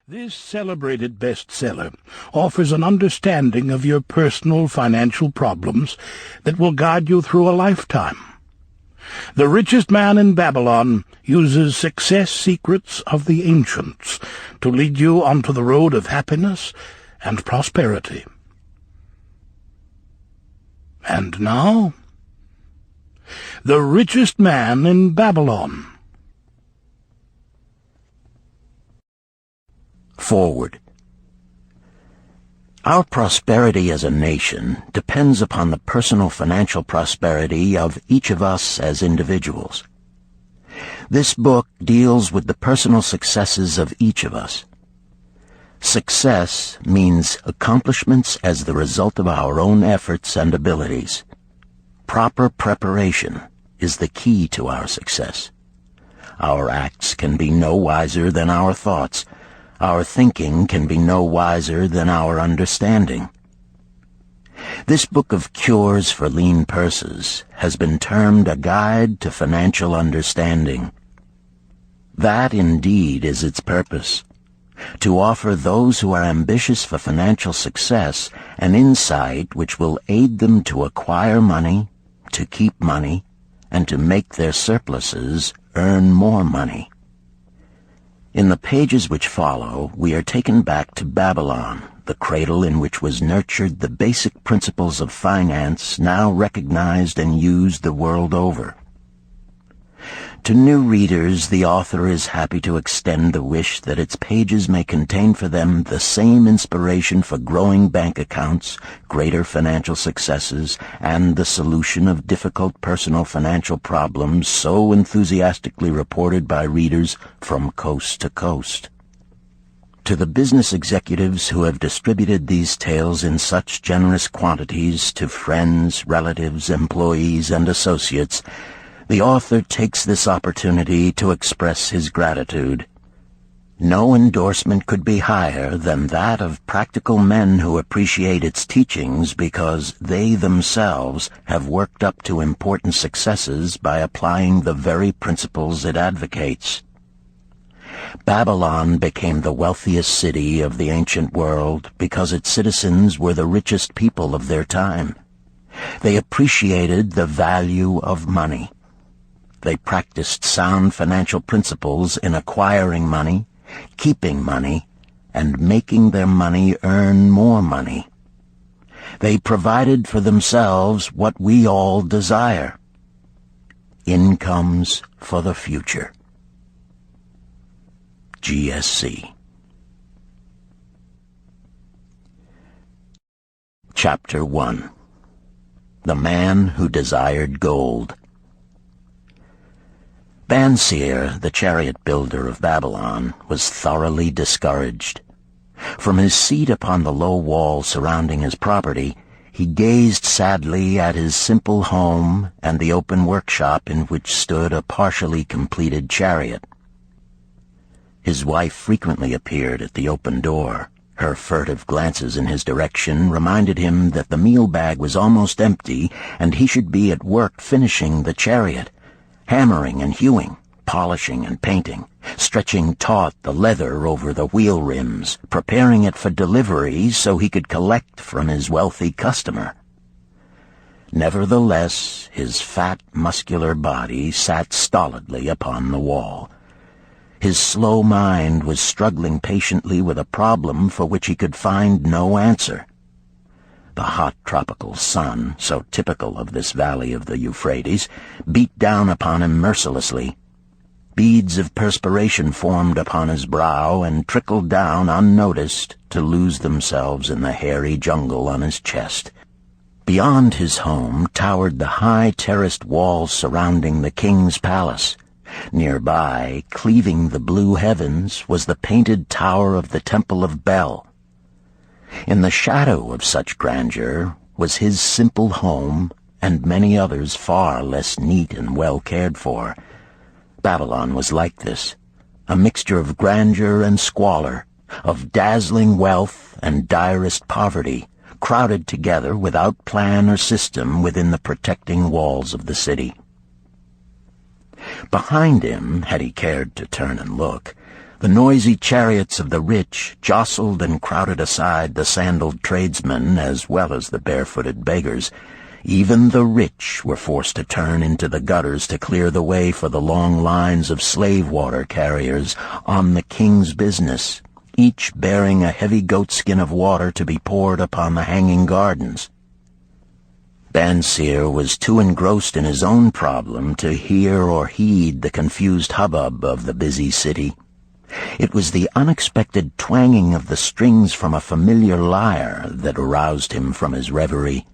This celebrated bestseller offers an understanding of your personal financial problems that will guide you through a lifetime. The Richest Man in Babylon uses success secrets of the ancients to lead you onto the road of happiness and prosperity. And now, The Richest Man in Babylon. Forward. Our prosperity as a nation depends upon the personal financial prosperity of each of us as individuals. This book deals with the personal successes of each of us. Success means accomplishments as the result of our own efforts and abilities. Proper preparation is the key to our success. Our acts can be no wiser than our thoughts. Our thinking can be no wiser than our understanding. This book of cures for lean purses has been termed a guide to financial understanding. That indeed is its purpose, to offer those who are ambitious for financial success an insight which will aid them to acquire money, to keep money, and to make their surpluses earn more money. In the pages which follow, we are taken back to Babylon, the cradle in which was nurtured the basic principles of finance now recognized and used the world over. To new readers, the author is happy to extend the wish that its pages may contain for them the same inspiration for growing bank accounts, greater financial successes, and the solution of difficult personal financial problems so enthusiastically reported by readers from coast to coast. To the business executives who have distributed these tales in such generous quantities to friends, relatives, employees, and associates, the author takes this opportunity to express his gratitude. No endorsement could be higher than that of practical men who appreciate its teachings because they themselves have worked up to important successes by applying the very principles it advocates. Babylon became the wealthiest city of the ancient world because its citizens were the richest people of their time. They appreciated the value of money. They practiced sound financial principles in acquiring money, keeping money, and making their money earn more money. They provided for themselves what we all desire: incomes for the future. GSC. Chapter 1. The Man Who Desired Gold. Bansir, the chariot builder of Babylon, was thoroughly discouraged. From his seat upon the low wall surrounding his property, he gazed sadly at his simple home and the open workshop in which stood a partially completed chariot. His wife frequently appeared at the open door. Her furtive glances in his direction reminded him that the meal bag was almost empty and he should be at work finishing the chariot, hammering and hewing, polishing and painting, stretching taut the leather over the wheel rims, preparing it for delivery so he could collect from his wealthy customer. Nevertheless, his fat, muscular body sat stolidly upon the wall. His slow mind was struggling patiently with a problem for which he could find no answer. The hot tropical sun, so typical of this valley of the Euphrates, beat down upon him mercilessly. Beads of perspiration formed upon his brow and trickled down unnoticed to lose themselves in the hairy jungle on his chest. Beyond his home towered the high terraced walls surrounding the king's palace. Nearby, cleaving the blue heavens, was the painted tower of the Temple of Bel. In the shadow of such grandeur was his simple home and many others far less neat and well cared for. Babylon was like this, a mixture of grandeur and squalor, of dazzling wealth and direst poverty, crowded together without plan or system within the protecting walls of the city. Behind him, had he cared to turn and look, The noisy chariots of the rich jostled and crowded aside the sandaled tradesmen as well as the barefooted beggars. Even the rich were forced to turn into the gutters to clear the way for the long lines of slave-water carriers on the king's business, each bearing a heavy goatskin of water to be poured upon the hanging gardens. Bansir was too engrossed in his own problem to hear or heed the confused hubbub of the busy city. It was the unexpected twanging of the strings from a familiar lyre that aroused him from his reverie.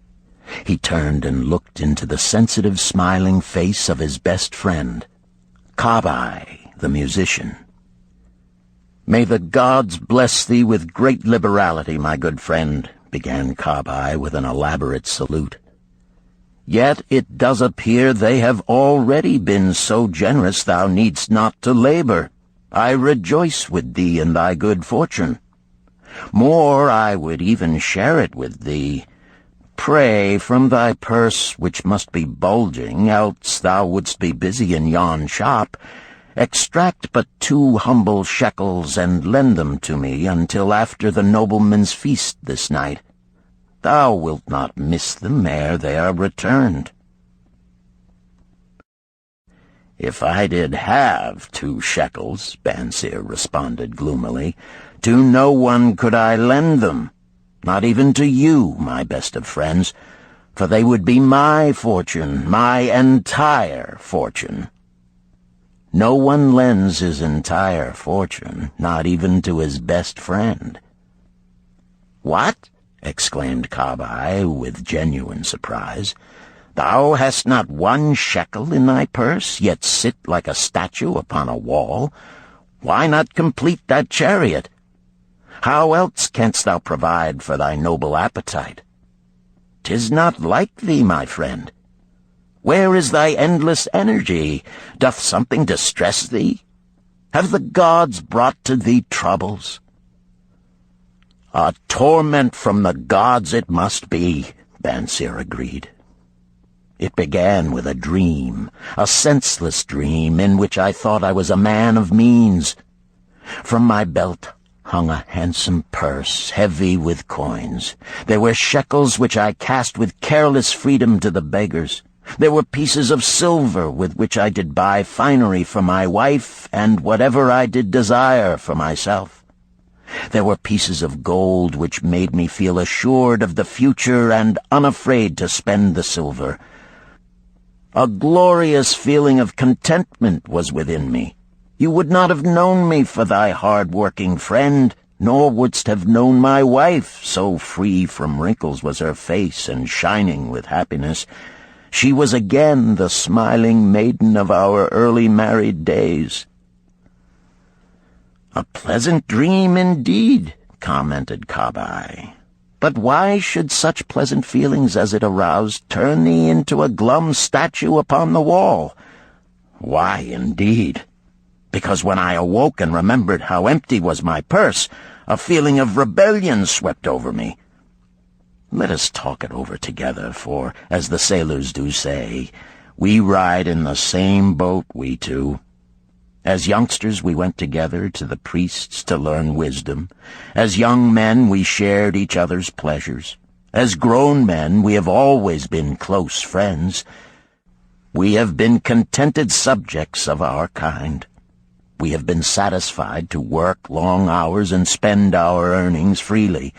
He turned and looked into the sensitive, smiling face of his best friend, Kobbi, the musician. "May the gods bless thee with great liberality, my good friend," began Kobbi with an elaborate salute. "Yet it does appear they have already been so generous thou needst not to labor. I rejoice with thee in thy good fortune. More, I would even share it with thee. Pray, from thy purse, which must be bulging, else thou wouldst be busy in yon shop, extract but 2 humble shekels and lend them to me until after the nobleman's feast this night. Thou wilt not miss them ere they are returned." "If I did have 2 shekels," Bansir responded gloomily, "to no one could I lend them. Not even to you, my best of friends, for they would be my fortune, my entire fortune." No one lends his entire fortune, not even to his best friend. "What?" exclaimed Kobbi with genuine surprise. "Thou hast not 1 shekel in thy purse, yet sit like a statue upon a wall. Why not complete that chariot? How else canst thou provide for thy noble appetite? 'Tis not like thee, my friend. Where is thy endless energy? Doth something distress thee? Have the gods brought to thee troubles?" "A torment from the gods it must be," Bansir agreed. "It began with a dream, a senseless dream in which I thought I was a man of means. From my belt hung a handsome purse, heavy with coins. There were shekels which I cast with careless freedom to the beggars. There were pieces of silver with which I did buy finery for my wife and whatever I did desire for myself. There were pieces of gold which made me feel assured of the future and unafraid to spend the silver. A glorious feeling of contentment was within me. You would not have known me for thy hard-working friend, nor wouldst have known my wife, so free from wrinkles was her face and shining with happiness. She was again the smiling maiden of our early married days." "A pleasant dream indeed," commented Kobbi. "But why should such pleasant feelings as it aroused turn thee into a glum statue upon the wall?" "Why, indeed? Because when I awoke and remembered how empty was my purse, a feeling of rebellion swept over me. Let us talk it over together, for, as the sailors do say, we ride in the same boat, we two. As youngsters we went together to the priests to learn wisdom. As young men we shared each other's pleasures. As grown men we have always been close friends. We have been contented subjects of our kind. We have been satisfied to work long hours and spend our earnings freely.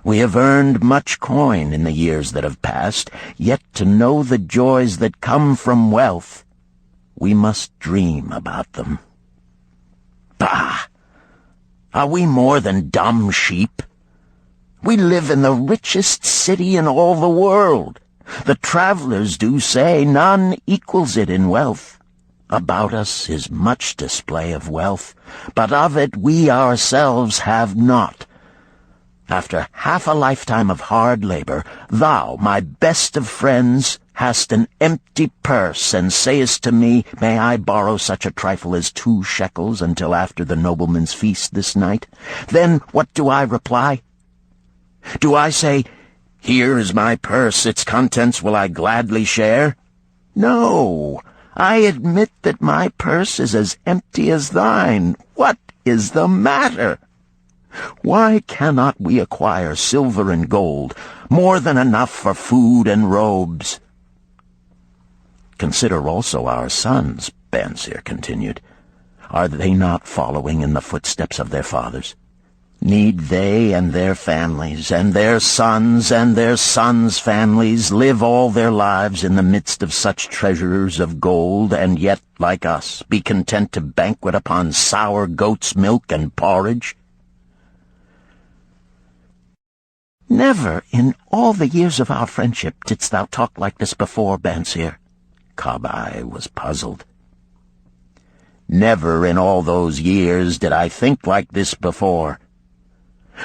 We have earned much coin in the years that have passed, yet to know the joys that come from wealth, we must dream about them. Bah! Are we more than dumb sheep? We live in the richest city in all the world. The travelers do say none equals it in wealth. About us is much display of wealth, but of it we ourselves have not. After half a lifetime of hard labor, thou, my best of friends, hast an empty purse, and sayest to me, may I borrow such a trifle as 2 shekels until after the nobleman's feast this night? Then what do I reply? Do I say, here is my purse, its contents will I gladly share? No, I admit that my purse is as empty as thine. What is the matter? Why cannot we acquire silver and gold, more than enough for food and robes? Consider also our sons, Bansir continued. Are they not following in the footsteps of their fathers? Need they and their families, and their sons' families, live all their lives in the midst of such treasures of gold, and yet, like us, be content to banquet upon sour goat's milk and porridge? Never in all the years of our friendship didst thou talk like this before, Bansir. Kobbi was puzzled. Never in all those years did I think like this before.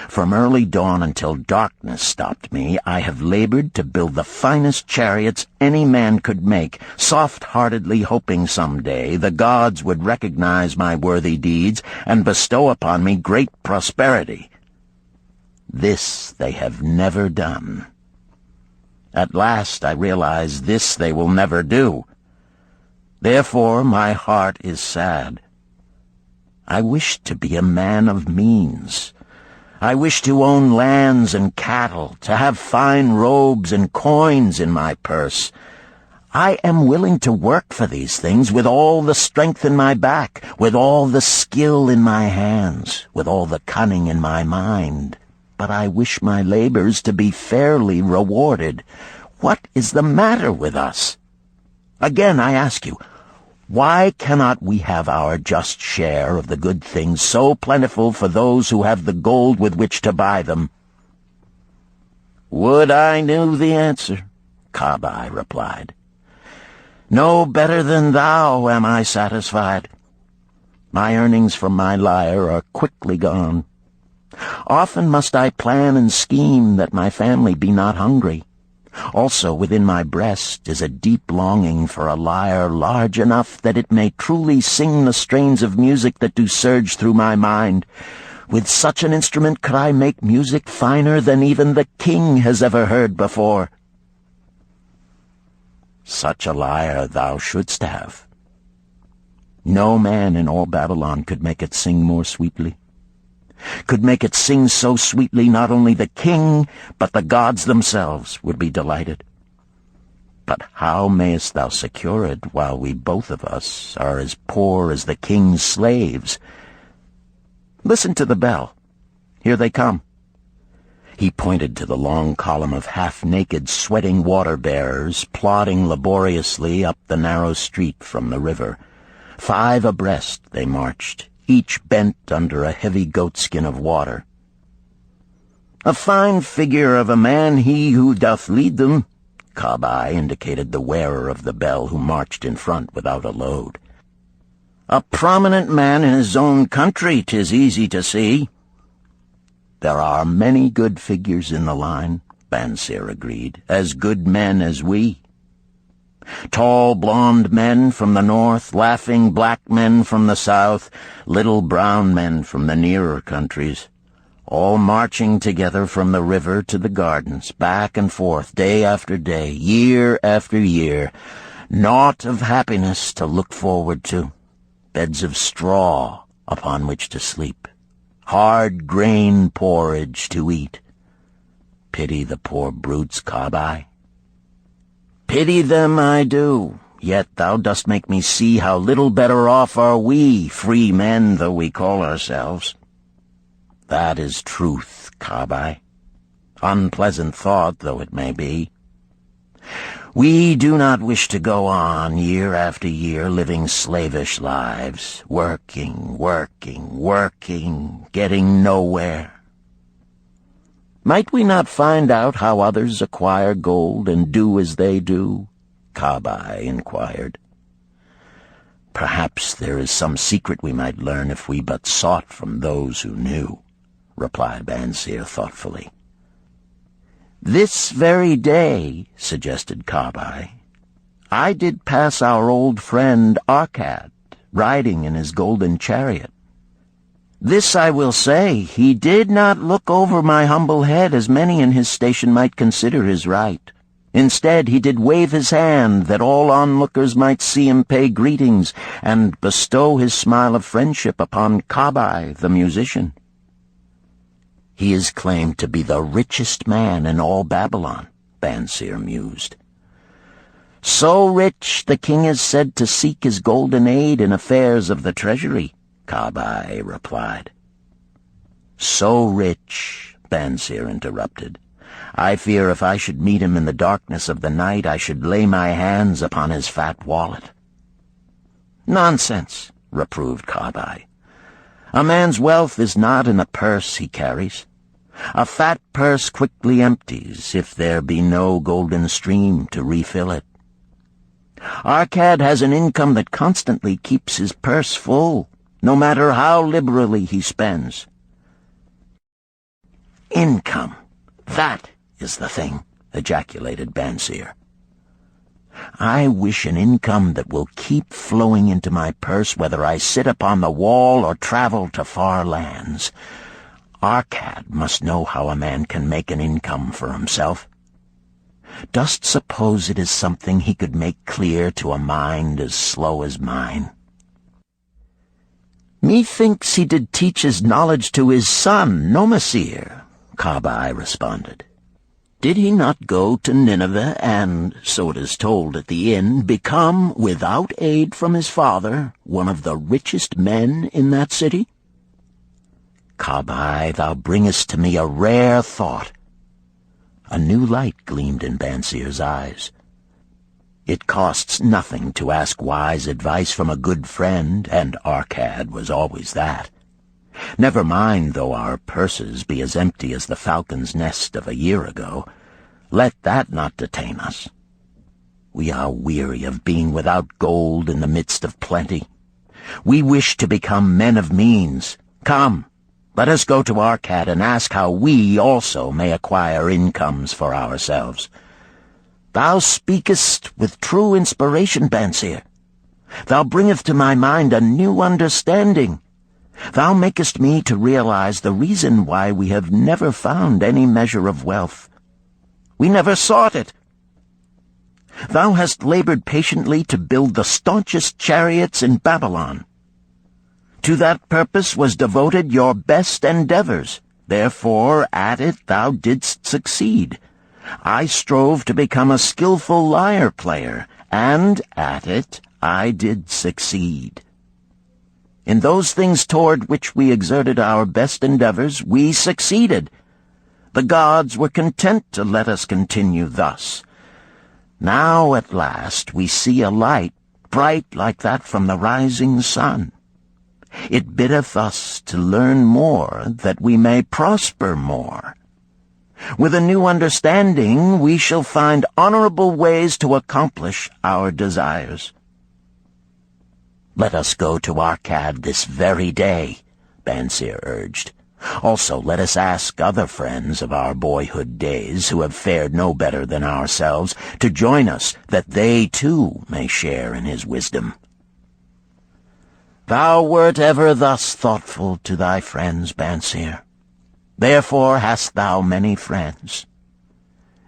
From early dawn until darkness stopped me, I have labored to build the finest chariots any man could make, soft-heartedly hoping some day the gods would recognize my worthy deeds and bestow upon me great prosperity. This they have never done. At last I realize this they will never do. Therefore my heart is sad. I wish to be a man of means. I wish to own lands and cattle, to have fine robes and coins in my purse. I am willing to work for these things with all the strength in my back, with all the skill in my hands, with all the cunning in my mind. But I wish my labors to be fairly rewarded. What is the matter with us? Again, I ask you, why cannot we have our just share of the good things so plentiful for those who have the gold with which to buy them? Would I knew the answer, Kobbi replied. No better than thou am I satisfied. My earnings from my lyre are quickly gone. Often must I plan and scheme that my family be not hungry. Also within my breast is a deep longing for a lyre large enough that it may truly sing the strains of music that do surge through my mind. With such an instrument could I make music finer than even the king has ever heard before. Such a lyre thou shouldst have. No man in all Babylon could make it sing more sweetly. Could make it sing so sweetly not only the king, but the gods themselves would be delighted. But how mayest thou secure it while we both of us are as poor as the king's slaves? Listen to the bell. Here they come. He pointed to the long column of half-naked, sweating water-bearers plodding laboriously up the narrow street from the river. 5 abreast they marched, each bent under a heavy goatskin of water. A fine figure of a man he who doth lead them, Kobbi indicated the wearer of the bell who marched in front without a load. A prominent man in his own country, 'tis easy to see. There are many good figures in the line, Bansir agreed, as good men as we. Tall blond men from the north, laughing black men from the south, little brown men from the nearer countries, all marching together from the river to the gardens, back and forth, day after day, year after year, naught of happiness to look forward to, beds of straw upon which to sleep, hard grain porridge to eat. Pity the poor brutes, Kobbi. Pity them I do, yet thou dost make me see how little better off are we, free men though we call ourselves. That is truth, Kobbi, unpleasant thought though it may be. We do not wish to go on year after year living slavish lives, working, getting nowhere. Might we not find out how others acquire gold and do as they do? Kobbi inquired. Perhaps there is some secret we might learn if we but sought from those who knew, replied Bansir thoughtfully. This very day, suggested Kobbi, I did pass our old friend Arkad, riding in his golden chariot. This I will say, he did not look over my humble head as many in his station might consider his right. Instead, he did wave his hand that all onlookers might see him pay greetings and bestow his smile of friendship upon Kobbi, the musician. He is claimed to be the richest man in all Babylon, Bansir mused. So rich, the king is said to seek his golden aid in affairs of the treasury, Kobbi replied. So rich, Bansir interrupted. I fear if I should meet him in the darkness of the night, I should lay my hands upon his fat wallet. Nonsense, reproved Kobbi. A man's wealth is not in the purse he carries. A fat purse quickly empties if there be no golden stream to refill it. Arkad has an income that constantly keeps his purse full, no matter how liberally he spends. Income, that is the thing, ejaculated Bansir. I wish an income that will keep flowing into my purse whether I sit upon the wall or travel to far lands. Arkad must know how a man can make an income for himself. Dost suppose it is something he could make clear to a mind as slow as mine? Methinks he did teach his knowledge to his son, Dabasir, Kobbi responded. Did he not go to Nineveh and, so it is told at the inn, become, without aid from his father, one of the richest men in that city? Kobbi, thou bringest to me a rare thought. A new light gleamed in Bansir's eyes. It costs nothing to ask wise advice from a good friend, and Arkad was always that. Never mind though our purses be as empty as the falcon's nest of a year ago. Let that not detain us. We are weary of being without gold in the midst of plenty. We wish to become men of means. Come, let us go to Arkad and ask how we also may acquire incomes for ourselves. Thou speakest with true inspiration, Bansir. Thou bringest to my mind a new understanding. Thou makest me to realize the reason why we have never found any measure of wealth. We never sought it. Thou hast labored patiently to build the staunchest chariots in Babylon. To that purpose was devoted your best endeavors. Therefore, at it thou didst succeed. I strove to become a skillful lyre player, and at it I did succeed. In those things toward which we exerted our best endeavors, we succeeded. The gods were content to let us continue thus. Now at last we see a light, bright like that from the rising sun. It biddeth us to learn more, that we may prosper more. With a new understanding, we shall find honorable ways to accomplish our desires. Let us go to Arkad this very day, Bansir urged. Also let us ask other friends of our boyhood days who have fared no better than ourselves to join us, that they too may share in his wisdom. Thou wert ever thus thoughtful to thy friends, Bansir. Therefore hast thou many friends.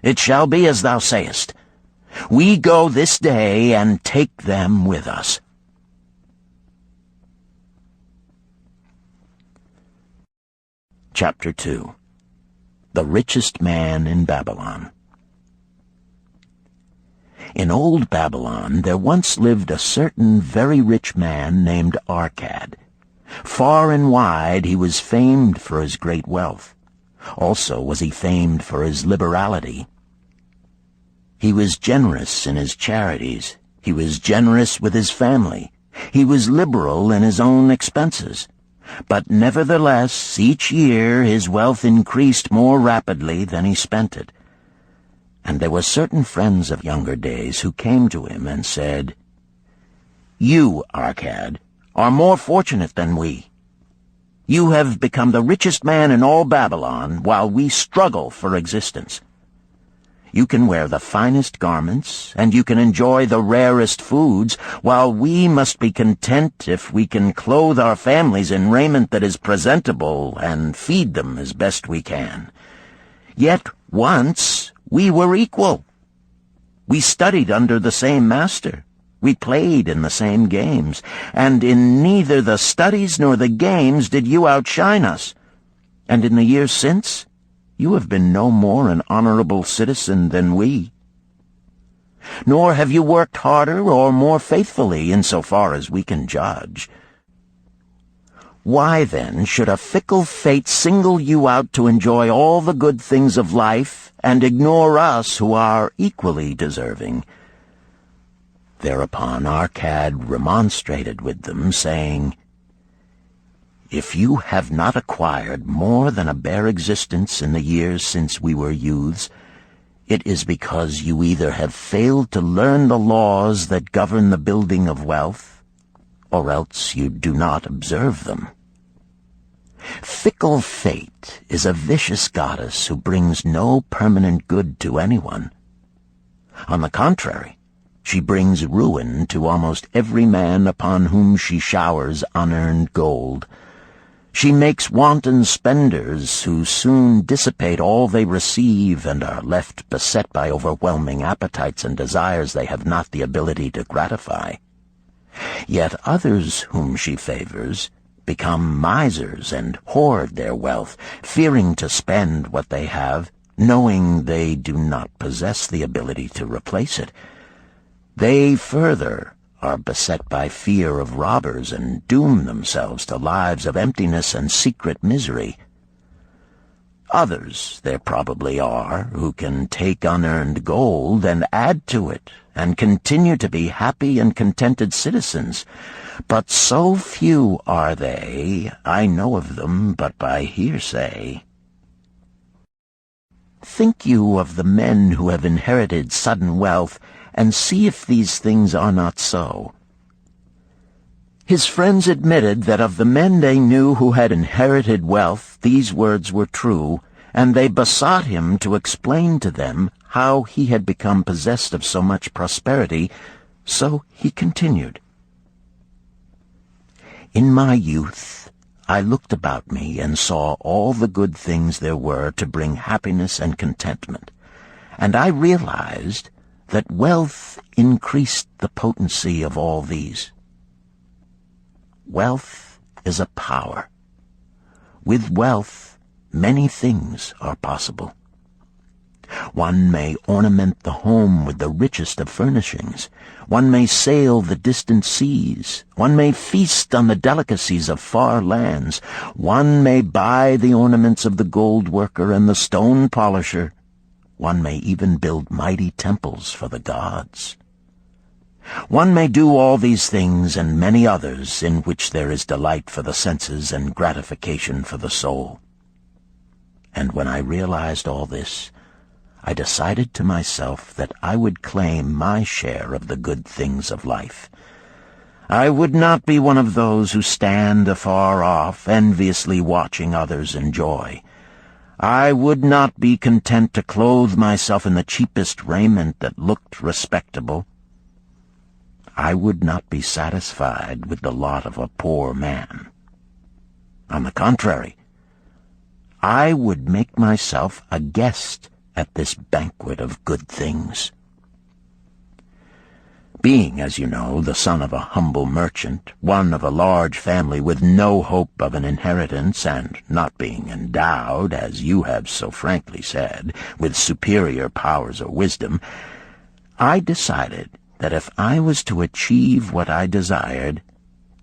It shall be as thou sayest. We go this day and take them with us. Chapter 2. The Richest Man in Babylon. In old Babylon there once lived a certain very rich man named Arkad. Far and wide he was famed for his great wealth. Also was he famed for his liberality. He was generous in his charities. He was generous with his family. He was liberal in his own expenses. But nevertheless, each year his wealth increased more rapidly than he spent it. And there were certain friends of younger days who came to him and said, You, Arkad, are more fortunate than we. You have become the richest man in all Babylon, while we struggle for existence. You can wear the finest garments, and you can enjoy the rarest foods, while we must be content if we can clothe our families in raiment that is presentable and feed them as best we can. Yet once we were equal. We studied under the same master. We played in the same games, and in neither the studies nor the games did you outshine us. And in the years since, you have been no more an honorable citizen than we. Nor have you worked harder or more faithfully in so far as we can judge. Why, then, should a fickle fate single you out to enjoy all the good things of life and ignore us who are equally deserving?" Thereupon Arkad remonstrated with them, saying, "If you have not acquired more than a bare existence in the years since we were youths, it is because you either have failed to learn the laws that govern the building of wealth, or else you do not observe them. Fickle fate is a vicious goddess who brings no permanent good to anyone. On the contrary, she brings ruin to almost every man upon whom she showers unearned gold. She makes wanton spenders who soon dissipate all they receive and are left beset by overwhelming appetites and desires they have not the ability to gratify. Yet others whom she favors become misers and hoard their wealth, fearing to spend what they have, knowing they do not possess the ability to replace it. They further are beset by fear of robbers and doom themselves to lives of emptiness and secret misery. Others there probably are who can take unearned gold and add to it and continue to be happy and contented citizens, but so few are they, I know of them but by hearsay. Think you of the men who have inherited sudden wealth, and see if these things are not so." His friends admitted that of the men they knew who had inherited wealth, these words were true, and they besought him to explain to them how he had become possessed of so much prosperity, so he continued. "In my youth, I looked about me and saw all the good things there were to bring happiness and contentment, and I realized that wealth increased the potency of all these. Wealth is a power. With wealth, many things are possible. One may ornament the home with the richest of furnishings. One may sail the distant seas. One may feast on the delicacies of far lands. One may buy the ornaments of the gold worker and the stone polisher. One may even build mighty temples for the gods. One may do all these things and many others in which there is delight for the senses and gratification for the soul. And when I realized all this, I decided to myself that I would claim my share of the good things of life. I would not be one of those who stand afar off, enviously watching others enjoy. I would not be content to clothe myself in the cheapest raiment that looked respectable. I would not be satisfied with the lot of a poor man. On the contrary, I would make myself a guest at this banquet of good things. Being, as you know, the son of a humble merchant, one of a large family with no hope of an inheritance, and not being endowed, as you have so frankly said, with superior powers or wisdom, I decided that if I was to achieve what I desired,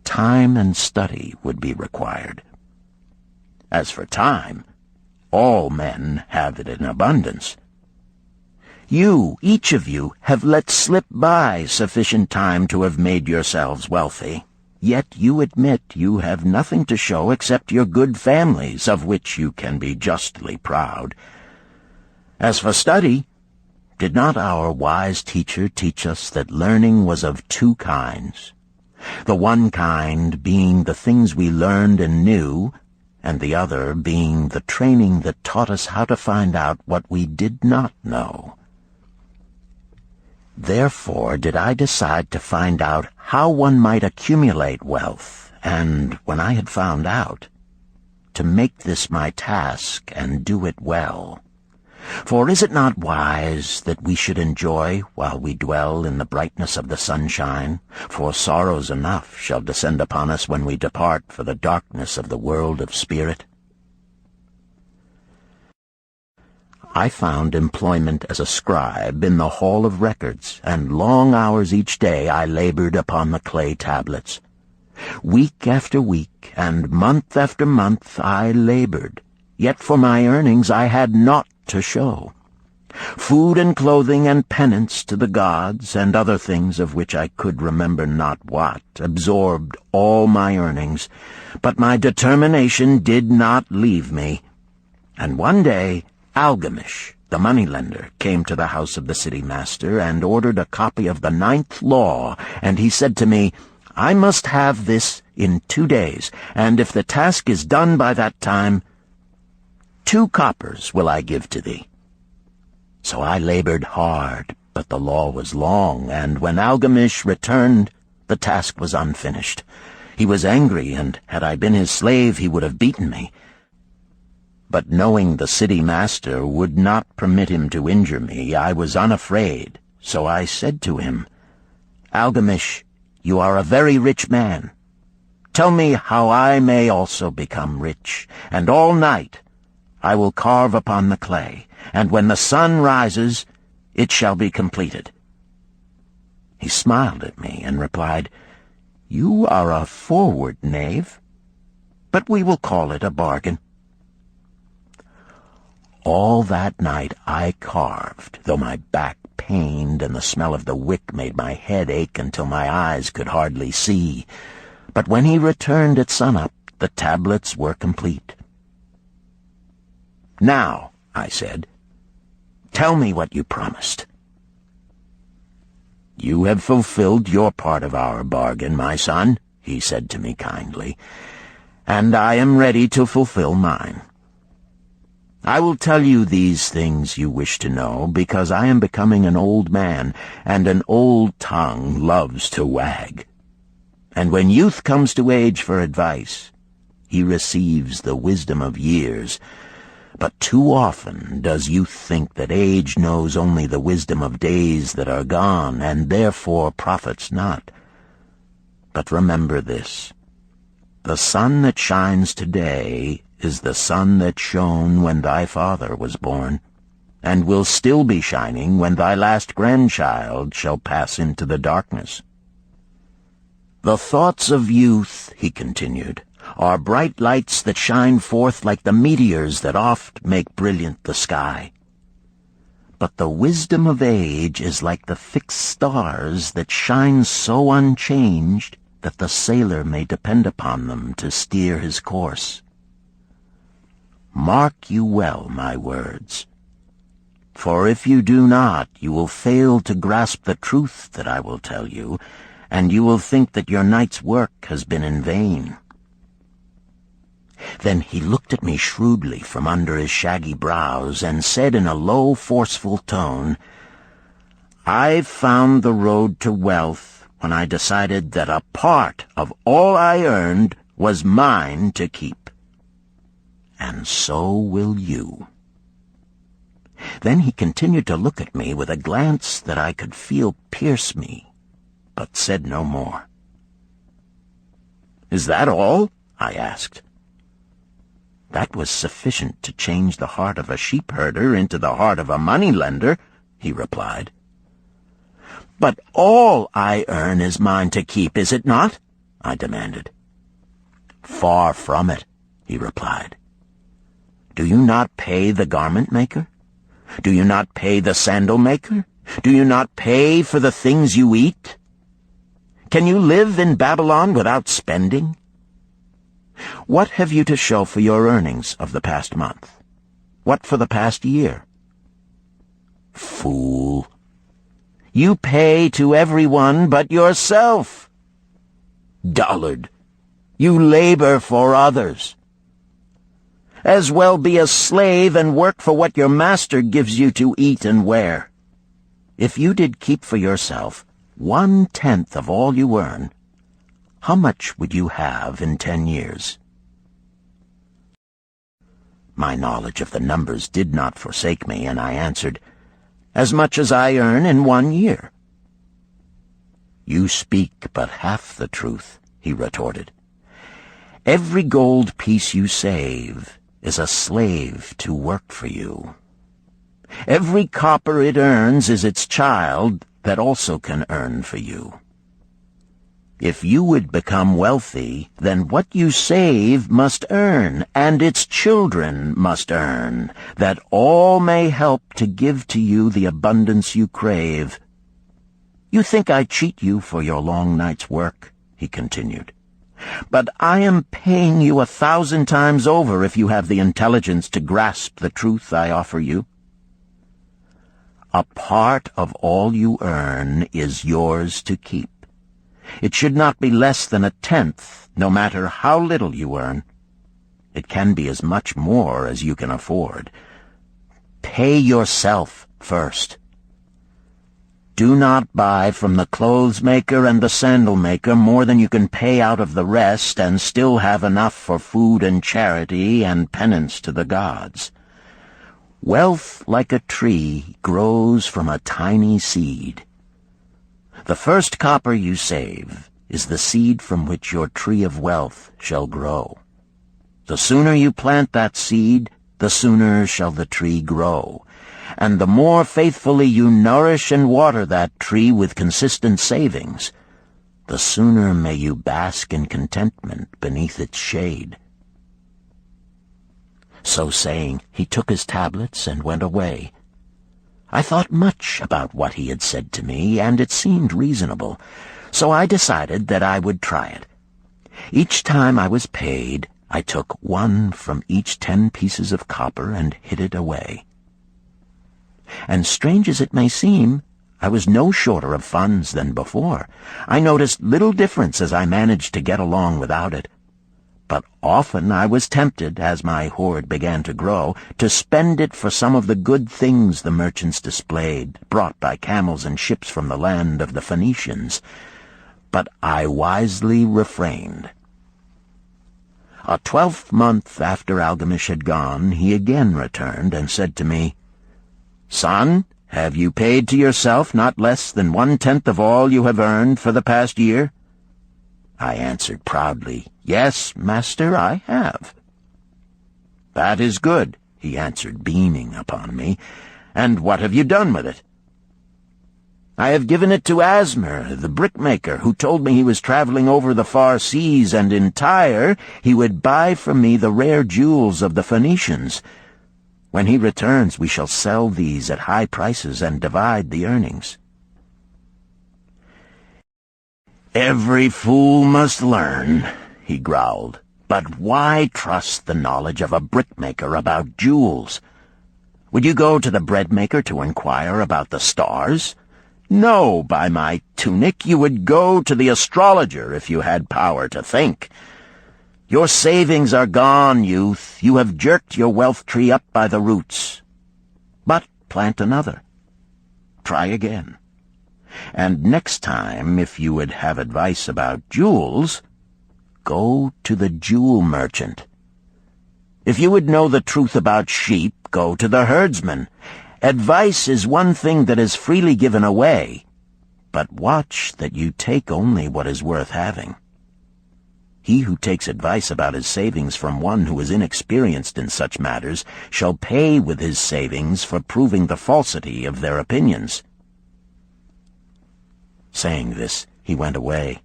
time and study would be required. As for time, all men have it in abundance. You, each of you, have let slip by sufficient time to have made yourselves wealthy. Yet you admit you have nothing to show except your good families, of which you can be justly proud. As for study, did not our wise teacher teach us that learning was of two kinds? The one kind being the things we learned and knew, and the other being the training that taught us how to find out what we did not know. Therefore did I decide to find out how one might accumulate wealth, and, when I had found out, to make this my task and do it well. For is it not wise that we should enjoy while we dwell in the brightness of the sunshine? For sorrows enough shall descend upon us when we depart for the darkness of the world of spirit. I found employment as a scribe in the hall of records, and long hours each day I labored upon the clay tablets. Week after week, and month after month I labored, yet for my earnings I had naught to show. Food and clothing and penance to the gods, and other things of which I could remember not what, absorbed all my earnings, but my determination did not leave me. And one day Algamish, the moneylender, came to the house of the city master and ordered a copy of the 9th law, and he said to me, "I must have this in 2 days, and if the task is done by that time, 2 coppers will I give to thee." So I labored hard, but the law was long, and when Algamish returned, the task was unfinished. He was angry, and had I been his slave, he would have beaten me. But knowing the city master would not permit him to injure me, I was unafraid, so I said to him, "Algamish, you are a very rich man. Tell me how I may also become rich, and all night I will carve upon the clay, and when the sun rises, it shall be completed." He smiled at me and replied, "You are a forward knave, but we will call it a bargain." All that night I carved, though my back pained and the smell of the wick made my head ache until my eyes could hardly see. But when he returned at sunup, the tablets were complete. "Now," I said, "tell me what you promised." "You have fulfilled your part of our bargain, my son," he said to me kindly, "and I am ready to fulfill mine. I will tell you these things you wish to know, because I am becoming an old man, and an old tongue loves to wag. And when youth comes to age for advice, he receives the wisdom of years. But too often does youth think that age knows only the wisdom of days that are gone, and therefore profits not. But remember this: the sun that shines today is the sun that shone when thy father was born, and will still be shining when thy last grandchild shall pass into the darkness. The thoughts of youth," he continued, "are bright lights that shine forth like the meteors that oft make brilliant the sky. But the wisdom of age is like the fixed stars that shine so unchanged that the sailor may depend upon them to steer his course. Mark you well my words, for if you do not, you will fail to grasp the truth that I will tell you, and you will think that your night's work has been in vain." Then he looked at me shrewdly from under his shaggy brows and said in a low, forceful tone, "I found the road to wealth when I decided that a part of all I earned was mine to keep. And so will you." Then he continued to look at me with a glance that I could feel pierce me, but said no more. "Is that all?" I asked. "That was sufficient to change the heart of a sheep-herder into the heart of a money-lender," he replied. "But all I earn is mine to keep, is it not?" I demanded. "Far from it," he replied. "Do you not pay the garment-maker? Do you not pay the sandal-maker? Do you not pay for the things you eat? Can you live in Babylon without spending? What have you to show for your earnings of the past month? What for the past year? Fool! You pay to everyone but yourself. Dullard! You labor for others. As well be a slave and work for what your master gives you to eat and wear. If you did keep for yourself 1/10 of all you earn, how much would you have in 10 years? My knowledge of the numbers did not forsake me, and I answered, "As much as I earn in 1 year." "You speak but half the truth," he retorted. "Every gold piece you save is a slave to work for you. Every copper it earns is its child that also can earn for you. If you would become wealthy, then what you save must earn, and its children must earn, that all may help to give to you the abundance you crave. You think I cheat you for your long night's work," he continued, "but I am paying you 1,000 times over if you have the intelligence to grasp the truth I offer you. A part of all you earn is yours to keep. It should not be less than 1/10, no matter how little you earn. It can be as much more as you can afford. Pay yourself first. Do not buy from the clothes maker and the sandal maker more than you can pay out of the rest and still have enough for food and charity and penance to the gods. Wealth, like a tree, grows from a tiny seed. The first copper you save is the seed from which your tree of wealth shall grow. The sooner you plant that seed, the sooner shall the tree grow. And the more faithfully you nourish and water that tree with consistent savings, the sooner may you bask in contentment beneath its shade." So saying, he took his tablets and went away. I thought much about what he had said to me, and it seemed reasonable, so I decided that I would try it. Each time I was paid, I took 1 from each 10 pieces of copper and hid it away. And strange as it may seem, I was no shorter of funds than before. I noticed little difference as I managed to get along without it. But often I was tempted, as my hoard began to grow, to spend it for some of the good things the merchants displayed, brought by camels and ships from the land of the Phoenicians. But I wisely refrained. A 12th month after Algamish had gone, he again returned and said to me, "Son, have you paid to yourself not less than 1/10 of all you have earned for the past year?" I answered proudly, "Yes, master, I have." "That is good," he answered, beaming upon me. "And what have you done with it?" "I have given it to Asmer, the brickmaker, who told me he was traveling over the far seas, and in Tyre he would buy from me the rare jewels of the Phoenicians. When he returns, we shall sell these at high prices and divide the earnings." "Every fool must learn," he growled. "But why trust the knowledge of a brickmaker about jewels? Would you go to the breadmaker to inquire about the stars? No, by my tunic, you would go to the astrologer if you had power to think. Your savings are gone, youth. You have jerked your wealth tree up by the roots. But plant another. Try again. And next time, if you would have advice about jewels, go to the jewel merchant. If you would know the truth about sheep, go to the herdsman. Advice is one thing that is freely given away, but watch that you take only what is worth having. He who takes advice about his savings from one who is inexperienced in such matters shall pay with his savings for proving the falsity of their opinions." Saying this, he went away.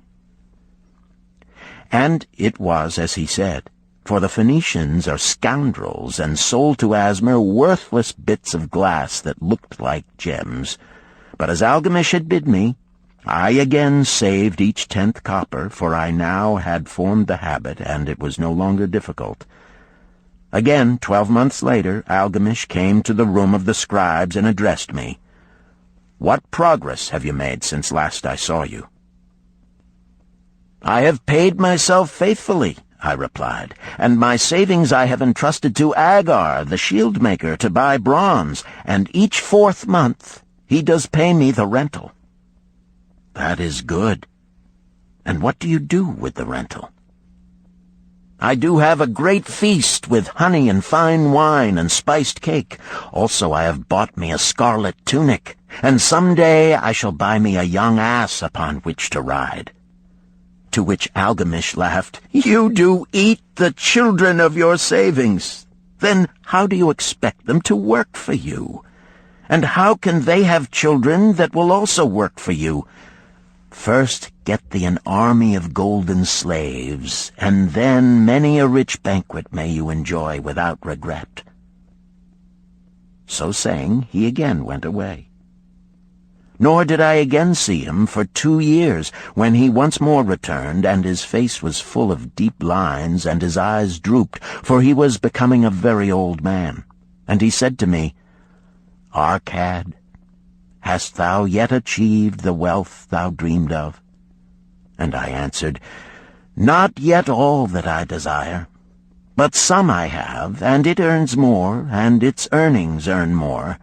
And it was as he said, for the Phoenicians are scoundrels and sold to Asmer worthless bits of glass that looked like gems. But as Algamish had bid me, I again saved each 10th copper, for I now had formed the habit, and it was no longer difficult. Again, 12 months later, Algamish came to the room of the scribes and addressed me. "What progress have you made since last I saw you?" "I have paid myself faithfully," I replied, "and my savings I have entrusted to Agar, the shield-maker, to buy bronze, and each 4th month he does pay me the rental." "That is good. And what do you do with the rental?" I do have a great feast with honey and fine wine and spiced cake. Also I have bought me a scarlet tunic, and some day I shall buy me a young ass upon which to ride." To which Algamish laughed, "You do eat the children of your savings. Then how do you expect them to work for you? And how can they have children that will also work for you? First get thee an army of golden slaves, and then many a rich banquet may you enjoy without regret." So saying, he again went away. Nor did I again see him for 2 years, when he once more returned, and his face was full of deep lines, and his eyes drooped, for he was becoming a very old man. And he said to me, "Arkad, hast thou yet achieved the wealth thou dreamed of?" And I answered, "Not yet all that I desire, but some I have, and it earns more, and its earnings earn more."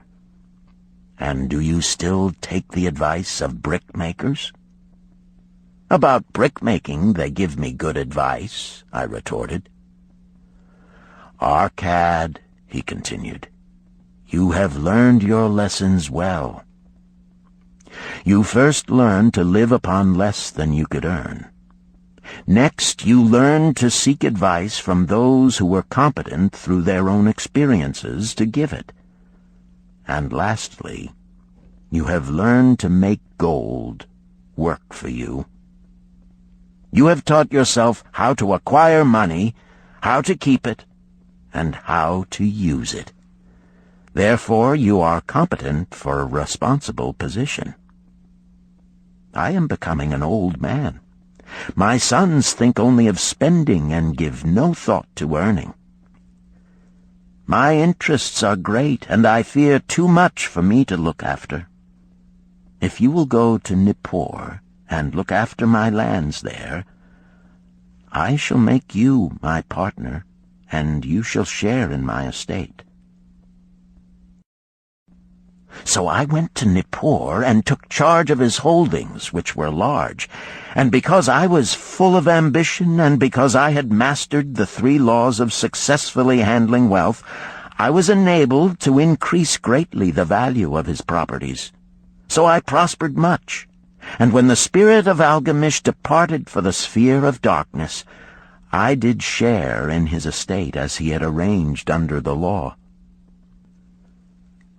"And do you still take the advice of brickmakers?" "About brickmaking they give me good advice," I retorted. "Arkad," he continued, "you have learned your lessons well. You first learned to live upon less than you could earn. Next, you learned to seek advice from those who were competent through their own experiences to give it. And lastly, you have learned to make gold work for you. You have taught yourself how to acquire money, how to keep it, and how to use it. Therefore, you are competent for a responsible position. I am becoming an old man. My sons think only of spending and give no thought to earning. My interests are great, and I fear too much for me to look after. If you will go to Nippur and look after my lands there, I shall make you my partner, and you shall share in my estate." So I went to Nippur and took charge of his holdings, which were large, and because I was full of ambition and because I had mastered the 3 laws of successfully handling wealth, I was enabled to increase greatly the value of his properties. So I prospered much, and when the spirit of Algamish departed for the sphere of darkness, I did share in his estate as he had arranged under the law.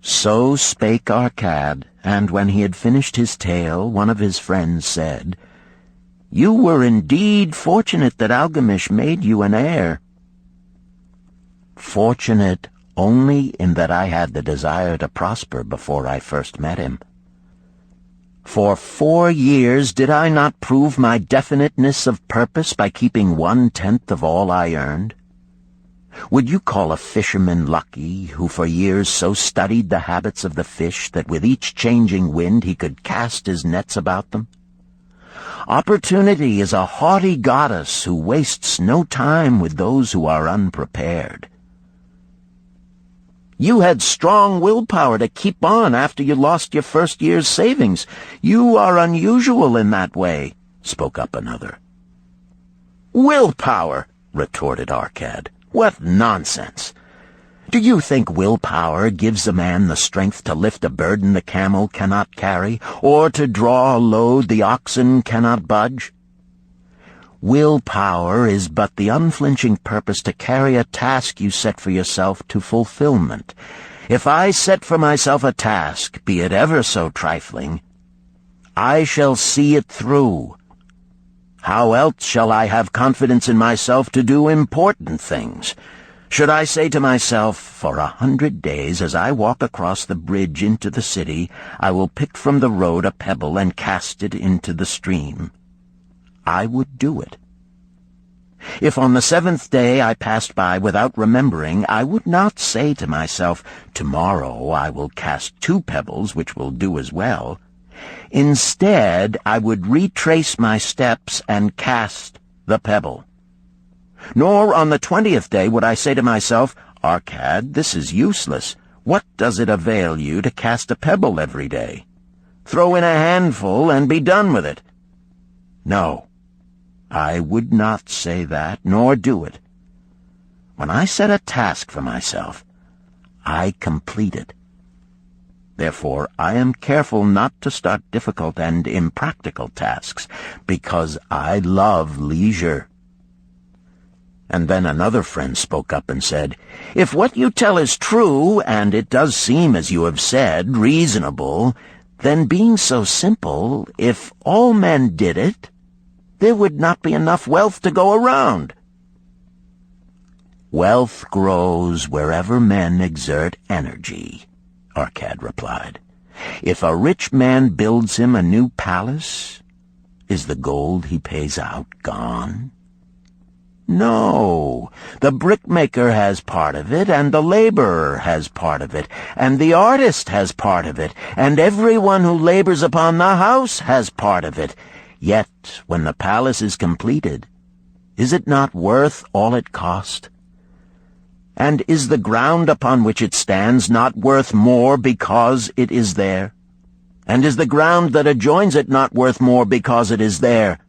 So spake Arkad, and when he had finished his tale, one of his friends said, "You were indeed fortunate that Algamish made you an heir." "Fortunate only in that I had the desire to prosper before I first met him. For 4 years did I not prove my definiteness of purpose by keeping 1/10 of all I earned? Would you call a fisherman lucky who for years so studied the habits of the fish that with each changing wind he could cast his nets about them? Opportunity is a haughty goddess who wastes no time with those who are unprepared. You had strong willpower to keep on after you lost your first year's savings. You are unusual in that way," spoke up another. "Willpower," retorted Arkad. "What nonsense! Do you think willpower gives a man the strength to lift a burden the camel cannot carry, or to draw a load the oxen cannot budge? Willpower is but the unflinching purpose to carry a task you set for yourself to fulfillment. If I set for myself a task, be it ever so trifling, I shall see it through. How else shall I have confidence in myself to do important things? Should I say to myself, for 100 days as I walk across the bridge into the city, I will pick from the road a pebble and cast it into the stream? I would do it. If on the 7th day I passed by without remembering, I would not say to myself, tomorrow I will cast 2 pebbles, which will do as well. Instead, I would retrace my steps and cast the pebble. Nor on the 20th day would I say to myself, Arkad, this is useless. What does it avail you to cast a pebble every day? Throw in a handful and be done with it. No, I would not say that, nor do it. When I set a task for myself, I complete it. Therefore, I am careful not to start difficult and impractical tasks, because I love leisure." And then another friend spoke up and said, "If what you tell is true, and it does seem, as you have said, reasonable, then being so simple, if all men did it, there would not be enough wealth to go around." "Wealth grows wherever men exert energy," Arkad replied. "If a rich man builds him a new palace, is the gold he pays out gone? No, the brickmaker has part of it, and the laborer has part of it, and the artist has part of it, and everyone who labors upon the house has part of it. Yet, when the palace is completed, is it not worth all it cost? And is the ground upon which it stands not worth more because it is there? And is the ground that adjoins it not worth more because it is there?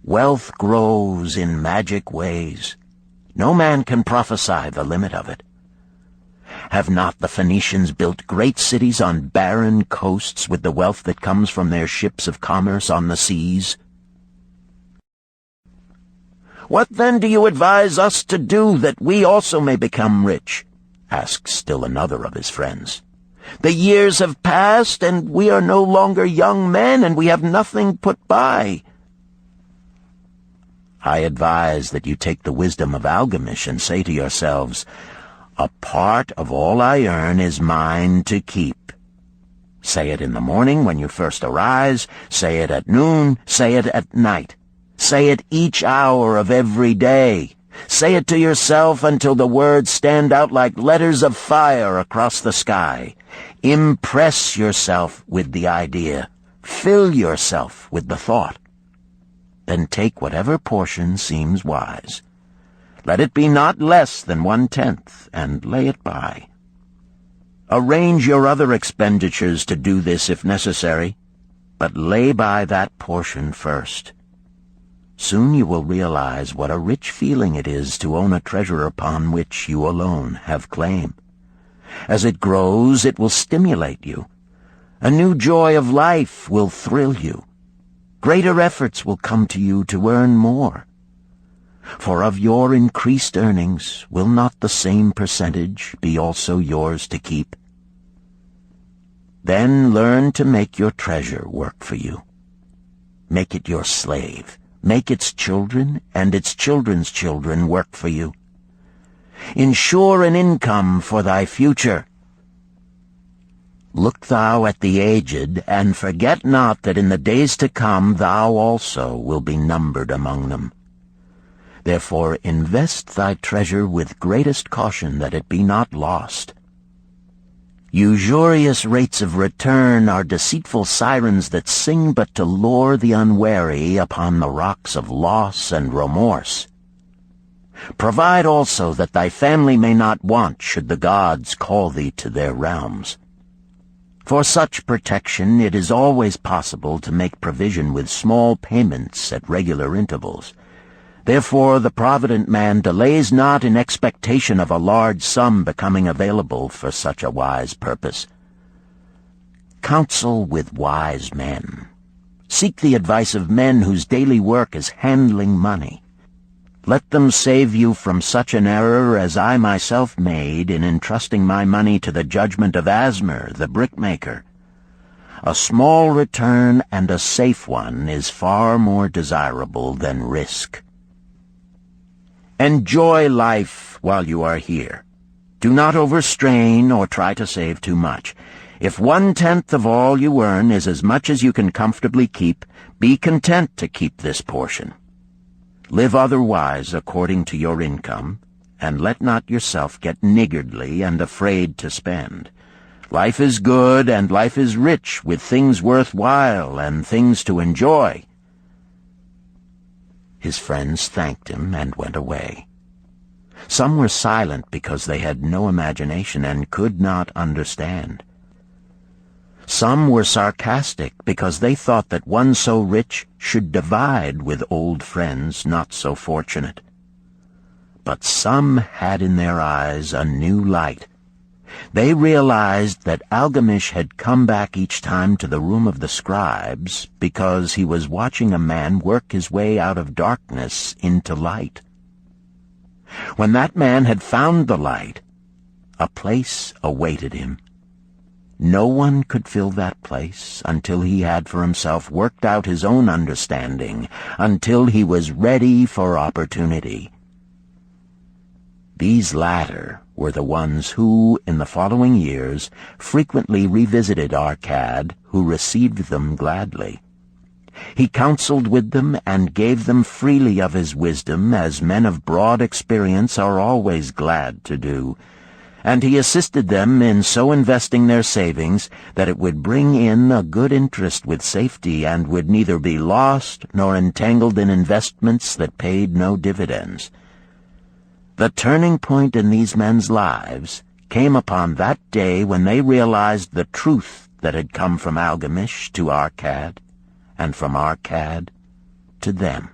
Wealth grows in magic ways. No man can prophesy the limit of it. Have not the Phoenicians built great cities on barren coasts with the wealth that comes from their ships of commerce on the seas? What then do you advise us to do that we also may become rich?" asked still another of his friends. "The years have passed, and we are no longer young men, and we have nothing put by." "I advise that you take the wisdom of Algamish and say to yourselves, 'A part of all I earn is mine to keep.' Say it in the morning when you first arise, say it at noon, say it at night. Say it each hour of every day. Say it to yourself until the words stand out like letters of fire across the sky. Impress yourself with the idea. Fill yourself with the thought. Then take whatever portion seems wise. Let it be not less than 1/10, and lay it by. Arrange your other expenditures to do this if necessary, but lay by that portion first. Soon you will realize what a rich feeling it is to own a treasure upon which you alone have claim. As it grows, it will stimulate you. A new joy of life will thrill you. Greater efforts will come to you to earn more. For of your increased earnings, will not the same percentage be also yours to keep? Then learn to make your treasure work for you. Make it your slave. Make its children and its children's children work for you. Ensure an income for thy future. Look thou at the aged, and forget not that in the days to come thou also will be numbered among them. Therefore invest thy treasure with greatest caution that it be not lost. Usurious rates of return are deceitful sirens that sing but to lure the unwary upon the rocks of loss and remorse. Provide also that thy family may not want should the gods call thee to their realms. For such protection it is always possible to make provision with small payments at regular intervals. Therefore the provident man delays not in expectation of a large sum becoming available for such a wise purpose. Counsel with wise men. Seek the advice of men whose daily work is handling money. Let them save you from such an error as I myself made in entrusting my money to the judgment of Asmer, the brickmaker. A small return and a safe one is far more desirable than risk. Enjoy life while you are here. Do not overstrain or try to save too much. If 1/10 of all you earn is as much as you can comfortably keep, be content to keep this portion. Live otherwise according to your income, and let not yourself get niggardly and afraid to spend. Life is good and life is rich with things worth while and things to enjoy. His friends thanked him and went away. Some were silent because they had no imagination and could not understand. Some were sarcastic because they thought that one so rich should divide with old friends not so fortunate. But some had in their eyes a new light. They realized that Algamish had come back each time to the room of the scribes because he was watching a man work his way out of darkness into light. When that man had found the light, a place awaited him. No one could fill that place until he had for himself worked out his own understanding, until he was ready for opportunity. These latter were the ones who, in the following years, frequently revisited Arkad, who received them gladly. He counseled with them and gave them freely of his wisdom, as men of broad experience are always glad to do, and he assisted them in so investing their savings that it would bring in a good interest with safety and would neither be lost nor entangled in investments that paid no dividends. The turning point in these men's lives came upon that day when they realized the truth that had come from Algamish to Arkad, and from Arkad to them.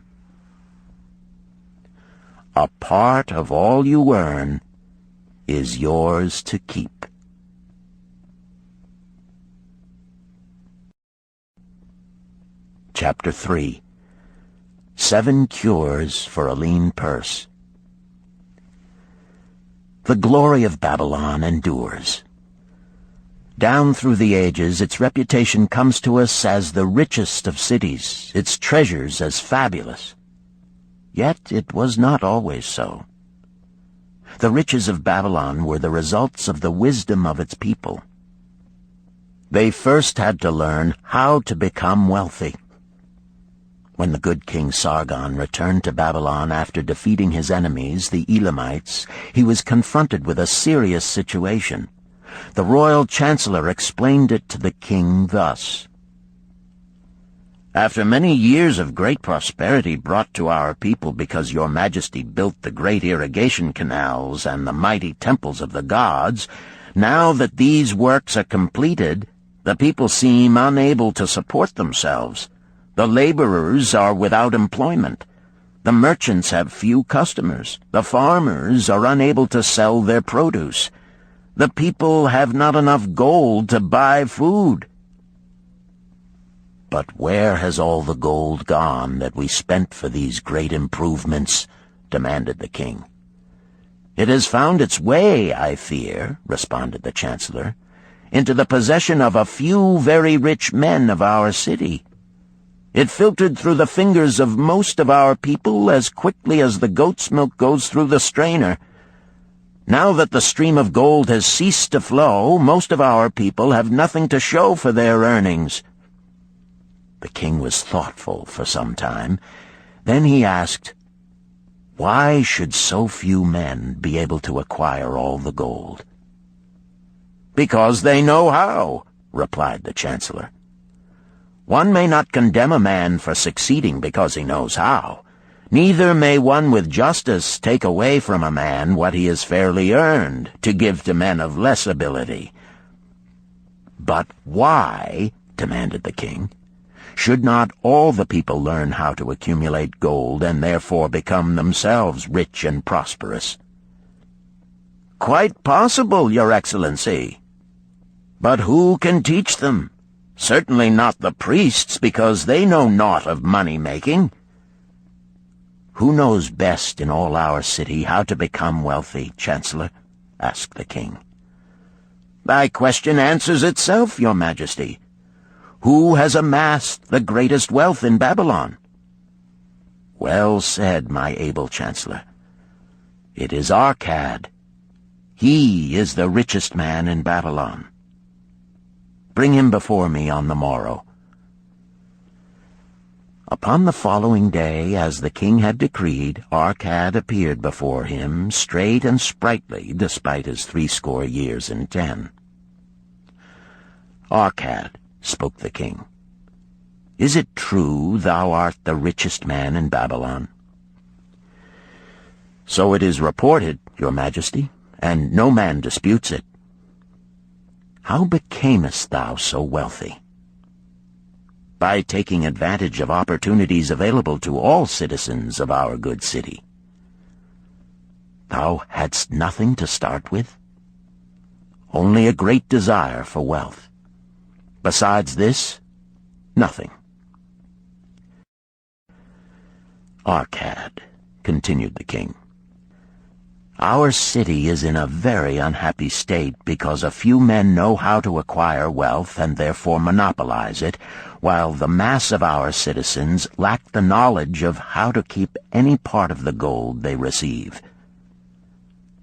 A part of all you earn is yours to keep. Chapter 3. 7 Cures for a Lean Purse. The glory of Babylon endures. Down through the ages, its reputation comes to us as the richest of cities, its treasures as fabulous. Yet it was not always so. The riches of Babylon were the results of the wisdom of its people. They first had to learn how to become wealthy. When the good King Sargon returned to Babylon after defeating his enemies, the Elamites, he was confronted with a serious situation. The royal chancellor explained it to the king thus: "After many years of great prosperity brought to our people because your majesty built the great irrigation canals and the mighty temples of the gods, now that these works are completed, the people seem unable to support themselves. The laborers are without employment. The merchants have few customers. The farmers are unable to sell their produce. The people have not enough gold to buy food." "But where has all the gold gone that we spent for these great improvements?" demanded the king. "It has found its way, I fear," responded the chancellor, "into the possession of a few very rich men of our city. It filtered through the fingers of most of our people as quickly as the goat's milk goes through the strainer. Now that the stream of gold has ceased to flow, most of our people have nothing to show for their earnings." The king was thoughtful for some time. Then he asked, "Why should so few men be able to acquire all the gold?" "Because they know how," replied the chancellor. "One may not condemn a man for succeeding because he knows how. Neither may one with justice take away from a man what he has fairly earned, to give to men of less ability." "But why," demanded the king, "should not all the people learn how to accumulate gold and therefore become themselves rich and prosperous?" "Quite possible, Your Excellency. But who can teach them? Certainly not the priests, because they know naught of money-making." "Who knows best in all our city how to become wealthy, Chancellor?" asked the king. "Thy question answers itself, Your Majesty. Who has amassed the greatest wealth in Babylon?" "Well said, my able chancellor. It is Arkad. He is the richest man in Babylon. Bring him before me on the morrow." Upon the following day, as the king had decreed, Arkad appeared before him, straight and sprightly, despite his 80 years and 10. "Arkad," spoke the king, "is it true thou art the richest man in Babylon?" "So it is reported, Your Majesty, and no man disputes it." "How becamest thou so wealthy?" "By taking advantage of opportunities available to all citizens of our good city." Thou hadst nothing to start with? Only a great desire for wealth. Besides this, nothing. Arkad, continued the king, our city is in a very unhappy state because a few men know how to acquire wealth and therefore monopolize it, while the mass of our citizens lack the knowledge of how to keep any part of the gold they receive.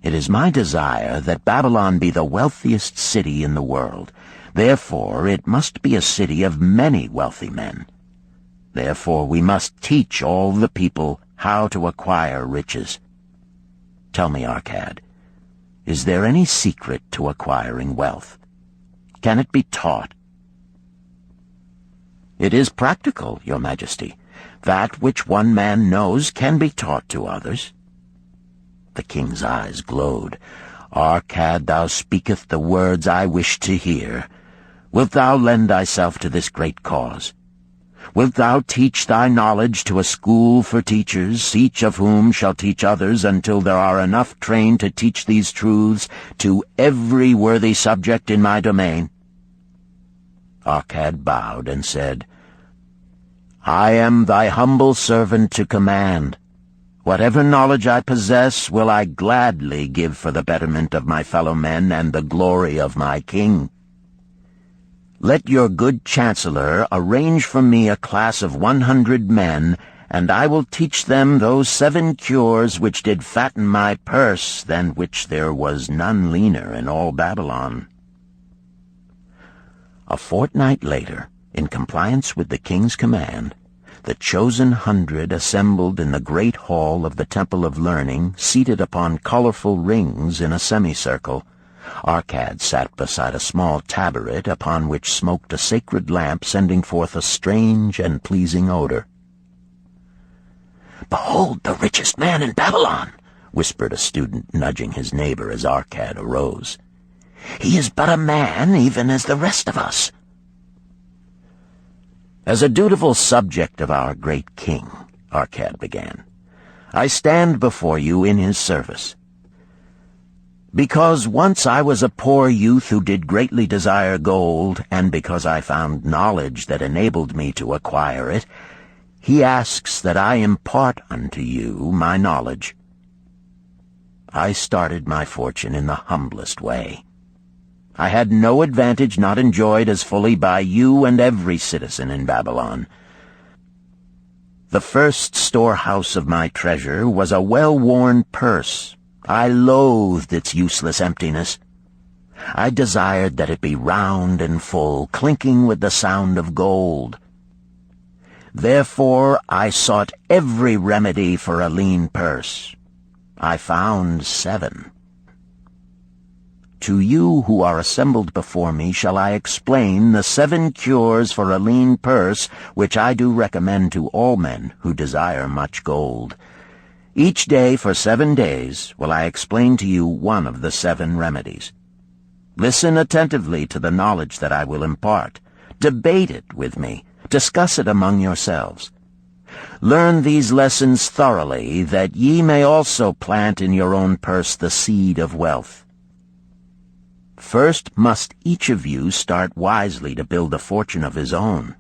It is my desire that Babylon be the wealthiest city in the world. Therefore, it must be a city of many wealthy men. Therefore, we must teach all the people how to acquire riches. Tell me, Arkad, is there any secret to acquiring wealth? Can it be taught? It is practical, Your Majesty. That which one man knows can be taught to others. The king's eyes glowed. Arkad, thou speakest the words I wish to hear. Wilt thou lend thyself to this great cause? Wilt thou teach thy knowledge to a school for teachers, each of whom shall teach others until there are enough trained to teach these truths to every worthy subject in my domain? Arkad bowed and said, I am thy humble servant to command. Whatever knowledge I possess will I gladly give for the betterment of my fellow men and the glory of my king. Let your good chancellor arrange for me a class of 100 men, and I will teach them those 7 cures which did fatten my purse, than which there was none leaner in all Babylon. A fortnight later, in compliance with the king's command, the chosen 100 assembled in the great hall of the Temple of Learning, seated upon colorful rings in a semicircle. Arkad sat beside a small tabaret upon which smoked a sacred lamp sending forth a strange and pleasing odor. "Behold the richest man in Babylon," whispered a student, nudging his neighbor as Arkad arose. "He is but a man, even as the rest of us." "As a dutiful subject of our great king," Arkad began, "I stand before you in his service. Because once I was a poor youth who did greatly desire gold, and because I found knowledge that enabled me to acquire it, he asks that I impart unto you my knowledge. I started my fortune in the humblest way. I had no advantage not enjoyed as fully by you and every citizen in Babylon. The first storehouse of my treasure was a well-worn purse. I loathed its useless emptiness. I desired that it be round and full, clinking with the sound of gold. Therefore I sought every remedy for a lean purse. I found 7. To you who are assembled before me shall I explain the 7 cures for a lean purse which I do recommend to all men who desire much gold. Each day for 7 days will I explain to you one of the 7 remedies. Listen attentively to the knowledge that I will impart. Debate it with me. Discuss it among yourselves. Learn these lessons thoroughly, that ye may also plant in your own purse the seed of wealth. First must each of you start wisely to build a fortune of his own.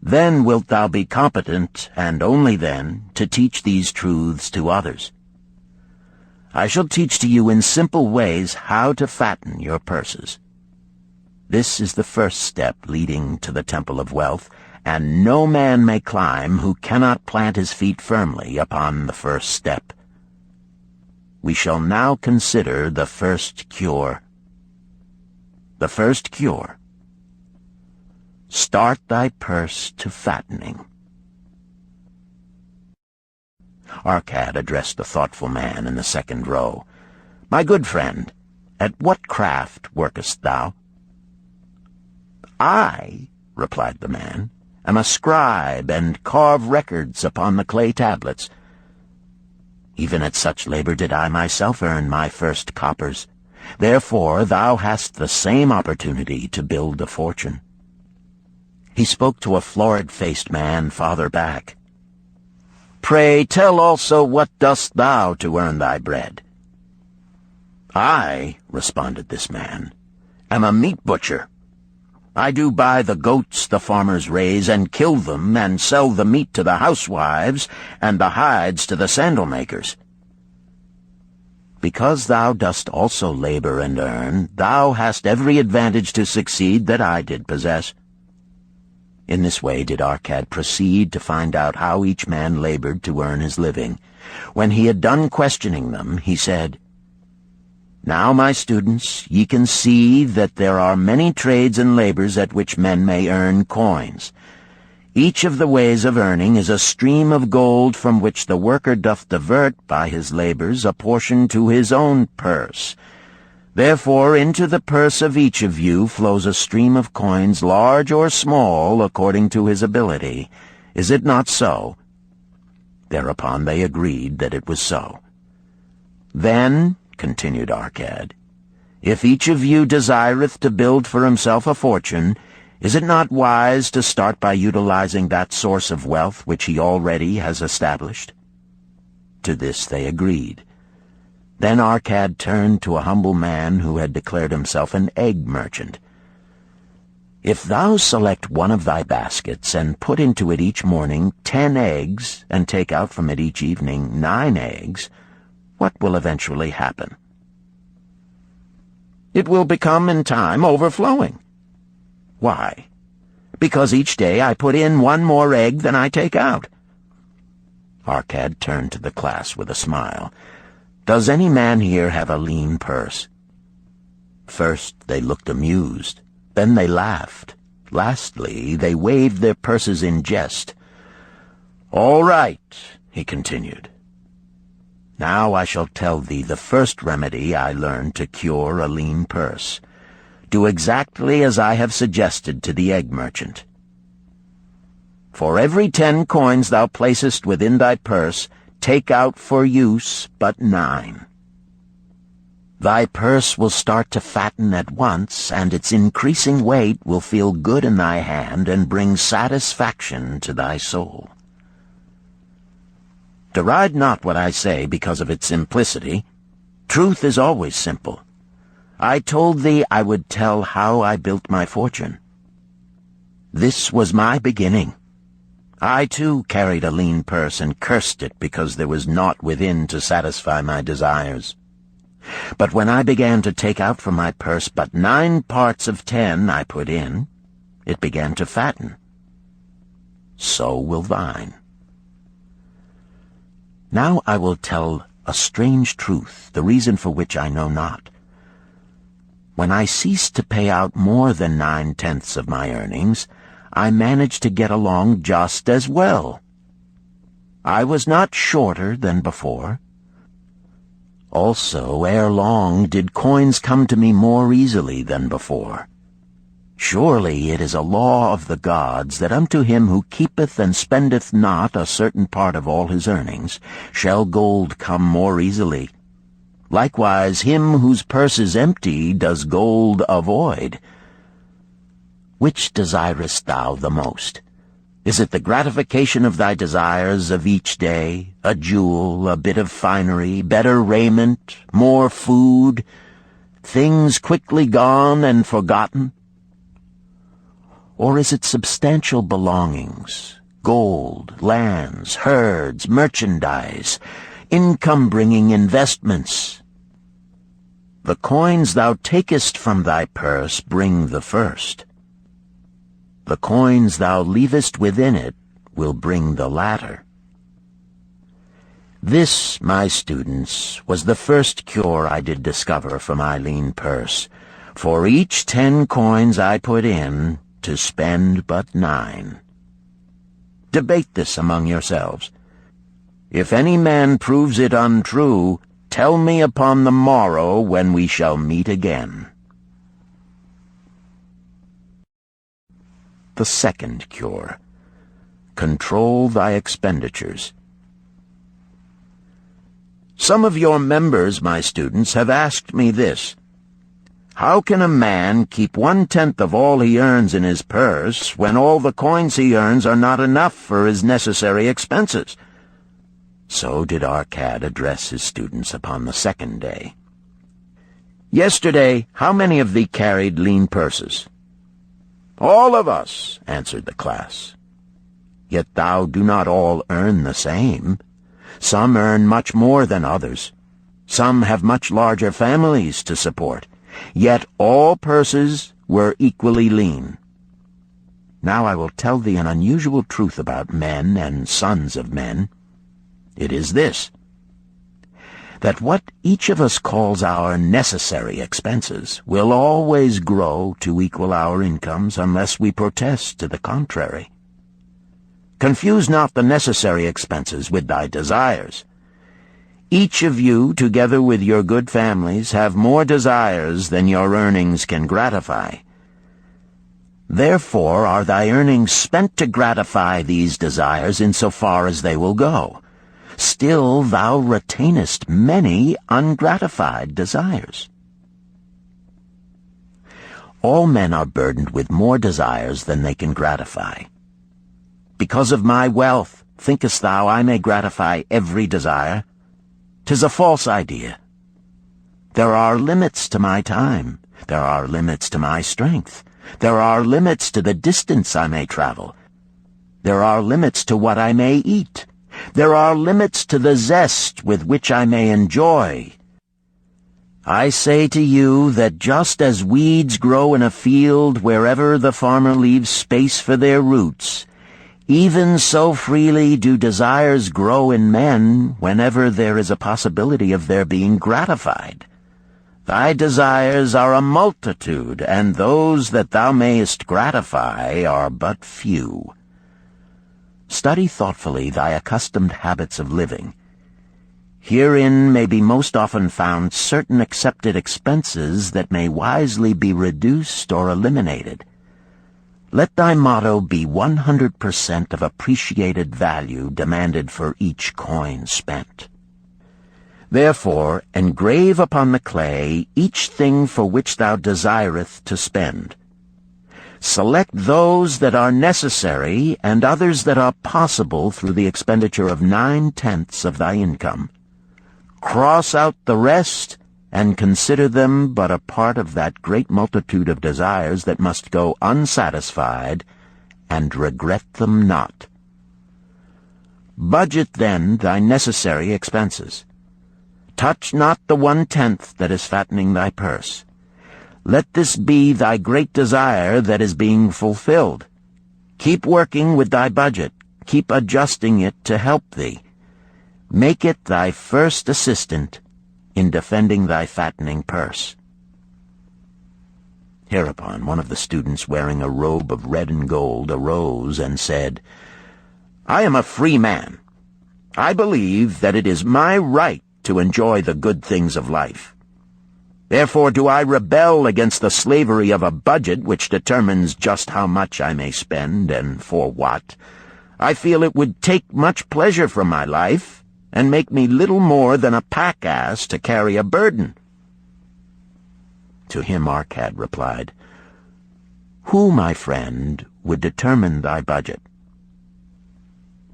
Then wilt thou be competent, and only then, to teach these truths to others. I shall teach to you in simple ways how to fatten your purses. This is the first step leading to the Temple of Wealth, and no man may climb who cannot plant his feet firmly upon the first step. We shall now consider the first cure. The first cure. Start thy purse to fattening. Arkad addressed the thoughtful man in the second row. "My good friend, at what craft workest thou?" "I," replied the man, "am a scribe, and carve records upon the clay tablets. Even at such labor did I myself earn my first coppers. Therefore thou hast the same opportunity to build a fortune." He spoke to a florid-faced man farther back. Pray tell also what dost thou to earn thy bread?" "I," responded this man, "am a meat butcher. I do buy the goats the farmers raise, and kill them, and sell the meat to the housewives, and the hides to the sandal makers. Because thou dost also labor and earn, thou hast every advantage to succeed that I did possess." In this way did Arkad proceed to find out how each man labored to earn his living. When he had done questioning them, he said, "Now, my students, ye can see that there are many trades and labors at which men may earn coins. Each of the ways of earning is a stream of gold from which the worker doth divert by his labors a portion to his own purse. Therefore into the purse of each of you flows a stream of coins, large or small, according to his ability. Is it not so?" Thereupon they agreed that it was so. "Then," continued Arkad, "if each of you desireth to build for himself a fortune, is it not wise to start by utilizing that source of wealth which he already has established?" To this they agreed. Then Arkad turned to a humble man who had declared himself an egg merchant. "If thou select one of thy baskets, and put into it each morning 10 eggs, and take out from it each evening 9 eggs, what will eventually happen?" "It will become in time overflowing." "Why?" "Because each day I put in 1 more egg than I take out." Arkad turned to the class with a smile. "Does any man here have a lean purse?" First they looked amused, then they laughed. Lastly, they waved their purses in jest. "All right," he continued. "Now I shall tell thee the first remedy I learned to cure a lean purse. Do exactly as I have suggested to the egg merchant. For every 10 coins thou placest within thy purse, take out for use but 9. Thy purse will start to fatten at once, and its increasing weight will feel good in thy hand and bring satisfaction to thy soul. Deride not what I say because of its simplicity. Truth is always simple. I told thee I would tell how I built my fortune. This was my beginning. I, too, carried a lean purse and cursed it because there was naught within to satisfy my desires. But when I began to take out from my purse but 9 parts of 10 I put in, it began to fatten. So will thine. Now I will tell a strange truth, the reason for which I know not. When I ceased to pay out more than 9/10 of my earnings, I managed to get along just as well. I was not shorter than before. Also, ere long did coins come to me more easily than before. Surely it is a law of the gods that unto him who keepeth and spendeth not a certain part of all his earnings shall gold come more easily. Likewise him whose purse is empty does gold avoid. Which desirest thou the most? Is it the gratification of thy desires of each day, a jewel, a bit of finery, better raiment, more food, things quickly gone and forgotten? Or is it substantial belongings, gold, lands, herds, merchandise, income-bringing investments? The coins thou takest from thy purse bring the first. The coins thou leavest within it will bring the latter. This, my students, was the first cure I did discover for my lean purse. For each 10 coins I put in, to spend but 9. Debate this among yourselves. If any man proves it untrue, tell me upon the morrow when we shall meet again. The second cure. Control thy expenditures. Some of your members, my students, have asked me this. How can a man keep 1/10 of all he earns in his purse when all the coins he earns are not enough for his necessary expenses? So did Arkad address his students upon the second day. "Yesterday, how many of thee carried lean purses?" "All of us," answered the class. "Yet thou do not all earn the same. Some earn much more than others. Some have much larger families to support. Yet all purses were equally lean. Now I will tell thee an unusual truth about men and sons of men. It is this, that what each of us calls our necessary expenses will always grow to equal our incomes unless we protest to the contrary. Confuse not the necessary expenses with thy desires. Each of you, together with your good families, have more desires than your earnings can gratify. Therefore are thy earnings spent to gratify these desires in so far as they will go. Still thou retainest many ungratified desires. All men are burdened with more desires than they can gratify. Because of my wealth, thinkest thou I may gratify every desire? 'Tis a false idea. There are limits to my time. There are limits to my strength. There are limits to the distance I may travel. There are limits to what I may eat. There are limits to the zest with which I may enjoy. I say to you that just as weeds grow in a field wherever the farmer leaves space for their roots, even so freely do desires grow in men whenever there is a possibility of their being gratified. Thy desires are a multitude, and those that thou mayest gratify are but few. Study thoughtfully thy accustomed habits of living. Herein may be most often found certain accepted expenses that may wisely be reduced or eliminated. Let thy motto be 100% of appreciated value demanded for each coin spent. Therefore, engrave upon the clay each thing for which thou desireth to spend. Select those that are necessary and others that are possible through the expenditure of 9/10 of thy income. Cross out the rest and consider them but a part of that great multitude of desires that must go unsatisfied, and regret them not. Budget then thy necessary expenses. Touch not the 1/10 that is fattening thy purse. Let this be thy great desire that is being fulfilled. Keep working with thy budget. Keep adjusting it to help thee. Make it thy first assistant in defending thy fattening purse." Hereupon one of the students, wearing a robe of red and gold, arose and said, "I am a free man. I believe that it is my right to enjoy the good things of life. Therefore do I rebel against the slavery of a budget which determines just how much I may spend and for what. I feel it would take much pleasure from my life and make me little more than a pack-ass to carry a burden." To him Arkad replied, "Who, my friend, would determine thy budget?"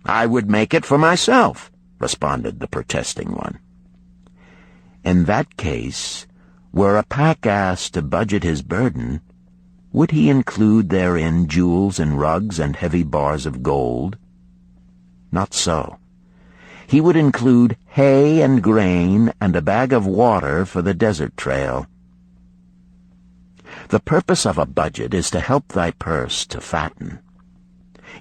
"I would make it for myself," responded the protesting one. "In that case, were a pack-ass to budget his burden, would he include therein jewels and rugs and heavy bars of gold? Not so. He would include hay and grain and a bag of water for the desert trail. The purpose of a budget is to help thy purse to fatten.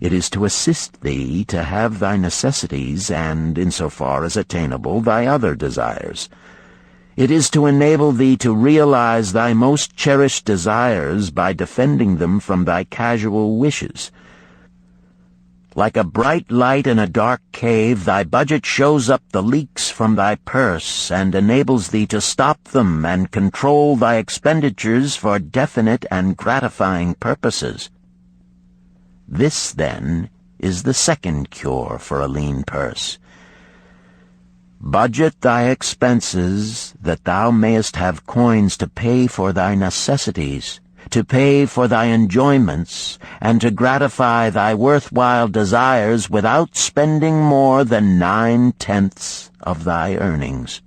It is to assist thee to have thy necessities and, insofar as attainable, thy other desires. It is to enable thee to realize thy most cherished desires by defending them from thy casual wishes. Like a bright light in a dark cave, thy budget shows up the leaks from thy purse and enables thee to stop them and control thy expenditures for definite and gratifying purposes. This, then, is the second cure for a lean purse. Budget thy expenses, that thou mayest have coins to pay for thy necessities, to pay for thy enjoyments, and to gratify thy worthwhile desires without spending more than 9/10 of thy earnings.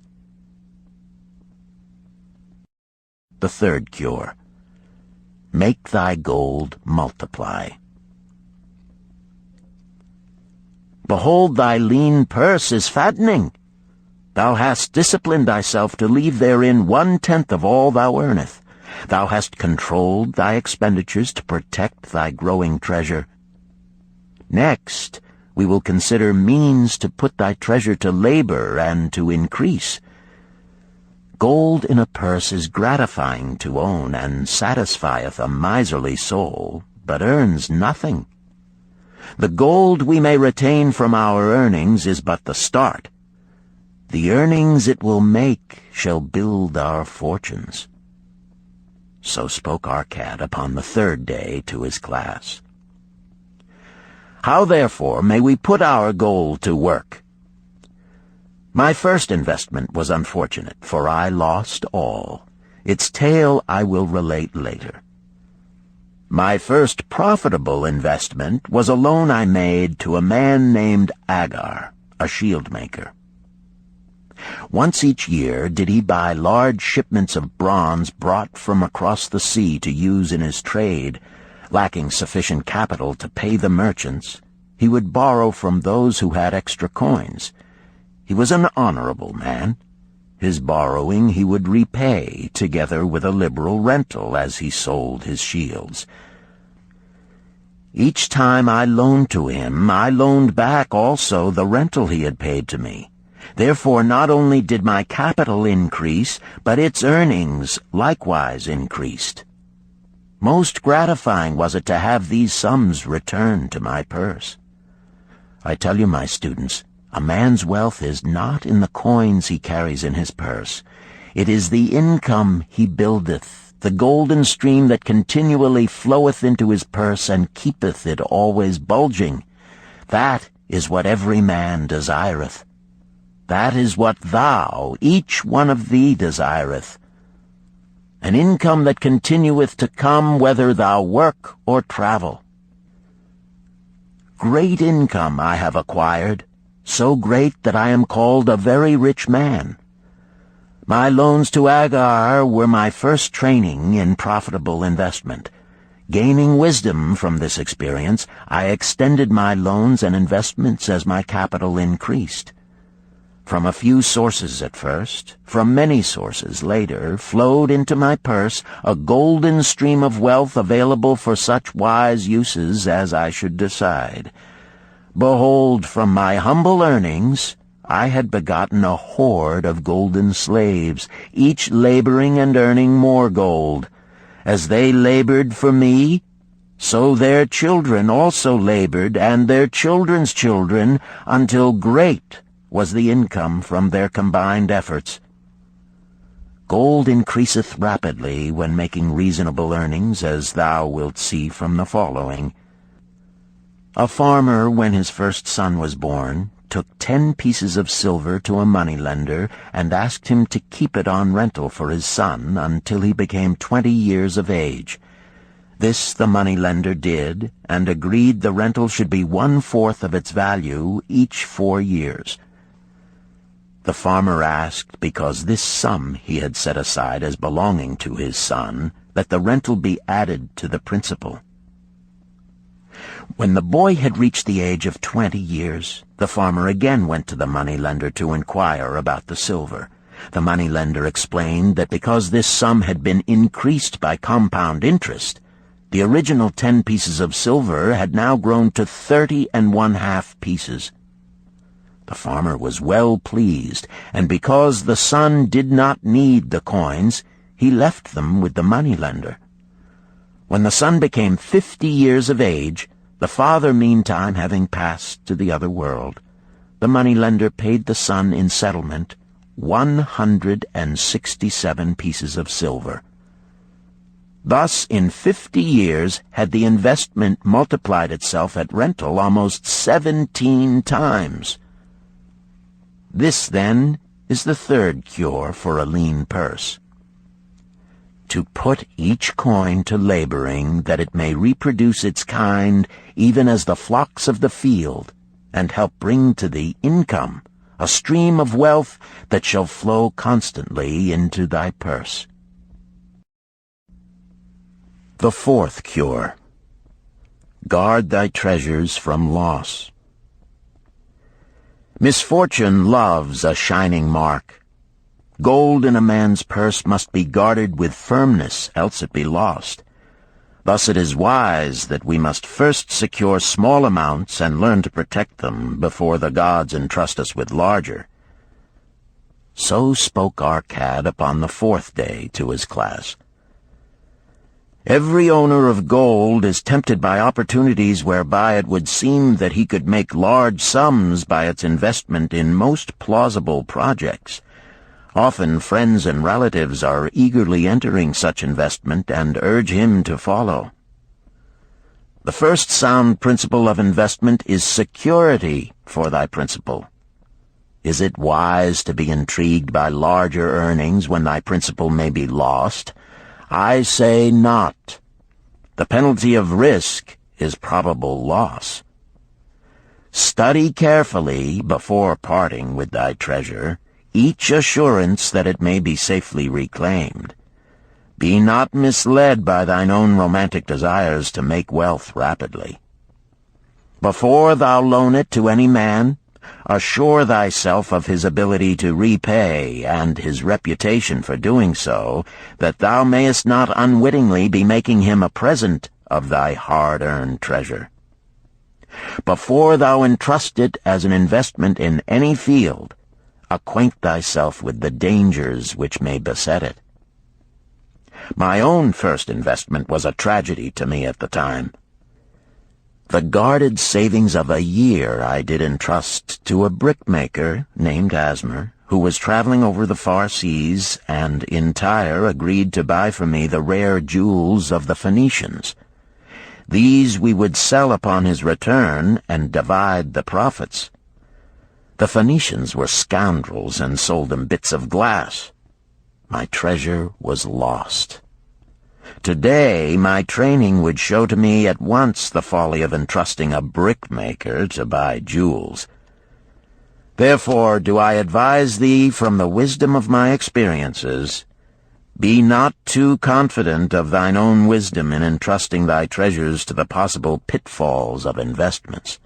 The third cure. Make thy gold multiply. Behold, thy lean purse is fattening. Thou hast disciplined thyself to leave therein 1/10 of all thou earnest. Thou hast controlled thy expenditures to protect thy growing treasure. Next, we will consider means to put thy treasure to labor and to increase. Gold in a purse is gratifying to own, and satisfieth a miserly soul, but earns nothing. The gold we may retain from our earnings is but the start. The earnings it will make shall build our fortunes. So spoke Arkad upon the third day to his class. How, therefore, may we put our gold to work? My first investment was unfortunate, for I lost all. Its tale I will relate later. My first profitable investment was a loan I made to a man named Agar, a shield maker. Once each year did he buy large shipments of bronze brought from across the sea to use in his trade. Lacking sufficient capital to pay the merchants, he would borrow from those who had extra coins. He was an honorable man. His borrowing he would repay, together with a liberal rental as he sold his shields. Each time I loaned to him, I loaned back also the rental he had paid to me. Therefore not only did my capital increase, but its earnings likewise increased. Most gratifying was it to have these sums returned to my purse. I tell you, my students, a man's wealth is not in the coins he carries in his purse. It is the income he buildeth, the golden stream that continually floweth into his purse and keepeth it always bulging. That is what every man desireth. That is what thou, each one of thee, desireth. An income that continueth to come whether thou work or travel. Great income I have acquired, so great that I am called a very rich man. My loans to Agar were my first training in profitable investment. Gaining wisdom from this experience, I extended my loans and investments as my capital increased. From a few sources at first, from many sources later, flowed into my purse a golden stream of wealth available for such wise uses as I should decide. Behold, from my humble earnings, I had begotten a horde of golden slaves, each laboring and earning more gold. As they labored for me, so their children also labored, and their children's children, until great was the income from their combined efforts. Gold increaseth rapidly when making reasonable earnings, as thou wilt see from the following. A farmer, when his first son was born, took 10 pieces of silver to a moneylender and asked him to keep it on rental for his son until he became 20 years of age. This the moneylender did, and agreed the rental should be 1/4 of its value each 4 years. The farmer asked, because this sum he had set aside as belonging to his son, that the rental be added to the principal. When the boy had reached the age of 20 years, the farmer again went to the moneylender to inquire about the silver. The moneylender explained that because this sum had been increased by compound interest, the original 10 pieces of silver had now grown to 30 1/2 pieces. The farmer was well pleased, and because the son did not need the coins, he left them with the moneylender. When the son became 50 years of age, the father meantime having passed to the other world, the moneylender paid the son in settlement 167 pieces of silver. Thus, in 50 years had the investment multiplied itself at rental almost 17 times. This, then, is the third cure for a lean purse. to put each coin to laboring, that it may reproduce its kind, even as the flocks of the field, and help bring to thee income, a stream of wealth that shall flow constantly into thy purse. The fourth cure. Guard thy treasures from loss. Misfortune loves a shining mark. Gold in a man's purse must be guarded with firmness, else it be lost. Thus it is wise that we must first secure small amounts and learn to protect them before the gods entrust us with larger. So spoke Arkad upon the fourth day to his class. Every owner of gold is tempted by opportunities whereby it would seem that he could make large sums by its investment in most plausible projects. Often friends and relatives are eagerly entering such investment and urge him to follow. The first sound principle of investment is security for thy principal. Is it wise to be intrigued by larger earnings when thy principal may be lost? I say not. The penalty of risk is probable loss. Study carefully, before parting with thy treasure, each assurance that it may be safely reclaimed. Be not misled by thine own romantic desires to make wealth rapidly. Before thou loan it to any man, assure thyself of his ability to repay and his reputation for doing so, that thou mayest not unwittingly be making him a present of thy hard-earned treasure. Before thou entrust it as an investment in any field, acquaint thyself with the dangers which may beset it. My own first investment was a tragedy to me at the time. The guarded savings of a year I did entrust to a brickmaker named Asmer, who was traveling over the far seas, and in Tyre agreed to buy for me the rare jewels of the Phoenicians. These we would sell upon his return and divide the profits. The Phoenicians were scoundrels and sold him bits of glass. My treasure was lost. Today, my training would show to me at once the folly of entrusting a brickmaker to buy jewels. Therefore do I advise thee from the wisdom of my experiences, be not too confident of thine own wisdom in entrusting thy treasures to the possible pitfalls of investments.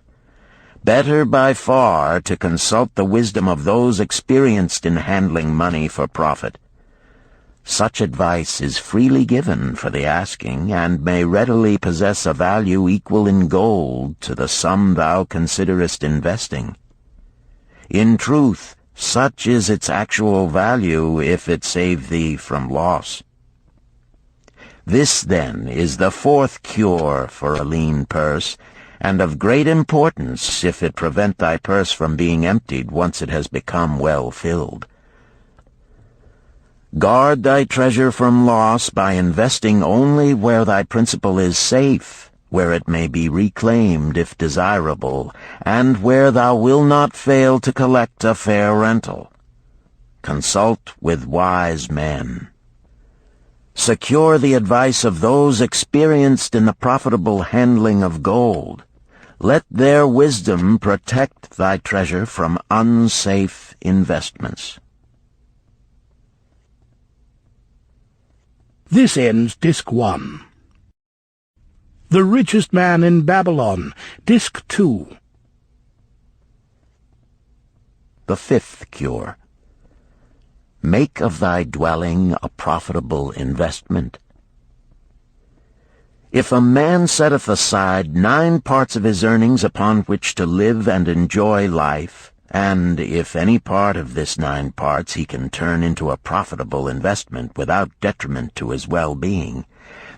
Better by far to consult the wisdom of those experienced in handling money for profit. Such advice is freely given for the asking, and may readily possess a value equal in gold to the sum thou considerest investing. In truth, such is its actual value if it save thee from loss. This, then, is the fourth cure for a lean purse, and of great importance if it prevent thy purse from being emptied once it has become well filled. Guard thy treasure from loss by investing only where thy principal is safe, where it may be reclaimed if desirable, and where thou wilt not fail to collect a fair rental. Consult with wise men. Secure the advice of those experienced in the profitable handling of gold. Let their wisdom protect thy treasure from unsafe investments. This ends Disc 1. The Richest Man in Babylon, Disc 2. The fifth cure. Make of thy dwelling a profitable investment. If a man setteth aside 9 parts of his earnings upon which to live and enjoy life, and if any part of this 9 parts he can turn into a profitable investment without detriment to his well-being,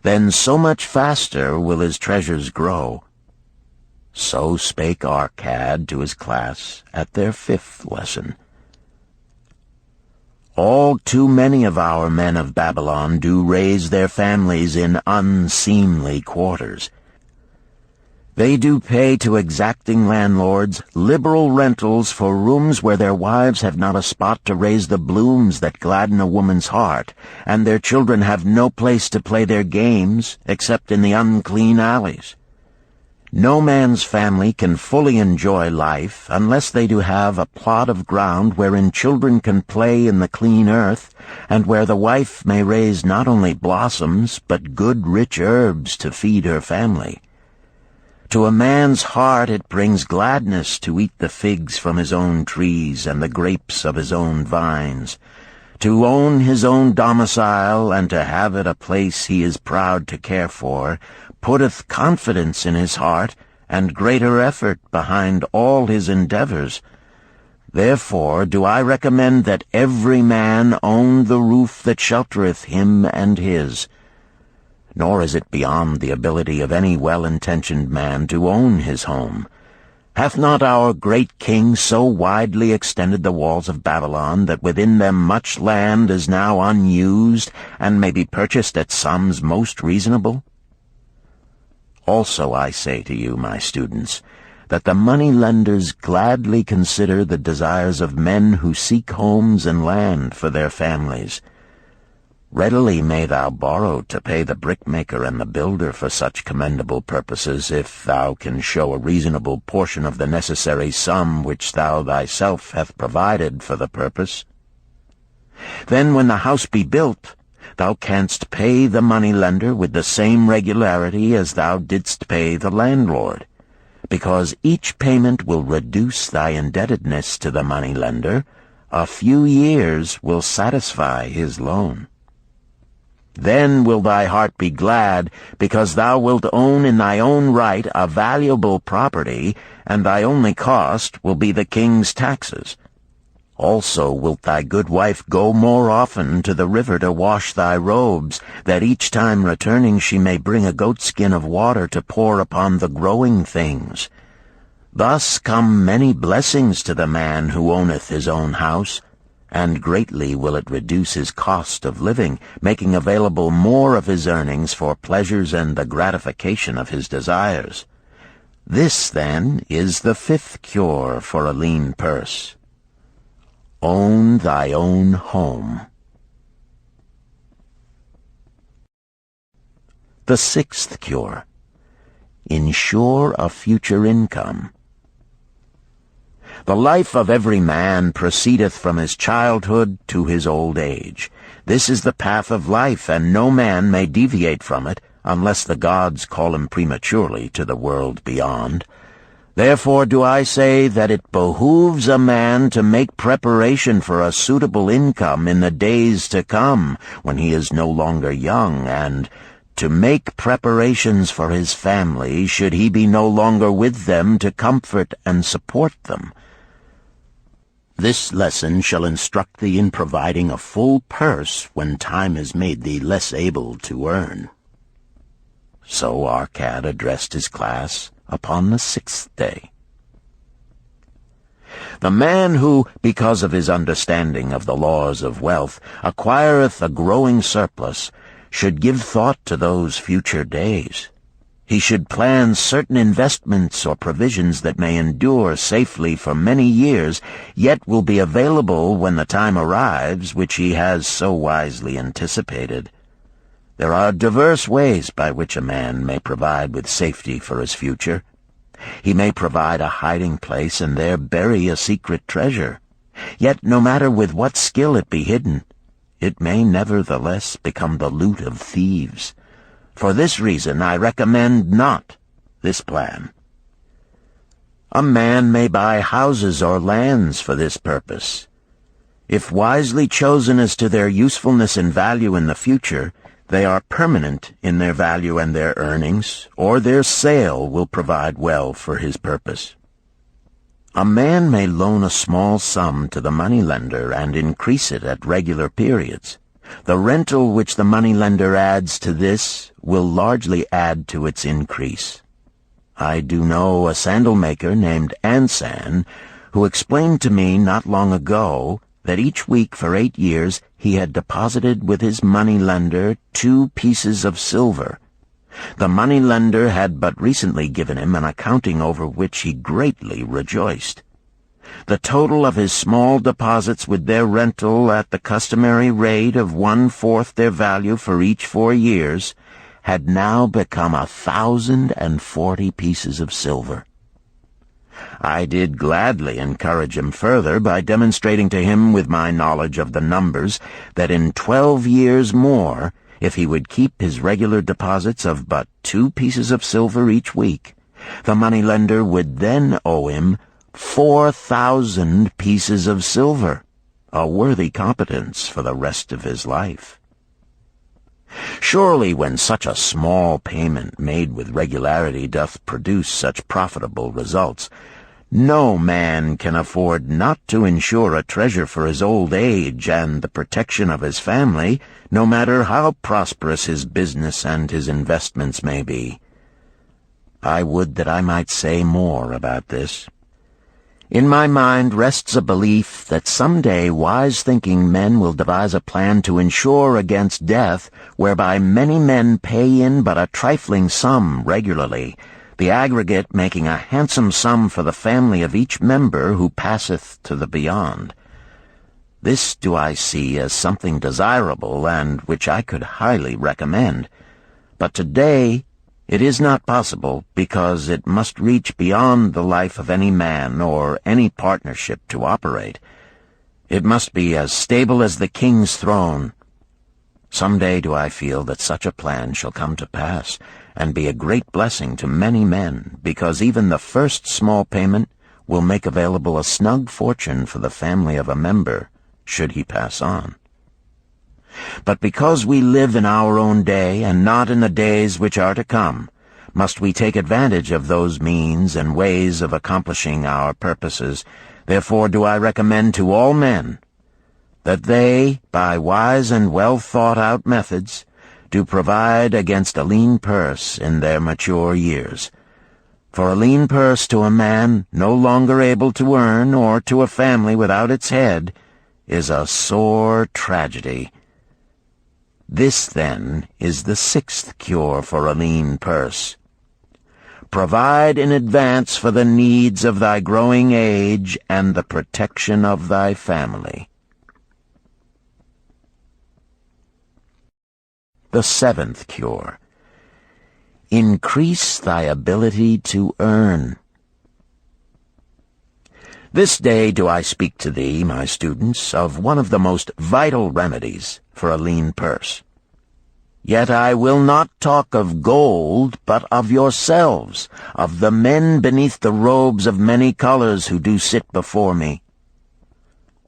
then so much faster will his treasures grow. So spake Arkad to his class at their 5th lesson. All too many of our men of Babylon do raise their families in unseemly quarters. They do pay to exacting landlords liberal rentals for rooms where their wives have not a spot to raise the blooms that gladden a woman's heart, and their children have no place to play their games except in the unclean alleys. No man's family can fully enjoy life unless they do have a plot of ground wherein children can play in the clean earth, and where the wife may raise not only blossoms but good rich herbs to feed her family. To a man's heart it brings gladness to eat the figs from his own trees and the grapes of his own vines, to own his own domicile and to have it a place he is proud to care for, putteth confidence in his heart and greater effort behind all his endeavors. Therefore do I recommend that every man own the roof that sheltereth him and his. Nor is it beyond the ability of any well-intentioned man to own his home. Hath not our great king so widely extended the walls of Babylon that within them much land is now unused, and may be purchased at sums most reasonable? Also I say to you, my students, that the money-lenders gladly consider the desires of men who seek homes and land for their families. Readily may thou borrow to pay the brickmaker and the builder for such commendable purposes, if thou can show a reasonable portion of the necessary sum which thou thyself hast provided for the purpose. Then when the house be built, thou canst pay the money-lender with the same regularity as thou didst pay the landlord, because each payment will reduce thy indebtedness to the money-lender. A few years will satisfy his loan. Then will thy heart be glad, because thou wilt own in thy own right a valuable property, and thy only cost will be the king's taxes. Also wilt thy good wife go more often to the river to wash thy robes, that each time returning she may bring a goatskin of water to pour upon the growing things. Thus come many blessings to the man who owneth his own house, and greatly will it reduce his cost of living, making available more of his earnings for pleasures and the gratification of his desires. This, then, is the fifth cure for a lean purse. Own thy own home. The sixth cure. Ensure a future income. The life of every man proceedeth from his childhood to his old age. This is the path of life, and no man may deviate from it, unless the gods call him prematurely to the world beyond. Therefore do I say that it behooves a man to make preparation for a suitable income in the days to come, when he is no longer young, and to make preparations for his family, should he be no longer with them to comfort and support them. This lesson shall instruct thee in providing a full purse when time has made thee less able to earn. So Arkad addressed his class upon the sixth day. The man who, because of his understanding of the laws of wealth, acquireth a growing surplus, should give thought to those future days. He should plan certain investments or provisions that may endure safely for many years, yet will be available when the time arrives which he has so wisely anticipated. There are diverse ways by which a man may provide with safety for his future. He may provide a hiding place and there bury a secret treasure. Yet no matter with what skill it be hidden, it may nevertheless become the loot of thieves. For this reason I recommend not this plan. A man may buy houses or lands for this purpose. If wisely chosen as to their usefulness and value in the future, they are permanent in their value and their earnings, or their sale will provide well for his purpose. A man may loan a small sum to the moneylender and increase it at regular periods. The rental which the moneylender adds to this will largely add to its increase. I do know a sandal-maker named Ansan, who explained to me not long ago that each week for 8 years he had deposited with his moneylender 2 pieces of silver. The moneylender had but recently given him an accounting over which he greatly rejoiced. The total of his small deposits with their rental at the customary rate of 1/4 their value for each 4 years had now become 1,040 pieces of silver. I did gladly encourage him further by demonstrating to him with my knowledge of the numbers that in 12 years more, if he would keep his regular deposits of but 2 pieces of silver each week, the moneylender would then owe him 4,000 pieces of silver, a worthy competence for the rest of his life. Surely when such a small payment made with regularity doth produce such profitable results, no man can afford not to insure a treasure for his old age and the protection of his family, no matter how prosperous his business and his investments may be. I would that I might say more about this. In my mind rests a belief that someday wise-thinking men will devise a plan to insure against death, whereby many men pay in but a trifling sum regularly, the aggregate making a handsome sum for the family of each member who passeth to the beyond. This do I see as something desirable and which I could highly recommend. But today it is not possible, because it must reach beyond the life of any man or any partnership to operate. It must be as stable as the king's throne. Some day do I feel that such a plan shall come to pass, and be a great blessing to many men, because even the first small payment will make available a snug fortune for the family of a member, should he pass on. But because we live in our own day, and not in the days which are to come, must we take advantage of those means and ways of accomplishing our purposes. Therefore do I recommend to all men that they, by wise and well-thought-out methods, do provide against a lean purse in their mature years. For a lean purse to a man no longer able to earn, or to a family without its head, is a sore tragedy. This, then, is the 6th cure for a lean purse. Provide in advance for the needs of thy growing age and the protection of thy family. The 7th cure. Increase thy ability to earn. This day do I speak to thee, my students, of one of the most vital remedies for a lean purse. Yet I will not talk of gold, but of yourselves, of the men beneath the robes of many colors who do sit before me.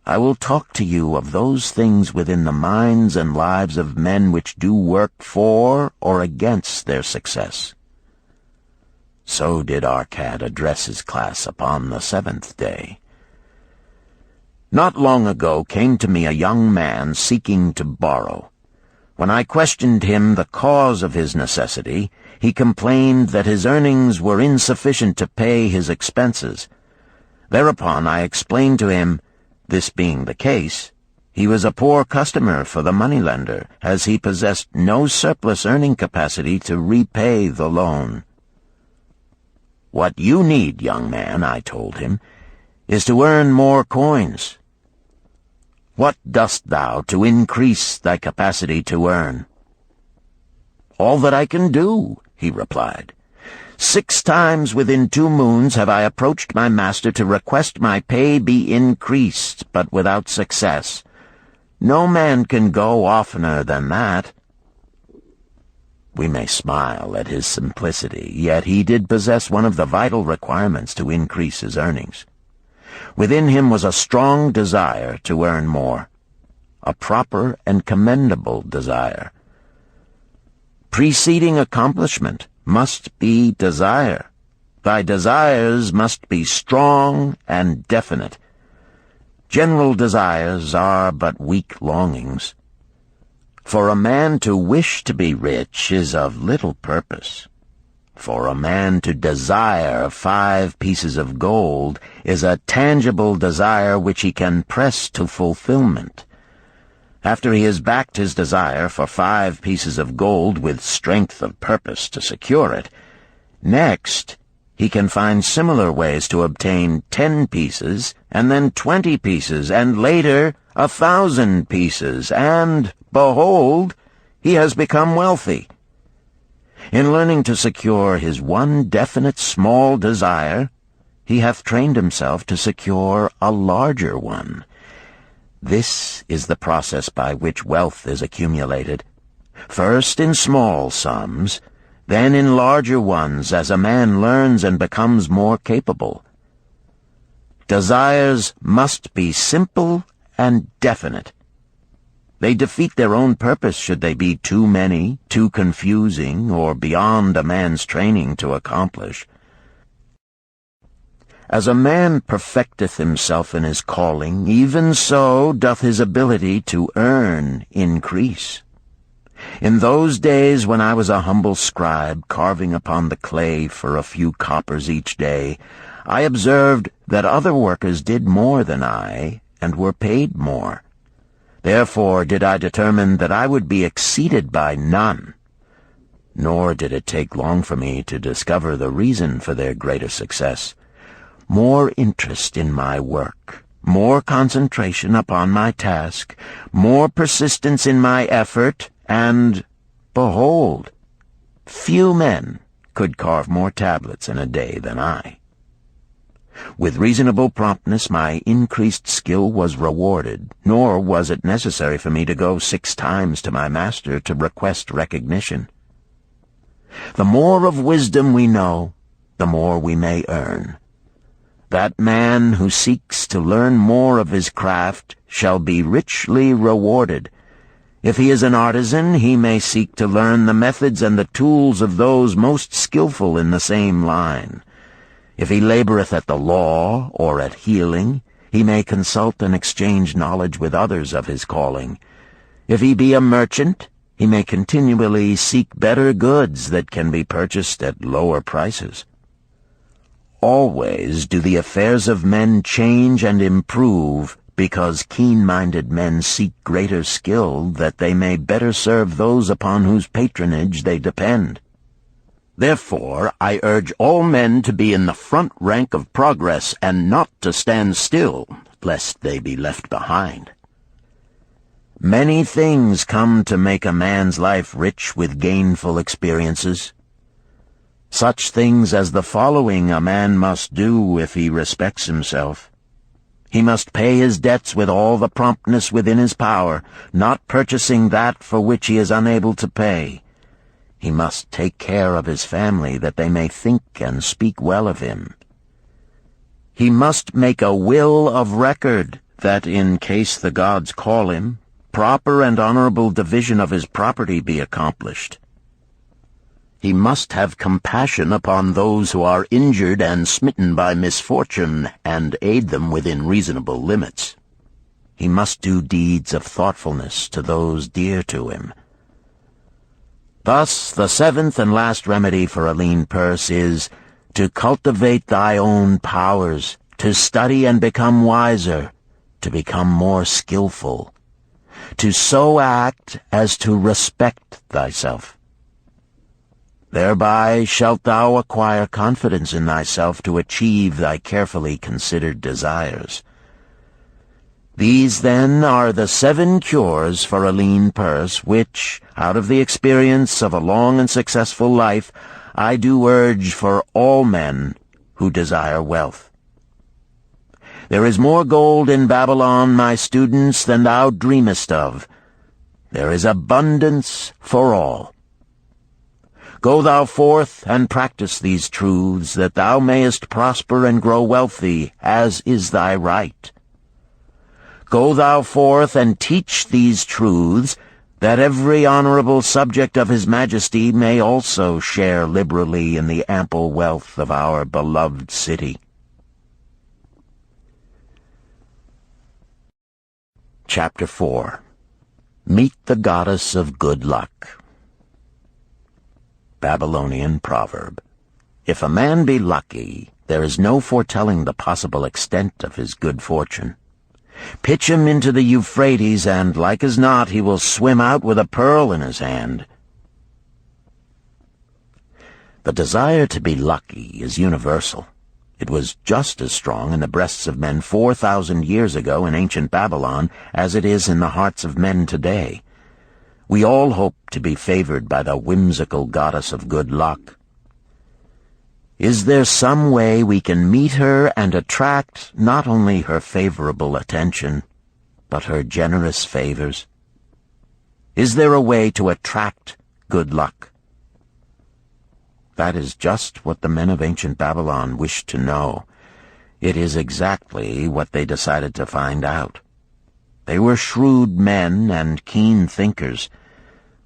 I will talk to you of those things within the minds and lives of men which do work for or against their success. So did Arkad address his class upon the 7th day. Not long ago came to me a young man seeking to borrow. When I questioned him the cause of his necessity, he complained that his earnings were insufficient to pay his expenses. Thereupon I explained to him, this being the case, he was a poor customer for the moneylender, as he possessed no surplus earning capacity to repay the loan. What you need, young man, I told him, is to earn more coins. What dost thou to increase thy capacity to earn? All that I can do, he replied. 6 times within 2 moons have I approached my master to request my pay be increased, but without success. No man can go oftener than that. We may smile at his simplicity, yet he did possess one of the vital requirements to increase his earnings. Within him was a strong desire to earn more, a proper and commendable desire. Preceding accomplishment must be desire. Thy desires must be strong and definite. General desires are but weak longings. For a man to wish to be rich is of little purpose. For a man to desire 5 pieces of gold is a tangible desire which he can press to fulfillment. After he has backed his desire for 5 pieces of gold with strength of purpose to secure it, next he can find similar ways to obtain 10 pieces, and then 20 pieces, and later 1,000 pieces, and, behold, he has become wealthy. In learning to secure his one definite small desire, he hath trained himself to secure a larger one. This is the process by which wealth is accumulated, first in small sums, then in larger ones as a man learns and becomes more capable. Desires must be simple and definite. They defeat their own purpose should they be too many, too confusing, or beyond a man's training to accomplish. As a man perfecteth himself in his calling, even so doth his ability to earn increase. In those days when I was a humble scribe carving upon the clay for a few coppers each day, I observed that other workers did more than I, and were paid more. Therefore did I determine that I would be exceeded by none. Nor did it take long for me to discover the reason for their greater success. More interest in my work, more concentration upon my task, more persistence in my effort, and, behold, few men could carve more tablets in a day than I. With reasonable promptness my increased skill was rewarded, nor was it necessary for me to go 6 times to my master to request recognition. The more of wisdom we know, the more we may earn. That man who seeks to learn more of his craft shall be richly rewarded. If he is an artisan, he may seek to learn the methods and the tools of those most skillful in the same line. If he laboreth at the law or at healing, he may consult and exchange knowledge with others of his calling. If he be a merchant, he may continually seek better goods that can be purchased at lower prices. Always do the affairs of men change and improve, because keen-minded men seek greater skill that they may better serve those upon whose patronage they depend. Therefore I urge all men to be in the front rank of progress, and not to stand still, lest they be left behind. Many things come to make a man's life rich with gainful experiences. Such things as the following a man must do if he respects himself. He must pay his debts with all the promptness within his power, not purchasing that for which he is unable to pay. He must take care of his family, that they may think and speak well of him. He must make a will of record, that in case the gods call him, proper and honorable division of his property be accomplished. He must have compassion upon those who are injured and smitten by misfortune, and aid them within reasonable limits. He must do deeds of thoughtfulness to those dear to him. Thus, the 7th and last remedy for a lean purse is to cultivate thy own powers, to study and become wiser, to become more skillful, to so act as to respect thyself. Thereby shalt thou acquire confidence in thyself to achieve thy carefully considered desires. These, then, are the 7 cures for a lean purse, which, out of the experience of a long and successful life, I do urge for all men who desire wealth. There is more gold in Babylon, my students, than thou dreamest of. There is abundance for all. Go thou forth and practice these truths, that thou mayest prosper and grow wealthy, as is thy right. Go thou forth and teach these truths, that every honorable subject of his majesty may also share liberally in the ample wealth of our beloved city. Chapter 4. Meet the Goddess of Good Luck. Babylonian Proverb. If a man be lucky, there is no foretelling the possible extent of his good fortune. Pitch him into the Euphrates, and like as not he will swim out with a pearl in his hand. The desire to be lucky is universal. It was just as strong in the breasts of men 4,000 years ago in ancient Babylon as it is in the hearts of men today. We all hope to be favored by the whimsical goddess of good luck. Is there some way we can meet her and attract not only her favorable attention, but her generous favors? Is there a way to attract good luck? That is just what the men of ancient Babylon wished to know. It is exactly what they decided to find out. They were shrewd men and keen thinkers.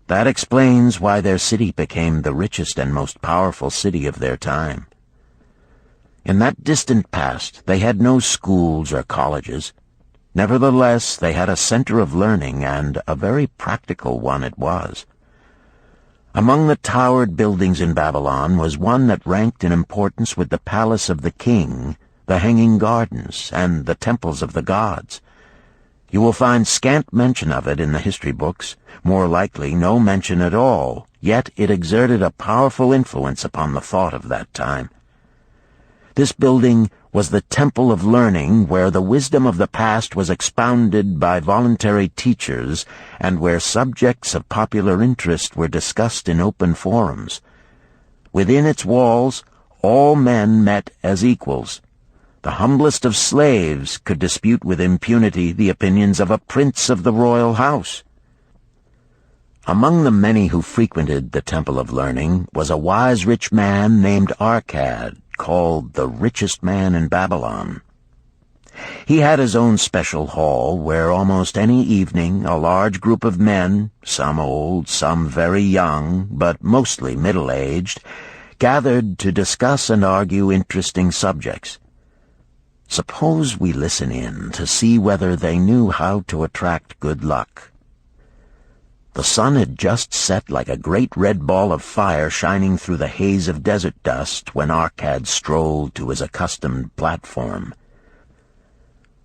That explains why their city became the richest and most powerful city of their time. In that distant past, they had no schools or colleges. Nevertheless, they had a center of learning, and a very practical one it was. Among the towered buildings in Babylon was one that ranked in importance with the palace of the king, the hanging gardens, and the temples of the gods. You will find scant mention of it in the history books, more likely no mention at all, yet it exerted a powerful influence upon the thought of that time. This building was the temple of learning, where the wisdom of the past was expounded by voluntary teachers, and where subjects of popular interest were discussed in open forums. Within its walls, all men met as equals. The humblest of slaves could dispute with impunity the opinions of a prince of the royal house. Among the many who frequented the Temple of Learning was a wise rich man named Arkad, called the richest man in Babylon. He had his own special hall where almost any evening a large group of men, some old, some very young, but mostly middle-aged, gathered to discuss and argue interesting subjects. Suppose we listen in to see whether they knew how to attract good luck. The sun had just set like a great red ball of fire shining through the haze of desert dust when Arkad strolled to his accustomed platform.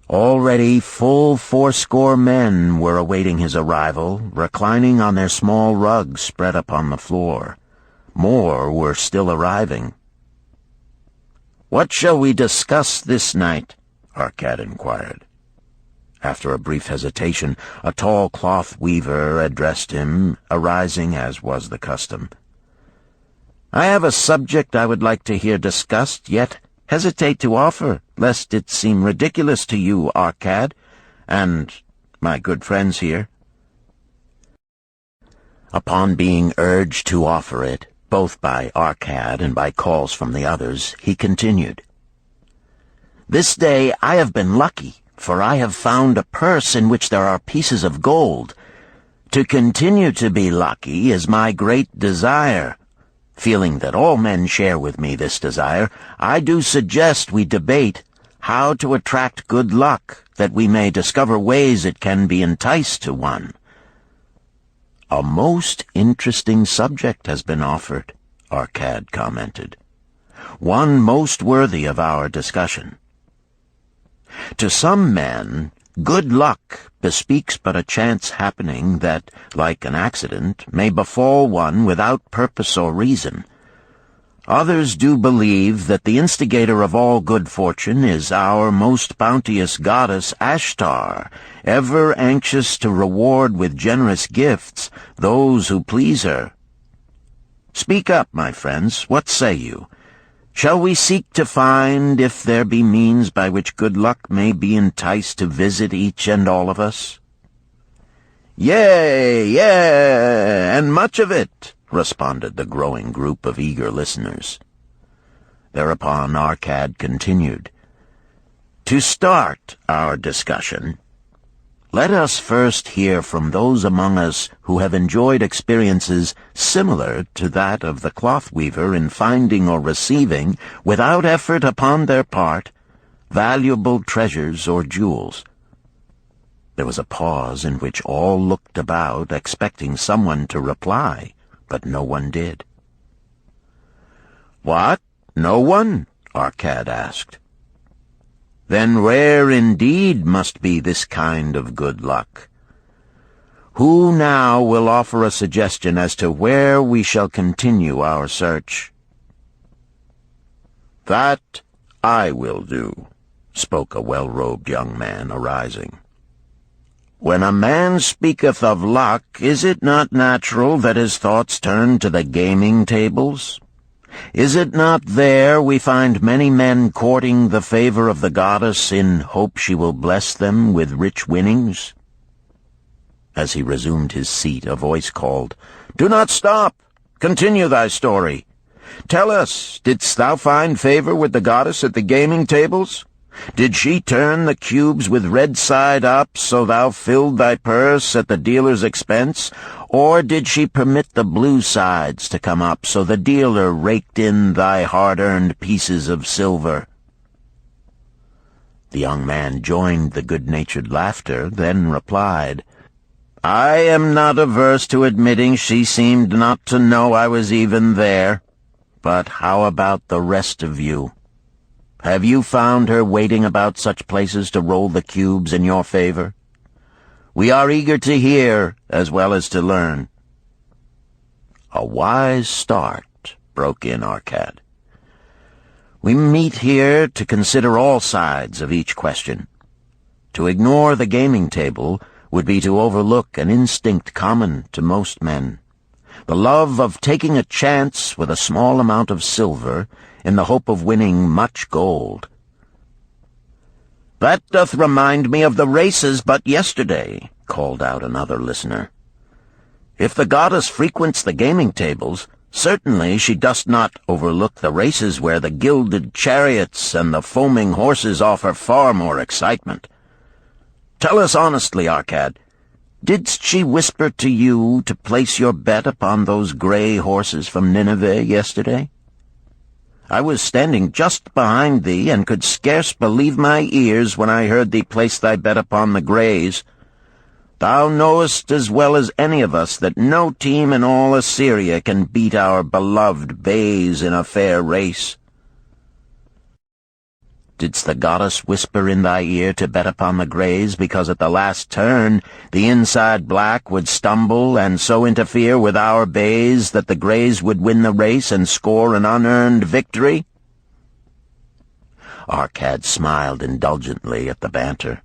Already full 80 men were awaiting his arrival, reclining on their small rugs spread upon the floor. More were still arriving. "What shall we discuss this night?" Arkad inquired. After a brief hesitation, a tall cloth weaver addressed him, arising as was the custom. "I have a subject I would like to hear discussed, yet hesitate to offer, lest it seem ridiculous to you, Arkad, and my good friends here." Upon being urged to offer it, both by Arkad and by calls from the others, he continued, "This day I have been lucky, for I have found a purse in which there are pieces of gold. To continue to be lucky is my great desire. Feeling that all men share with me this desire, I do suggest we debate how to attract good luck, that we may discover ways it can be enticed to one." "A most interesting subject has been offered," Arkad commented. "One most worthy of our discussion. To some men, good luck bespeaks but a chance happening that, like an accident, may befall one without purpose or reason. Others do believe that the instigator of all good fortune is our most bounteous goddess Ashtar, ever anxious to reward with generous gifts those who please her. Speak up, my friends, what say you? Shall we seek to find if there be means by which good luck may be enticed to visit each and all of us?" "Yea, and much of it," responded the growing group of eager listeners. Thereupon Arkad continued, "To start our discussion, let us first hear from those among us who have enjoyed experiences similar to that of the cloth weaver in finding or receiving, without effort upon their part, valuable treasures or jewels." There was a pause in which all looked about, expecting someone to reply, but no one did. "What? No one?" Arkad asked. then rare indeed must be this kind of good luck. Who now will offer a suggestion as to where we shall continue our search?" "That I will do," spoke a well-robed young man, arising. "When a man speaketh of luck, is it not natural that his thoughts turn to the gaming tables? Is it not there we find many men courting the favor of the goddess in hope she will bless them with rich winnings?" As he resumed his seat, a voice called, "Do not stop! Continue thy story. Tell us, didst thou find favor with the goddess at the gaming tables? Did she turn the cubes with red side up, so thou filled thy purse at the dealer's expense? Or did she permit the blue sides to come up, so the dealer raked in thy hard-earned pieces of silver?" The young man joined the good-natured laughter, then replied, "I am not averse to admitting she seemed not to know I was even there. But how about the rest of you? Have you found her waiting about such places to roll the cubes in your favor? We are eager to hear as well as to learn." "A wise start," broke in Arkad. "We meet here to consider all sides of each question. To ignore the gaming table would be to overlook an instinct common to most men, the love of taking a chance with a small amount of silver in the hope of winning much gold." "That doth remind me of the races but yesterday," called out another listener. "If the goddess frequents the gaming tables, certainly she doth not overlook the races where the gilded chariots and the foaming horses offer far more excitement. Tell us honestly, Arkad, didst she whisper to you to place your bet upon those gray horses from Nineveh yesterday? I was standing just behind thee, and could scarce believe my ears when I heard thee place thy bet upon the grays. Thou knowest as well as any of us that no team in all Assyria can beat our beloved bays in a fair race. Didst the goddess whisper in thy ear to bet upon the grays, because at the last turn the inside black would stumble and so interfere with our bays that the grays would win the race and score an unearned victory?" Arkad smiled indulgently at the banter.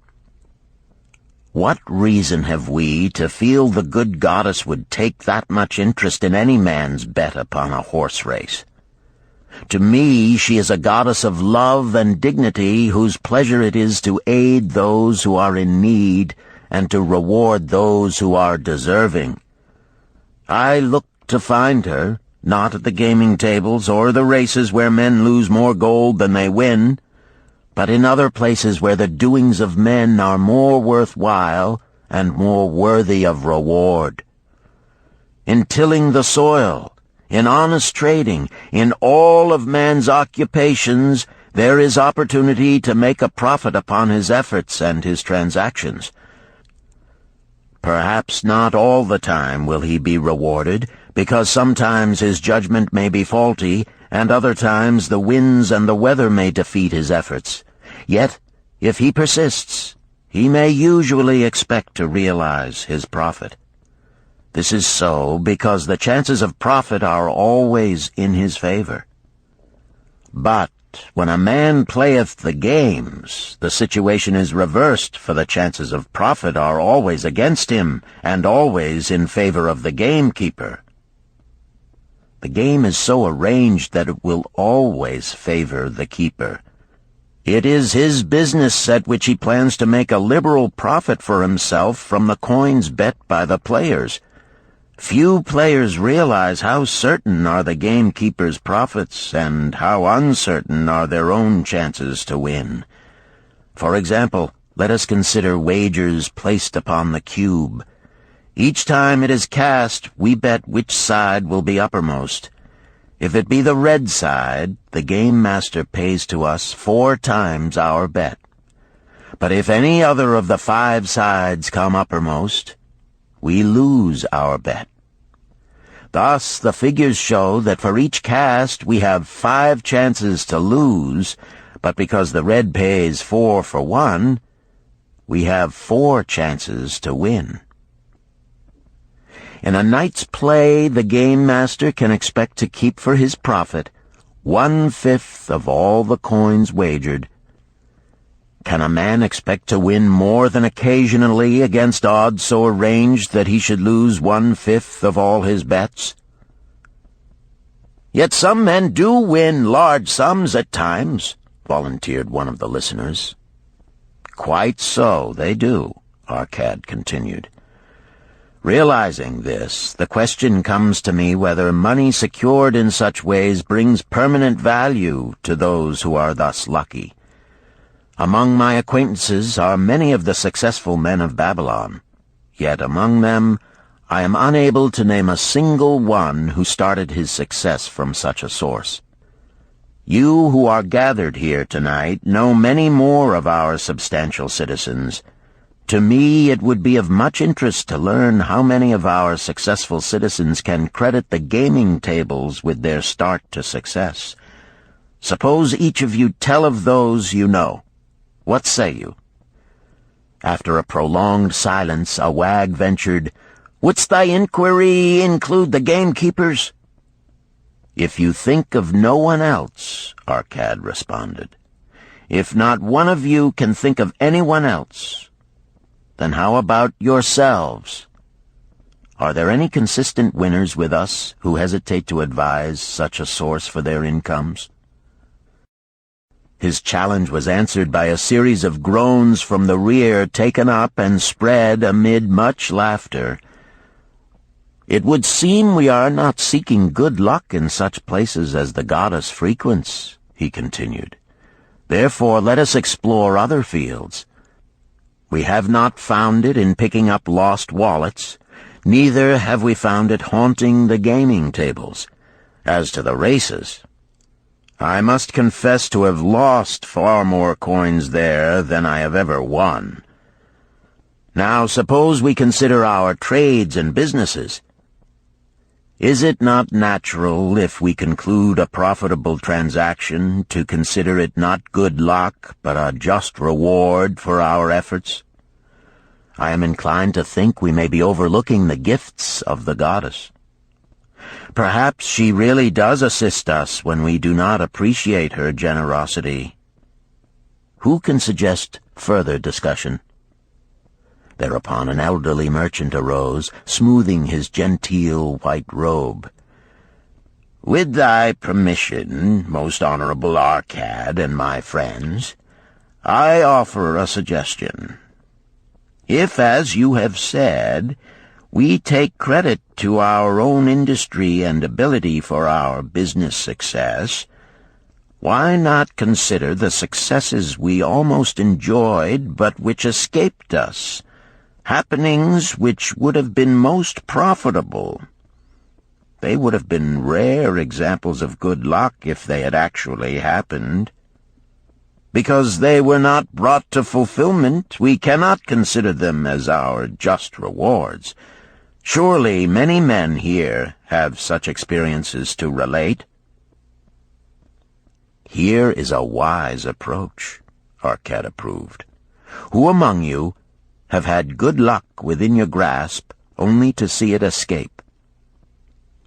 "What reason have we to feel the good goddess would take that much interest in any man's bet upon a horse race? To me she is a goddess of love and dignity, whose pleasure it is to aid those who are in need and to reward those who are deserving. I look to find her, not at the gaming tables or the races where men lose more gold than they win, but in other places where the doings of men are more worthwhile and more worthy of reward. In tilling the soil, in honest trading, in all of man's occupations, there is opportunity to make a profit upon his efforts and his transactions. Perhaps not all the time will he be rewarded, because sometimes his judgment may be faulty, and other times the winds and the weather may defeat his efforts. Yet, if he persists, he may usually expect to realize his profit. This is so because the chances of profit are always in his favor. But when a man playeth the games, the situation is reversed, for the chances of profit are always against him, and always in favor of the gamekeeper. The game is so arranged that it will always favor the keeper. It is his business at which he plans to make a liberal profit for himself from the coins bet by the players. Few players realize how certain are the gamekeeper's profits and how uncertain are their own chances to win. For example, let us consider wagers placed upon the cube. Each time it is cast, we bet which side will be uppermost. If it be the red side, the game master pays to us 4 times our bet. But if any other of the 5 sides come uppermost, we lose our bet. Thus, the figures show that for each cast we have 5 chances to lose, but because the red pays 4 for 1, we have 4 chances to win. In a night's play, the game master can expect to keep for his profit 1/5 of all the coins wagered. Can a man expect to win more than occasionally against odds so arranged that he should lose 1/5 of all his bets? Yet some men do win large sums at times, volunteered one of the listeners. Quite so, they do, Arkad continued. Realizing this, the question comes to me whether money secured in such ways brings permanent value to those who are thus lucky. Among my acquaintances are many of the successful men of Babylon, yet among them I am unable to name a single one who started his success from such a source. You who are gathered here tonight know many more of our substantial citizens. To me, it would be of much interest to learn how many of our successful citizens can credit the gaming tables with their start to success. Suppose each of you tell of those you know. What say you? After a prolonged silence, a wag ventured, "Wouldst thy inquiry include the gamekeepers?" "If you think of no one else," Arkad responded. "If not one of you can think of anyone else, then how about yourselves? Are there any consistent winners with us who hesitate to advise such a source for their incomes?" His challenge was answered by a series of groans from the rear, taken up and spread amid much laughter. "It would seem we are not seeking good luck in such places as the goddess frequents," he continued. "Therefore let us explore other fields. We have not found it in picking up lost wallets, neither have we found it haunting the gaming tables. As to the races, I must confess to have lost far more coins there than I have ever won. Now suppose we consider our trades and businesses. Is it not natural, if we conclude a profitable transaction, to consider it not good luck, but a just reward for our efforts? I am inclined to think we may be overlooking the gifts of the goddess. Perhaps she really does assist us when we do not appreciate her generosity. Who can suggest further discussion?" Thereupon an elderly merchant arose, smoothing his genteel white robe. "With thy permission, most honorable Arkad and my friends, I offer a suggestion. If, as you have said, we take credit to our own industry and ability for our business success, why not consider the successes we almost enjoyed but which escaped us, happenings which would have been most profitable? They would have been rare examples of good luck if they had actually happened. Because they were not brought to fulfillment, we cannot consider them as our just rewards. Surely many men here have such experiences to relate." "Here is a wise approach," Arkad approved. "Who among you have had good luck within your grasp only to see it escape?"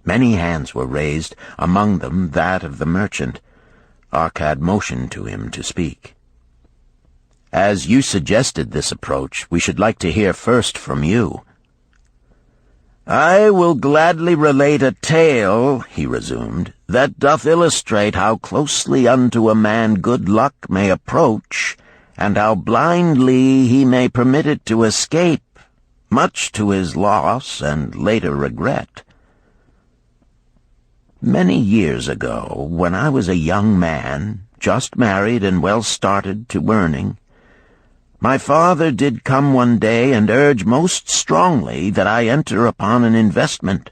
Many hands were raised, among them that of the merchant. Arkad motioned to him to speak. "As you suggested this approach, we should like to hear first from you." "I will gladly relate a tale," he resumed, "that doth illustrate how closely unto a man good luck may approach, and how blindly he may permit it to escape, much to his loss and later regret. Many years ago, when I was a young man, just married and well started to earning, my father did come one day and urge most strongly that I enter upon an investment.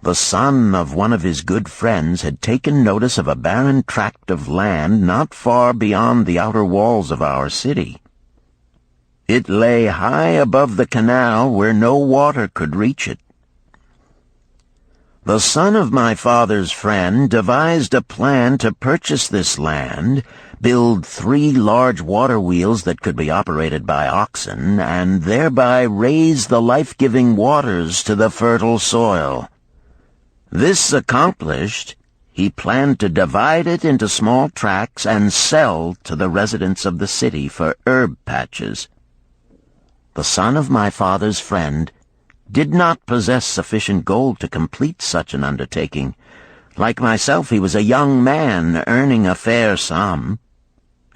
The son of one of his good friends had taken notice of a barren tract of land not far beyond the outer walls of our city. It lay high above the canal where no water could reach it. The son of my father's friend devised a plan to purchase this land, build 3 large water wheels that could be operated by oxen, and thereby raise the life-giving waters to the fertile soil. This accomplished, he planned to divide it into small tracts and sell to the residents of the city for herb patches. The son of my father's friend did not possess sufficient gold to complete such an undertaking. Like myself, he was a young man earning a fair sum.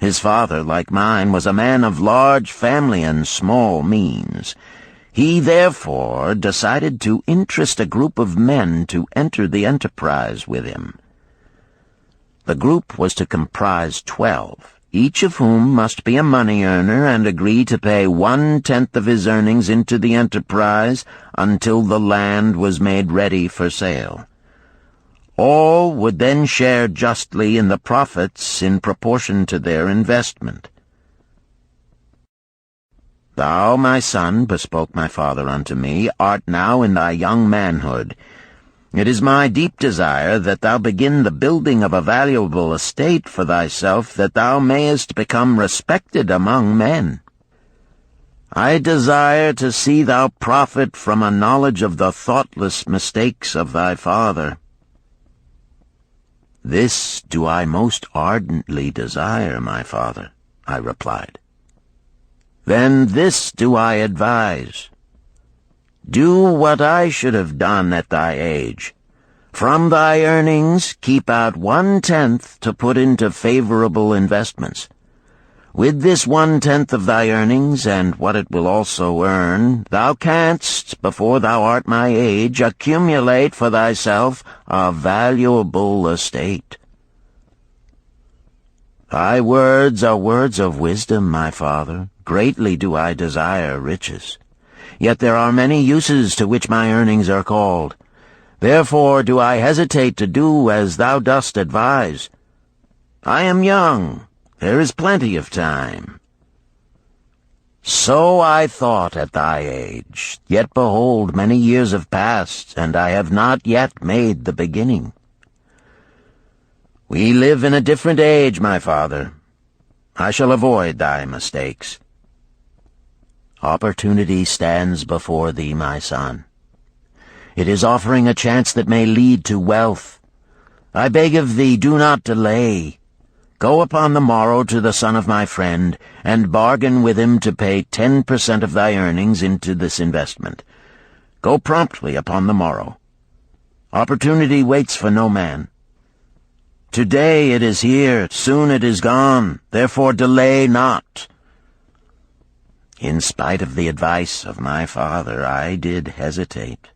His father, like mine, was a man of large family and small means. He therefore decided to interest a group of men to enter the enterprise with him. The group was to comprise 12. Each of whom must be a money earner and agree to pay 1/10 of his earnings into the enterprise until the land was made ready for sale. All would then share justly in the profits in proportion to their investment. "Thou, my son," bespoke my father unto me, "art now in thy young manhood. It is my deep desire that thou begin the building of a valuable estate for thyself, that thou mayest become respected among men. I desire to see thou profit from a knowledge of the thoughtless mistakes of thy father." "This do I most ardently desire, my father," I replied. "Then this do I advise. Do what I should have done at thy age. From thy earnings keep out 1/10 to put into favorable investments. With this 1/10 of thy earnings, and what it will also earn, thou canst, before thou art my age, accumulate for thyself a valuable estate." "Thy words are words of wisdom, my father. Greatly do I desire riches. Yet there are many uses to which my earnings are called. Therefore do I hesitate to do as thou dost advise. I am young. There is plenty of time." "So I thought at thy age. Yet behold, many years have passed, and I have not yet made the beginning." "We live in a different age, my father. I shall avoid thy mistakes." "Opportunity stands before thee, my son. It is offering a chance that may lead to wealth. I beg of thee, do not delay. Go upon the morrow to the son of my friend, and bargain with him to pay 10% of thy earnings into this investment. Go promptly upon the morrow. Opportunity waits for no man. Today it is here, soon it is gone, therefore delay not." In spite of the advice of my father, I did hesitate.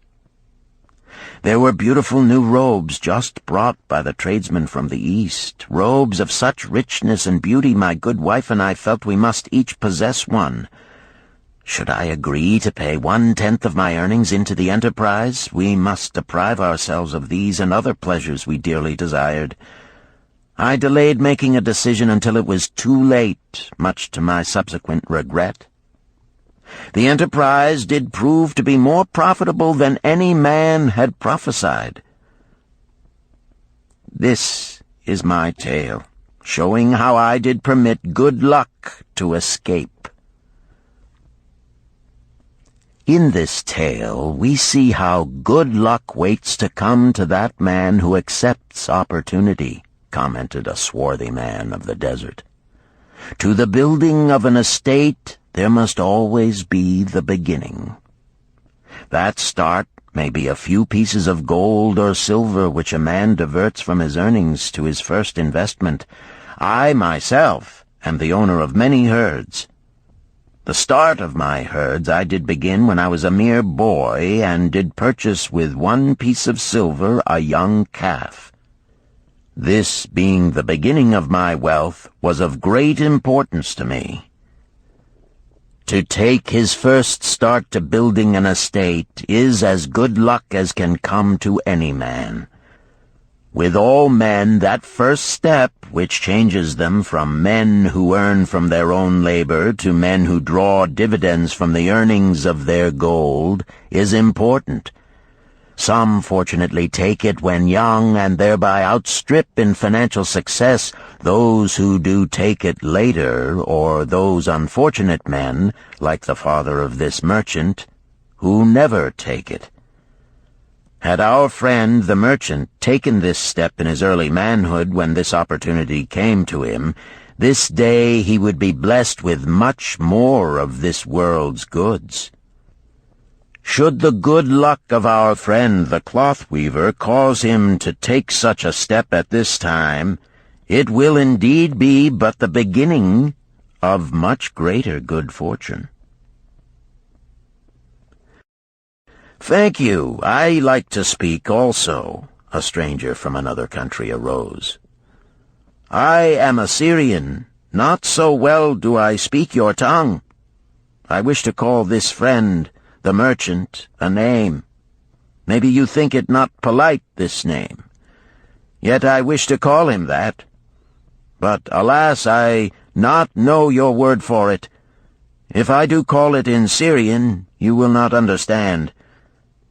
There were beautiful new robes just brought by the tradesmen from the east, robes of such richness and beauty my good wife and I felt we must each possess one. Should I agree to pay 1/10 of my earnings into the enterprise, we must deprive ourselves of these and other pleasures we dearly desired. I delayed making a decision until it was too late, much to my subsequent regret. The enterprise did prove to be more profitable than any man had prophesied. This is my tale, showing how I did permit good luck to escape. In this tale, we see how good luck waits to come to that man who accepts opportunity, commented a swarthy man of the desert. To the building of an estate, there must always be the beginning. That start may be a few pieces of gold or silver which a man diverts from his earnings to his first investment. I, myself, am the owner of many herds. The start of my herds I did begin when I was a mere boy, and did purchase with 1 piece of silver a young calf. This, being the beginning of my wealth, was of great importance to me. To take his first start to building an estate is as good luck as can come to any man. With all men, that first step, which changes them from men who earn from their own labor to men who draw dividends from the earnings of their gold, is important. Some fortunately take it when young and thereby outstrip in financial success those who do take it later, or those unfortunate men, like the father of this merchant, who never take it. Had our friend the merchant taken this step in his early manhood when this opportunity came to him, this day he would be blessed with much more of this world's goods. Should the good luck of our friend the cloth weaver cause him to take such a step at this time, it will indeed be but the beginning of much greater good fortune. "Thank you. I like to speak also," a stranger from another country arose. "I am a Syrian. Not so well do I speak your tongue. I wish to call this friend, the merchant, a name. Maybe you think it not polite, this name. Yet I wish to call him that. But, alas, I not know your word for it. If I do call it in Syrian, you will not understand.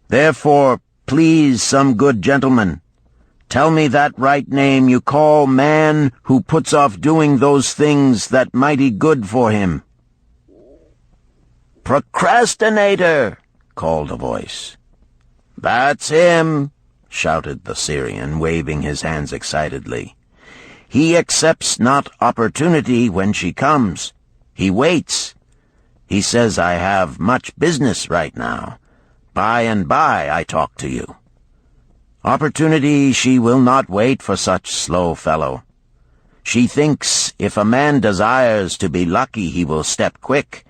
Therefore, please, some good gentleman, tell me that right name you call man who puts off doing those things that mighty good for him." "Procrastinator!" called a voice. "That's him!" shouted the Syrian, waving his hands excitedly. "He accepts not opportunity when she comes. He waits. He says I have much business right now. By and by I talk to you. Opportunity she will not wait for such slow fellow. She thinks if a man desires to be lucky he will step quick.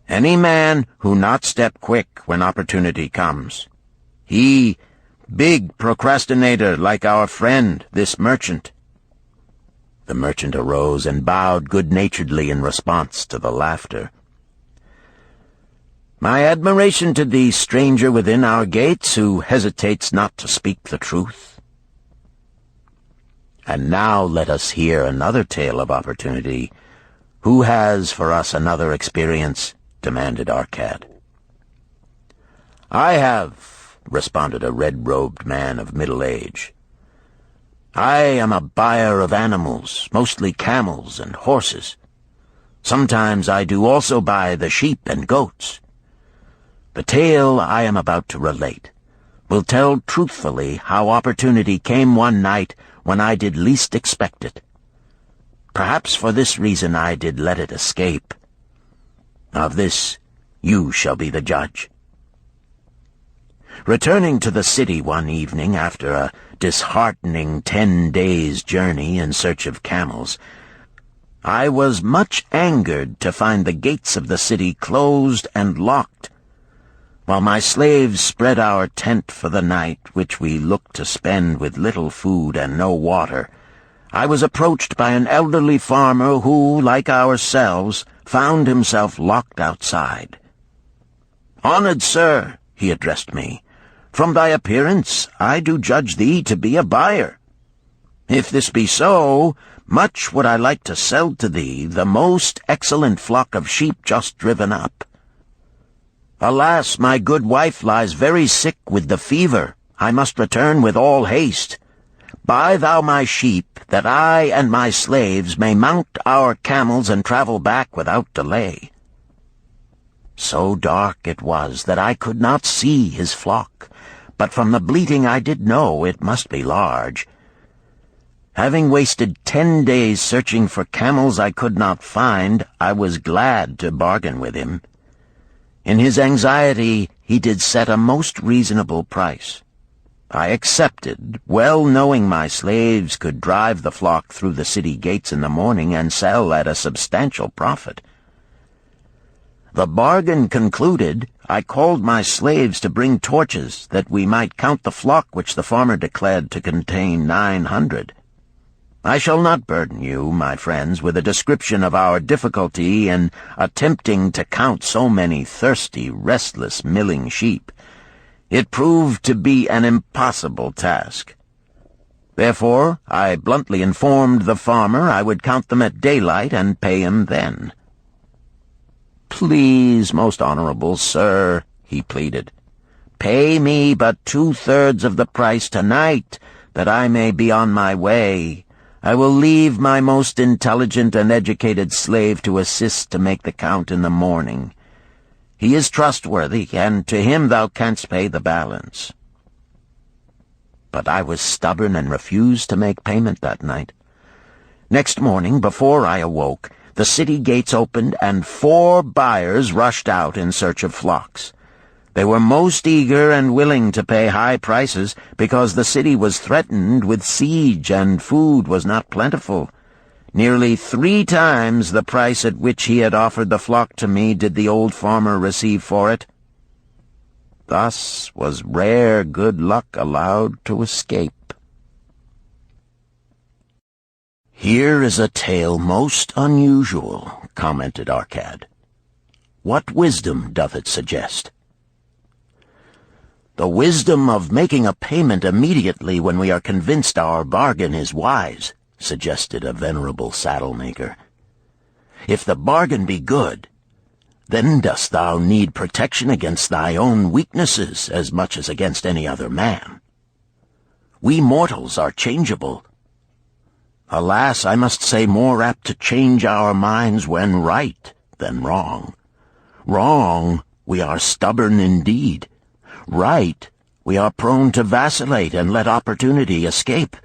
Any man who not step quick when opportunity comes. He, big procrastinator like our friend, this merchant." The merchant arose and bowed good-naturedly in response to the laughter. "My admiration to thee, stranger within our gates, who hesitates not to speak the truth." And now let us hear another tale of opportunity. "Who has for us another experience?" demanded Arkad. "I have," responded a red-robed man of middle age. "I am a buyer of animals, mostly camels and horses. Sometimes I do also buy the sheep and goats. The tale I am about to relate will tell truthfully how opportunity came one night when I did least expect it. Perhaps for this reason I did let it escape. Of this you shall be the judge. Returning to the city one evening after a disheartening 10 days' journey in search of camels, I was much angered to find the gates of the city closed and locked. While my slaves spread our tent for the night, which we looked to spend with little food and no water, I was approached by an elderly farmer who, like ourselves, found himself locked outside. "Honored sir," he addressed me, "from thy appearance I do judge thee to be a buyer. If this be so, much would I like to sell to thee the most excellent flock of sheep just driven up. Alas, my good wife lies very sick with the fever. I must return with all haste. Buy thou my sheep, that I and my slaves may mount our camels and travel back without delay." So dark it was that I could not see his flock, but from the bleating I did know it must be large. Having wasted 10 days searching for camels I could not find, I was glad to bargain with him. In his anxiety he did set a most reasonable price. I accepted, well knowing my slaves could drive the flock through the city gates in the morning and sell at a substantial profit. The bargain concluded, I called my slaves to bring torches that we might count the flock which the farmer declared to contain 900. I shall not burden you, my friends, with a description of our difficulty in attempting to count so many thirsty, restless, milling sheep. It proved to be an impossible task. Therefore, I bluntly informed the farmer I would count them at daylight and pay him then. "Please, most honorable sir," he pleaded, Pay me but 2/3 of the price tonight, that I may be on my way. I will leave my most intelligent and educated slave to assist to make the count in the morning. He is trustworthy, and to him thou canst pay the balance." But I was stubborn and refused to make payment that night. Next morning, before I awoke, the city gates opened, and 4 buyers rushed out in search of flocks. They were most eager and willing to pay high prices because the city was threatened with siege and food was not plentiful. Nearly 3 times the price at which he had offered the flock to me did the old farmer receive for it. Thus was rare good luck allowed to escape. "Here is a tale most unusual," commented Arkad. "What wisdom doth it suggest?" "The wisdom of making a payment immediately when we are convinced our bargain is wise," suggested a venerable saddle-maker. "If the bargain be good, then dost thou need protection against thy own weaknesses as much as against any other man. We mortals are changeable. Alas, I must say more apt to change our minds when right than wrong. Wrong, we are stubborn indeed. Right, we are prone to vacillate and let opportunity escape.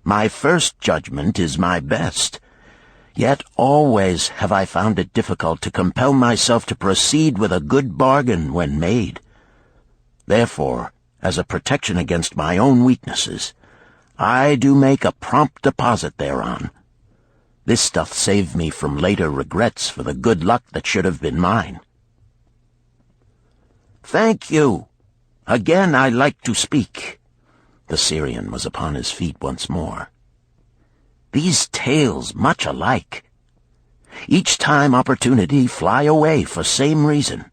My first judgment is my best. Yet always have I found it difficult to compel myself to proceed with a good bargain when made. Therefore, as a protection against my own weaknesses, I do make a prompt deposit thereon. This doth save me from later regrets for the good luck that should have been mine." "Thank you. Again I like to speak." The Syrian was upon his feet once more. "These tales much alike. Each time opportunity fly away for same reason.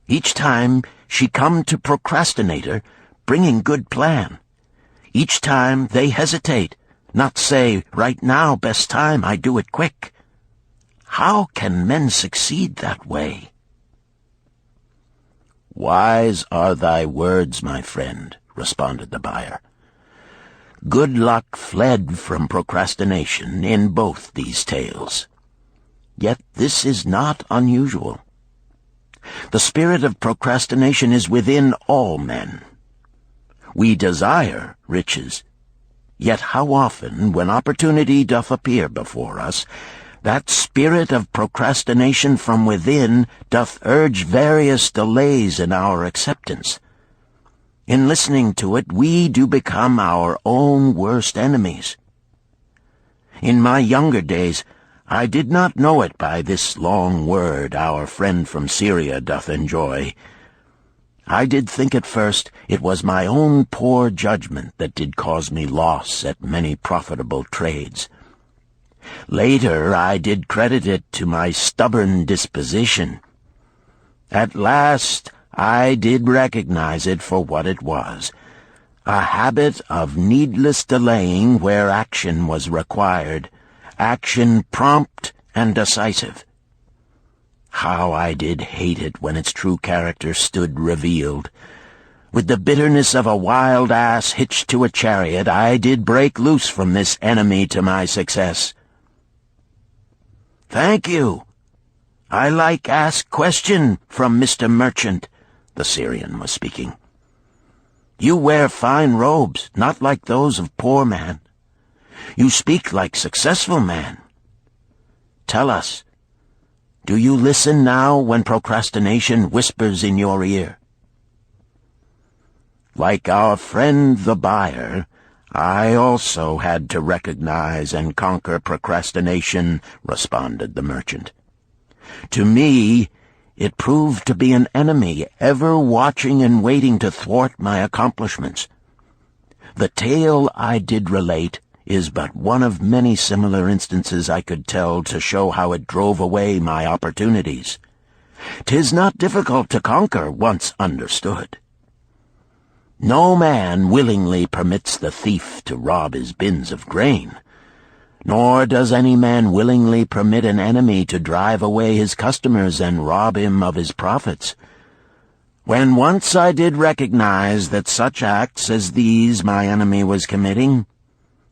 Each time she come to procrastinator, bringing good plan. Each time they hesitate, not say, right now, best time, I do it quick. How can men succeed that way?" "Wise are thy words, my friend," responded the buyer. "Good luck fled from procrastination in both these tales. Yet this is not unusual. The spirit of procrastination is within all men. We desire riches, yet how often, when opportunity doth appear before us, that spirit of procrastination from within doth urge various delays in our acceptance. In listening to it, we do become our own worst enemies. In my younger days, I did not know it by this long word our friend from Syria doth enjoy. I did think at first it was my own poor judgment that did cause me loss at many profitable trades. Later I did credit it to my stubborn disposition. At last I did recognize it for what it was, a habit of needless delaying where action was required, action prompt and decisive. How I did hate it when its true character stood revealed. With the bitterness of a wild ass hitched to a chariot, I did break loose from this enemy to my success. "Thank you. I like ask question from Mr. Merchant," the Syrian was speaking. "You wear fine robes, not like those of poor man. You speak like successful man. Tell us, do you listen now when procrastination whispers in your ear?" "Like our friend the buyer, I also had to recognize and conquer procrastination," responded the merchant. "To me, it proved to be an enemy ever watching and waiting to thwart my accomplishments. The tale I did relate is but one of many similar instances I could tell to show how it drove away my opportunities. 'Tis not difficult to conquer once understood. No man willingly permits the thief to rob his bins of grain, nor does any man willingly permit an enemy to drive away his customers and rob him of his profits. When once I did recognize that such acts as these my enemy was committing,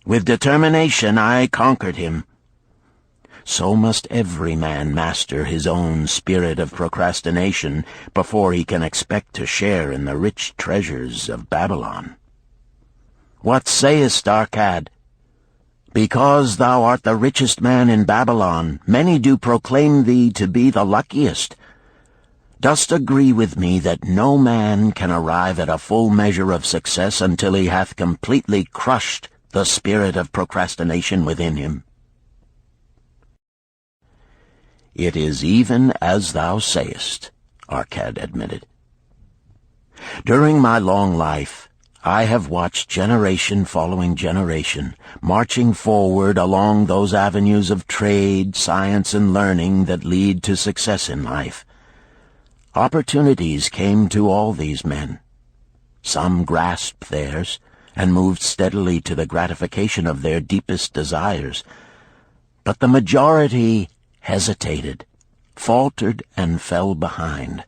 with determination I conquered him. So must every man master his own spirit of procrastination before he can expect to share in the rich treasures of Babylon. What sayest, Arkad? Because thou art the richest man in Babylon, many do proclaim thee to be the luckiest. Dost agree with me that no man can arrive at a full measure of success until he hath completely crushed the spirit of procrastination within him? It is even as thou sayest, Arkad admitted. During my long life, I have watched generation following generation, marching forward along those avenues of trade, science, and learning that lead to success in life. Opportunities came to all these men. Some grasped theirs and moved steadily to the gratification of their deepest desires, but the majority hesitated, faltered, and fell behind.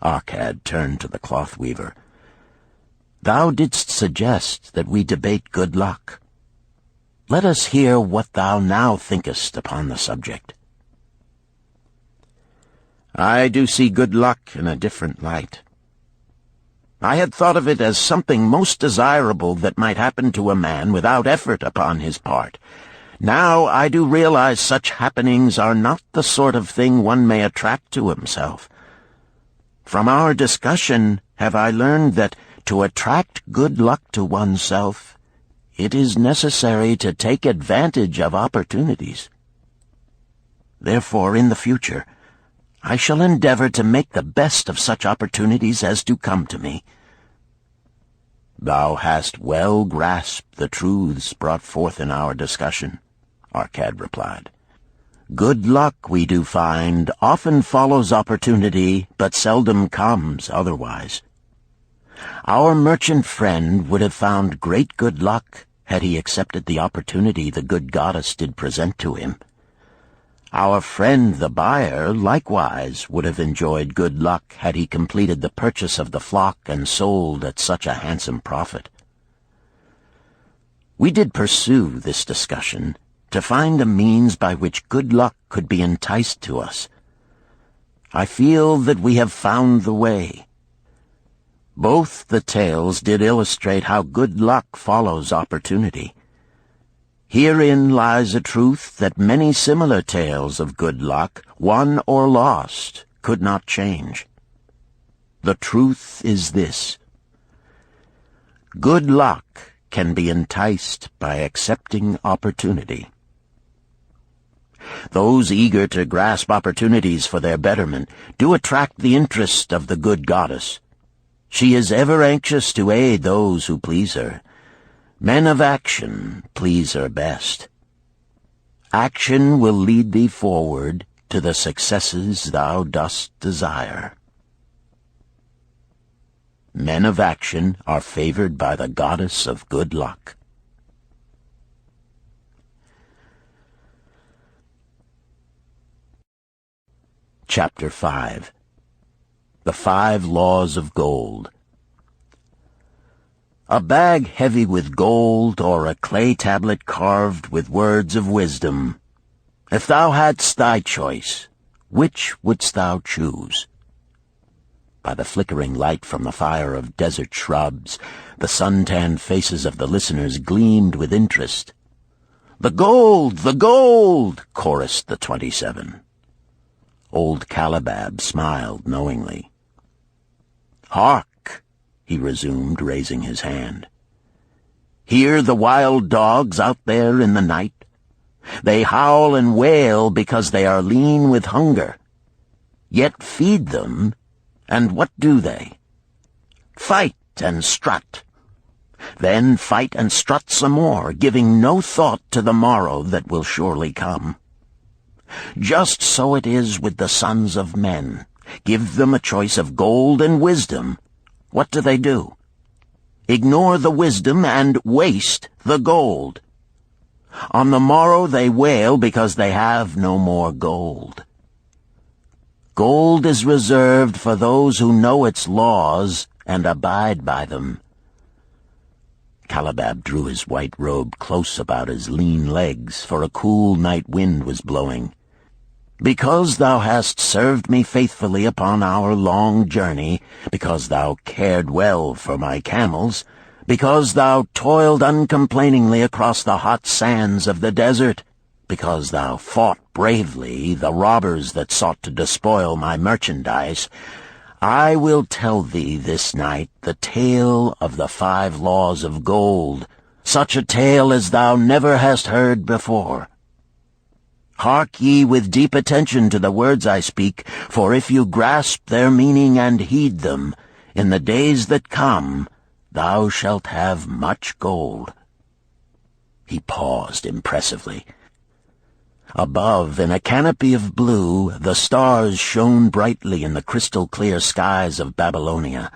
Arkad turned to the cloth-weaver. Thou didst suggest that we debate good luck. Let us hear what thou now thinkest upon the subject. I do see good luck in a different light. I had thought of it as something most desirable that might happen to a man without effort upon his part. Now I do realize such happenings are not the sort of thing one may attract to himself. From our discussion have I learned that to attract good luck to oneself, it is necessary to take advantage of opportunities. Therefore, in the future, I shall endeavor to make the best of such opportunities as do come to me. Thou hast well grasped the truths brought forth in our discussion, Arkad replied. Good luck, we do find, often follows opportunity, but seldom comes otherwise. Our merchant friend would have found great good luck had he accepted the opportunity the good goddess did present to him. Our friend the buyer likewise would have enjoyed good luck had he completed the purchase of the flock and sold at such a handsome profit. We did pursue this discussion to find a means by which good luck could be enticed to us. I feel that we have found the way. Both the tales did illustrate how good luck follows opportunity. Herein lies a truth that many similar tales of good luck, won or lost, could not change. The truth is this: good luck can be enticed by accepting opportunity. Those eager to grasp opportunities for their betterment do attract the interest of the good goddess. She is ever anxious to aid those who please her. Men of action please her best. Action will lead thee forward to the successes thou dost desire. Men of action are favored by the goddess of good luck. Chapter 5. The 5 Laws of Gold. A bag heavy with gold, or a clay tablet carved with words of wisdom. If thou hadst thy choice, which wouldst thou choose? By the flickering light from the fire of desert shrubs, the sun-tanned faces of the listeners gleamed with interest. "The gold! The gold!" chorused the 27. Old Calibab smiled knowingly. "Hark!" he resumed, raising his hand. "Hear the wild dogs out there in the night? They howl and wail because they are lean with hunger. Yet feed them, and what do they? Fight and strut. Then fight and strut some more, giving no thought to the morrow that will surely come. Just so it is with the sons of men. Give them a choice of gold and wisdom. What do? Ignore the wisdom and waste the gold. On the morrow they wail because they have no more gold. Gold is reserved for those who know its laws and abide by them." Calabab drew his white robe close about his lean legs, for a cool night wind was blowing. "Because thou hast served me faithfully upon our long journey, because thou cared well for my camels, because thou toiled uncomplainingly across the hot sands of the desert, because thou fought bravely the robbers that sought to despoil my merchandise, I will tell thee this night the tale of the 5 laws of gold, such a tale as thou never hast heard before. Hark ye with deep attention to the words I speak, for if you grasp their meaning and heed them, in the days that come thou shalt have much gold." He paused impressively. Above, in a canopy of blue, the stars shone brightly in the crystal-clear skies of Babylonia.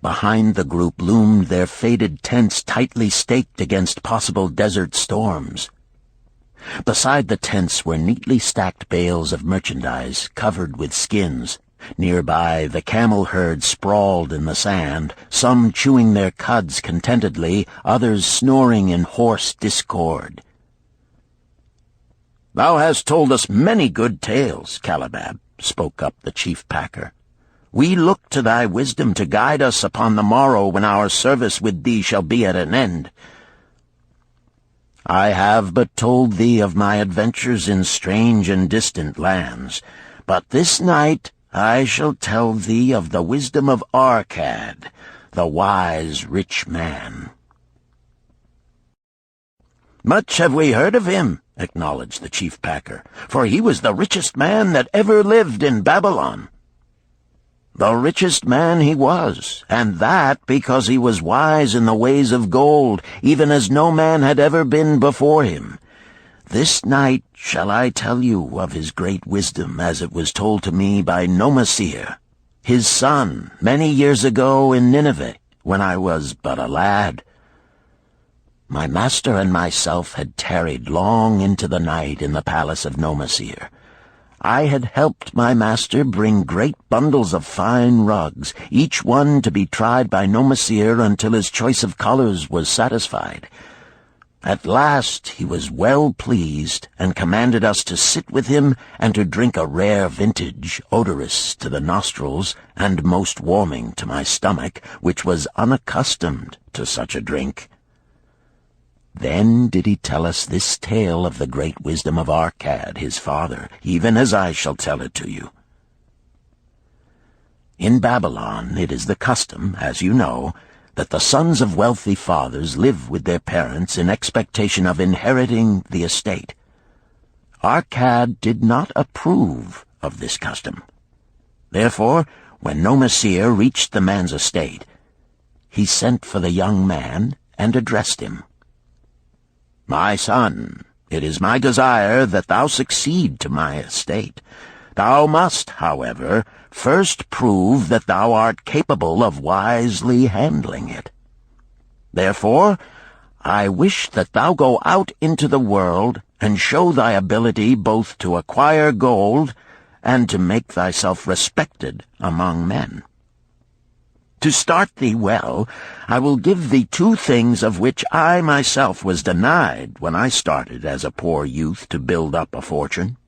Behind the group loomed their faded tents tightly staked against possible desert storms. Beside the tents were neatly stacked bales of merchandise covered with skins. Nearby, the camel herd sprawled in the sand, some chewing their cuds contentedly, others snoring in hoarse discord. "Thou hast told us many good tales, Calabab," spoke up the chief packer. "We look to thy wisdom to guide us upon the morrow when our service with thee shall be at an end. I have but told thee of my adventures in strange and distant lands, but this night I shall tell thee of the wisdom of Arkad, the wise rich man." "Much have we heard of him," acknowledged the chief packer, "for he was the richest man that ever lived in Babylon." "The richest man he was, and that because he was wise in the ways of gold, even as no man had ever been before him. This night shall I tell you of his great wisdom as it was told to me by Dabasir, his son, many years ago in Nineveh, when I was but a lad. My master and myself had tarried long into the night in the palace of Dabasir. I had helped my master bring great bundles of fine rugs, each one to be tried by Dabasir until his choice of colors was satisfied. At last he was well pleased, and commanded us to sit with him and to drink a rare vintage, odorous to the nostrils and most warming to my stomach, which was unaccustomed to such a drink. Then did he tell us this tale of the great wisdom of Arkad, his father, even as I shall tell it to you. In Babylon it is the custom, as you know, that the sons of wealthy fathers live with their parents in expectation of inheriting the estate. Arkad did not approve of this custom. Therefore, when Dabasir reached the man's estate, he sent for the young man and addressed him. "My son, it is my desire that thou succeed to my estate. Thou must, however, first prove that thou art capable of wisely handling it. Therefore, I wish that thou go out into the world and show thy ability both to acquire gold and to make thyself respected among men. To start thee well, I will give thee 2 things of which I myself was denied when I started as a poor youth to build up a fortune.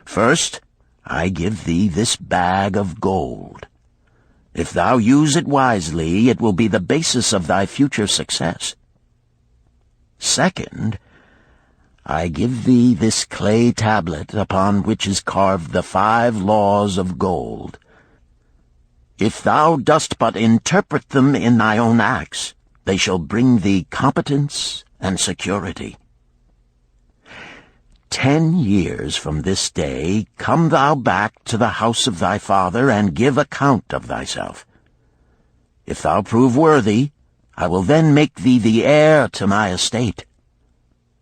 First, I give thee this bag of gold. If thou use it wisely, it will be the basis of thy future success. Second, I give thee this clay tablet upon which is carved the 5 laws of gold. If thou dost but interpret them in thy own acts, they shall bring thee competence and security. 10 years from this day come thou back to the house of thy father and give account of thyself. If thou prove worthy, I will then make thee the heir to my estate.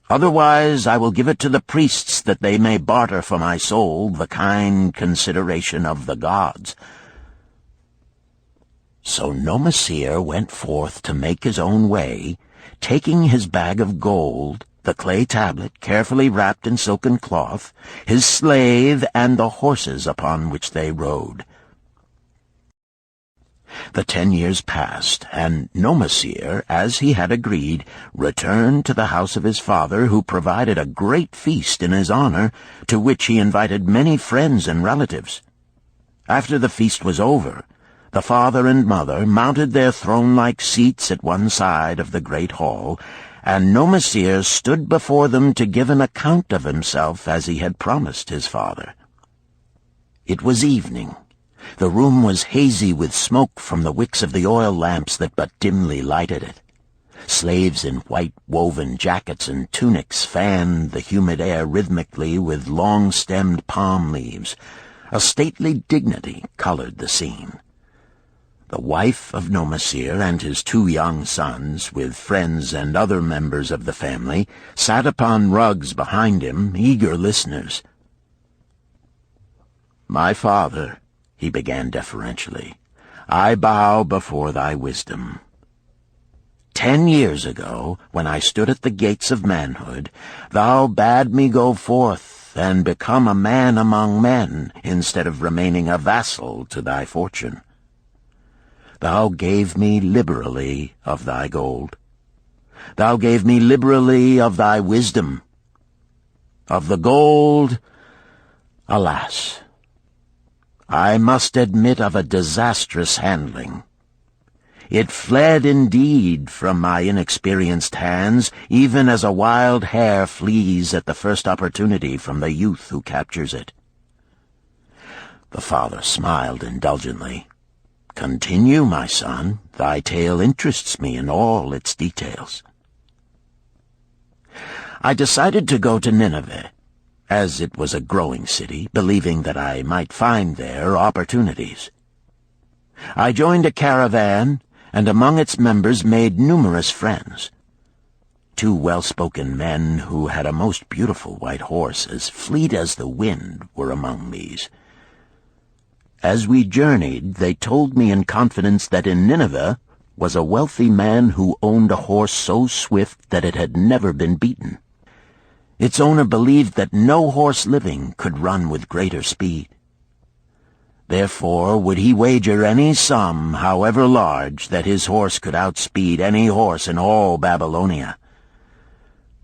Otherwise I will give it to the priests that they may barter for my soul the kind consideration of the gods." So Dabasir went forth to make his own way, taking his bag of gold the clay tablet carefully wrapped in silken cloth, his slave, and the horses upon which they rode. The 10 years passed, and Dabasir, as he had agreed, returned to the house of his father, who provided a great feast in his honor, to which he invited many friends and relatives. After the feast was over, the father and mother mounted their throne-like seats at one side of the great hall, and Dabasir stood before them to give an account of himself as he had promised his father. It was evening. The room was hazy with smoke from the wicks of the oil lamps that but dimly lighted it. Slaves in white woven jackets and tunics fanned the humid air rhythmically with long-stemmed palm leaves. A stately dignity colored the scene. The wife of Dabasir and his 2 young sons, with friends and other members of the family, sat upon rugs behind him, eager listeners. "My father," he began deferentially, "I bow before thy wisdom. 10 years ago, when I stood at the gates of manhood, thou bade me go forth and become a man among men, instead of remaining a vassal to thy fortune. Thou gave me liberally of thy gold. Thou gave me liberally of thy wisdom. Of the gold, alas, I must admit of a disastrous handling. It fled indeed from my inexperienced hands, even as a wild hare flees at the first opportunity from the youth who captures it." The father smiled indulgently. "Continue, my son. Thy tale interests me in all its details." I decided to go to Nineveh, as it was a growing city, believing that I might find there opportunities. I joined a caravan, and among its members made numerous friends. 2 well-spoken men who had a most beautiful white horse, as fleet as the wind, were among these. As we journeyed, they told me in confidence that in Nineveh was a wealthy man who owned a horse so swift that it had never been beaten. Its owner believed that no horse living could run with greater speed. Therefore would he wager any sum, however large, that his horse could outspeed any horse in all Babylonia.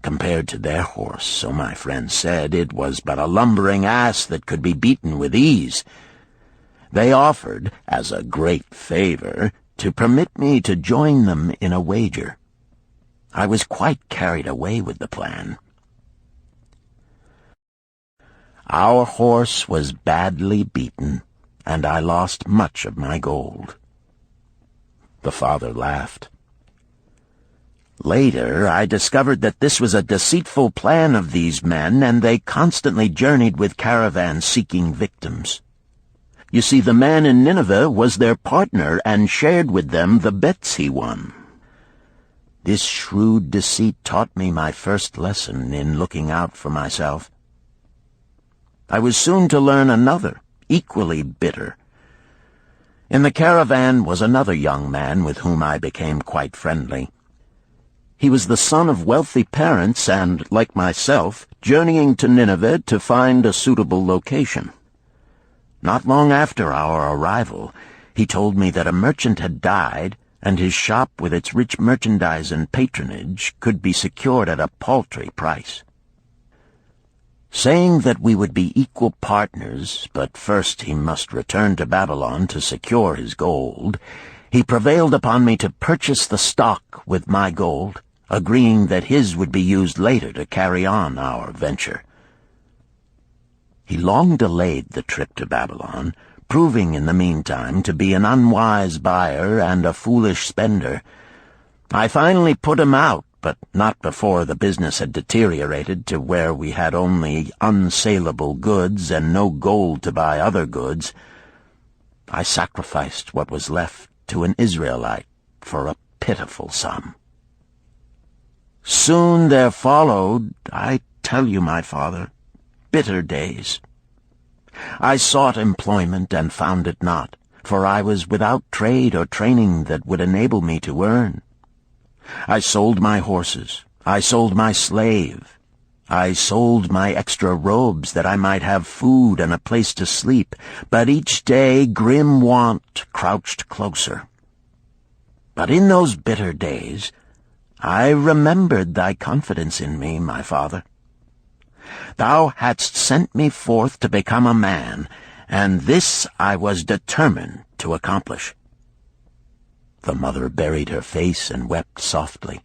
Compared to their horse, so my friend said, it was but a lumbering ass that could be beaten with ease. They offered, as a great favor, to permit me to join them in a wager. I was quite carried away with the plan. Our horse was badly beaten, and I lost much of my gold. The father laughed. Later, I discovered that this was a deceitful plan of these men, and they constantly journeyed with caravans seeking victims. You see, the man in Nineveh was their partner and shared with them the bets he won. This shrewd deceit taught me my first lesson in looking out for myself. I was soon to learn another, equally bitter. In the caravan was another young man with whom I became quite friendly. He was the son of wealthy parents and, like myself, journeying to Nineveh to find a suitable location. Not long after our arrival, he told me that a merchant had died, and his shop with its rich merchandise and patronage could be secured at a paltry price. Saying that we would be equal partners, but first he must return to Babylon to secure his gold, he prevailed upon me to purchase the stock with my gold, agreeing that his would be used later to carry on our venture. He long delayed the trip to Babylon, proving in the meantime to be an unwise buyer and a foolish spender. I finally put him out, but not before the business had deteriorated to where we had only unsaleable goods and no gold to buy other goods. I sacrificed what was left to an Israelite for a pitiful sum. Soon there followed, I tell you, my father, bitter days. I sought employment and found it not, for I was without trade or training that would enable me to earn. I sold my horses, I sold my slave. I sold my extra robes that I might have food and a place to sleep, but each day grim want crouched closer. But in those bitter days, I remembered thy confidence in me, my father. Thou hadst sent me forth to become a man, and this I was determined to accomplish. The mother buried her face and wept softly.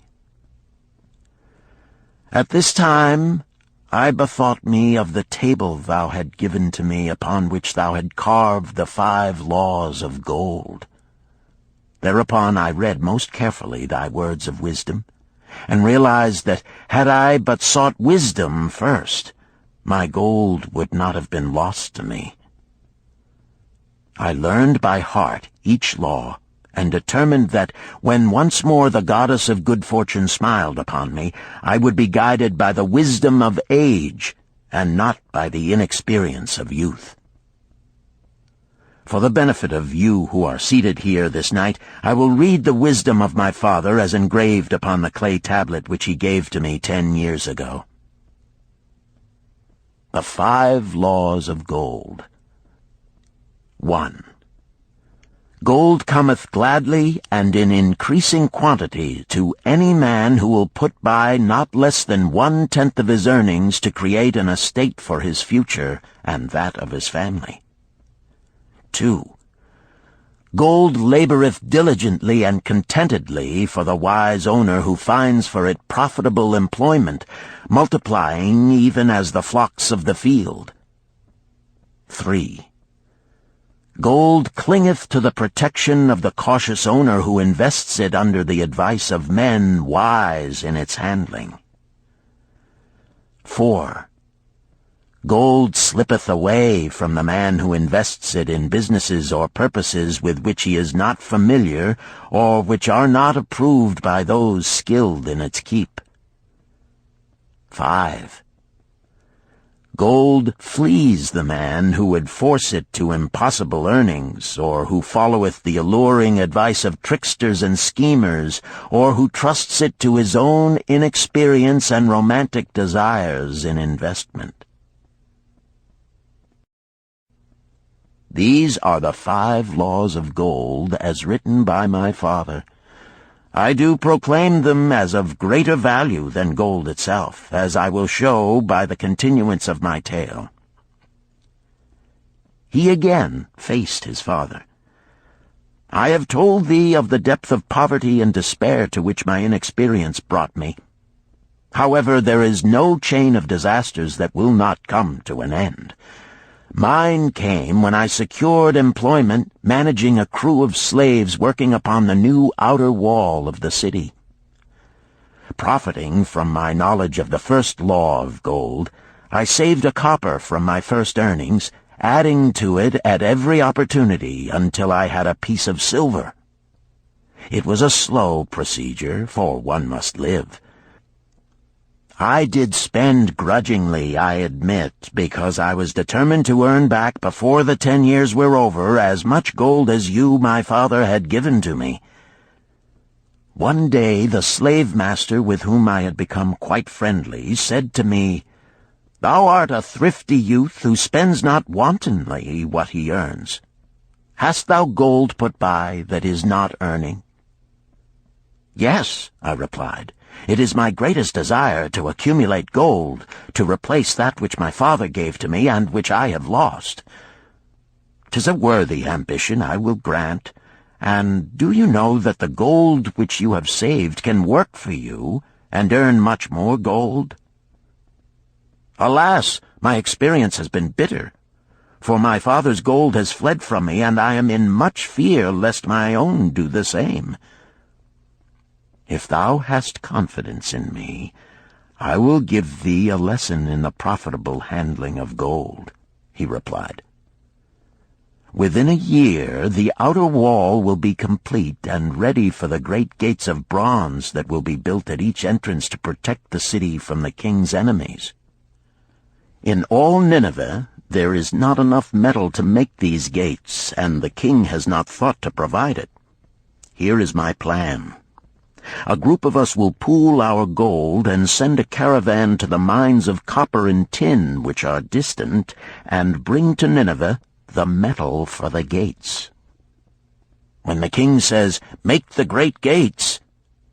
At this time I bethought me of the table thou had given to me, upon which thou had carved the 5 laws of gold. Thereupon I read most carefully thy words of wisdom, and realized that had I but sought wisdom first, my gold would not have been lost to me. I learned by heart each law, and determined that when once more the goddess of good fortune smiled upon me, I would be guided by the wisdom of age, and not by the inexperience of youth. For the benefit of you who are seated here this night, I will read the wisdom of my father as engraved upon the clay tablet which he gave to me 10 years ago. The 5 laws of gold. 1. Gold cometh gladly and in increasing quantity to any man who will put by not less than 1/10 of his earnings to create an estate for his future and that of his family. 2. Gold laboureth diligently and contentedly for the wise owner who finds for it profitable employment, multiplying even as the flocks of the field. 3. Gold clingeth to the protection of the cautious owner who invests it under the advice of men wise in its handling. 4. Gold slippeth away from the man who invests it in businesses or purposes with which he is not familiar, or which are not approved by those skilled in its keep. 5. Gold flees the man who would force it to impossible earnings, or who followeth the alluring advice of tricksters and schemers, or who trusts it to his own inexperience and romantic desires in investment. These are the 5 laws of gold as written by my father. I do proclaim them as of greater value than gold itself, as I will show by the continuance of my tale. He again faced his father. I have told thee of the depth of poverty and despair to which my inexperience brought me. However, there is no chain of disasters that will not come to an end. Mine came when I secured employment managing a crew of slaves working upon the new outer wall of the city. Profiting from my knowledge of the first law of gold, I saved a copper from my first earnings, adding to it at every opportunity until I had a piece of silver. It was a slow procedure, for one must live. I did spend grudgingly, I admit, because I was determined to earn back before the 10 years were over as much gold as you, my father, had given to me. One day the slave-master with whom I had become quite friendly said to me, "Thou art a thrifty youth who spends not wantonly what he earns. Hast thou gold put by that is not earning?" "Yes," I replied. "It is my greatest desire to accumulate gold, to replace that which my father gave to me and which I have lost. 'Tis a worthy ambition, I will grant, and do you know that the gold which you have saved can work for you and earn much more gold?" "Alas, my experience has been bitter, for my father's gold has fled from me, and I am in much fear lest my own do the same." "If thou hast confidence in me, I will give thee a lesson in the profitable handling of gold," he replied. "Within a year the outer wall will be complete and ready for the great gates of bronze that will be built at each entrance to protect the city from the king's enemies. In all Nineveh there is not enough metal to make these gates, and the king has not thought to provide it. Here is my plan. A group of us will pool our gold and send a caravan to the mines of copper and tin which are distant, and bring to Nineveh the metal for the gates. When the king says, 'Make the great gates,'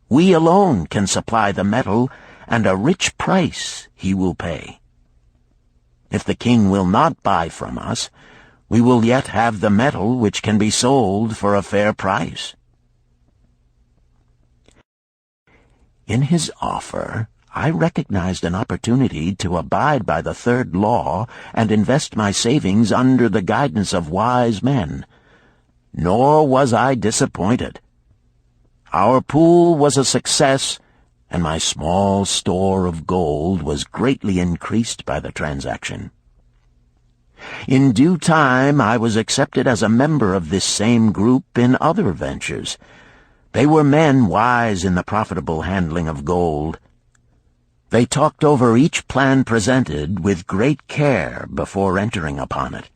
we alone can supply the metal, and a rich price he will pay. If the king will not buy from us, we will yet have the metal which can be sold for a fair price." In his offer, I recognized an opportunity to abide by the third law and invest my savings under the guidance of wise men. Nor was I disappointed. Our pool was a success, and my small store of gold was greatly increased by the transaction. In due time I was accepted as a member of this same group in other ventures. They were men wise in the profitable handling of gold. They talked over each plan presented with great care before entering upon it.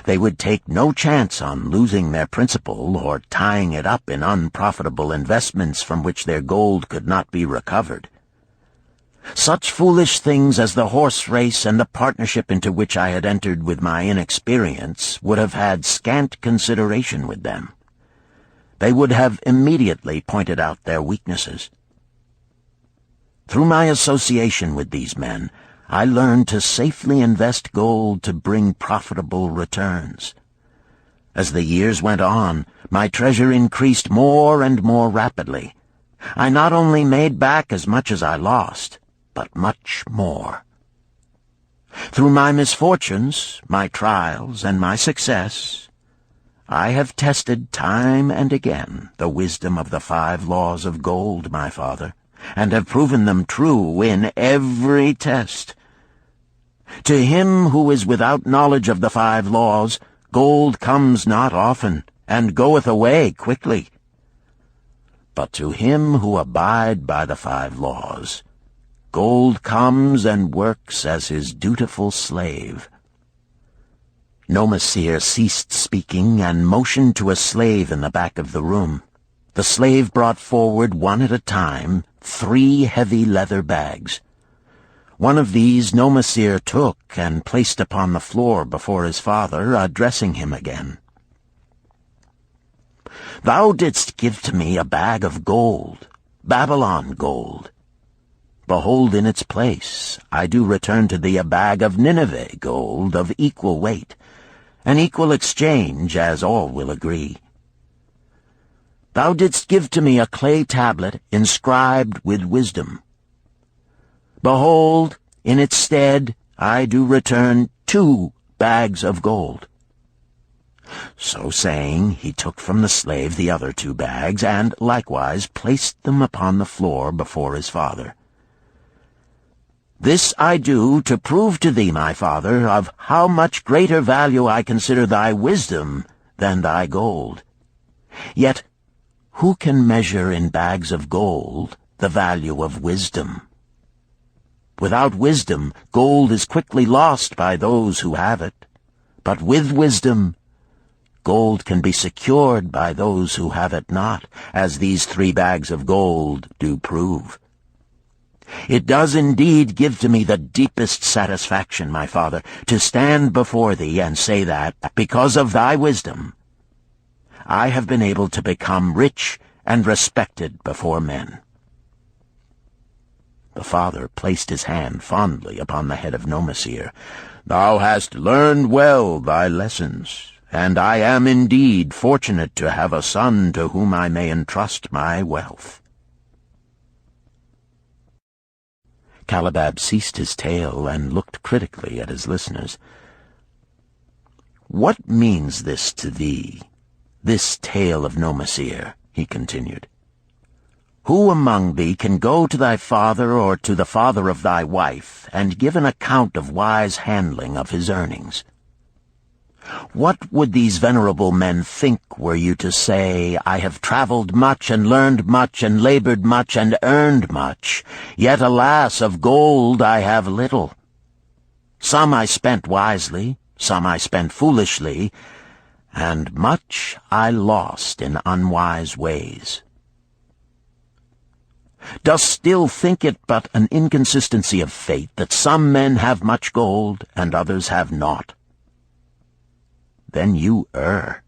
They would take no chance on losing their principal or tying it up in unprofitable investments from which their gold could not be recovered. Such foolish things as the horse race and the partnership into which I had entered with my inexperience would have had scant consideration with them. They would have immediately pointed out their weaknesses. Through my association with these men, I learned to safely invest gold to bring profitable returns. As the years went on, my treasure increased more and more rapidly. I not only made back as much as I lost, but much more. Through my misfortunes, my trials, and my success, I have tested time and again the wisdom of the 5 laws of gold, my father, and have proven them true in every test. To him who is without knowledge of the 5 laws, gold comes not often, and goeth away quickly. But to him who abide by the 5 laws, gold comes and works as his dutiful slave." Dabasir ceased speaking and motioned to a slave in the back of the room. The slave brought forward one at a time 3 heavy leather bags. One of these Dabasir took and placed upon the floor before his father, addressing him again. "Thou didst give to me a bag of gold, Babylon gold. Behold, in its place I do return to thee a bag of Nineveh gold of equal weight, an equal exchange, as all will agree. Thou didst give to me a clay tablet inscribed with wisdom. Behold, in its stead I do return 2 bags of gold." So saying, he took from the slave the other 2 bags, and likewise placed them upon the floor before his father. "This I do to prove to thee, my father, of how much greater value I consider thy wisdom than thy gold. Yet who can measure in bags of gold the value of wisdom? Without wisdom, gold is quickly lost by those who have it. But with wisdom, gold can be secured by those who have it not, as these 3 bags of gold do prove. It does indeed give to me the deepest satisfaction, my father, to stand before thee and say that, because of thy wisdom, I have been able to become rich and respected before men." The father placed his hand fondly upon the head of Dabasir. "Thou hast learned well thy lessons, and I am indeed fortunate to have a son to whom I may entrust my wealth." Kalabab ceased his tale and looked critically at his listeners. "What means this to thee, this tale of Dabasir?" he continued. "Who among thee can go to thy father or to the father of thy wife and give an account of wise handling of his earnings? What would these venerable men think were you to say, 'I have traveled much and learned much and labored much and earned much, yet alas, of gold I have little. Some I spent wisely, some I spent foolishly, and much I lost in unwise ways.' Dost still think it but an inconsistency of fate that some men have much gold and others have naught? Then you err.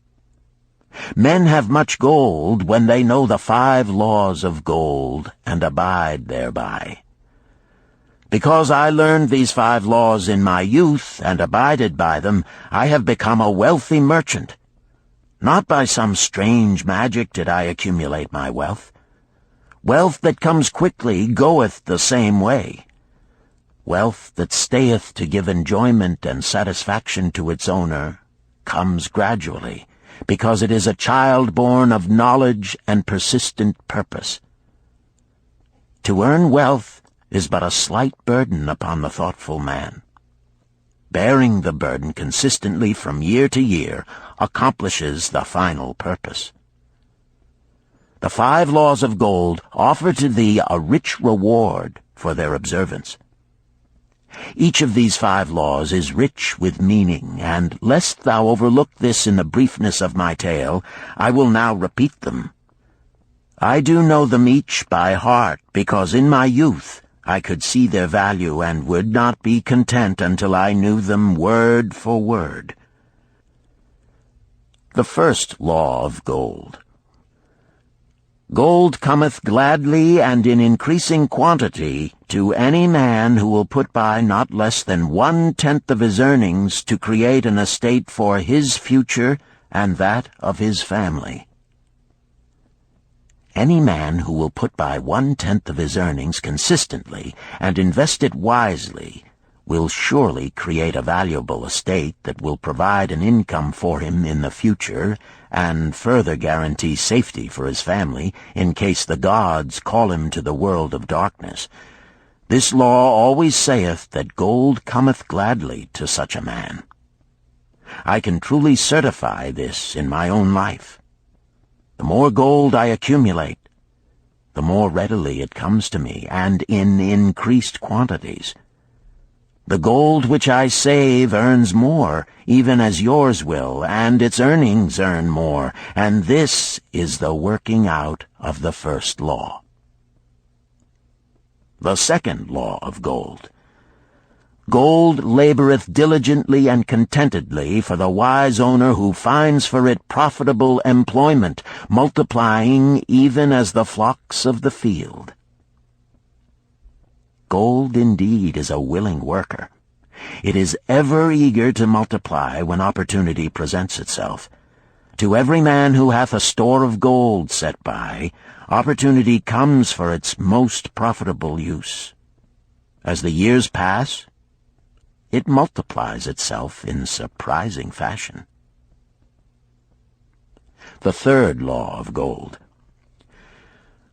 Men have much gold when they know the 5 laws of gold and abide thereby. Because I learned these 5 laws in my youth and abided by them, I have become a wealthy merchant. Not by some strange magic did I accumulate my wealth. Wealth that comes quickly goeth the same way. Wealth that stayeth to give enjoyment and satisfaction to its owner comes gradually, because it is a child born of knowledge and persistent purpose. To earn wealth is but a slight burden upon the thoughtful man. Bearing the burden consistently from year to year accomplishes the final purpose. The 5 laws of gold offer to thee a rich reward for their observance. Each of these 5 laws is rich with meaning, and lest thou overlook this in the briefness of my tale, I will now repeat them. I do know them each by heart, because in my youth I could see their value and would not be content until I knew them word for word. The first law of gold. Gold cometh gladly and in increasing quantity to any man who will put by not less than 1/10 of his earnings to create an estate for his future and that of his family. Any man who will put by 1/10 of his earnings consistently and invest it wisely will surely create a valuable estate that will provide an income for him in the future and further guarantee safety for his family in case the gods call him to the world of darkness. This law always saith that gold cometh gladly to such a man. I can truly certify this in my own life. The more gold I accumulate, the more readily it comes to me, and in increased quantities. The gold which I save earns more, even as yours will, and its earnings earn more, and this is the working out of the first law. The second law of gold. Gold laboreth diligently and contentedly for the wise owner who finds for it profitable employment, multiplying even as the flocks of the field. Gold indeed is a willing worker. It is ever eager to multiply when opportunity presents itself. To every man who hath a store of gold set by, opportunity comes for its most profitable use. As the years pass, it multiplies itself in surprising fashion. The third law of gold.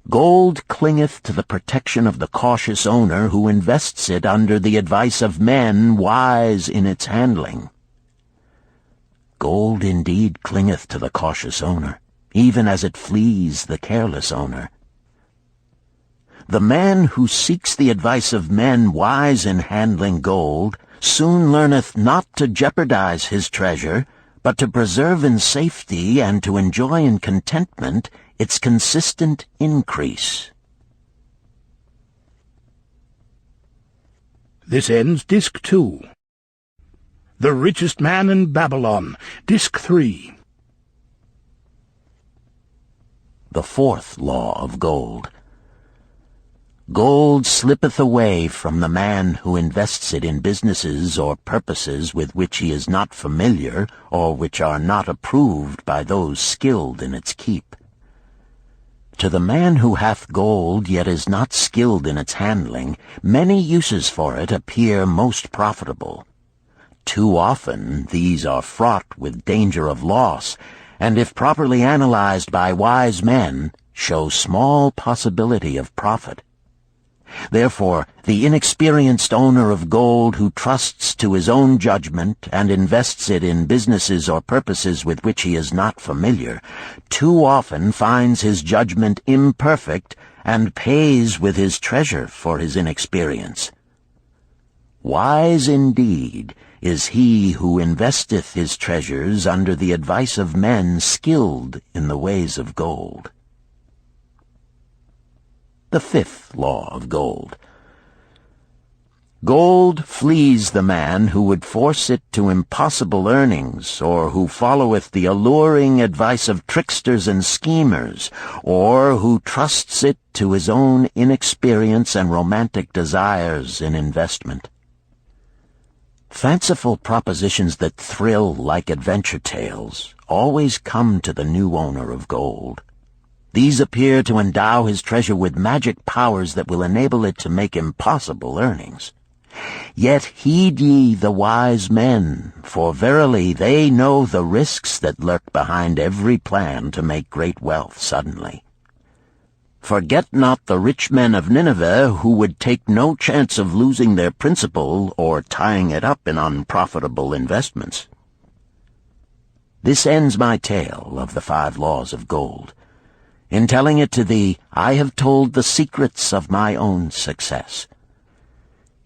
Gold clingeth to the protection of the cautious owner who invests it under the advice of men wise in its handling. Gold indeed clingeth to the cautious owner, even as it flees the careless owner. The man who seeks the advice of men wise in handling gold soon learneth not to jeopardize his treasure, but to preserve in safety and to enjoy in contentment its consistent increase. This ends Disc 2. The Richest Man in Babylon, Disc 3. The fourth law of gold. Gold slippeth away from the man who invests it in businesses or purposes with which he is not familiar or which are not approved by those skilled in its keep. To the man who hath gold yet is not skilled in its handling, many uses for it appear most profitable. Too often these are fraught with danger of loss, and if properly analyzed by wise men, show small possibility of profit. Therefore, the inexperienced owner of gold who trusts to his own judgment and invests it in businesses or purposes with which he is not familiar, too often finds his judgment imperfect and pays with his treasure for his inexperience. Wise indeed is he who investeth his treasures under the advice of men skilled in the ways of gold. the 5th law of gold. Gold flees the man who would force it to impossible earnings, or who followeth the alluring advice of tricksters and schemers, or who trusts it to his own inexperience and romantic desires in investment. Fanciful propositions that thrill like adventure tales always come to the new owner of gold. These appear to endow his treasure with magic powers that will enable it to make impossible earnings. Yet heed ye the wise men, for verily they know the risks that lurk behind every plan to make great wealth suddenly. Forget not the rich men of Nineveh, who would take no chance of losing their principal or tying it up in unprofitable investments. This ends my tale of the 5 laws of gold. In telling it to thee, I have told the secrets of my own success.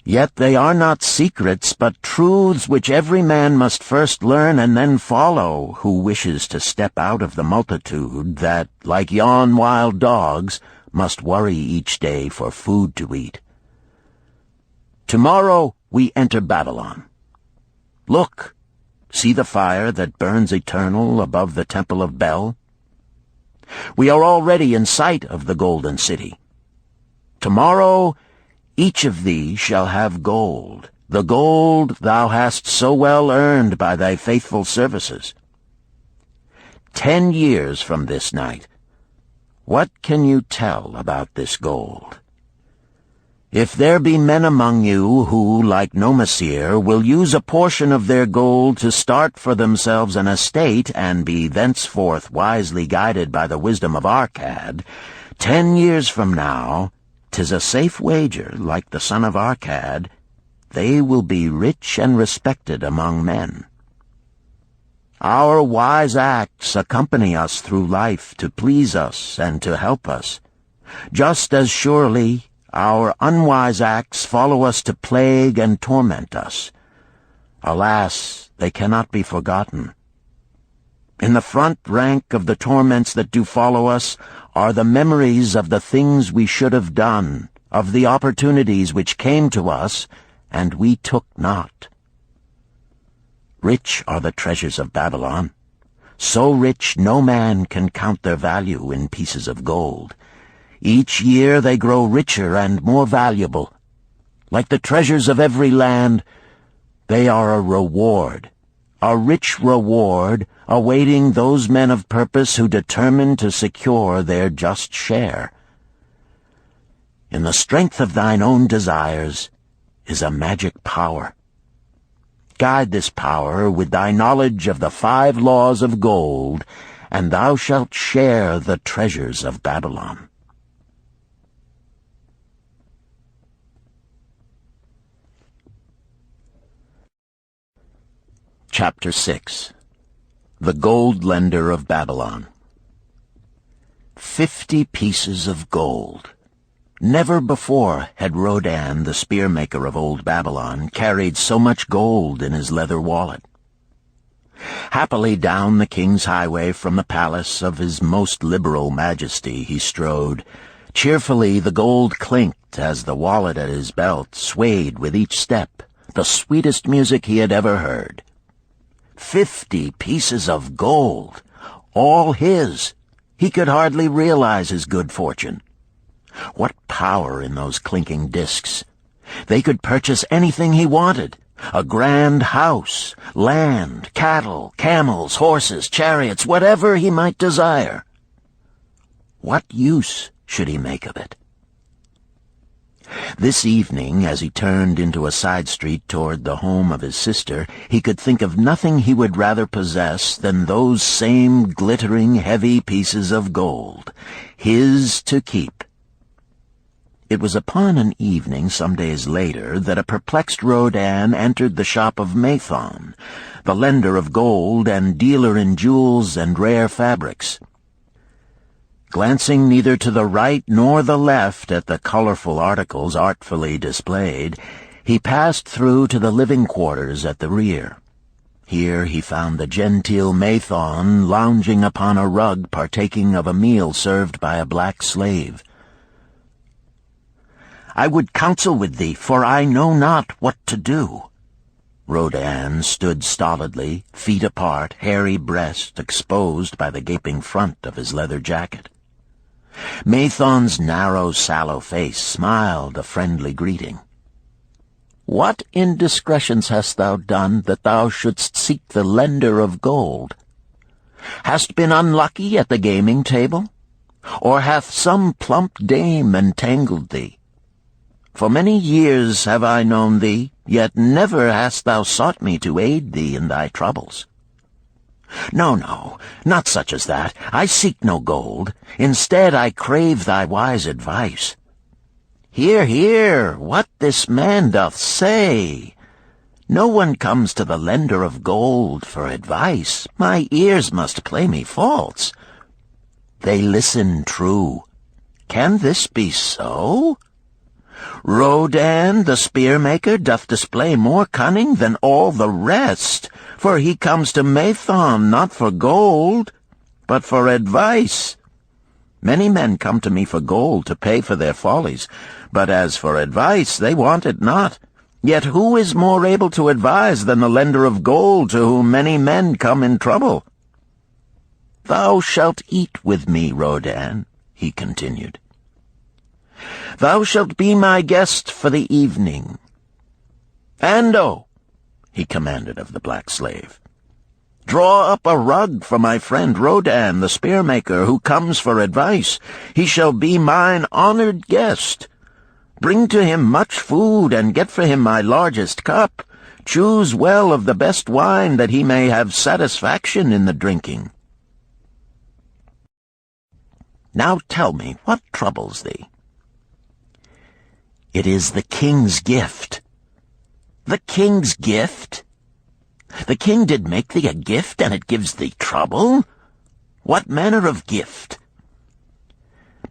Yet they are not secrets, but truths which every man must first learn and then follow, who wishes to step out of the multitude that, like yon wild dogs, must worry each day for food to eat. Tomorrow we enter Babylon. Look, see the fire that burns eternal above the temple of Bel? We are already in sight of the golden city. Tomorrow each of thee shall have gold, the gold thou hast so well earned by thy faithful services. 10 years from this night, what can you tell about this gold? If there be men among you who, like Dabasir, will use a portion of their gold to start for themselves an estate and be thenceforth wisely guided by the wisdom of Arkad, 10 years from now, 'tis a safe wager, like the son of Arkad, they will be rich and respected among men. Our wise acts accompany us through life to please us and to help us. Just as surely our unwise acts follow us to plague and torment us. Alas, they cannot be forgotten. In the front rank of the torments that do follow us are the memories of the things we should have done, of the opportunities which came to us, and we took not. Rich are the treasures of Babylon, so rich no man can count their value in pieces of gold. Each year they grow richer and more valuable. Like the treasures of every land, they are a reward, a rich reward, awaiting those men of purpose who determine to secure their just share. In the strength of thine own desires is a magic power. Guide this power with thy knowledge of the 5 laws of gold, and thou shalt share the treasures of Babylon. Chapter 6. The Gold Lender of Babylon. 50 pieces of gold. Never before had Rodan, the spear-maker of old Babylon, carried so much gold in his leather wallet. Happily down the king's highway from the palace of his most liberal majesty he strode. Cheerfully the gold clinked as the wallet at his belt swayed with each step, the sweetest music he had ever heard. 50 pieces of gold, all his. He could hardly realize his good fortune. What power in those clinking discs! They could purchase anything he wanted. A grand house, land, cattle, camels, horses, chariots, whatever he might desire. What use should he make of it? This evening, as he turned into a side street toward the home of his sister, he could think of nothing he would rather possess than those same glittering, heavy pieces of gold, his to keep. It was upon an evening some days later that a perplexed Rodan entered the shop of Mathon, the lender of gold and dealer in jewels and rare fabrics. Glancing neither to the right nor the left at the colorful articles artfully displayed, he passed through to the living quarters at the rear. Here he found the genteel Mathon lounging upon a rug partaking of a meal served by a black slave. I would counsel with thee, for I know not what to do." Rodan stood stolidly, feet apart, hairy breast exposed by the gaping front of his leather jacket. Mathon's narrow, sallow face smiled a friendly greeting. "What indiscretions hast thou done that thou shouldst seek the lender of gold? Hast been unlucky at the gaming table? Or hath some plump dame entangled thee? For many years have I known thee, yet never hast thou sought me to aid thee in thy troubles. No, no, not such as that. I seek no gold. Instead I crave thy wise advice. Hear, hear, what this man doth say. No one comes to the lender of gold for advice. My ears must play me false. They listen true. Can this be so? Rodan, the spear-maker, doth display more cunning than all the rest, for he comes to Mathon not for gold, but for advice. Many men come to me for gold to pay for their follies, but as for advice, they want it not. Yet who is more able to advise than the lender of gold to whom many men come in trouble? Thou shalt eat with me, Rodan, he continued. Thou shalt be my guest for the evening. Ando, he commanded of the black slave, draw up a rug for my friend Rodan, the spear-maker, who comes for advice. He shall be mine honored guest. Bring to him much food, and get for him my largest cup. Choose well of the best wine, that he may have satisfaction in the drinking. Now tell me, what troubles thee? It is the king's gift. The king's gift? The king did make thee a gift, and it gives thee trouble? What manner of gift?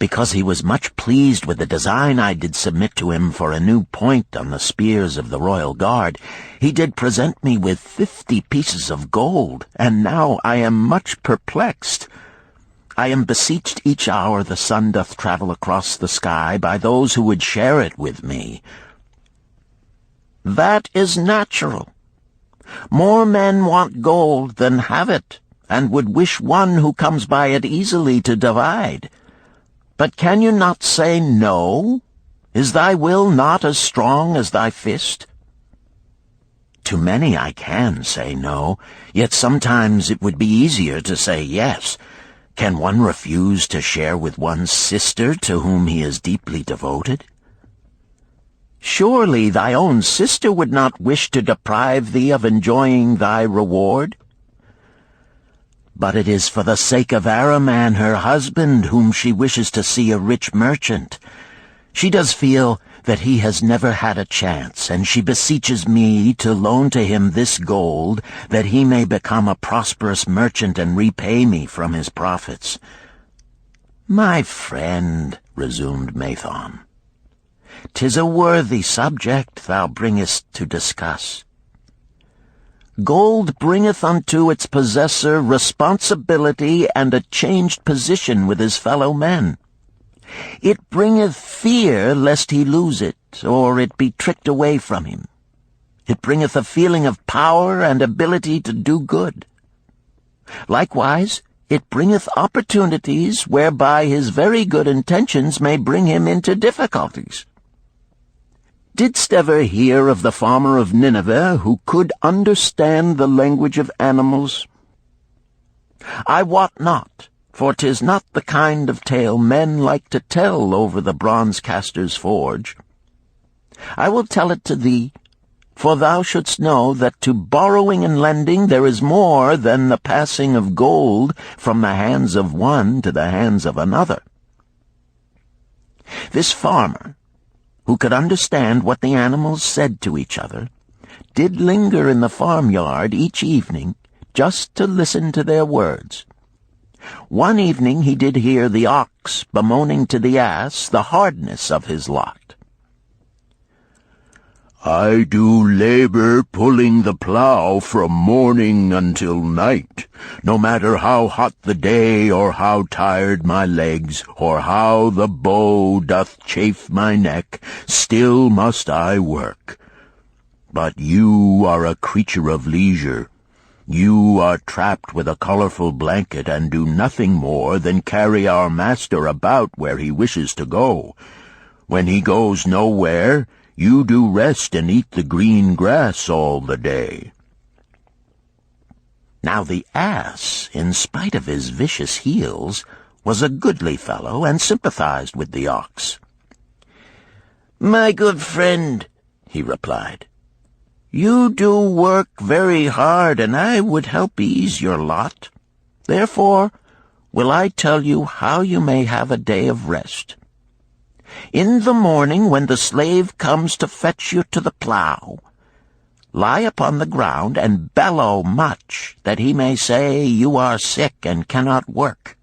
Because he was much pleased with the design I did submit to him for a new point on the spears of the royal guard, he did present me with 50 pieces of gold, and now I am much perplexed. I am beseeched each hour the sun doth travel across the sky by those who would share it with me. That is natural. More men want gold than have it, and would wish one who comes by it easily to divide. But can you not say no? Is thy will not as strong as thy fist? To many I can say no, yet sometimes it would be easier to say yes. Can one refuse to share with one's sister to whom he is deeply devoted? Surely thy own sister would not wish to deprive thee of enjoying thy reward? But it is for the sake of Araman, her husband, whom she wishes to see a rich merchant. She does feel that he has never had a chance, and she beseeches me to loan to him this gold, that he may become a prosperous merchant and repay me from his profits. My friend, resumed Mathon, 'tis a worthy subject thou bringest to discuss. Gold bringeth unto its possessor responsibility and a changed position with his fellow men. It bringeth fear lest he lose it, or it be tricked away from him. It bringeth a feeling of power and ability to do good. Likewise, it bringeth opportunities whereby his very good intentions may bring him into difficulties. Didst ever hear of the farmer of Nineveh who could understand the language of animals? I wot not, for 'tis not the kind of tale men like to tell over the bronze-caster's forge. I will tell it to thee, for thou shouldst know that to borrowing and lending there is more than the passing of gold from the hands of one to the hands of another. This farmer, who could understand what the animals said to each other, did linger in the farmyard each evening just to listen to their words. One evening he did hear the ox bemoaning to the ass the hardness of his lot. I do labor pulling the plough from morning until night, no matter how hot the day, or how tired my legs, or how the bow doth chafe my neck, still must I work. But you are a creature of leisure. You are trapped with a colorful blanket and do nothing more than carry our master about where he wishes to go. When he goes nowhere, you do rest and eat the green grass all the day." Now the ass, in spite of his vicious heels, was a goodly fellow and sympathized with the ox. "My good friend," he replied, "you do work very hard, and I would help ease your lot. Therefore will I tell you how you may have a day of rest. In the morning, when the slave comes to fetch you to the plough, lie upon the ground and bellow much, that he may say you are sick and cannot work."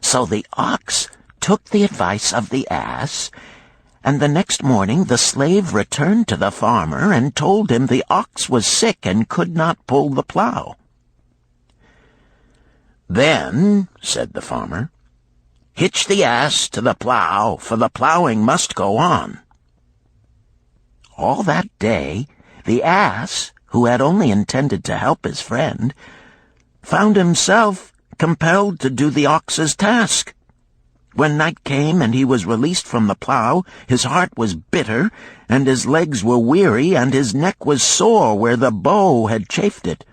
So the ox took the advice of the ass, and the next morning the slave returned to the farmer and told him the ox was sick and could not pull the plough. "Then," said the farmer, "hitch the ass to the plough, for the ploughing must go on." All that day, the ass, who had only intended to help his friend, found himself compelled to do the ox's task. When night came and he was released from the plough, his heart was bitter, and his legs were weary, and his neck was sore where the bow had chafed it.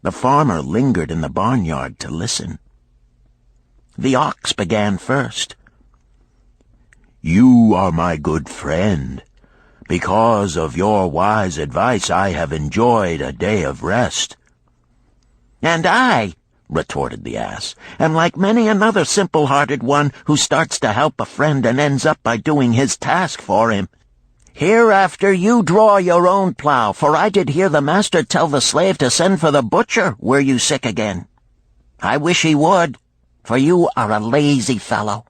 The farmer lingered in the barnyard to listen. The ox began first. "You are my good friend. Because of your wise advice I have enjoyed a day of rest." "And I," retorted the ass, "am like many another simple-hearted one who starts to help a friend and ends up by doing his task for him. Hereafter you draw your own plough, for I did hear the master tell the slave to send for the butcher were you sick again. I wish he would, for you are a lazy fellow."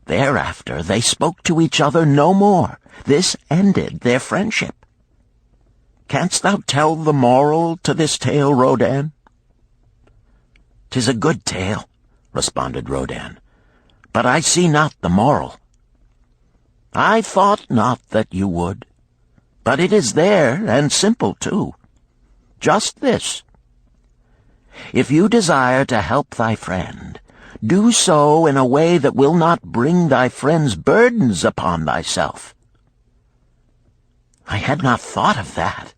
Thereafter they spoke to each other no more. This ended their friendship. "Canst thou tell the moral to this tale, Rodan?" "'Tis a good tale," responded Rodan, "but I see not the moral." "I thought not that you would, but it is there, and simple too. Just this: if you desire to help thy friend, do so in a way that will not bring thy friend's burdens upon thyself." "I had not thought of that.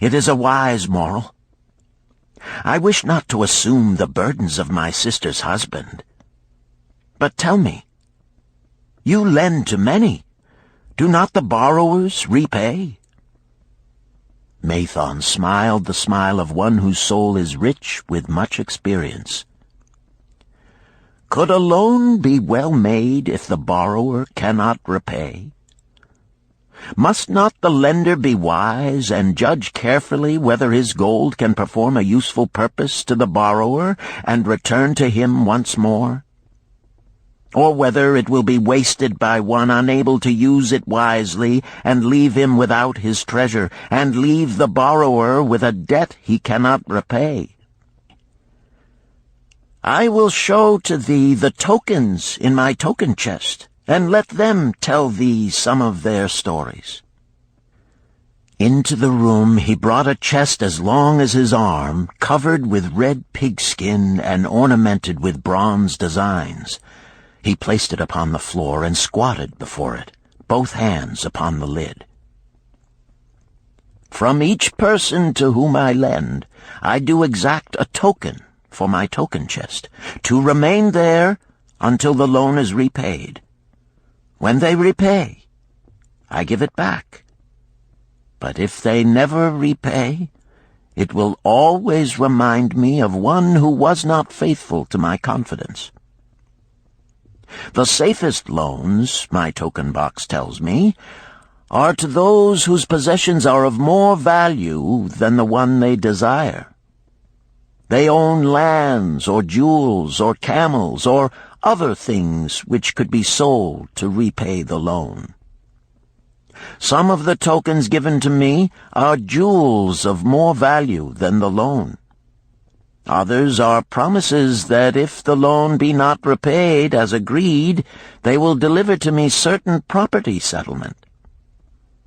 It is a wise moral. I wish not to assume the burdens of my sister's husband. But tell me, you lend to many. Do not the borrowers repay?" Mathon smiled the smile of one whose soul is rich with much experience. "Could a loan be well made if the borrower cannot repay? Must not the lender be wise and judge carefully whether his gold can perform a useful purpose to the borrower and return to him once more? Or whether it will be wasted by one unable to use it wisely and leave him without his treasure, and leave the borrower with a debt he cannot repay? I will show to thee the tokens in my token chest, and let them tell thee some of their stories." Into the room he brought a chest as long as his arm, covered with red pigskin and ornamented with bronze designs. He placed it upon the floor and squatted before it, both hands upon the lid. "From each person to whom I lend, I do exact a token for my token chest, to remain there until the loan is repaid. When they repay, I give it back. But if they never repay, it will always remind me of one who was not faithful to my confidence. The safest loans, my token box tells me, are to those whose possessions are of more value than the one they desire. They own lands or jewels or camels or other things which could be sold to repay the loan. Some of the tokens given to me are jewels of more value than the loan. Others are promises that if the loan be not repaid as agreed, they will deliver to me certain property settlement.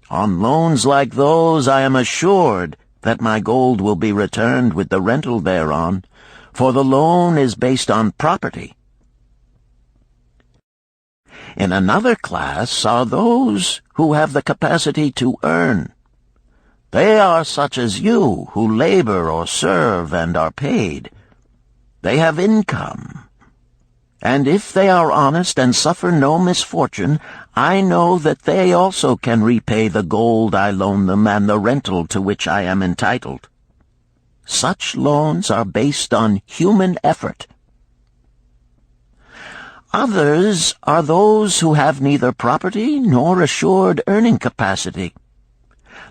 On loans like those I am assured that my gold will be returned with the rental thereon, for the loan is based on property. In another class are those who have the capacity to earn. They are such as you, who labor or serve and are paid. They have income. And if they are honest and suffer no misfortune, I know that they also can repay the gold I loan them and the rental to which I am entitled. Such loans are based on human effort. Others are those who have neither property nor assured earning capacity.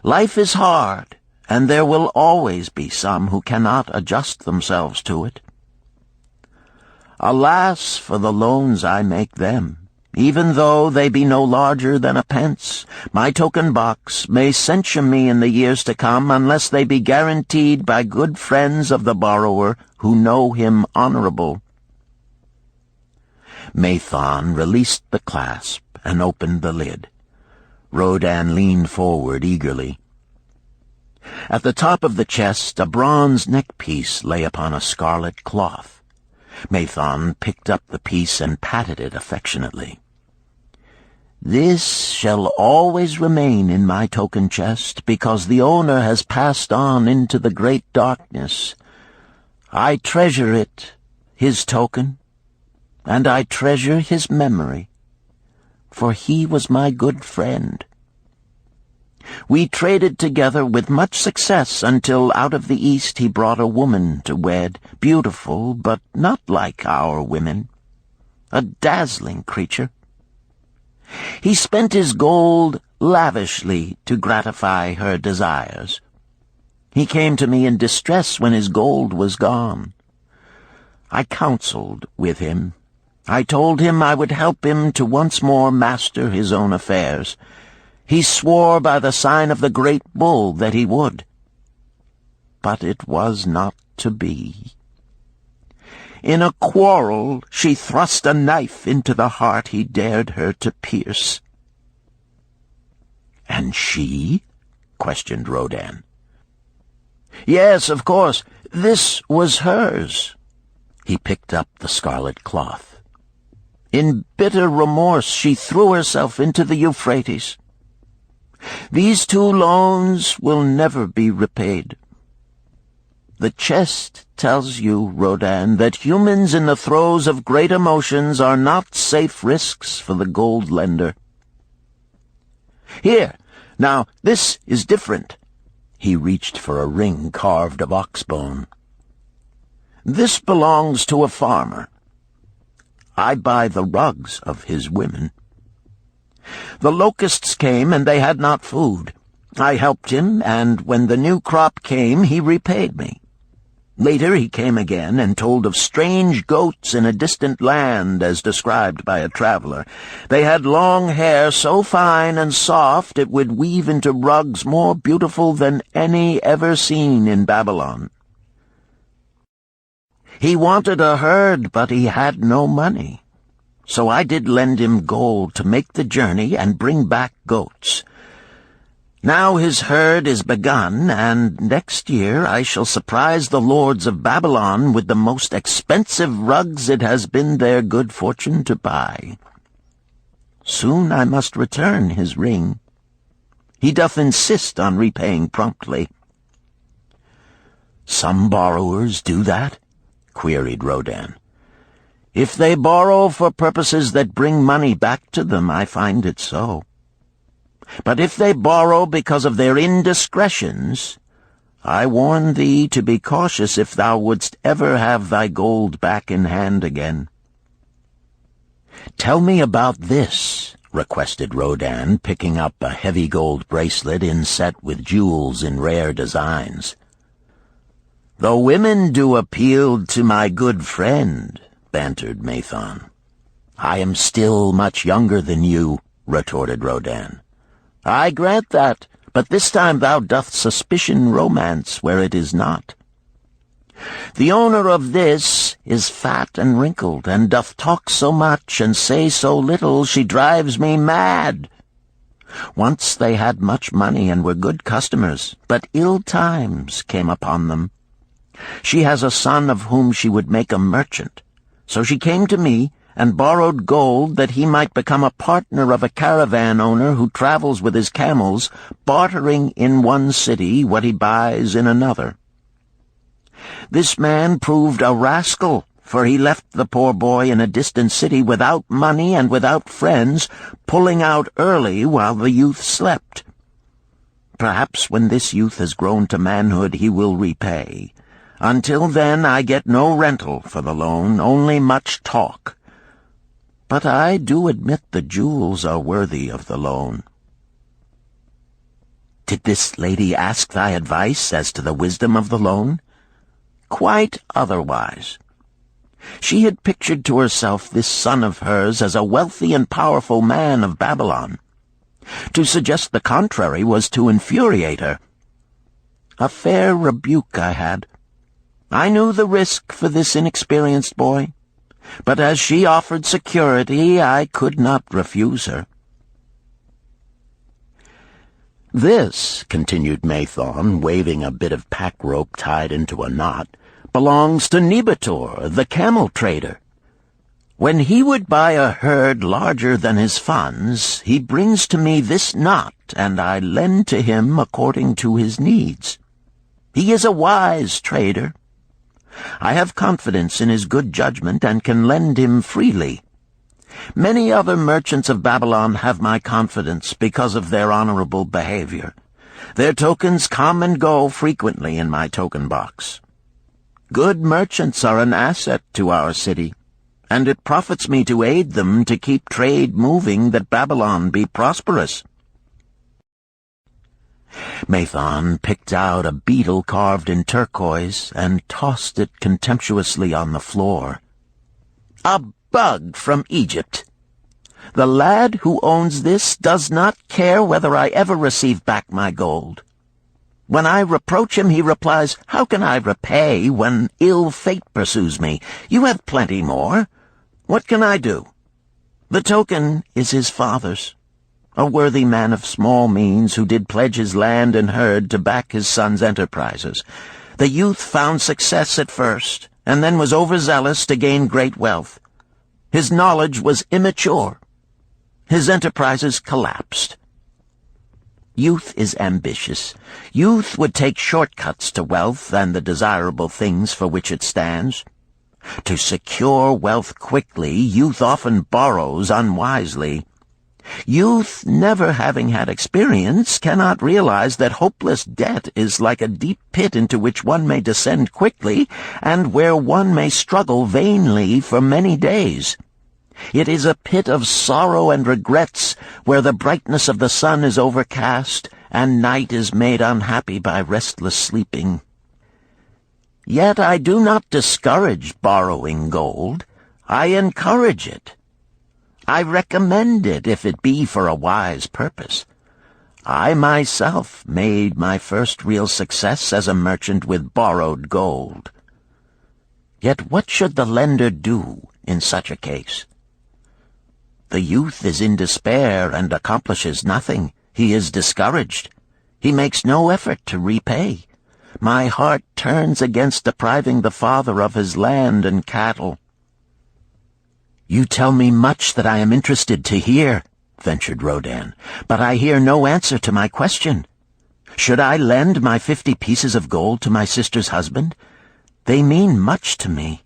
Life is hard, and there will always be some who cannot adjust themselves to it. Alas for the loans I make them! Even though they be no larger than a pence, my token box may censure me in the years to come unless they be guaranteed by good friends of the borrower who know him honorable. Mathon released the clasp and opened the lid. Rodan leaned forward eagerly. At the top of the chest a bronze neckpiece lay upon a scarlet cloth. Mathon picked up the piece and patted it affectionately. "This shall always remain in my token chest, because the owner has passed on into the great darkness. I treasure it, his token, and I treasure his memory, for he was my good friend. We traded together with much success until out of the East he brought a woman to wed, beautiful, but not like our women, a dazzling creature. He spent his gold lavishly to gratify her desires. He came to me in distress when his gold was gone. I counseled with him. I told him I would help him to once more master his own affairs. He swore by the sign of the great bull that he would. But it was not to be. In a quarrel she thrust a knife into the heart he dared her to pierce." "And she?" questioned Rodan. "Yes, of course. This was hers." He picked up the scarlet cloth. "In bitter remorse she threw herself into the Euphrates. These 2 loans will never be repaid. The chest tells you, Rodan, that humans in the throes of great emotions are not safe risks for the gold lender. Here, now, this is different." He reached for a ring carved of ox bone. "This belongs to a farmer. I buy the rugs of his women. The locusts came, and they had not food. I helped him, and when the new crop came, he repaid me. Later he came again and told of strange goats in a distant land, as described by a traveler. They had long hair so fine and soft it would weave into rugs more beautiful than any ever seen in Babylon. He wanted a herd, but he had no money. So I did lend him gold to make the journey and bring back goats. Now his herd is begun, and next year I shall surprise the lords of Babylon with the most expensive rugs it has been their good fortune to buy. Soon I must return his ring. He doth insist on repaying promptly." "Some borrowers do that?" queried Rodan. "If they borrow for purposes that bring money back to them, I find it so. But if they borrow because of their indiscretions, I warn thee to be cautious if thou wouldst ever have thy gold back in hand again." "Tell me about this," requested Rodan, picking up a heavy gold bracelet inset with jewels in rare designs. "The women do appeal to my good friend," bantered Mathon. "I am still much younger than you," retorted Rodan. "I grant that, but this time thou doth suspicion romance where it is not. The owner of this is fat and wrinkled, and doth talk so much and say so little, she drives me mad. Once they had much money and were good customers, but ill times came upon them. She has a son of whom she would make a merchant. So she came to me and borrowed gold that he might become a partner of a caravan owner who travels with his camels, bartering in one city what he buys in another. This man proved a rascal, for he left the poor boy in a distant city without money and without friends, pulling out early while the youth slept. Perhaps when this youth has grown to manhood he will repay. Until then I get no rental for the loan, only much talk. But I do admit the jewels are worthy of the loan." "Did this lady ask thy advice as to the wisdom of the loan?" "Quite otherwise. She had pictured to herself this son of hers as a wealthy and powerful man of Babylon. To suggest the contrary was to infuriate her. A fair rebuke I had. I knew the risk for this inexperienced boy, but as she offered security, I could not refuse her." "This," continued Mathon, waving a bit of pack rope tied into a knot, "belongs to Nebator, the camel trader. When he would buy a herd larger than his funds, he brings to me this knot, and I lend to him according to his needs. He is a wise trader. I have confidence in his good judgment and can lend him freely. Many other merchants of Babylon have my confidence because of their honorable behavior. Their tokens come and go frequently in my token box. Good merchants are an asset to our city, and it profits me to aid them to keep trade moving that Babylon be prosperous." Mathon picked out a beetle carved in turquoise and tossed it contemptuously on the floor. "A bug from Egypt. The lad who owns this does not care whether I ever receive back my gold. When I reproach him, he replies, 'How can I repay when ill fate pursues me? You have plenty more. What can I do?' The token is his father's, a worthy man of small means who did pledge his land and herd to back his son's enterprises. The youth found success at first, and then was overzealous to gain great wealth. His knowledge was immature. His enterprises collapsed. Youth is ambitious. Youth would take shortcuts to wealth and the desirable things for which it stands. To secure wealth quickly, youth often borrows unwisely. Youth, never having had experience, cannot realize that hopeless debt is like a deep pit into which one may descend quickly, and where one may struggle vainly for many days. It is a pit of sorrow and regrets, where the brightness of the sun is overcast, and night is made unhappy by restless sleeping. Yet I do not discourage borrowing gold. I encourage it. I recommend it if it be for a wise purpose. I myself made my first real success as a merchant with borrowed gold. Yet what should the lender do in such a case? The youth is in despair and accomplishes nothing. He is discouraged. He makes no effort to repay. My heart turns against depriving the father of his land and cattle." "You tell me much that I am interested to hear," ventured Rodan, "but I hear no answer to my question. Should I lend my 50 pieces of gold to my sister's husband? They mean much to me."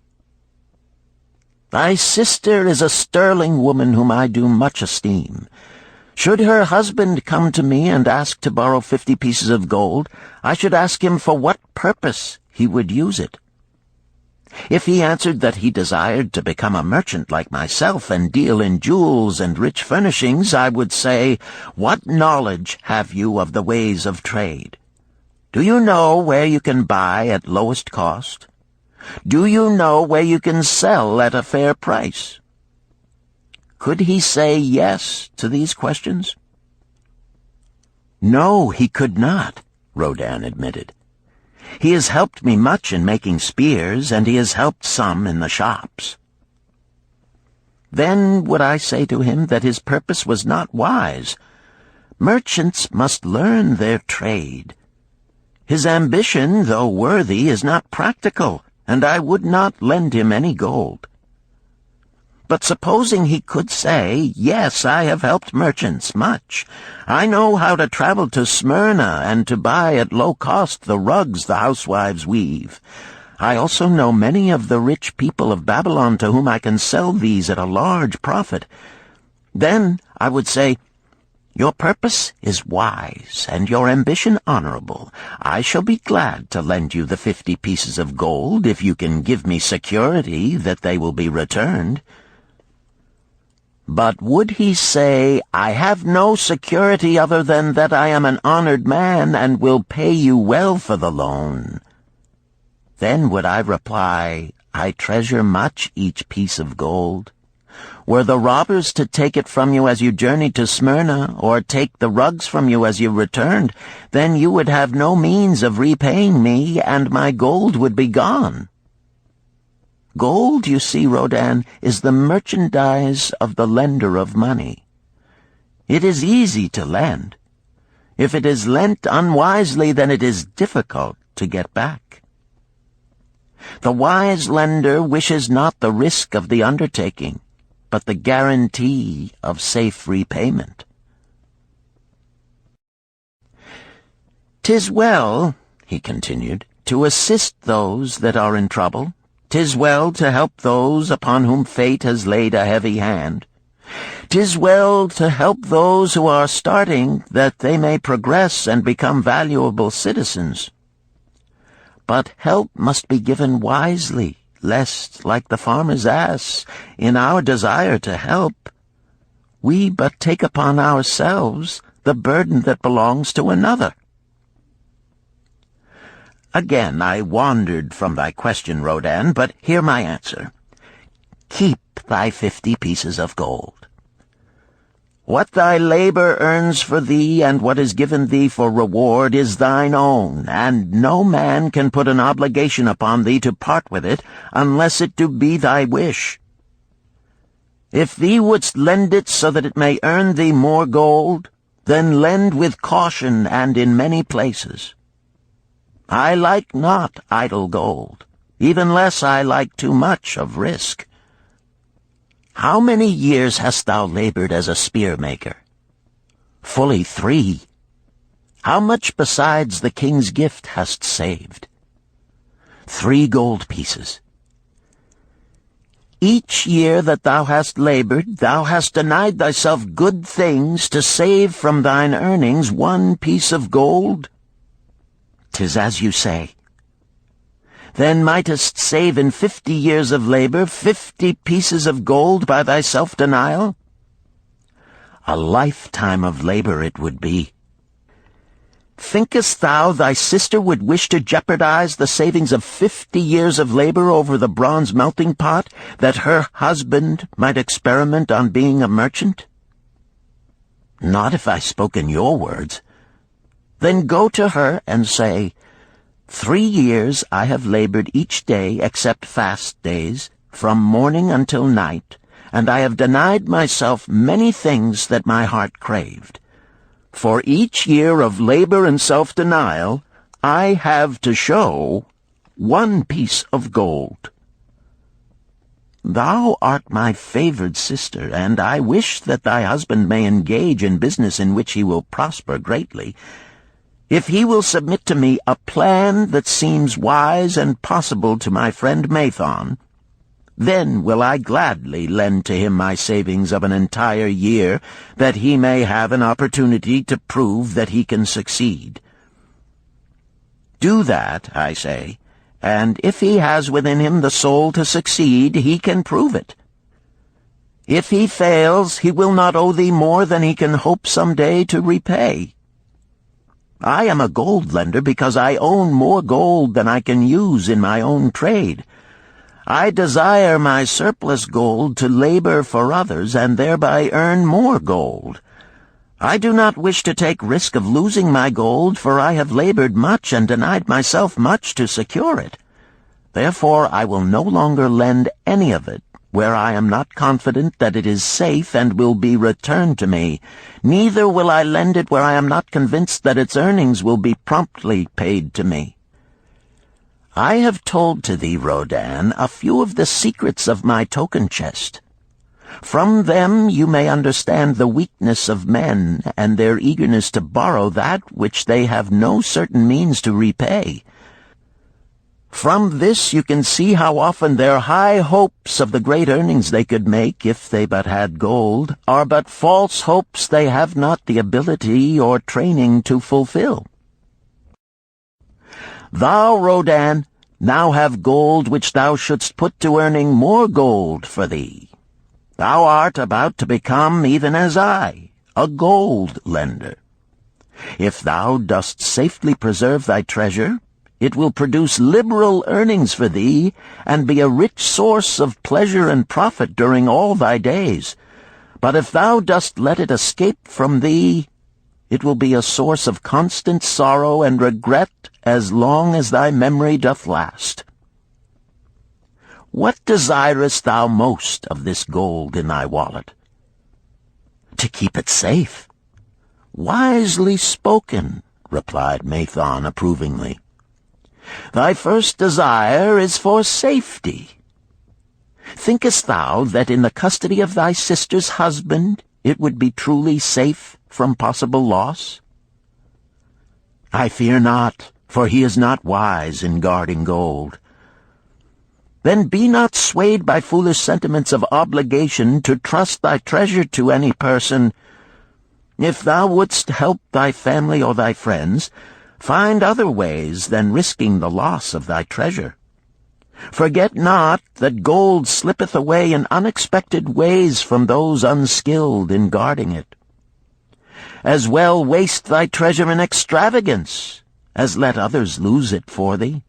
"Thy sister is a sterling woman whom I do much esteem. Should her husband come to me and ask to borrow 50 pieces of gold, I should ask him for what purpose he would use it. If he answered that he desired to become a merchant like myself and deal in jewels and rich furnishings, I would say, 'What knowledge have you of the ways of trade? Do you know where you can buy at lowest cost? Do you know where you can sell at a fair price? Could he say yes to these questions? No, he could not, Rodan admitted. He has helped me much in making spears, and he has helped some in the shops. Then would I say to him that his purpose was not wise. Merchants must learn their trade. His ambition, though worthy, is not practical, and I would not lend him any gold. But supposing he could say, yes, I have helped merchants much. I know how to travel to Smyrna and to buy at low cost the rugs the housewives weave. I also know many of the rich people of Babylon to whom I can sell these at a large profit. Then I would say, your purpose is wise, and your ambition honorable. I shall be glad to lend you the 50 pieces of gold if you can give me security that they will be returned. But would he say, I have no security other than that I am an honored man and will pay you well for the loan? Then would I reply, I treasure much each piece of gold. Were the robbers to take it from you as you journeyed to Smyrna, or take the rugs from you as you returned, then you would have no means of repaying me, and my gold would be gone. Gold, you see, Rodan, is the merchandise of the lender of money. It is easy to lend. If it is lent unwisely, then it is difficult to get back. The wise lender wishes not the risk of the undertaking, but the guarantee of safe repayment. "'Tis well," he continued, "to assist those that are in trouble. 'Tis well to help those upon whom fate has laid a heavy hand. 'Tis well to help those who are starting, that they may progress and become valuable citizens. But help must be given wisely, lest, like the farmer's ass, in our desire to help, we but take upon ourselves the burden that belongs to another." Again I wandered from thy question, Rodan, but hear my answer. Keep thy 50 pieces of gold. What thy labor earns for thee and what is given thee for reward is thine own, and no man can put an obligation upon thee to part with it, unless it do be thy wish. If thee wouldst lend it so that it may earn thee more gold, then lend with caution and in many places. I like not idle gold, even less I like too much of risk. How many years hast thou labored as a spear-maker? Fully 3. How much besides the king's gift hast saved? 3 gold pieces. Each year that thou hast labored, thou hast denied thyself good things to save from thine earnings 1 piece of gold? 'Tis as you say. Then mightest save in 50 years of labor 50 pieces of gold by thy self-denial? A lifetime of labor it would be. Thinkest thou thy sister would wish to jeopardize the savings of 50 years of labor over the bronze melting pot, that her husband might experiment on being a merchant? Not if I spoke in your words. Then go to her and say, 3 years I have labored each day except fast days, from morning until night, and I have denied myself many things that my heart craved. For each year of labor and self-denial, I have to show 1 piece of gold. Thou art my favored sister, and I wish that thy husband may engage in business in which he will prosper greatly. If he will submit to me a plan that seems wise and possible to my friend Mathon, then will I gladly lend to him my savings of an entire year, that he may have an opportunity to prove that he can succeed. Do that, I say, and if he has within him the soul to succeed, he can prove it. If he fails, he will not owe thee more than he can hope some day to repay. I am a gold lender because I own more gold than I can use in my own trade. I desire my surplus gold to labor for others and thereby earn more gold. I do not wish to take risk of losing my gold, for I have labored much and denied myself much to secure it. Therefore I will no longer lend any of it where I am not confident that it is safe and will be returned to me. Neither will I lend it where I am not convinced that its earnings will be promptly paid to me. I have told to thee, Rodan, a few of the secrets of my token chest. From them you may understand the weakness of men and their eagerness to borrow that which they have no certain means to repay. From this you can see how often their high hopes of the great earnings they could make if they but had gold are but false hopes they have not the ability or training to fulfill. Thou, Rodan, now have gold which thou shouldst put to earning more gold for thee. Thou art about to become, even as I, a gold lender. If thou dost safely preserve thy treasure, it will produce liberal earnings for thee, and be a rich source of pleasure and profit during all thy days. But if thou dost let it escape from thee, it will be a source of constant sorrow and regret as long as thy memory doth last. What desirest thou most of this gold in thy wallet? To keep it safe. Wisely spoken, replied Mathon approvingly. Thy first desire is for safety. Thinkest thou that in the custody of thy sister's husband it would be truly safe from possible loss? I fear not, for he is not wise in guarding gold. Then be not swayed by foolish sentiments of obligation to trust thy treasure to any person. If thou wouldst help thy family or thy friends, find other ways than risking the loss of thy treasure. Forget not that gold slippeth away in unexpected ways from those unskilled in guarding it. As well waste thy treasure in extravagance as let others lose it for thee.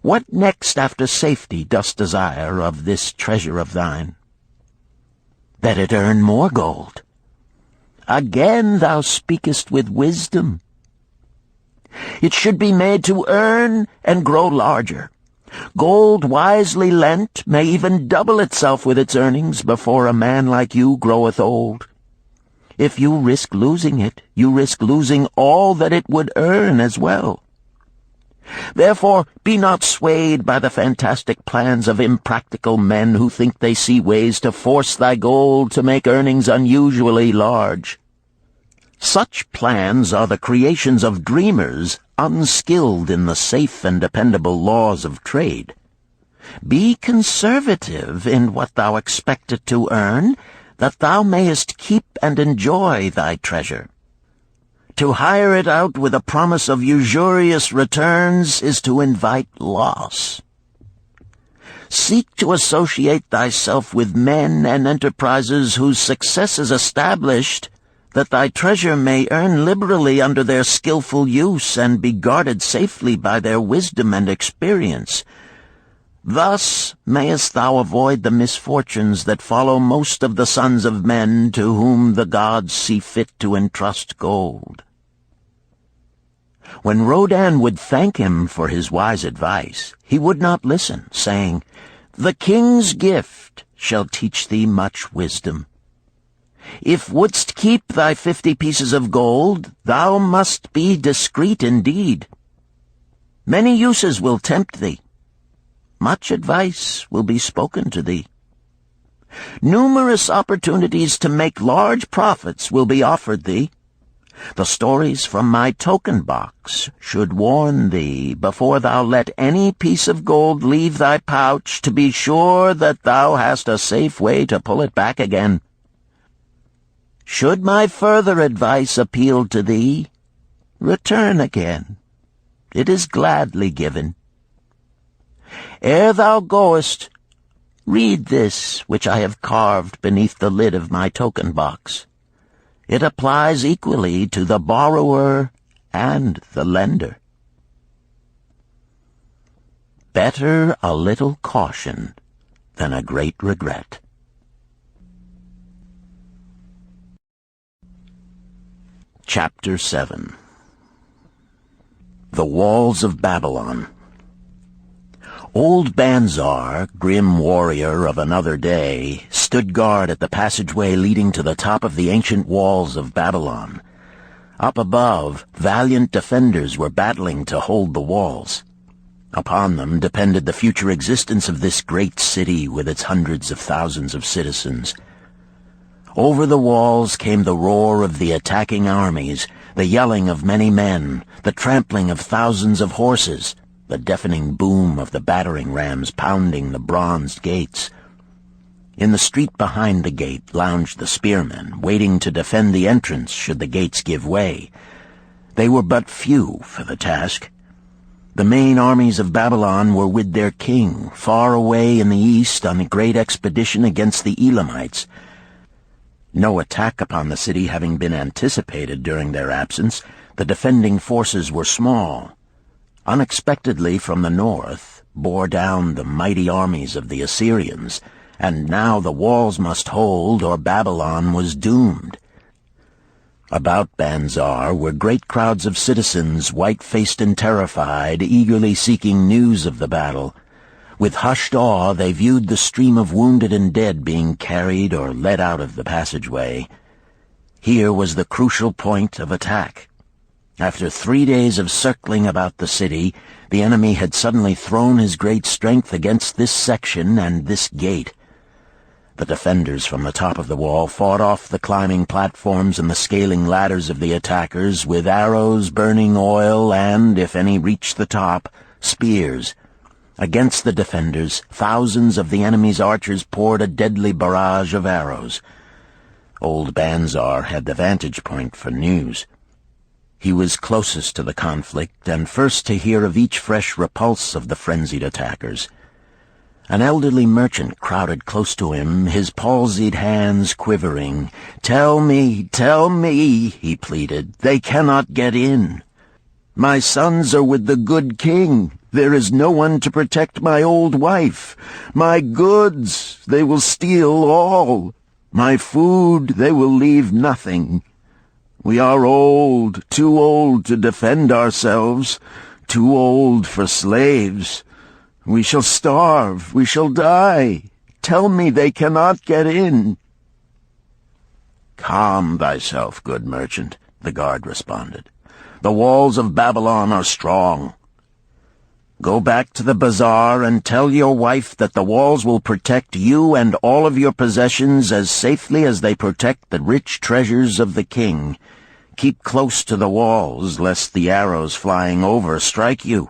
What next after safety dost desire of this treasure of thine? That it earn more gold. Again thou speakest with wisdom. It should be made to earn and grow larger. Gold wisely lent may even double itself with its earnings before a man like you groweth old. If you risk losing it, you risk losing all that it would earn as well. Therefore be not swayed by the fantastic plans of impractical men who think they see ways to force thy gold to make earnings unusually large. Such plans are the creations of dreamers unskilled in the safe and dependable laws of trade. Be conservative in what thou expectest to earn, that thou mayest keep and enjoy thy treasure. To hire it out with a promise of usurious returns is to invite loss. Seek to associate thyself with men and enterprises whose success is established, that thy treasure may earn liberally under their skillful use and be guarded safely by their wisdom and experience. Thus mayest thou avoid the misfortunes that follow most of the sons of men to whom the gods see fit to entrust gold. When Rodan would thank him for his wise advice, he would not listen, saying, "The king's gift shall teach thee much wisdom. If wouldst keep thy 50 pieces of gold, thou must be discreet indeed. Many uses will tempt thee. Much advice will be spoken to thee. Numerous opportunities to make large profits will be offered thee. The stories from my token box should warn thee, before thou let any piece of gold leave thy pouch, to be sure that thou hast a safe way to pull it back again. Should my further advice appeal to thee, return again. It is gladly given. Ere thou goest, read this which I have carved beneath the lid of my token box. It applies equally to the borrower and the lender." Better a little caution than a great regret. Chapter 7. The Walls of Babylon. Old Bansir, grim warrior of another day, stood guard at the passageway leading to the top of the ancient walls of Babylon. Up above, valiant defenders were battling to hold the walls. Upon them depended the future existence of this great city with its hundreds of thousands of citizens. Over the walls came the roar of the attacking armies, the yelling of many men, the trampling of thousands of horses, the deafening boom of the battering rams pounding the bronzed gates. In the street behind the gate lounged the spearmen, waiting to defend the entrance should the gates give way. They were but few for the task. The main armies of Babylon were with their king, far away in the east on a great expedition against the Elamites. No attack upon the city having been anticipated during their absence, the defending forces were small. Unexpectedly from the north bore down the mighty armies of the Assyrians, and now the walls must hold or Babylon was doomed. About Bansir were great crowds of citizens, white-faced and terrified, eagerly seeking news of the battle. With hushed awe they viewed the stream of wounded and dead being carried or led out of the passageway. Here was the crucial point of attack. After 3 days of circling about the city, the enemy had suddenly thrown his great strength against this section and this gate. The defenders from the top of the wall fought off the climbing platforms and the scaling ladders of the attackers with arrows, burning oil, and, if any reached the top, spears. Against the defenders, thousands of the enemy's archers poured a deadly barrage of arrows. Old Bansir had the vantage point for news. He was closest to the conflict and first to hear of each fresh repulse of the frenzied attackers. An elderly merchant crowded close to him, his palsied hands quivering. tell me," he pleaded. "They cannot get in. My sons are with the good king. There is no one to protect my old wife. My goods, they will steal all. My food, they will leave nothing. We are old, too old to defend ourselves, too old for slaves. We shall starve, we shall die. Tell me they cannot get in." "Calm thyself, good merchant," the guard responded. "The walls of Babylon are strong. Go back to the bazaar and tell your wife that the walls will protect you and all of your possessions as safely as they protect the rich treasures of the king. Keep close to the walls, lest the arrows flying over strike you."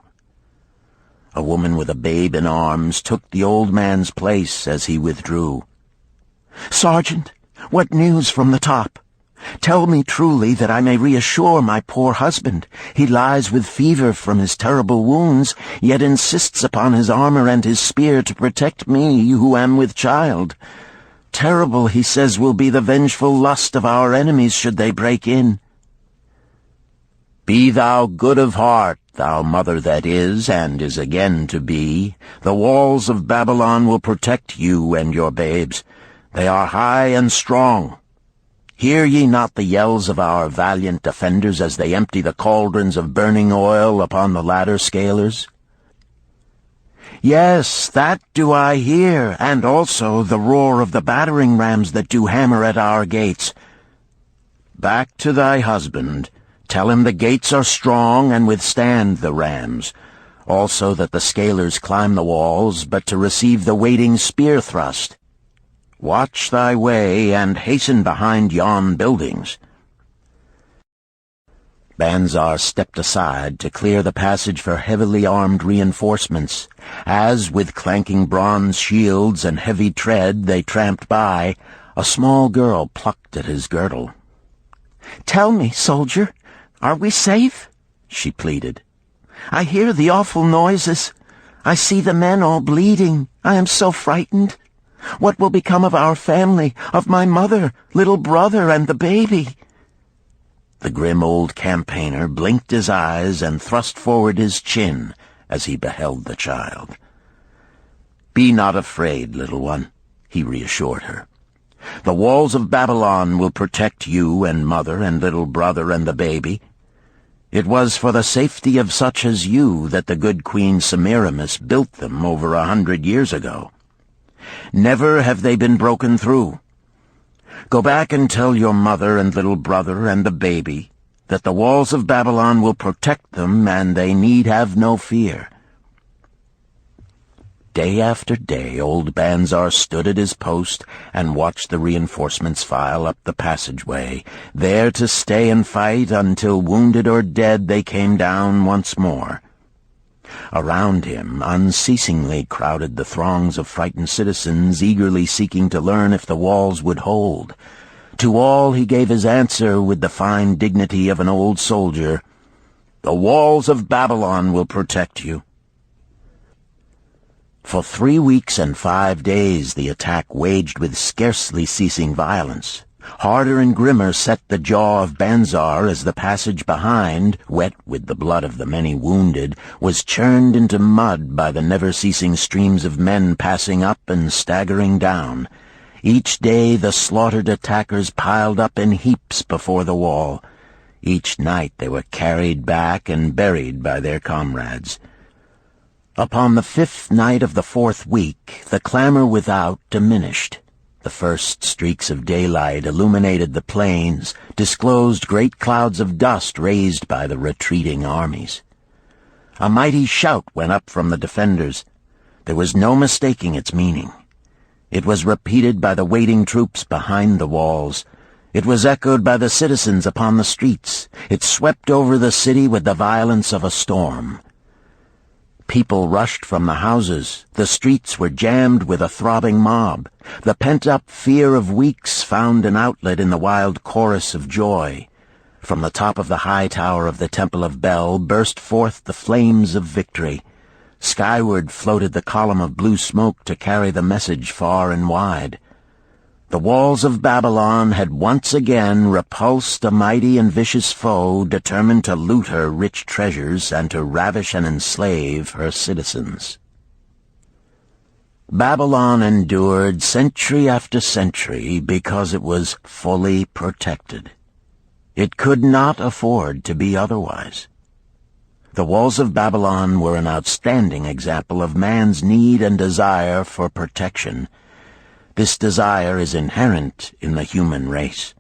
A woman with a babe in arms took the old man's place as he withdrew. "Sergeant, what news from the top? Tell me truly that I may reassure my poor husband. He lies with fever from his terrible wounds, yet insists upon his armor and his spear to protect me, who am with child. Terrible, he says, will be the vengeful lust of our enemies should they break in." "Be thou good of heart, thou mother that is and is again to be. The walls of Babylon will protect you and your babes. They are high and strong. Hear ye not the yells of our valiant defenders as they empty the cauldrons of burning oil upon the ladder scalers?" "Yes, that do I hear, and also the roar of the battering rams that do hammer at our gates." "Back to thy husband. Tell him the gates are strong and withstand the rams. Also that the scalers climb the walls, but to receive the waiting spear thrust. Watch thy way, and hasten behind yon buildings." Bansir stepped aside to clear the passage for heavily armed reinforcements, as, with clanking bronze shields and heavy tread they tramped by, a small girl plucked at his girdle. "Tell me, soldier, are we safe?" she pleaded. "I hear the awful noises. I see the men all bleeding. I am so frightened. What will become of our family, of my mother, little brother, and the baby?" The grim old campaigner blinked his eyes and thrust forward his chin as he beheld the child. "Be not afraid, little one," he reassured her. "The walls of Babylon will protect you and mother and little brother and the baby. It was for the safety of such as you that the good Queen Semiramis built them over 100 years ago. Never have they been broken through. Go back and tell your mother and little brother and the baby that the walls of Babylon will protect them, and they need have no fear." Day after day old Bansir stood at his post and watched the reinforcements file up the passageway, there to stay and fight until, wounded or dead, they came down once more. Around him unceasingly crowded the throngs of frightened citizens, eagerly seeking to learn if the walls would hold. To all he gave his answer with the fine dignity of an old soldier: "The walls of Babylon will protect you." For 3 weeks and 5 days the attack waged with scarcely ceasing violence. Harder and grimmer set the jaw of Bansir as the passage behind, wet with the blood of the many wounded, was churned into mud by the never-ceasing streams of men passing up and staggering down. Each day the slaughtered attackers piled up in heaps before the wall. Each night they were carried back and buried by their comrades. Upon the 5th night of the 4th week, the clamor without diminished. The first streaks of daylight illuminated the plains, disclosed great clouds of dust raised by the retreating armies. A mighty shout went up from the defenders. There was no mistaking its meaning. It was repeated by the waiting troops behind the walls. It was echoed by the citizens upon the streets. It swept over the city with the violence of a storm. People rushed from the houses. The streets were jammed with a throbbing mob. The pent-up fear of weeks found an outlet in the wild chorus of joy. From the top of the high tower of the Temple of Bel burst forth the flames of victory. Skyward floated the column of blue smoke to carry the message far and wide. The walls of Babylon had once again repulsed a mighty and vicious foe determined to loot her rich treasures and to ravish and enslave her citizens. Babylon endured century after century because it was fully protected. It could not afford to be otherwise. The walls of Babylon were an outstanding example of man's need and desire for protection. This desire is inherent in the human race.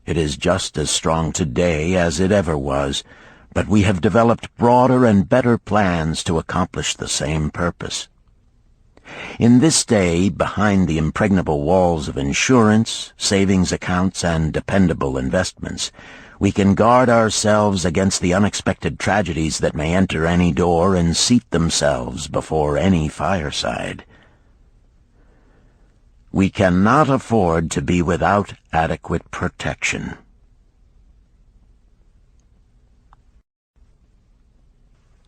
It is just as strong today as it ever was, but we have developed broader and better plans to accomplish the same purpose. In this day, behind the impregnable walls of insurance, savings accounts, and dependable investments, we can guard ourselves against the unexpected tragedies that may enter any door and seat themselves before any fireside. We cannot afford to be without adequate protection.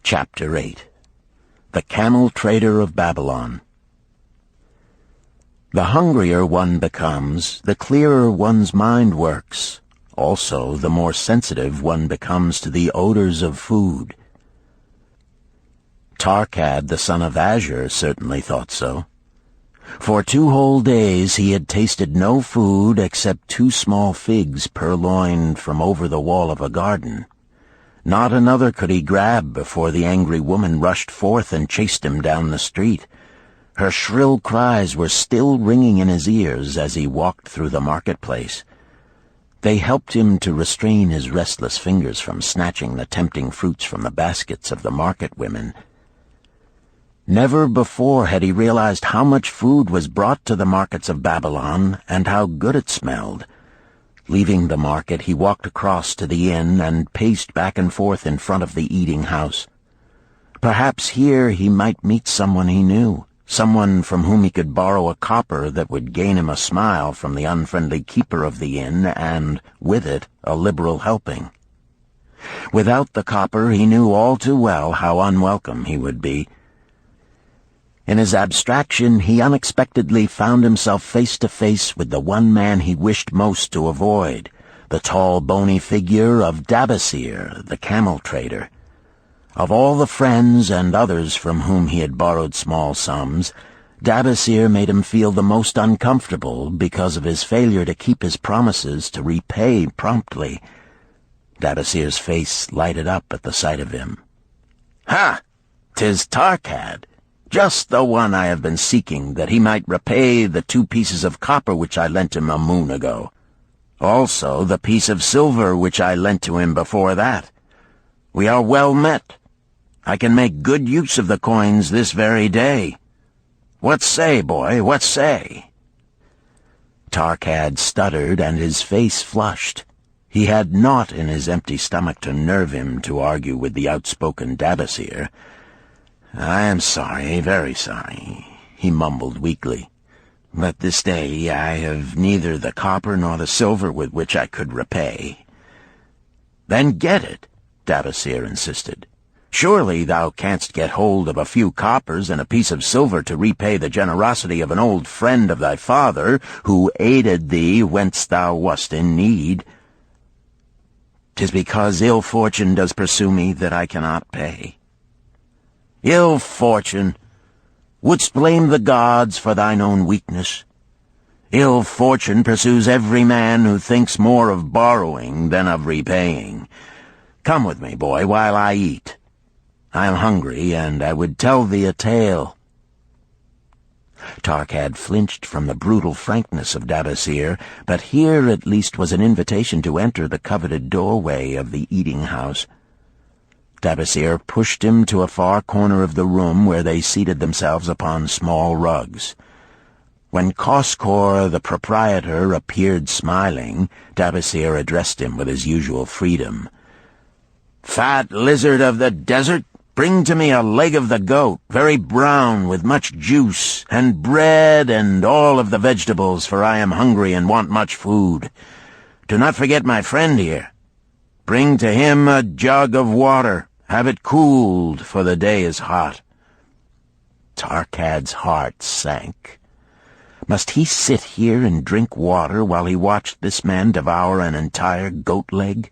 Chapter 8. The Camel Trader of Babylon. The hungrier one becomes, the clearer one's mind works. Also, the more sensitive one becomes to the odors of food. Arkad, the son of Azure, certainly thought so. For 2 whole days he had tasted no food except 2 small figs purloined from over the wall of a garden. Not another could he grab before the angry woman rushed forth and chased him down the street. Her shrill cries were still ringing in his ears as he walked through the marketplace. They helped him to restrain his restless fingers from snatching the tempting fruits from the baskets of the market women. Never before had he realized how much food was brought to the markets of Babylon and how good it smelled. Leaving the market, he walked across to the inn and paced back and forth in front of the eating house. Perhaps here he might meet someone he knew, someone from whom he could borrow a copper that would gain him a smile from the unfriendly keeper of the inn and, with it, a liberal helping. Without the copper, he knew all too well how unwelcome he would be. In his abstraction, he unexpectedly found himself face to face with the one man he wished most to avoid, the tall, bony figure of Dabasir, the camel trader. Of all the friends and others from whom he had borrowed small sums, Dabasir made him feel the most uncomfortable because of his failure to keep his promises to repay promptly. Dabasir's face lighted up at the sight of him. "Ha! 'Tis Arkad, just the one I have been seeking, that he might repay the 2 pieces of copper which I lent him a moon ago. Also the piece of silver which I lent to him before that. We are well met. I can make good use of the coins this very day. What say, boy, what say?" Arkad stuttered, and his face flushed. He had naught in his empty stomach to nerve him to argue with the outspoken Dabasir. "I am sorry, very sorry," he mumbled weakly. "But this day I have neither the copper nor the silver with which I could repay." "Then get it," Dabasir insisted. "Surely thou canst get hold of a few coppers and a piece of silver to repay the generosity of an old friend of thy father, who aided thee whence thou wast in need." "'Tis because ill fortune does pursue me that I cannot pay." "Ill fortune? Wouldst blame the gods for thine own weakness? Ill fortune pursues every man who thinks more of borrowing than of repaying. Come with me, boy, while I eat. I am hungry, and I would tell thee a tale." Arkad flinched from the brutal frankness of Dabasir, but here at least was an invitation to enter the coveted doorway of the eating-house. Dabasir pushed him to a far corner of the room where they seated themselves upon small rugs. When Koskor, the proprietor, appeared smiling, Dabasir addressed him with his usual freedom. "Fat lizard of the desert, bring to me a leg of the goat, very brown, with much juice, and bread and all of the vegetables, for I am hungry and want much food. Do not forget my friend here. Bring to him a jug of water. Have it cooled, for the day is hot." Arkad's heart sank. Must he sit here and drink water while he watched this man devour an entire goat leg?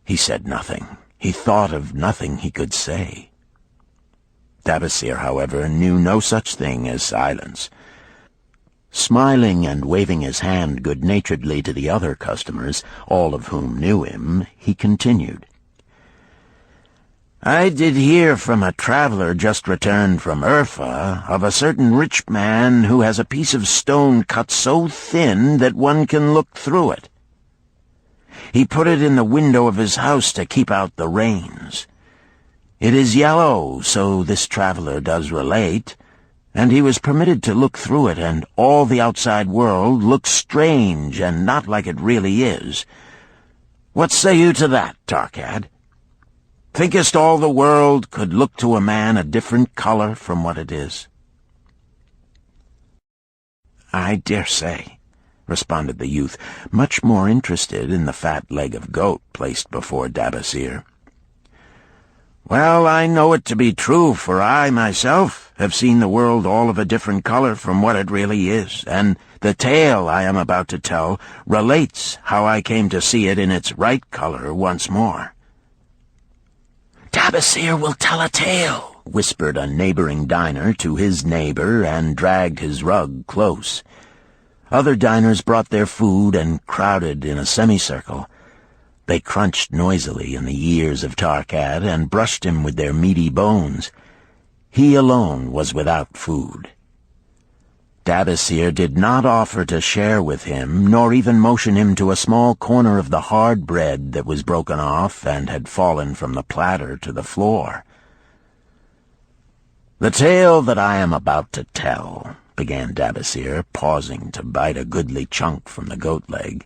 He said nothing. He thought of nothing he could say. Dabasir, however, knew no such thing as silence. Smiling and waving his hand good-naturedly to the other customers, all of whom knew him, he continued. "I did hear from a traveler just returned from Urfa of a certain rich man who has a piece of stone cut so thin that one can look through it. He put it in the window of his house to keep out the rains. It is yellow, so this traveler does relate, and he was permitted to look through it, and all the outside world looks strange and not like it really is. What say you to that, Arkad? Thinkest all the world could look to a man a different color from what it is?" "I dare say," responded the youth, much more interested in the fat leg of goat placed before Dabasir. "Well, I know it to be true, for I, myself, have seen the world all of a different color from what it really is, and the tale I am about to tell relates how I came to see it in its right color once more." "Dabasir will tell a tale," whispered a neighboring diner to his neighbor, and dragged his rug close. Other diners brought their food and crowded in a semicircle. They crunched noisily in the ears of Arkad and brushed him with their meaty bones. He alone was without food. Dabasir did not offer to share with him, nor even motion him to a small corner of the hard bread that was broken off and had fallen from the platter to the floor. "The tale that I am about to tell," began Dabasir, pausing to bite a goodly chunk from the goat leg,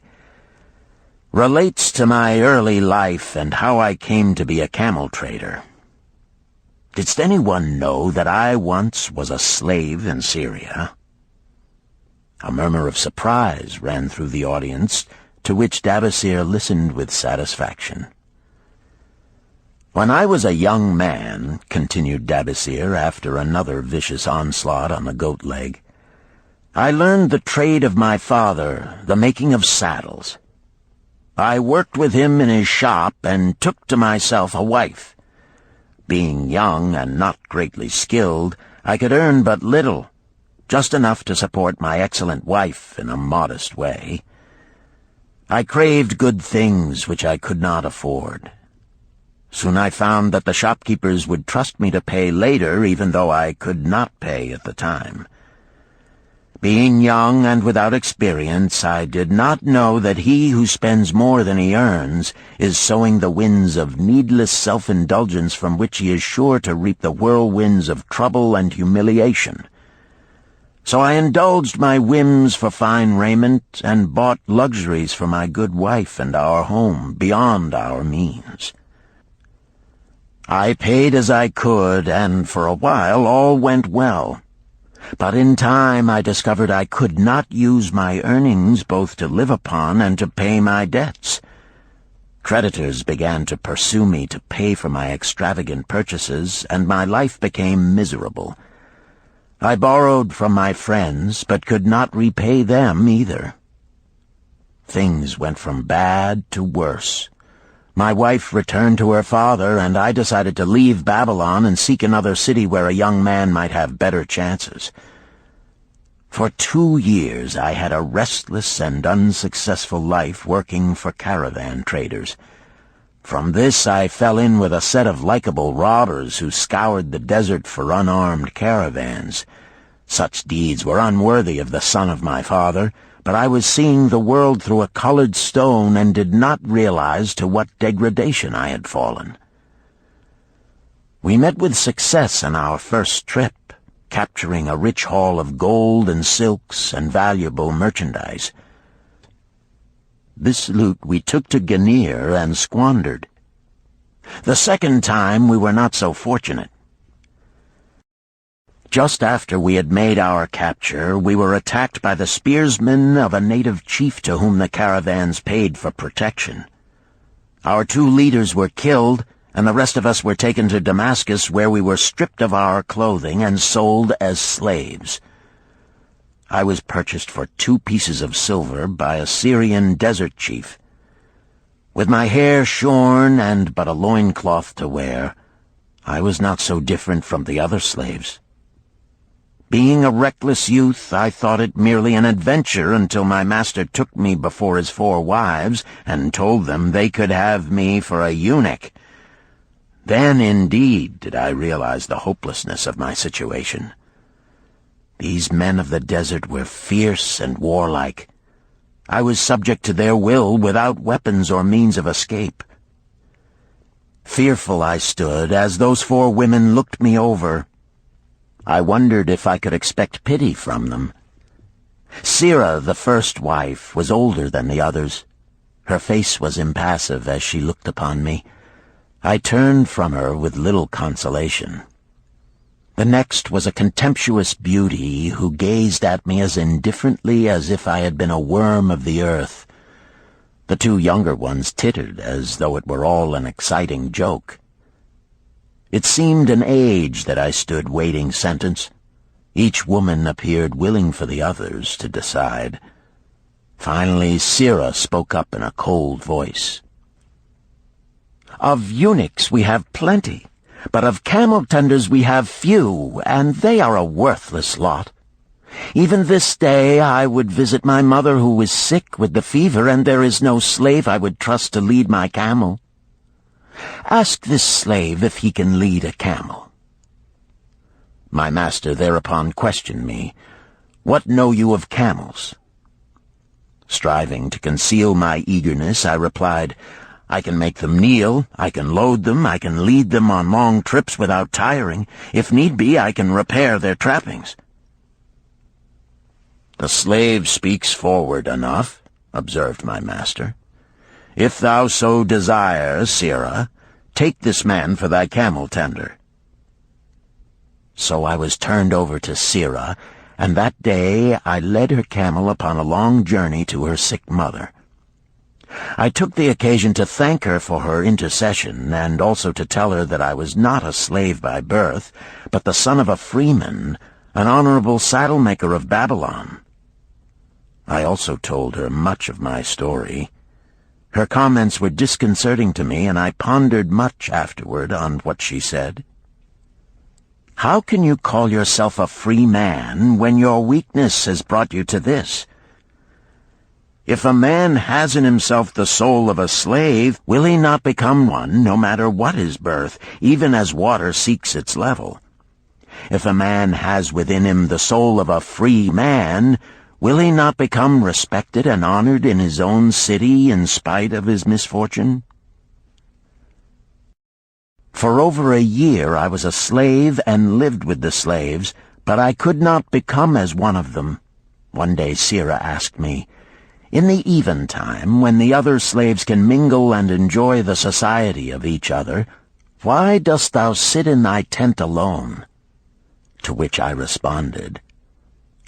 "relates to my early life and how I came to be a camel trader. Didst anyone know that I once was a slave in Syria?" A murmur of surprise ran through the audience, to which Dabasir listened with satisfaction. "When I was a young man," continued Dabasir after another vicious onslaught on the goat leg, "I learned the trade of my father, the making of saddles. I worked with him in his shop and took to myself a wife. Being young and not greatly skilled, I could earn but little, just enough to support my excellent wife in a modest way. I craved good things which I could not afford. Soon I found that the shopkeepers would trust me to pay later, even though I could not pay at the time. Being young and without experience, I did not know that he who spends more than he earns is sowing the winds of needless self-indulgence from which he is sure to reap the whirlwinds of trouble and humiliation. So I indulged my whims for fine raiment and bought luxuries for my good wife and our home beyond our means. I paid as I could, and for a while all went well. But in time I discovered I could not use my earnings both to live upon and to pay my debts. Creditors began to pursue me to pay for my extravagant purchases, and my life became miserable. I borrowed from my friends, but could not repay them either. Things went from bad to worse. My wife returned to her father, and I decided to leave Babylon and seek another city where a young man might have better chances. For 2 years I had a restless and unsuccessful life working for caravan traders. From this I fell in with a set of likable robbers who scoured the desert for unarmed caravans. Such deeds were unworthy of the son of my father, but I was seeing the world through a colored stone and did not realize to what degradation I had fallen. We met with success on our first trip, capturing a rich haul of gold and silks and valuable merchandise. This loot we took to Ganir and squandered. The second time we were not so fortunate. Just after we had made our capture, we were attacked by the spearsmen of a native chief to whom the caravans paid for protection. Our 2 leaders were killed, and the rest of us were taken to Damascus, where we were stripped of our clothing and sold as slaves. I was purchased for 2 pieces of silver by a Syrian desert chief. With my hair shorn and but a loincloth to wear, I was not so different from the other slaves. Being a reckless youth, I thought it merely an adventure until my master took me before his 4 wives and told them they could have me for a eunuch. Then, indeed, did I realize the hopelessness of my situation. These men of the desert were fierce and warlike. I was subject to their will without weapons or means of escape. Fearful I stood as those 4 women looked me over. I wondered if I could expect pity from them. Sirah, the first wife, was older than the others. Her face was impassive as she looked upon me. I turned from her with little consolation. The next was a contemptuous beauty who gazed at me as indifferently as if I had been a worm of the earth. The 2 younger ones tittered as though it were all an exciting joke. It seemed an age that I stood waiting sentence. Each woman appeared willing for the others to decide. Finally, Sirah spoke up in a cold voice. "Of eunuchs we have plenty, but of camel tenders we have few, and they are a worthless lot. Even this day I would visit my mother who is sick with the fever, and there is no slave I would trust to lead my camel. Ask this slave if he can lead a camel." My master thereupon questioned me, "What know you of camels?" Striving to conceal my eagerness, I replied, "I can make them kneel, I can load them, I can lead them on long trips without tiring. If need be, I can repair their trappings." "The slave speaks forward enough," observed my master. "If thou so desire, Sirah, take this man for thy camel tender." So I was turned over to Sirah, and that day I led her camel upon a long journey to her sick mother. I took the occasion to thank her for her intercession, and also to tell her that I was not a slave by birth, but the son of a freeman, an honorable saddle-maker of Babylon. I also told her much of my story. Her comments were disconcerting to me, and I pondered much afterward on what she said. How can you call yourself a free man when your weakness has brought you to this? If a man has in himself the soul of a slave, will he not become one, no matter what his birth, even as water seeks its level? If a man has within him the soul of a free man, will he not become respected and honored in his own city in spite of his misfortune? For over a year I was a slave and lived with the slaves, but I could not become as one of them. One day Sira asked me, "In the eventime, when the other slaves can mingle and enjoy the society of each other, why dost thou sit in thy tent alone?" To which I responded,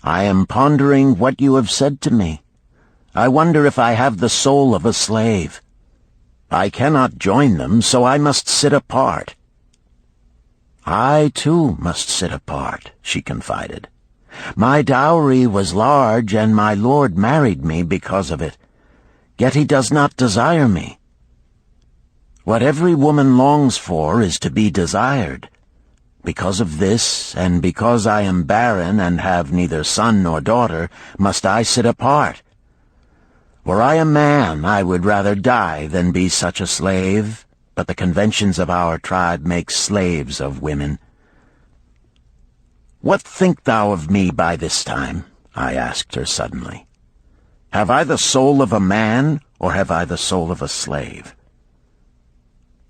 "I am pondering what you have said to me. I wonder if I have the soul of a slave. I cannot join them, so I must sit apart." "I, too, must sit apart," she confided. "My dowry was large, and my lord married me because of it. Yet he does not desire me. What every woman longs for is to be desired. Because of this, and because I am barren and have neither son nor daughter, must I sit apart. Were I a man, I would rather die than be such a slave, but the conventions of our tribe make slaves of women." "What think thou of me by this time?" I asked her suddenly. "Have I the soul of a man, or have I the soul of a slave?"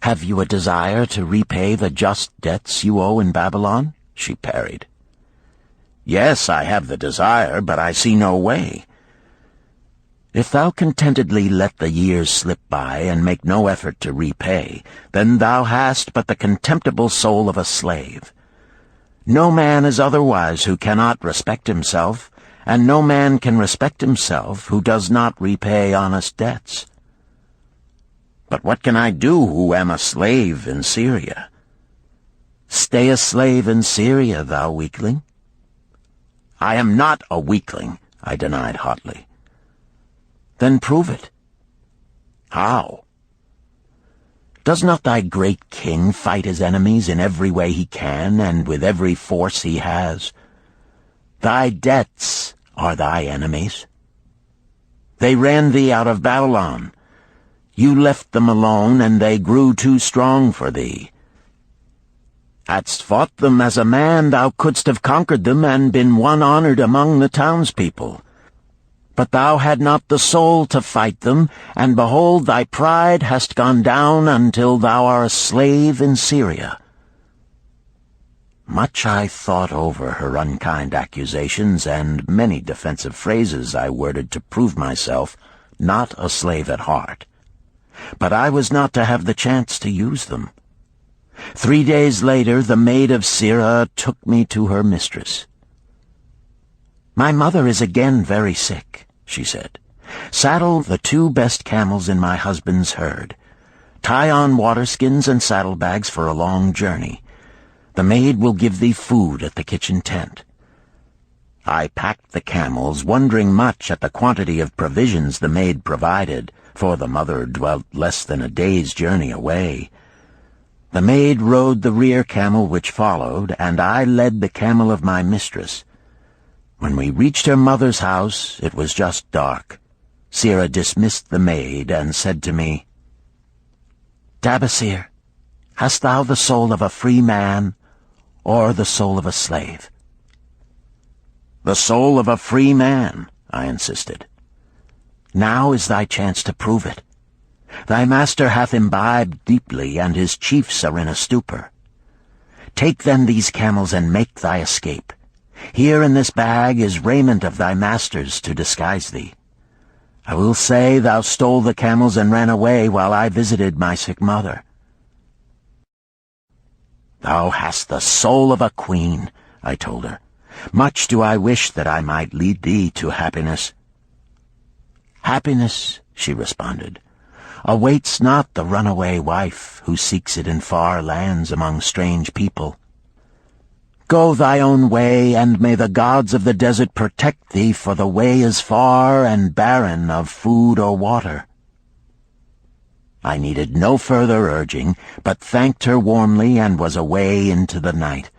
"Have you a desire to repay the just debts you owe in Babylon?" she parried. "Yes, I have the desire, but I see no way." "If thou contentedly let the years slip by and make no effort to repay, then thou hast but the contemptible soul of a slave. No man is otherwise who cannot respect himself, and no man can respect himself who does not repay honest debts." "But what can I do who am a slave in Syria?" "Stay a slave in Syria, thou weakling." "I am not a weakling," I denied hotly. "Then prove it." "How?" "Does not thy great king fight his enemies in every way he can and with every force he has? Thy debts are thy enemies. They ran thee out of Babylon. You left them alone, and they grew too strong for thee. Hadst fought them as a man, thou couldst have conquered them and been one honored among the townspeople. But thou had not the soul to fight them, and behold, thy pride hast gone down until thou art a slave in Syria." Much I thought over her unkind accusations, and many defensive phrases I worded to prove myself not a slave at heart. But I was not to have the chance to use them. 3 days later, the maid of Sira took me to her mistress. "My mother is again very sick," she said. "Saddle the 2 best camels in my husband's herd. Tie on waterskins and saddlebags for a long journey. The maid will give thee food at the kitchen tent." I packed the camels, wondering much at the quantity of provisions the maid provided, for the mother dwelt less than a day's journey away. The maid rode the rear camel which followed, and I led the camel of my mistress. When we reached her mother's house, it was just dark. Sira dismissed the maid and said to me, "Dabasir, hast thou the soul of a free man, or the soul of a slave?" "The soul of a free man," I insisted. "Now is thy chance to prove it. Thy master hath imbibed deeply, and his chiefs are in a stupor. Take then these camels and make thy escape. Here in this bag is raiment of thy master's to disguise thee. I will say thou stole the camels and ran away while I visited my sick mother." "Thou hast the soul of a queen," I told her. "Much do I wish that I might lead thee to happiness." "Happiness," she responded, "awaits not the runaway wife who seeks it in far lands among strange people. Go thy own way, and may the gods of the desert protect thee, for the way is far and barren of food or water." I needed no further urging, but thanked her warmly and was away into the night.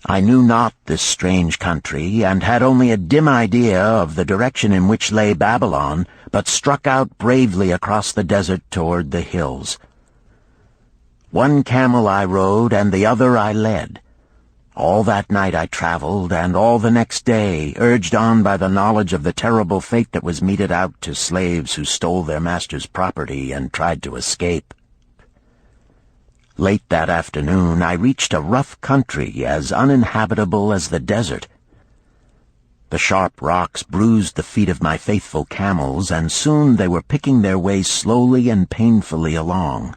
I knew not this strange country, and had only a dim idea of the direction in which lay Babylon, but struck out bravely across the desert toward the hills. One camel I rode, and the other I led. All that night I traveled, and all the next day, urged on by the knowledge of the terrible fate that was meted out to slaves who stole their master's property and tried to escape. Late that afternoon I reached a rough country as uninhabitable as the desert. The sharp rocks bruised the feet of my faithful camels, and soon they were picking their way slowly and painfully along.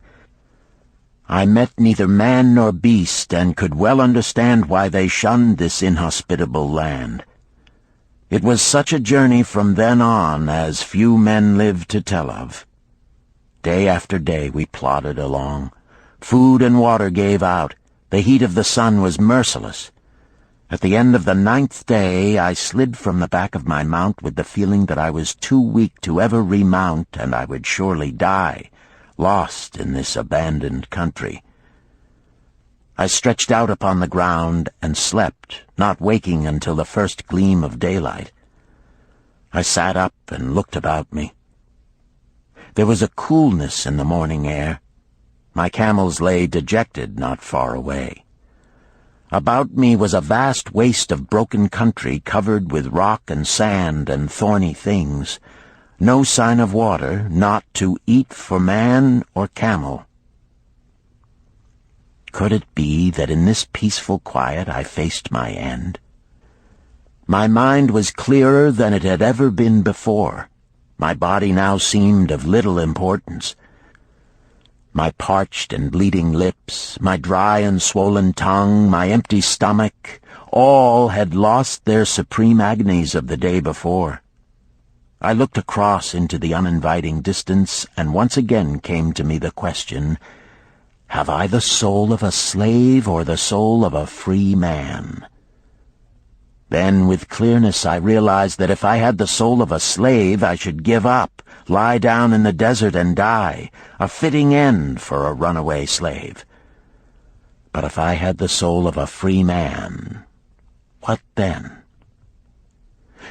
I met neither man nor beast, and could well understand why they shunned this inhospitable land. It was such a journey from then on as few men live to tell of. Day after day we plodded along. Food and water gave out. The heat of the sun was merciless. At the end of the 9th day I slid from the back of my mount with the feeling that I was too weak to ever remount, and I would surely die, lost in this abandoned country. I stretched out upon the ground and slept, not waking until the first gleam of daylight. I sat up and looked about me. There was a coolness in the morning air. My camels lay dejected not far away. About me was a vast waste of broken country covered with rock and sand and thorny things. No sign of water, not to eat for man or camel. Could it be that in this peaceful quiet I faced my end? My mind was clearer than it had ever been before. My body now seemed of little importance. My parched and bleeding lips, my dry and swollen tongue, my empty stomach, all had lost their supreme agonies of the day before. I looked across into the uninviting distance, and once again came to me the question, have I the soul of a slave or the soul of a free man? Then, with clearness, I realized that if I had the soul of a slave, I should give up, lie down in the desert and die, a fitting end for a runaway slave. But if I had the soul of a free man, what then?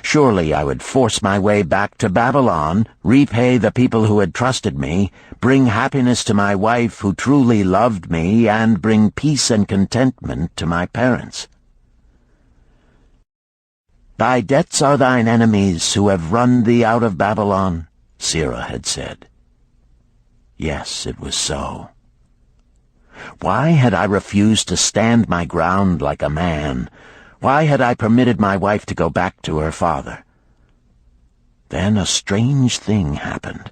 Surely I would force my way back to Babylon, repay the people who had trusted me, bring happiness to my wife who truly loved me, and bring peace and contentment to my parents. Thy debts are thine enemies who have run thee out of Babylon, Sirrah had said. Yes, it was so. Why had I refused to stand my ground like a man? Why had I permitted my wife to go back to her father? Then a strange thing happened.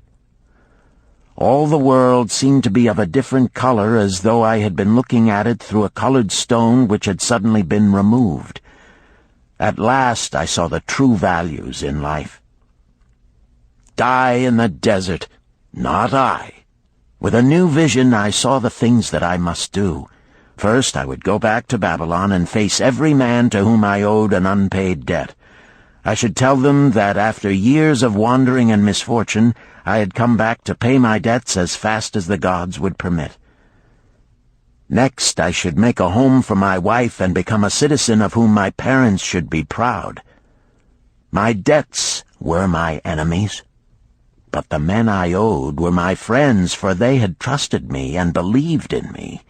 All the world seemed to be of a different color, as though I had been looking at it through a colored stone which had suddenly been removed. At last I saw the true values in life. Die in the desert, not I. With a new vision I saw the things that I must do. First I would go back to Babylon and face every man to whom I owed an unpaid debt. I should tell them that after years of wandering and misfortune, I had come back to pay my debts as fast as the gods would permit. Next, I should make a home for my wife and become a citizen of whom my parents should be proud. My debts were my enemies, but the men I owed were my friends, for they had trusted me and believed in me.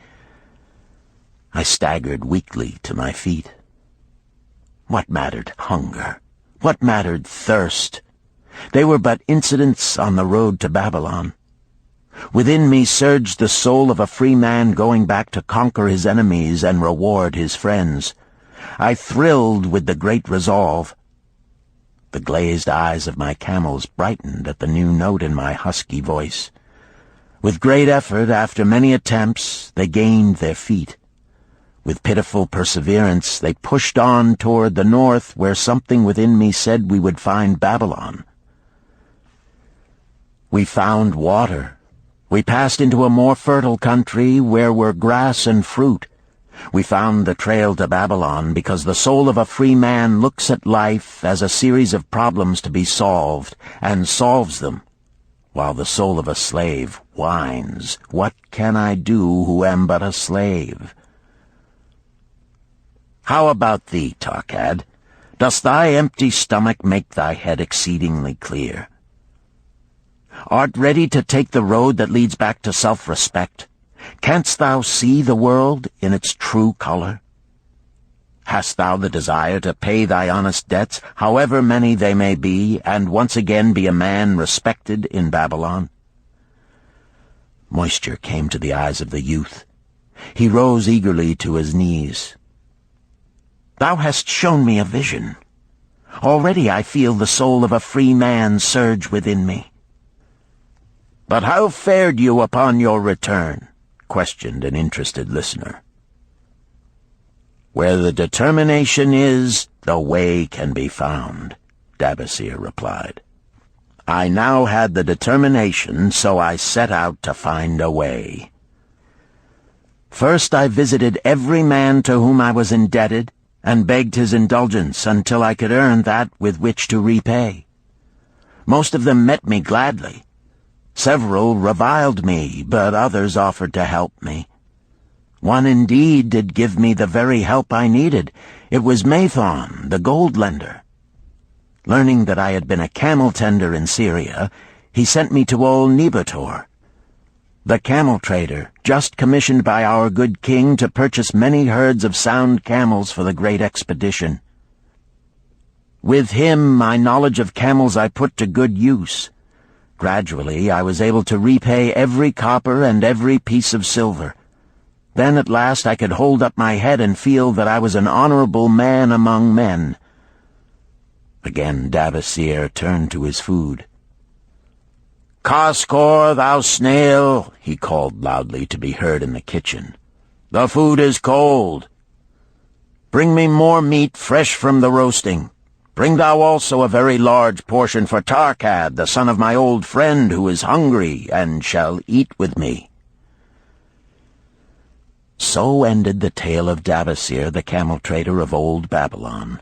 I staggered weakly to my feet. What mattered hunger? What mattered thirst? They were but incidents on the road to Babylon. Within me surged the soul of a free man going back to conquer his enemies and reward his friends. I thrilled with the great resolve. The glazed eyes of my camels brightened at the new note in my husky voice. With great effort, after many attempts, they gained their feet. With pitiful perseverance, they pushed on toward the north, where something within me said we would find Babylon. We found water. We passed into a more fertile country where were grass and fruit. We found the trail to Babylon because the soul of a free man looks at life as a series of problems to be solved, and solves them, while the soul of a slave whines, "What can I do who am but a slave?" How about thee, Arkad? Does thy empty stomach make thy head exceedingly clear? Art ready to take the road that leads back to self-respect? Canst thou see the world in its true color? Hast thou the desire to pay thy honest debts, however many they may be, and once again be a man respected in Babylon? Moisture came to the eyes of the youth. He rose eagerly to his knees. "Thou hast shown me a vision. Already I feel the soul of a free man surge within me." "But how fared you upon your return?" questioned an interested listener. "Where the determination is, the way can be found," Dabasir replied. "I now had the determination, so I set out to find a way. First I visited every man to whom I was indebted, and begged his indulgence until I could earn that with which to repay. Most of them met me gladly. Several reviled me, but others offered to help me. One indeed did give me the very help I needed. It was Mathon, the gold lender. Learning that I had been a camel tender in Syria, he sent me to old Nebator, the camel trader, just commissioned by our good king to purchase many herds of sound camels for the great expedition. With him, my knowledge of camels I put to good use. Gradually, I was able to repay every copper and every piece of silver. Then at last I could hold up my head and feel that I was an honorable man among men." Again Dabasir turned to his food. "Kaskor, thou snail," he called loudly to be heard in the kitchen. "The food is cold. Bring me more meat fresh from the roasting. Bring thou also a very large portion for Arkad, the son of my old friend, who is hungry and shall eat with me." So ended the tale of Dabasir, the camel trader of old Babylon.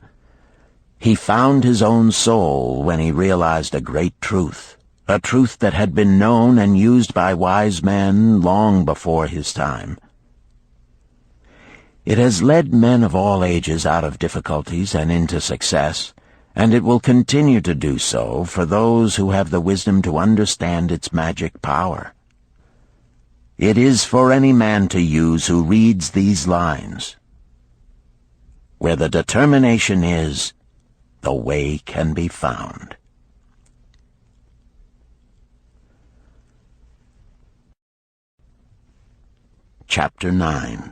He found his own soul when he realized a great truth, a truth that had been known and used by wise men long before his time. It has led men of all ages out of difficulties and into success, and it will continue to do so for those who have the wisdom to understand its magic power. It is for any man to use who reads these lines. Where the determination is, the way can be found. Chapter 9.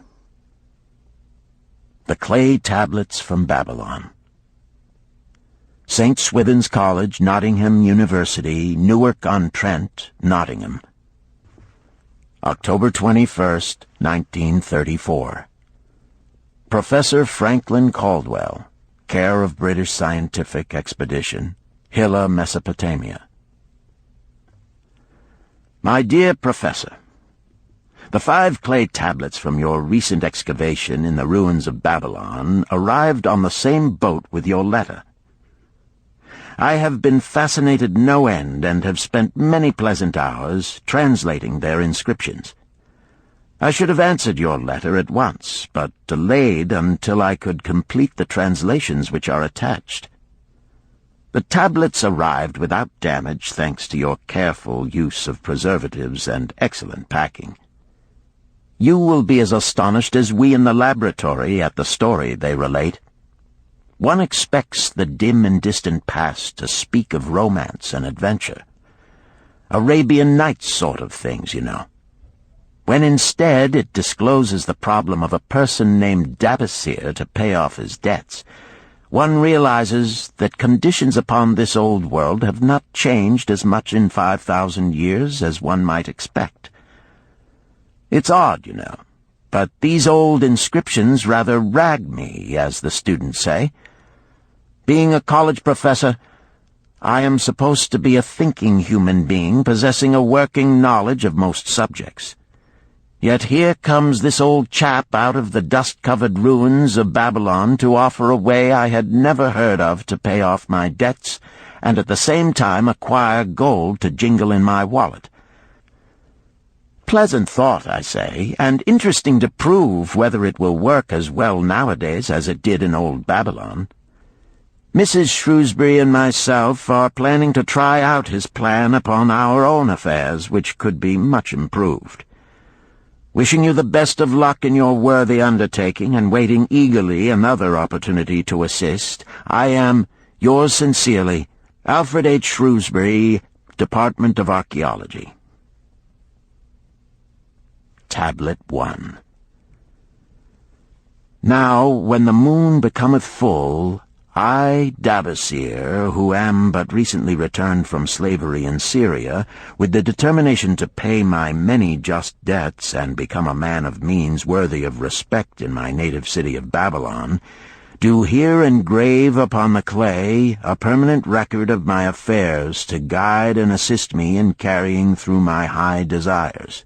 The Clay Tablets from Babylon. St. Swithin's College, Nottingham University, Newark-on-Trent, Nottingham. October 21st, 1934. Professor Franklin Caldwell, care of British Scientific Expedition, Hilla, Mesopotamia. My dear Professor, the 5 clay tablets from your recent excavation in the ruins of Babylon arrived on the same boat with your letter. I have been fascinated no end and have spent many pleasant hours translating their inscriptions. I should have answered your letter at once, but delayed until I could complete the translations which are attached. The tablets arrived without damage thanks to your careful use of preservatives and excellent packing. You will be as astonished as we in the laboratory at the story they relate. One expects the dim and distant past to speak of romance and adventure. Arabian Nights sort of things, you know. When instead it discloses the problem of a person named Dabasir to pay off his debts, one realizes that conditions upon this old world have not changed as much in 5,000 years as one might expect. It's odd, you know, but these old inscriptions rather rag me, as the students say. Being a college professor, I am supposed to be a thinking human being possessing a working knowledge of most subjects. Yet here comes this old chap out of the dust-covered ruins of Babylon to offer a way I had never heard of to pay off my debts, and at the same time acquire gold to jingle in my wallet. Pleasant thought, I say, and interesting to prove whether it will work as well nowadays as it did in old Babylon. Mrs. Shrewsbury and myself are planning to try out his plan upon our own affairs, which could be much improved. Wishing you the best of luck in your worthy undertaking, and waiting eagerly another opportunity to assist, I am, yours sincerely, Alfred H. Shrewsbury, Department of Archaeology. Tablet 1. Now, when the moon becometh full, I, Dabasir, who am but recently returned from slavery in Syria, with the determination to pay my many just debts and become a man of means worthy of respect in my native city of Babylon, do here engrave upon the clay a permanent record of my affairs to guide and assist me in carrying through my high desires.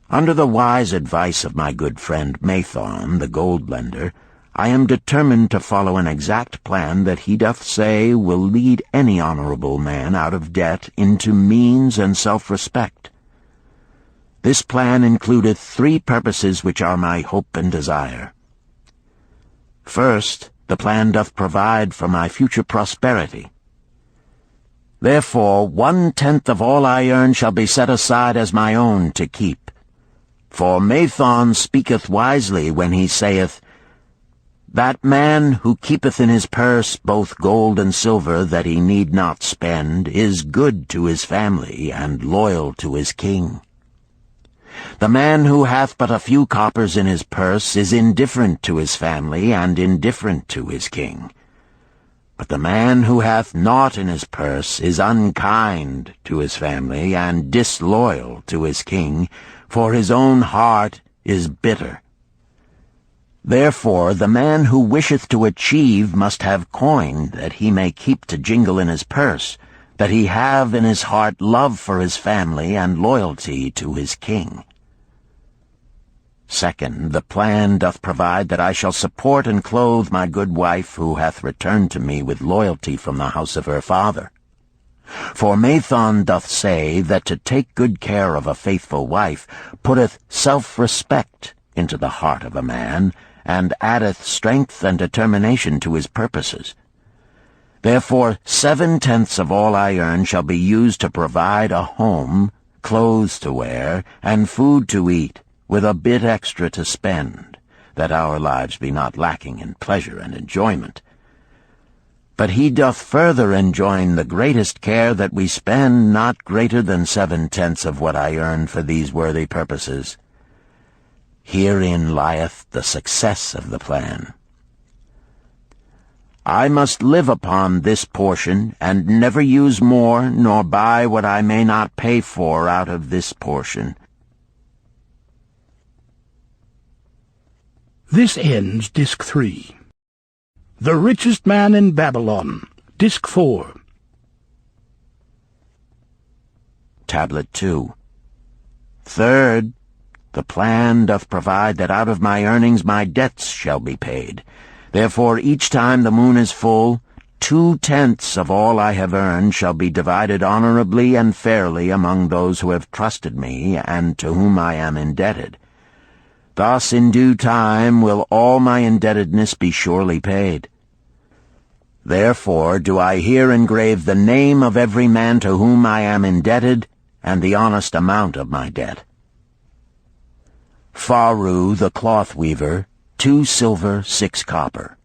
Under the wise advice of my good friend Mathon, the gold-lender, I am determined to follow an exact plan that he doth say will lead any honorable man out of debt into means and self-respect. This plan includeth 3 purposes which are my hope and desire. First, the plan doth provide for my future prosperity. Therefore 1/10 of all I earn shall be set aside as my own to keep. For Mathon speaketh wisely when he saith, "That man who keepeth in his purse both gold and silver that he need not spend is good to his family and loyal to his king. The man who hath but a few coppers in his purse is indifferent to his family and indifferent to his king. But the man who hath naught in his purse is unkind to his family and disloyal to his king, for his own heart is bitter. Therefore the man who wisheth to achieve must have coin that he may keep to jingle in his purse, that he have in his heart love for his family and loyalty to his king. Second, the plan doth provide that I shall support and clothe my good wife who hath returned to me with loyalty from the house of her father. For Mathon doth say that to take good care of a faithful wife putteth self-respect into the heart of a man, and addeth strength and determination to his purposes. Therefore 7/10 of all I earn shall be used to provide a home, clothes to wear, and food to eat, with a bit extra to spend, that our lives be not lacking in pleasure and enjoyment. But he doth further enjoin the greatest care that we spend not greater than 7/10 of what I earn for these worthy purposes. Herein lieth the success of the plan. I must live upon this portion, and never use more, nor buy what I may not pay for out of this portion. This ends Disc 3. The Richest Man in Babylon, Disc 4. Tablet 2. Third, the plan doth provide that out of my earnings my debts shall be paid. Therefore each time the moon is full, 2/10 of all I have earned shall be divided honorably and fairly among those who have trusted me and to whom I am indebted. Thus in due time will all my indebtedness be surely paid. Therefore do I here engrave the name of every man to whom I am indebted, and the honest amount of my debt. Faru the cloth-weaver, 2 silver, 6 copper.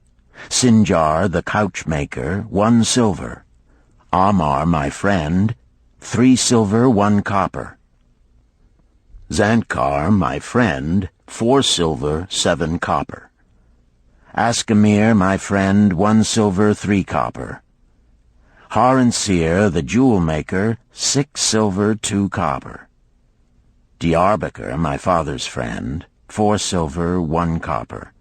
Sinjar the couch-maker, 1 silver. Amar my friend, 3 silver, 1 copper. Zantkar my friend, 4 silver, 7 copper. Askamir my friend, 1 silver, 3 copper. Haransir the jewel-maker, 6 silver, 2 copper. Diarbekir, my father's friend, 4 silver, 1 copper.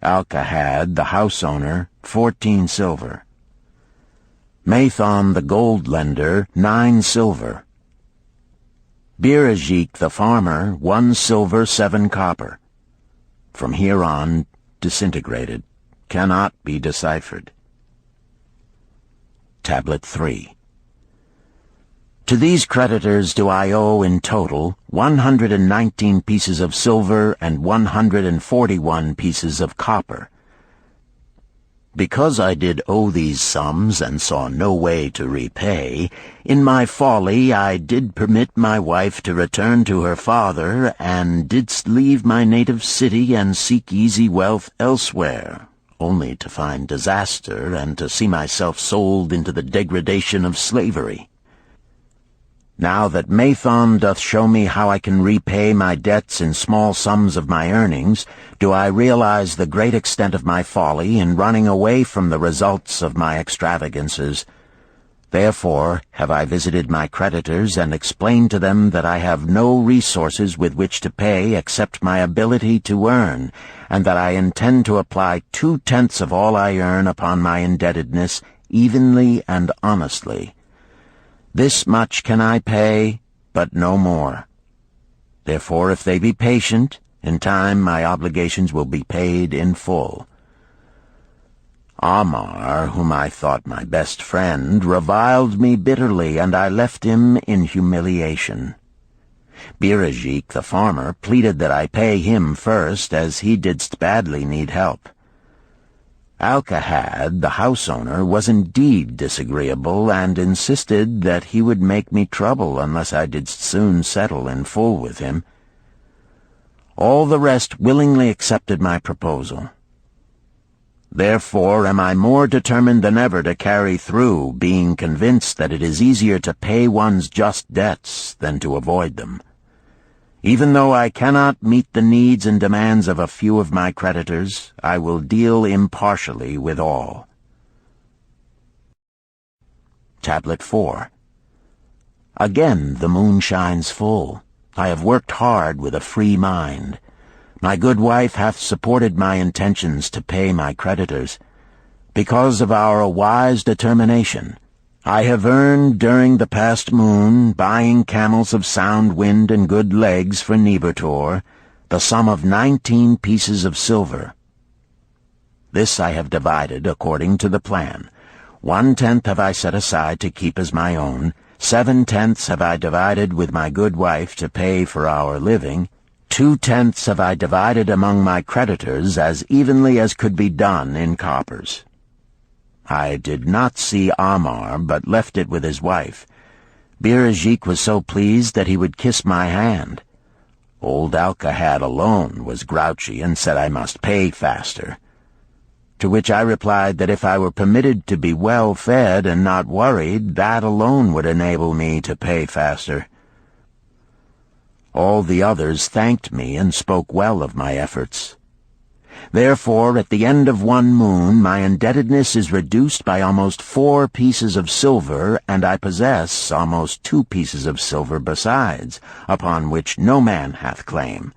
Alkahad, the house-owner, 14 silver. Mathon, the gold-lender, 9 silver. Birajik, the farmer, 1 silver, 7 copper. From here on, disintegrated, cannot be deciphered. Tablet 3. To these creditors do I owe in total 119 pieces of silver and 141 pieces of copper. Because I did owe these sums and saw no way to repay, in my folly I did permit my wife to return to her father, and didst leave my native city and seek easy wealth elsewhere, only to find disaster and to see myself sold into the degradation of slavery. Now that Mathon doth show me how I can repay my debts in small sums of my earnings, do I realize the great extent of my folly in running away from the results of my extravagances. Therefore have I visited my creditors and explained to them that I have no resources with which to pay except my ability to earn, and that I intend to apply 2/10 of all I earn upon my indebtedness evenly and honestly. This much can I pay, but no more. Therefore, if they be patient, in time my obligations will be paid in full. Amar, whom I thought my best friend, reviled me bitterly, and I left him in humiliation. Birajik, the farmer, pleaded that I pay him first, as he didst badly need help. Algamish, the house owner, was indeed disagreeable, and insisted that he would make me trouble unless I did soon settle in full with him. All the rest willingly accepted my proposal. Therefore am I more determined than ever to carry through, being convinced that it is easier to pay one's just debts than to avoid them. Even though I cannot meet the needs and demands of a few of my creditors, I will deal impartially with all. Tablet 4. Again the moon shines full. I have worked hard with a free mind. My good wife hath supported my intentions to pay my creditors. Because of our wise determination, I have earned during the past moon, buying camels of sound wind and good legs for Nibertor, the sum of 19 pieces of silver. This I have divided according to the plan. 1/10 have I set aside to keep as my own, 7/10 have I divided with my good wife to pay for our living, 2/10 have I divided among my creditors as evenly as could be done in coppers. I did not see Amar, but left it with his wife. Birajik was so pleased that he would kiss my hand. Old Algamish alone was grouchy and said I must pay faster. To which I replied that if I were permitted to be well fed and not worried, that alone would enable me to pay faster. All the others thanked me and spoke well of my efforts. Therefore, at the end of one moon, my indebtedness is reduced by almost 4 pieces of silver, and I possess almost 2 pieces of silver besides, upon which no man hath claim.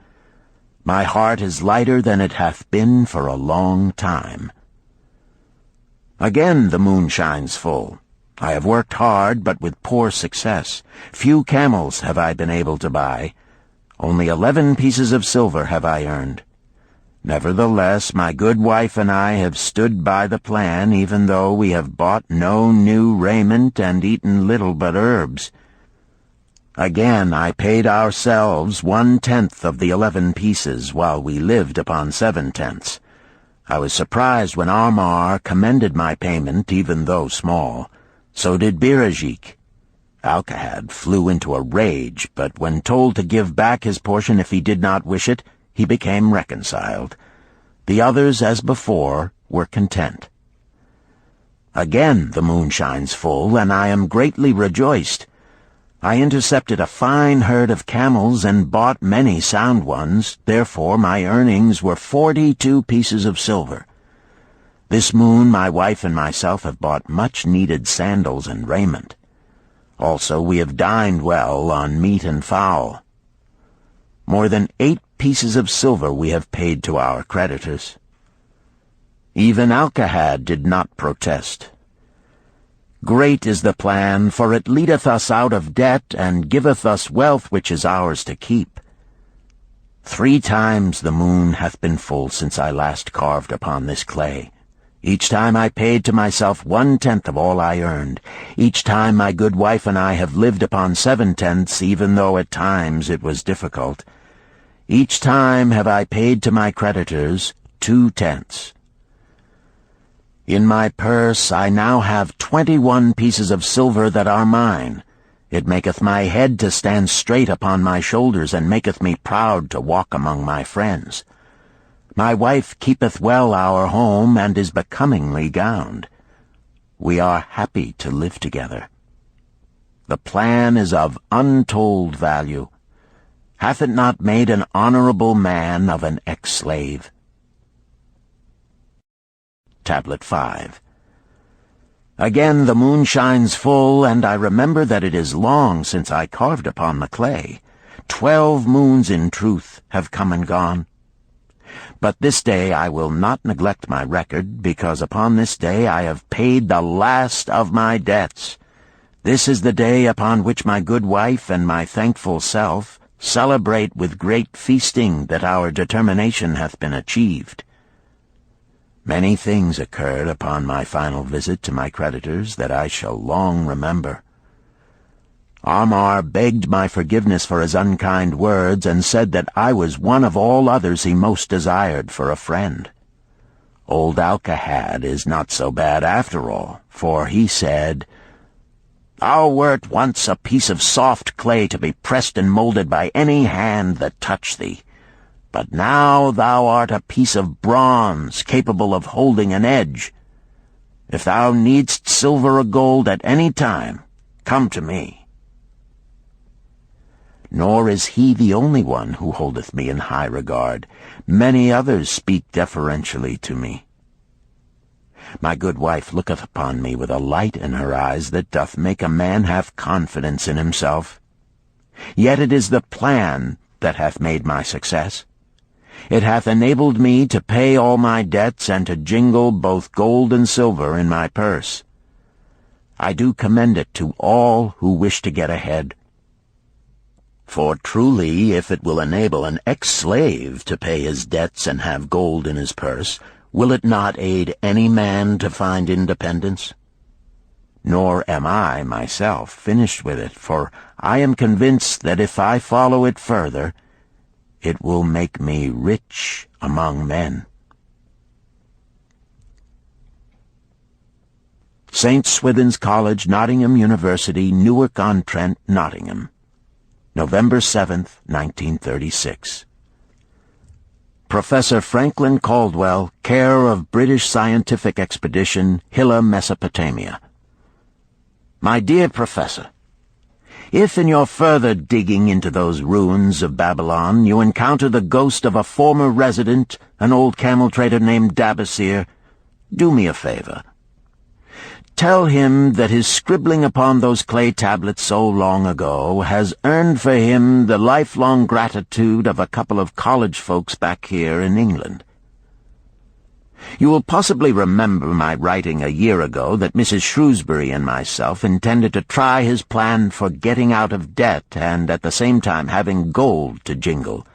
My heart is lighter than it hath been for a long time. Again the moon shines full. I have worked hard, but with poor success. Few camels have I been able to buy. Only 11 pieces of silver have I earned. Nevertheless, my good wife and I have stood by the plan, even though we have bought no new raiment and eaten little but herbs. Again I paid ourselves 1/10 of the 11 pieces, while we lived upon 7/10. I was surprised when Amar commended my payment, even though small. So did Birajik. Algamish flew into a rage, but when told to give back his portion if he did not wish it, he became reconciled. The others, as before, were content. Again the moon shines full, and I am greatly rejoiced. I intercepted a fine herd of camels and bought many sound ones, therefore my earnings were 42 pieces of silver. This moon my wife and myself have bought much-needed sandals and raiment. Also we have dined well on meat and fowl. More than 8 pieces of silver we have paid to our creditors. Even Algamish did not protest. Great is the plan, for it leadeth us out of debt, and giveth us wealth which is ours to keep. 3 times the moon hath been full since I last carved upon this clay. Each time I paid to myself 1/10 of all I earned. Each time my good wife and I have lived upon 7/10, even though at times it was difficult. Each time have I paid to my creditors 2/10. In my purse I now have 21 pieces of silver that are mine. It maketh my head to stand straight upon my shoulders, and maketh me proud to walk among my friends. My wife keepeth well our home, and is becomingly gowned. We are happy to live together. The plan is of untold value. Hath it not made an honorable man of an ex-slave? Tablet 5. Again the moon shines full, and I remember that it is long since I carved upon the clay. 12 moons in truth have come and gone. But this day I will not neglect my record, because upon this day I have paid the last of my debts. This is the day upon which my good wife and my thankful self celebrate with great feasting that our determination hath been achieved. Many things occurred upon my final visit to my creditors that I shall long remember. Amar begged my forgiveness for his unkind words, and said that I was one of all others he most desired for a friend. Old Algamish is not so bad after all, for he said, "Thou wert once a piece of soft clay to be pressed and molded by any hand that touched thee. But now thou art a piece of bronze capable of holding an edge. If thou needst silver or gold at any time, come to me." Nor is he the only one who holdeth me in high regard. Many others speak deferentially to me. My good wife looketh upon me with a light in her eyes that doth make a man have confidence in himself. Yet it is the plan that hath made my success. It hath enabled me to pay all my debts, and to jingle both gold and silver in my purse. I do commend it to all who wish to get ahead. For truly, if it will enable an ex-slave to pay his debts and have gold in his purse, will it not aid any man to find independence? Nor am I, myself, finished with it, for I am convinced that if I follow it further, it will make me rich among men. St. Swithin's College, Nottingham University, Newark-on-Trent, Nottingham, November 7th, 1936. Professor Franklin Caldwell, care of British Scientific Expedition, Hilla, Mesopotamia. My dear Professor, if in your further digging into those ruins of Babylon you encounter the ghost of a former resident, an old camel trader named Dabasir, do me a favor. Tell him that his scribbling upon those clay tablets so long ago has earned for him the lifelong gratitude of a couple of college folks back here in England. You will possibly remember my writing a year ago that Mrs. Shrewsbury and myself intended to try his plan for getting out of debt and at the same time having gold to jingle.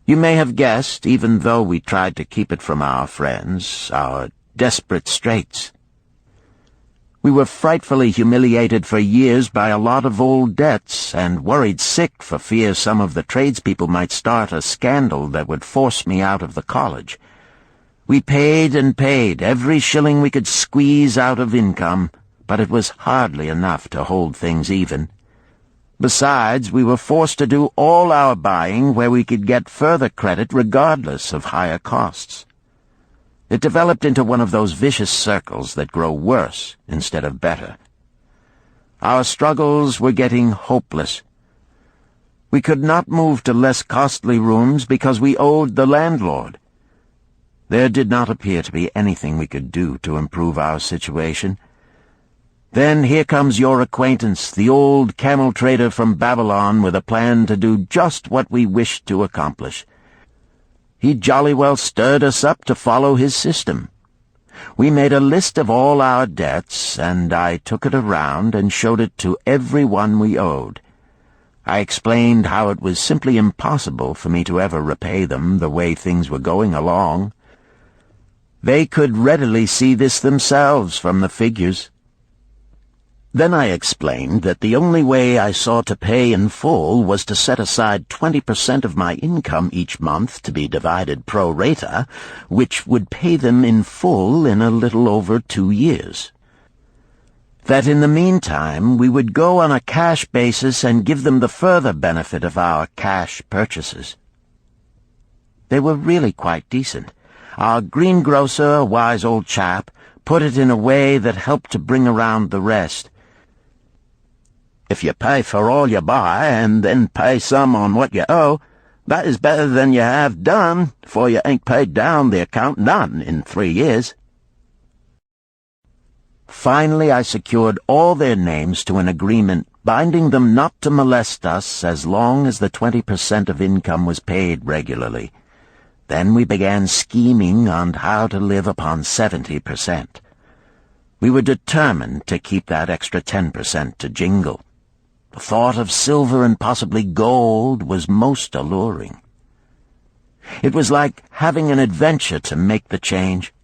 You may have guessed, even though we tried to keep it from our friends, our desperate straits. We were frightfully humiliated for years by a lot of old debts, and worried sick for fear some of the tradespeople might start a scandal that would force me out of the college. We paid and paid, every shilling we could squeeze out of income, but it was hardly enough to hold things even. Besides, we were forced to do all our buying where we could get further credit regardless of higher costs. It developed into one of those vicious circles that grow worse instead of better. Our struggles were getting hopeless. We could not move to less costly rooms because we owed the landlord. There did not appear to be anything we could do to improve our situation. Then here comes your acquaintance, the old camel trader from Babylon, with a plan to do just what we wished to accomplish. He jolly well stirred us up to follow his system. We made a list of all our debts, and I took it around and showed it to every one we owed. I explained how it was simply impossible for me to ever repay them the way things were going along. They could readily see this themselves from the figures. Then I explained that the only way I saw to pay in full was to set aside 20% of my income each month to be divided pro rata, which would pay them in full in a little over 2 years. That in the meantime we would go on a cash basis and give them the further benefit of our cash purchases. They were really quite decent. Our greengrocer, a wise old chap, put it in a way that helped to bring around the rest. If you pay for all you buy, and then pay some on what you owe, that is better than you have done, for you ain't paid down the account none in 3 years. Finally I secured all their names to an agreement binding them not to molest us as long as the 20% of income was paid regularly. Then we began scheming on how to live upon 70%. We were determined to keep that extra 10% to jingle. The thought of silver and possibly gold was most alluring. It was like having an adventure to make the change.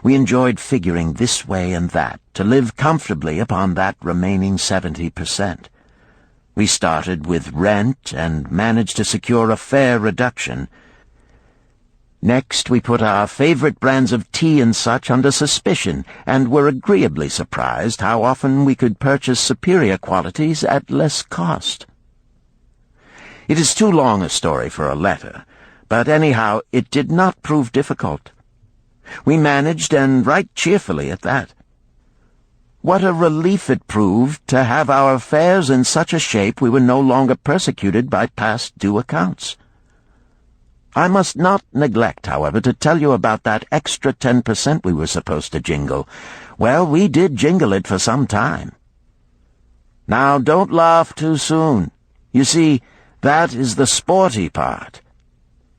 We enjoyed figuring this way and that to live comfortably upon that remaining 70%. We started with rent and managed to secure a fair reduction. Next, we put our favorite brands of tea and such under suspicion, and were agreeably surprised how often we could purchase superior qualities at less cost. It is too long a story for a letter, but anyhow it did not prove difficult. We managed, and right cheerfully at that. What a relief it proved to have our affairs in such a shape we were no longer persecuted by past due accounts. I must not neglect, however, to tell you about that extra 10% we were supposed to jingle. Well, we did jingle it for some time. Now, don't laugh too soon. You see, that is the sporty part.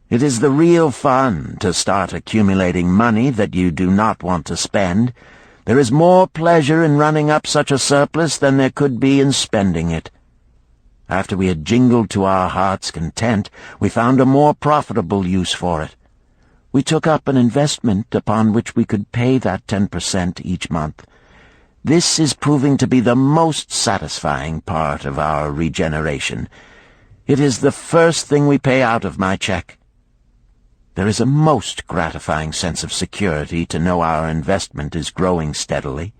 It is the real fun to start accumulating money that you do not want to spend. There is more pleasure in running up such a surplus than there could be in spending it. After we had jingled to our heart's content, we found a more profitable use for it. We took up an investment upon which we could pay that 10% each month. This is proving to be the most satisfying part of our regeneration. It is the first thing we pay out of my check. There is a most gratifying sense of security to know our investment is growing steadily.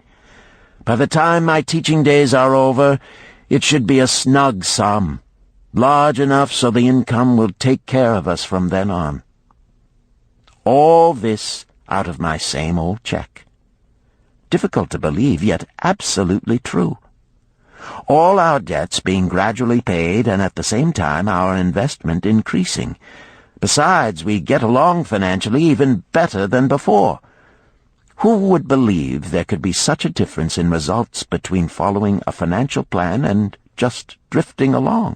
By the time my teaching days are over, it should be a snug sum, large enough so the income will take care of us from then on. All this out of my same old check. Difficult to believe, yet absolutely true. All our debts being gradually paid, and at the same time our investment increasing. Besides, we get along financially even better than before. Who would believe there could be such a difference in results between following a financial plan and just drifting along?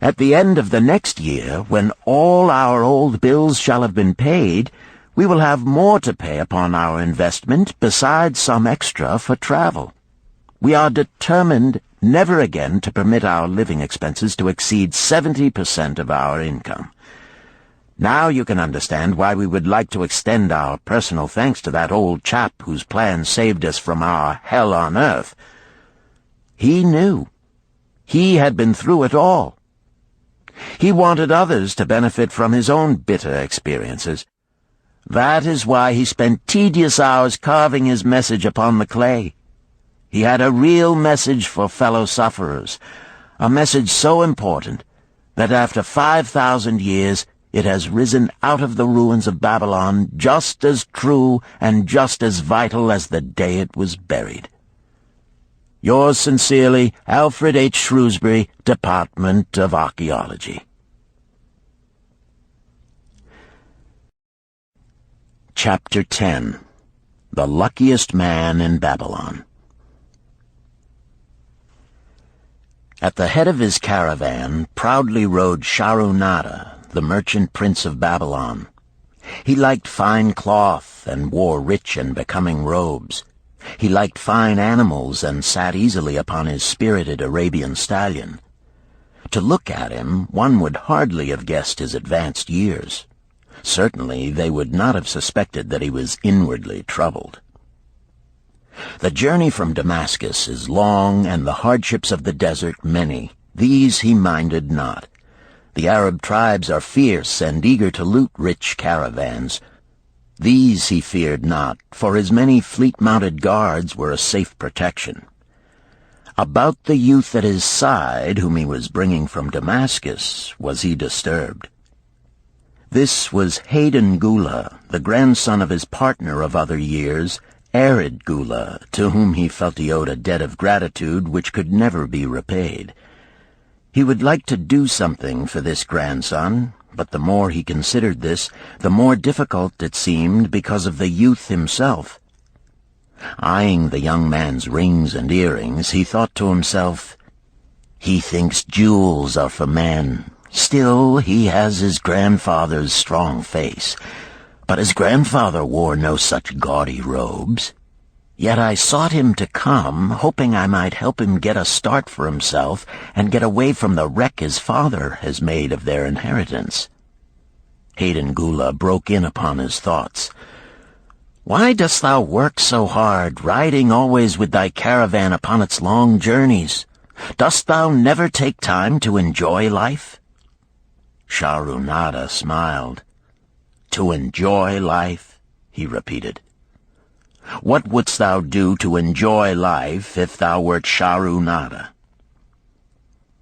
At the end of the next year, when all our old bills shall have been paid, we will have more to pay upon our investment besides some extra for travel. We are determined never again to permit our living expenses to exceed 70% of our income. Now you can understand why we would like to extend our personal thanks to that old chap whose plan saved us from our hell on earth. He knew. He had been through it all. He wanted others to benefit from his own bitter experiences. That is why he spent tedious hours carving his message upon the clay. He had a real message for fellow sufferers, a message so important that after 5,000 years it has risen out of the ruins of Babylon just as true and just as vital as the day it was buried. Yours sincerely, Alfred H. Shrewsbury, Department of Archaeology. Chapter 10. The Luckiest Man in Babylon. At the head of his caravan proudly rode Shahrunada, the merchant prince of Babylon. He liked fine cloth and wore rich and becoming robes. He liked fine animals and sat easily upon his spirited Arabian stallion. To look at him, one would hardly have guessed his advanced years. Certainly they would not have suspected that he was inwardly troubled. The journey from Damascus is long, and the hardships of the desert many. These he minded not. The Arab tribes are fierce and eager to loot rich caravans. These he feared not, for his many fleet-mounted guards were a safe protection. About the youth at his side, whom he was bringing from Damascus, was he disturbed. This was Hayden Gula, the grandson of his partner of other years, Arid Gula, to whom he felt he owed a debt of gratitude which could never be repaid. He would like to do something for this grandson, but the more he considered this, the more difficult it seemed because of the youth himself. Eyeing the young man's rings and earrings, he thought to himself, "He thinks jewels are for men. Still, he has his grandfather's strong face. But his grandfather wore no such gaudy robes. Yet I sought him to come, hoping I might help him get a start for himself and get away from the wreck his father has made of their inheritance." Hayden Gula broke in upon his thoughts. "Why dost thou work so hard, riding always with thy caravan upon its long journeys? Dost thou never take time to enjoy life?" Sharunada smiled. "To enjoy life?" he repeated. "What wouldst thou do to enjoy life if thou wert Sharunada?"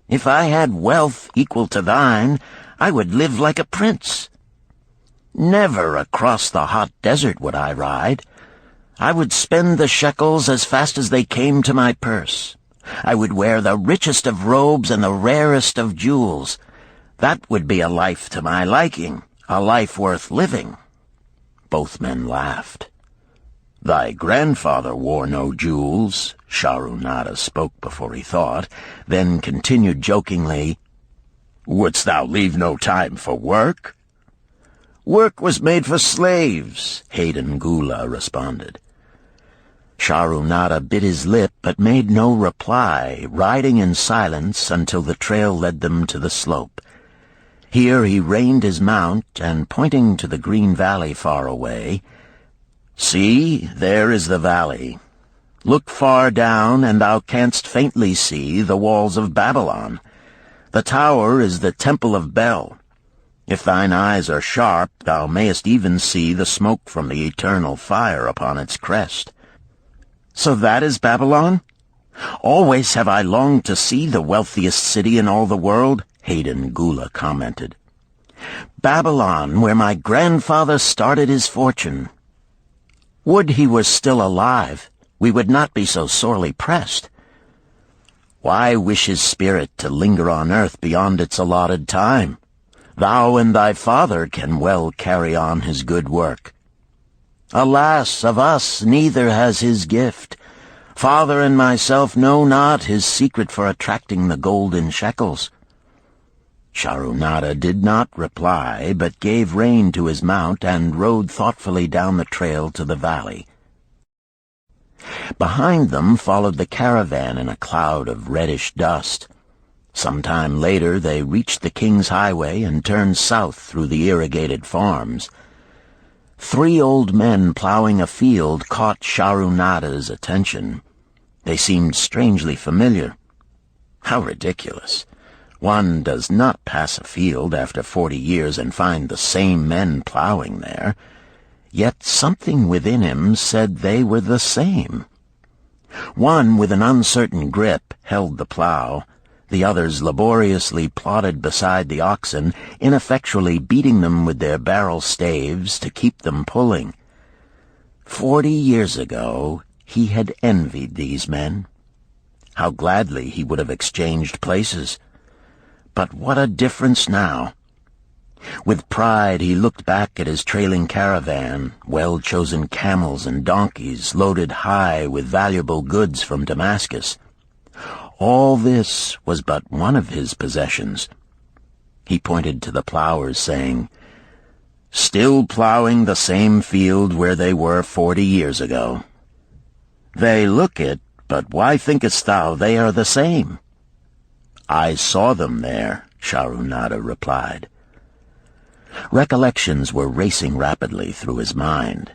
"If I had wealth equal to thine, I would live like a prince. Never across the hot desert would I ride. I would spend the shekels as fast as they came to my purse. I would wear the richest of robes and the rarest of jewels. That would be a life to my liking, a life worth living." Both men laughed. "Thy grandfather wore no jewels," Sharunada spoke before he thought, then continued jokingly, "Wouldst thou leave no time for work?" "Work was made for slaves," Hayden Gula responded. Sharunada bit his lip but made no reply, riding in silence until the trail led them to the slope. Here he reined his mount, and pointing to the green valley far away, "See, there is the valley. Look far down, and thou canst faintly see the walls of Babylon. The tower is the temple of Bel. If thine eyes are sharp, thou mayest even see the smoke from the eternal fire upon its crest." "So that is Babylon? Always have I longed to see the wealthiest city in all the world," Hayden Gula commented. "Babylon, where my grandfather started his fortune. Would he were still alive, we would not be so sorely pressed. Why wish his spirit to linger on earth beyond its allotted time? Thou and thy father can well carry on his good work. Alas, of us neither has his gift. Father and myself know not his secret for attracting the golden shekels." Sharunada did not reply, but gave rein to his mount and rode thoughtfully down the trail to the valley. Behind them followed the caravan in a cloud of reddish dust. Some time later they reached the King's Highway and turned south through the irrigated farms. 3 old men plowing a field caught Sharunada's attention. They seemed strangely familiar. How ridiculous! One does not pass a field after 40 years and find the same men plowing there. Yet something within him said they were the same. One, with an uncertain grip, held the plow. The others laboriously plodded beside the oxen, ineffectually beating them with their barrel staves to keep them pulling. 40 years ago, he had envied these men. How gladly he would have exchanged places. But what a difference now! With pride he looked back at his trailing caravan, well-chosen camels and donkeys loaded high with valuable goods from Damascus. All this was but one of his possessions. He pointed to the plowers, saying, "Still plowing the same field where they were 40 years ago. They look it, but why thinkest thou they are the same?" "I saw them there," Sharunada replied. Recollections were racing rapidly through his mind.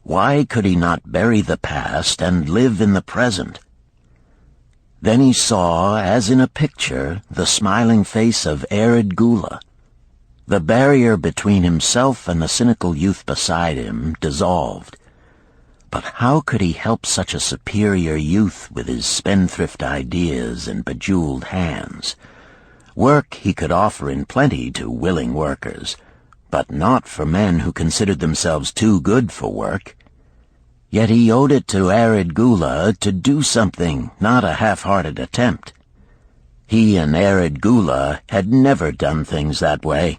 Why could he not bury the past and live in the present? Then he saw, as in a picture, the smiling face of Arkad Gula. The barrier between himself and the cynical youth beside him dissolved. But how could he help such a superior youth with his spendthrift ideas and bejeweled hands? Work he could offer in plenty to willing workers, but not for men who considered themselves too good for work. Yet he owed it to Arkad Gula to do something, not a half-hearted attempt. He and Arkad Gula had never done things that way.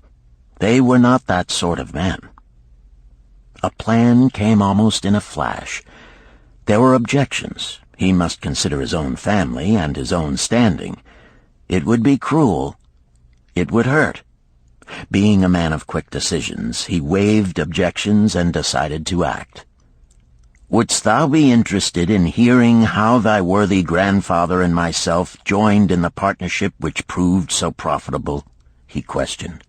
They were not that sort of men. A plan came almost in a flash. There were objections. He must consider his own family and his own standing. It would be cruel. It would hurt. Being a man of quick decisions, he waived objections and decided to act. "Wouldst thou be interested in hearing how thy worthy grandfather and myself joined in the partnership which proved so profitable?" he questioned.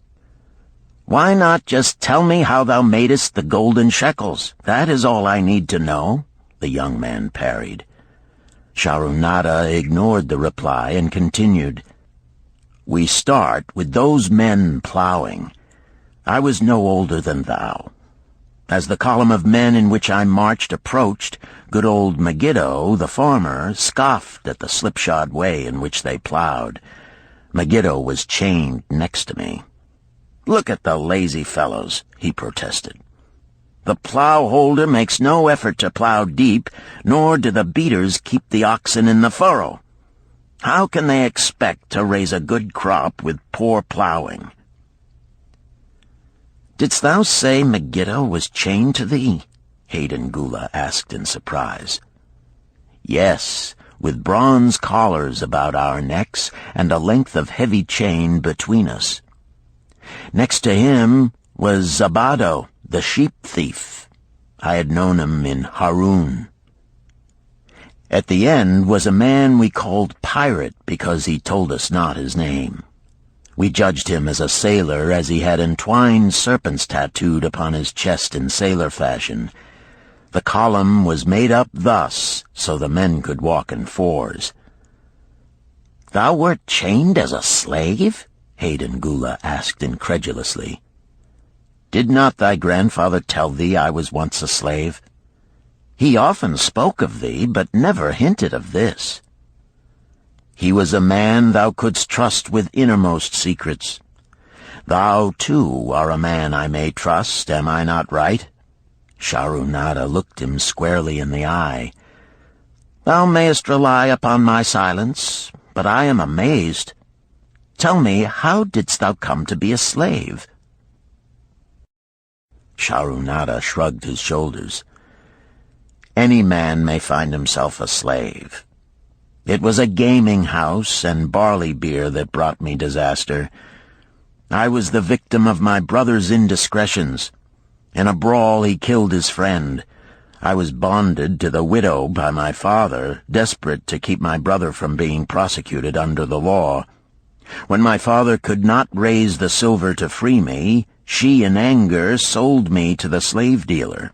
"Why not just tell me how thou madest the golden shekels? That is all I need to know," the young man parried. Sharunada ignored the reply and continued, "We start with those men plowing. I was no older than thou. As the column of men in which I marched approached, good old Megiddo, the farmer, scoffed at the slipshod way in which they plowed. Megiddo was chained next to me. 'Look at the lazy fellows,' he protested. 'The plow holder makes no effort to plow deep, nor do the beaters keep the oxen in the furrow. How can they expect to raise a good crop with poor plowing?' "Didst thou say Megiddo was chained to thee?" Arkad Gula asked in surprise. "Yes, with bronze collars about our necks and a length of heavy chain between us. Next to him was Zabado, the sheep thief. I had known him in Harun. At the end was a man we called Pirate because he told us not his name. We judged him as a sailor as he had entwined serpents tattooed upon his chest in sailor fashion. The column was made up thus, so the men could walk in fours." "Thou wert chained as a slave?" Arkad Gula asked incredulously. "Did not thy grandfather tell thee I was once a slave? He often spoke of thee, but never hinted of this. He was a man thou couldst trust with innermost secrets. Thou, too, are a man I may trust, am I not right?" Sharunada looked him squarely in the eye. "Thou mayest rely upon my silence, but I am amazed. Tell me, how didst thou come to be a slave?" Sharunada shrugged his shoulders. "Any man may find himself a slave. It was a gaming house and barley beer that brought me disaster. I was the victim of my brother's indiscretions. In a brawl he killed his friend. I was bonded to the widow by my father, desperate to keep my brother from being prosecuted under the law. When my father could not raise the silver to free me, she in anger sold me to the slave dealer."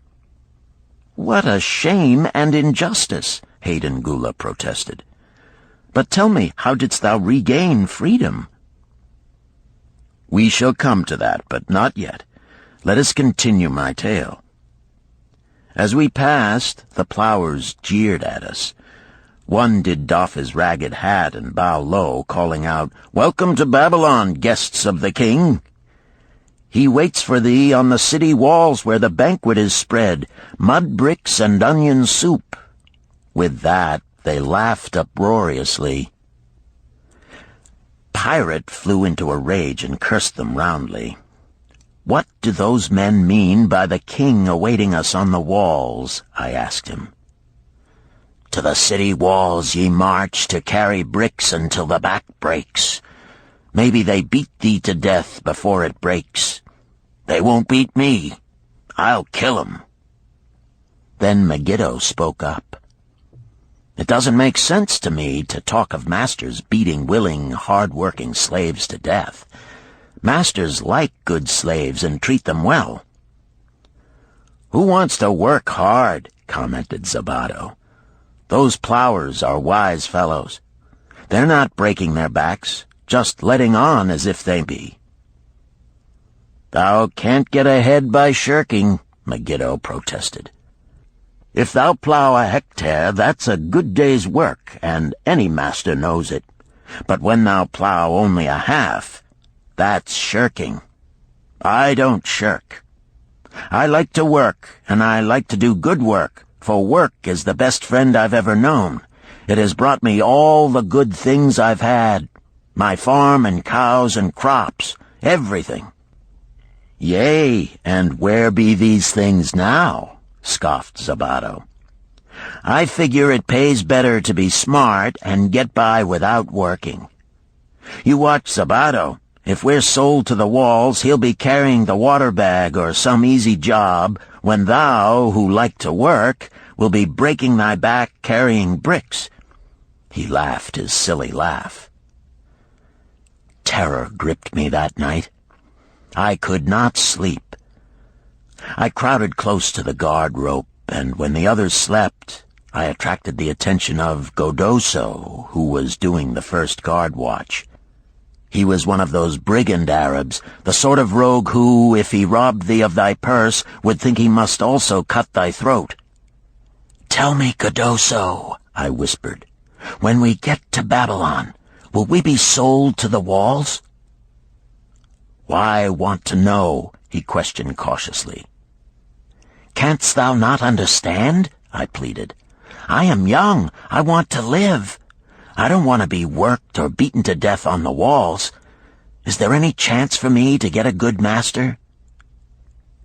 "What a shame and injustice!" Arkad Gula protested. "But tell me, how didst thou regain freedom?" "We shall come to that, but not yet. Let us continue my tale. As we passed, the plowers jeered at us. One did doff his ragged hat and bow low, calling out, 'Welcome to Babylon, guests of the king! He waits for thee on the city walls where the banquet is spread, mud bricks and onion soup.' With that, they laughed uproariously. Pirate flew into a rage and cursed them roundly. "What do those men mean by the king awaiting us on the walls?" I asked him. "To the city walls ye march to carry bricks until the back breaks. Maybe they beat thee to death before it breaks. They won't beat me. I'll kill 'em." Then Megiddo spoke up. "It doesn't make sense to me to talk of masters beating willing, hard-working slaves to death. Masters like good slaves and treat them well." "Who wants to work hard?" commented Zabato. "Those plowers are wise fellows. They're not breaking their backs, just letting on as if they be." "Thou can't get ahead by shirking," Megiddo protested. "If thou plow a hectare, that's a good day's work, and any master knows it. But when thou plow only a half, that's shirking. I don't shirk. I like to work, and I like to do good work, for work is the best friend I've ever known. It has brought me all the good things I've had, my farm and cows and crops, everything." "Yea, and where be these things now?" scoffed Zabato. "I figure it pays better to be smart and get by without working. You watch Zabato. If we're sold to the walls, he'll be carrying the water bag or some easy job, when thou, who like to work, will be breaking thy back carrying bricks." He laughed his silly laugh. Terror gripped me that night. I could not sleep. I crowded close to the guard rope, and when the others slept, I attracted the attention of Godoso, who was doing the first guard watch. He was one of those brigand Arabs, the sort of rogue who, if he robbed thee of thy purse, would think he must also cut thy throat. "Tell me, Godoso," I whispered, "when we get to Babylon, will we be sold to the walls?" "Why want to know?" he questioned cautiously. "Canst thou not understand?" I pleaded. "I am young. I want to live. I don't want to be worked or beaten to death on the walls. Is there any chance for me to get a good master?"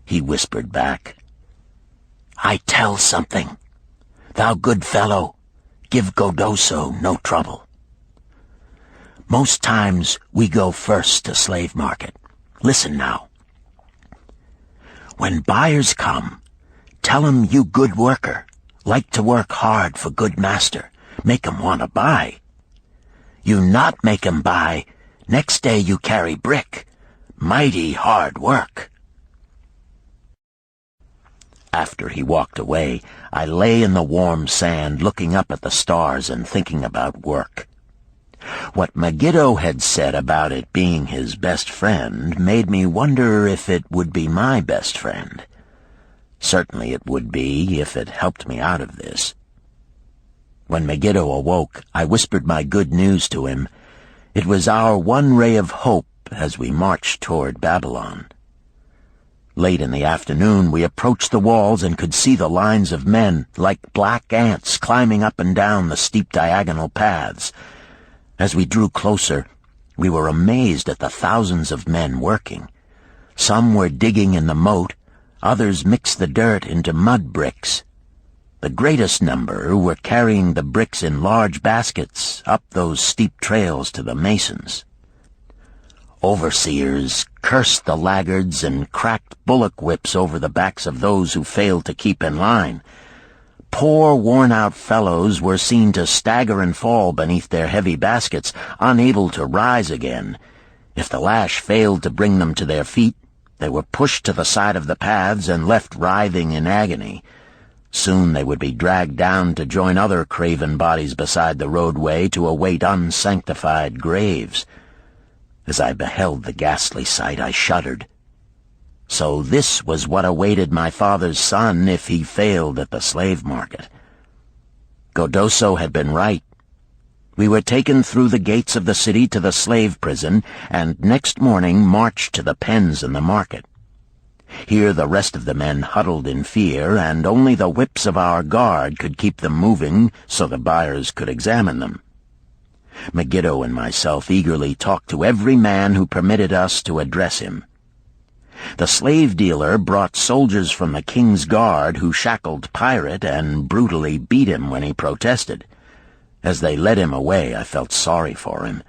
He whispered back, "I tell something. Thou good fellow, give Godoso no trouble. Most times we go first to slave market. Listen now. When buyers come, tell 'em you good worker, like to work hard for good master, make 'em want to buy. You not make 'em buy, next day you carry brick. Mighty hard work." After he walked away, I lay in the warm sand looking up at the stars and thinking about work. What Megiddo had said about it being his best friend made me wonder if it would be my best friend. Certainly it would be if it helped me out of this. When Megiddo awoke, I whispered my good news to him. It was our one ray of hope as we marched toward Babylon. Late in the afternoon, we approached the walls and could see the lines of men, like black ants, climbing up and down the steep diagonal paths. As we drew closer, we were amazed at the thousands of men working. Some were digging in the moat, others mixed the dirt into mud bricks. The greatest number were carrying the bricks in large baskets up those steep trails to the masons. Overseers cursed the laggards and cracked bullock whips over the backs of those who failed to keep in line. Poor, worn-out fellows were seen to stagger and fall beneath their heavy baskets, unable to rise again. If the lash failed to bring them to their feet, they were pushed to the side of the paths and left writhing in agony. Soon they would be dragged down to join other craven bodies beside the roadway to await unsanctified graves. As I beheld the ghastly sight, I shuddered. So this was what awaited my father's son if he failed at the slave market. Godoso had been right. We were taken through the gates of the city to the slave prison, and next morning marched to the pens in the market. Here the rest of the men huddled in fear, and only the whips of our guard could keep them moving so the buyers could examine them. Megiddo and myself eagerly talked to every man who permitted us to address him. The slave dealer brought soldiers from the king's guard who shackled Pirate and brutally beat him when he protested. As they led him away, I felt sorry for him.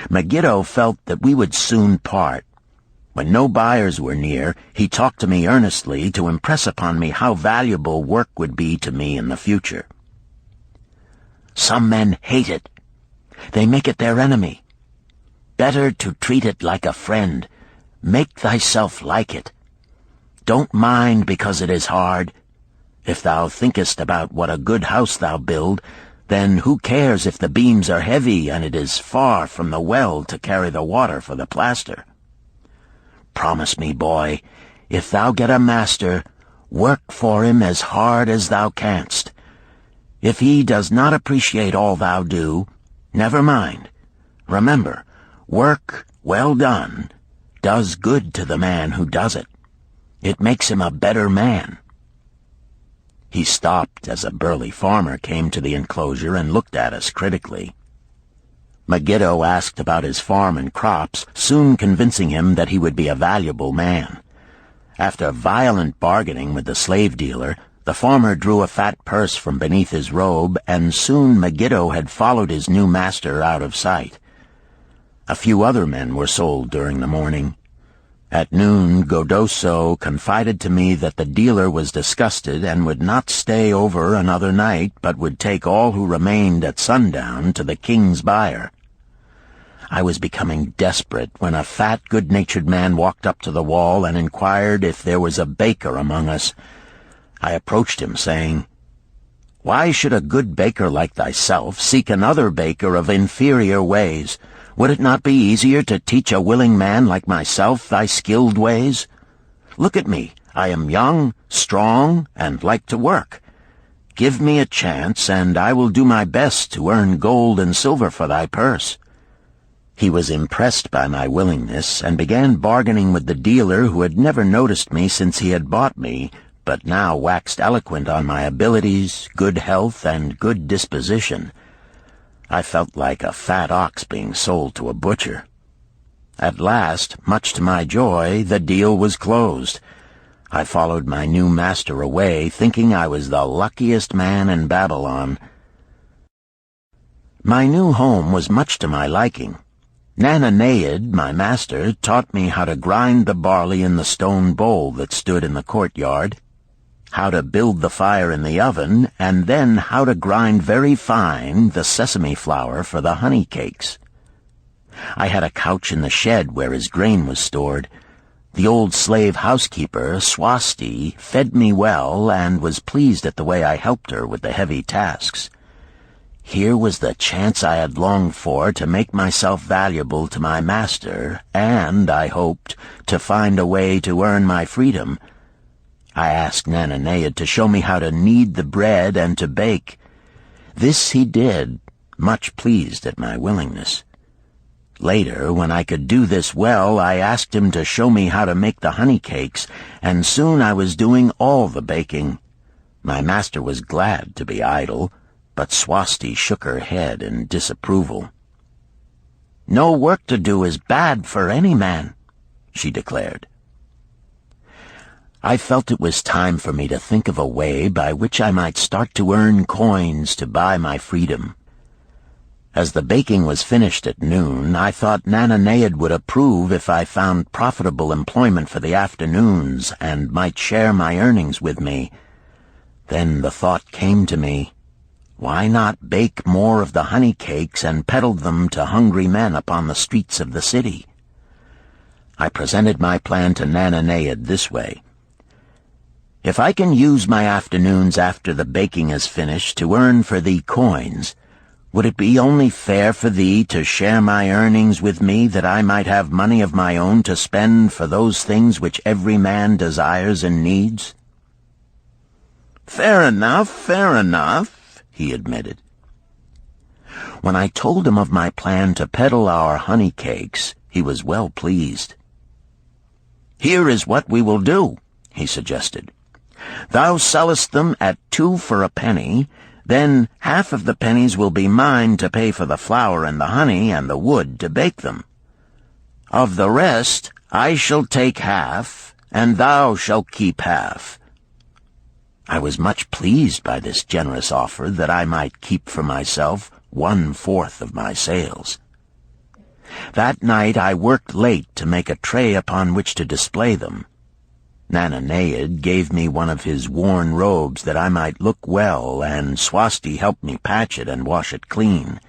Megiddo felt that we would soon part. When no buyers were near, he talked to me earnestly to impress upon me how valuable work would be to me in the future. Some men hate it. They make it their enemy. better to treat it like a friend. Make thyself like it. Don't mind because it is hard. If thou thinkest about what a good house thou build, then who cares if the beams are heavy and it is far from the well to carry the water for the plaster? Promise me, boy, if thou get a master, work for him as hard as thou canst. If he does not appreciate all thou do, never mind. Remember, work well done does good to the man who does it. It makes him a better man. He stopped as a burly farmer came to the enclosure and looked at us critically. Megiddo asked about his farm and crops, soon convincing him that he would be a valuable man. After violent bargaining with the slave dealer, the farmer drew a fat purse from beneath his robe, and soon Megiddo had followed his new master out of sight. A few other men were sold during the morning. At noon, Godoso confided to me that the dealer was disgusted and would not stay over another night, but would take all who remained at sundown to the king's buyer. I was becoming desperate when a fat, good-natured man walked up to the wall and inquired if there was a baker among us. I approached him, saying, "Why should a good baker like thyself seek another baker of inferior ways? Would it not be easier to teach a willing man like myself thy skilled ways? Look at me. I am young, strong, and like to work. Give me a chance, and I will do my best to earn gold and silver for thy purse." He was impressed by my willingness, and began bargaining with the dealer who had never noticed me since he had bought me, but now waxed eloquent on my abilities, good health, and good disposition. I felt like a fat ox being sold to a butcher. At last, much to my joy, the deal was closed. I followed my new master away, thinking I was the luckiest man in Babylon. My new home was much to my liking. Nananeid, my master, taught me how to grind the barley in the stone bowl that stood in the courtyard, how to build the fire in the oven, and then how to grind very fine the sesame flour for the honey cakes. I had a couch in the shed where his grain was stored. The old slave housekeeper, Swasti, fed me well and was pleased at the way I helped her with the heavy tasks. Here was the chance I had longed for to make myself valuable to my master, and, I hoped, to find a way to earn my freedom. I asked Nananeid to show me how to knead the bread and to bake. This he did, much pleased at my willingness. Later, when I could do this well, I asked him to show me how to make the honey cakes, and soon I was doing all the baking. My master was glad to be idle, but Swasti shook her head in disapproval. "No work to do is bad for any man," she declared. I felt it was time for me to think of a way by which I might start to earn coins to buy my freedom. As the baking was finished at noon, I thought Nananeid would approve if I found profitable employment for the afternoons and might share my earnings with me. Then the thought came to me, why not bake more of the honey cakes and peddle them to hungry men upon the streets of the city? I presented my plan to Nananeid this way. "If I can use my afternoons after the baking is finished to earn for thee coins, would it be only fair for thee to share my earnings with me that I might have money of my own to spend for those things which every man desires and needs?" Fair enough," he admitted. When I told him of my plan to peddle our honey cakes, he was well pleased. "Here is what we will do," he suggested. "Thou sellest them at 2 for a penny, then half of the pennies will be mine to pay for the flour and the honey and the wood to bake them. Of the rest I shall take half, and thou shalt keep half." I was much pleased by this generous offer that I might keep for myself 1/4 of my sales. That night I worked late to make a tray upon which to display them. Nananeid gave me one of his worn robes that I might look well, and Swasti helped me patch it and wash it clean.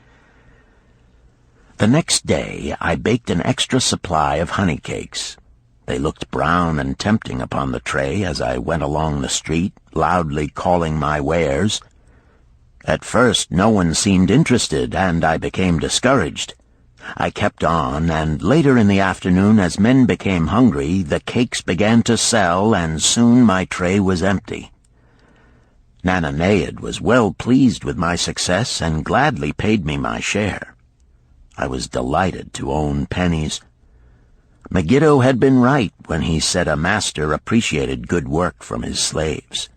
The next day I baked an extra supply of honey cakes. They looked brown and tempting upon the tray as I went along the street, loudly calling my wares. At first no one seemed interested, and I became discouraged. I kept on, and later in the afternoon, as men became hungry, the cakes began to sell, and soon my tray was empty. Nananeid was well pleased with my success and gladly paid me my share. I was delighted to own pennies. Megiddo had been right when he said a master appreciated good work from his slaves.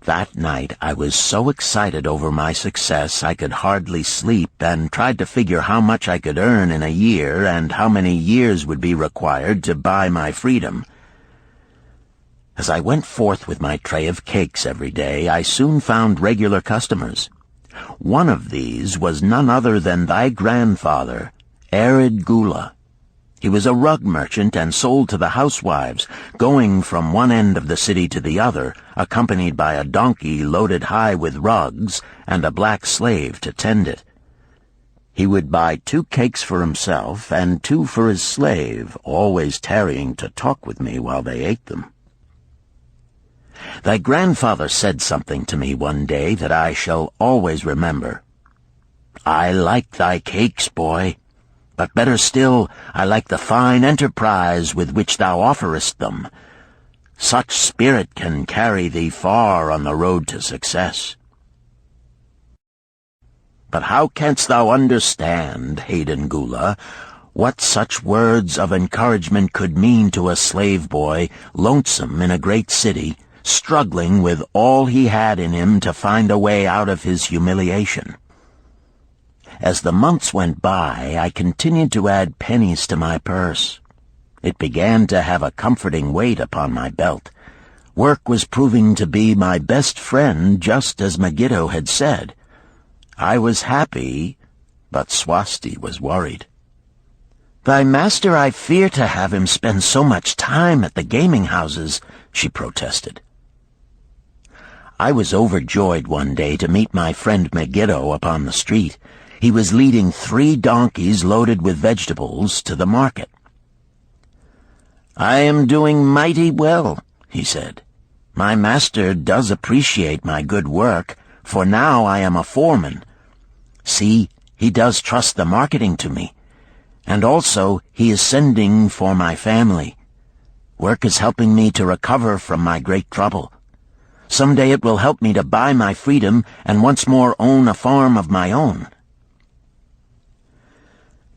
That night I was so excited over my success I could hardly sleep, and tried to figure how much I could earn in a year and how many years would be required to buy my freedom. As I went forth with my tray of cakes every day, I soon found regular customers. One of these was none other than thy grandfather, Arkad. He was a rug merchant and sold to the housewives, going from one end of the city to the other, accompanied by a donkey loaded high with rugs and a black slave to tend it. He would buy 2 cakes for himself and 2 for his slave, always tarrying to talk with me while they ate them. Thy grandfather said something to me one day that I shall always remember. "I like thy cakes, boy. But better still, I like the fine enterprise with which thou offerest them. Such spirit can carry thee far on the road to success." But how canst thou understand, Hayden Gula, what such words of encouragement could mean to a slave boy, lonesome in a great city, struggling with all he had in him to find a way out of his humiliation? As the months went by, I continued to add pennies to my purse. It began to have a comforting weight upon my belt. Work was proving to be my best friend, just as Megiddo had said. I was happy, but Swasti was worried. "Thy master, I fear to have him spend so much time at the gaming houses," she protested. I was overjoyed one day to meet my friend Megiddo upon the street. He was leading 3 donkeys loaded with vegetables to the market. "I am doing mighty well," he said. "My master does appreciate my good work, for now I am a foreman. See, he does trust the marketing to me. And also he is sending for my family. Work is helping me to recover from my great trouble. Someday it will help me to buy my freedom and once more own a farm of my own."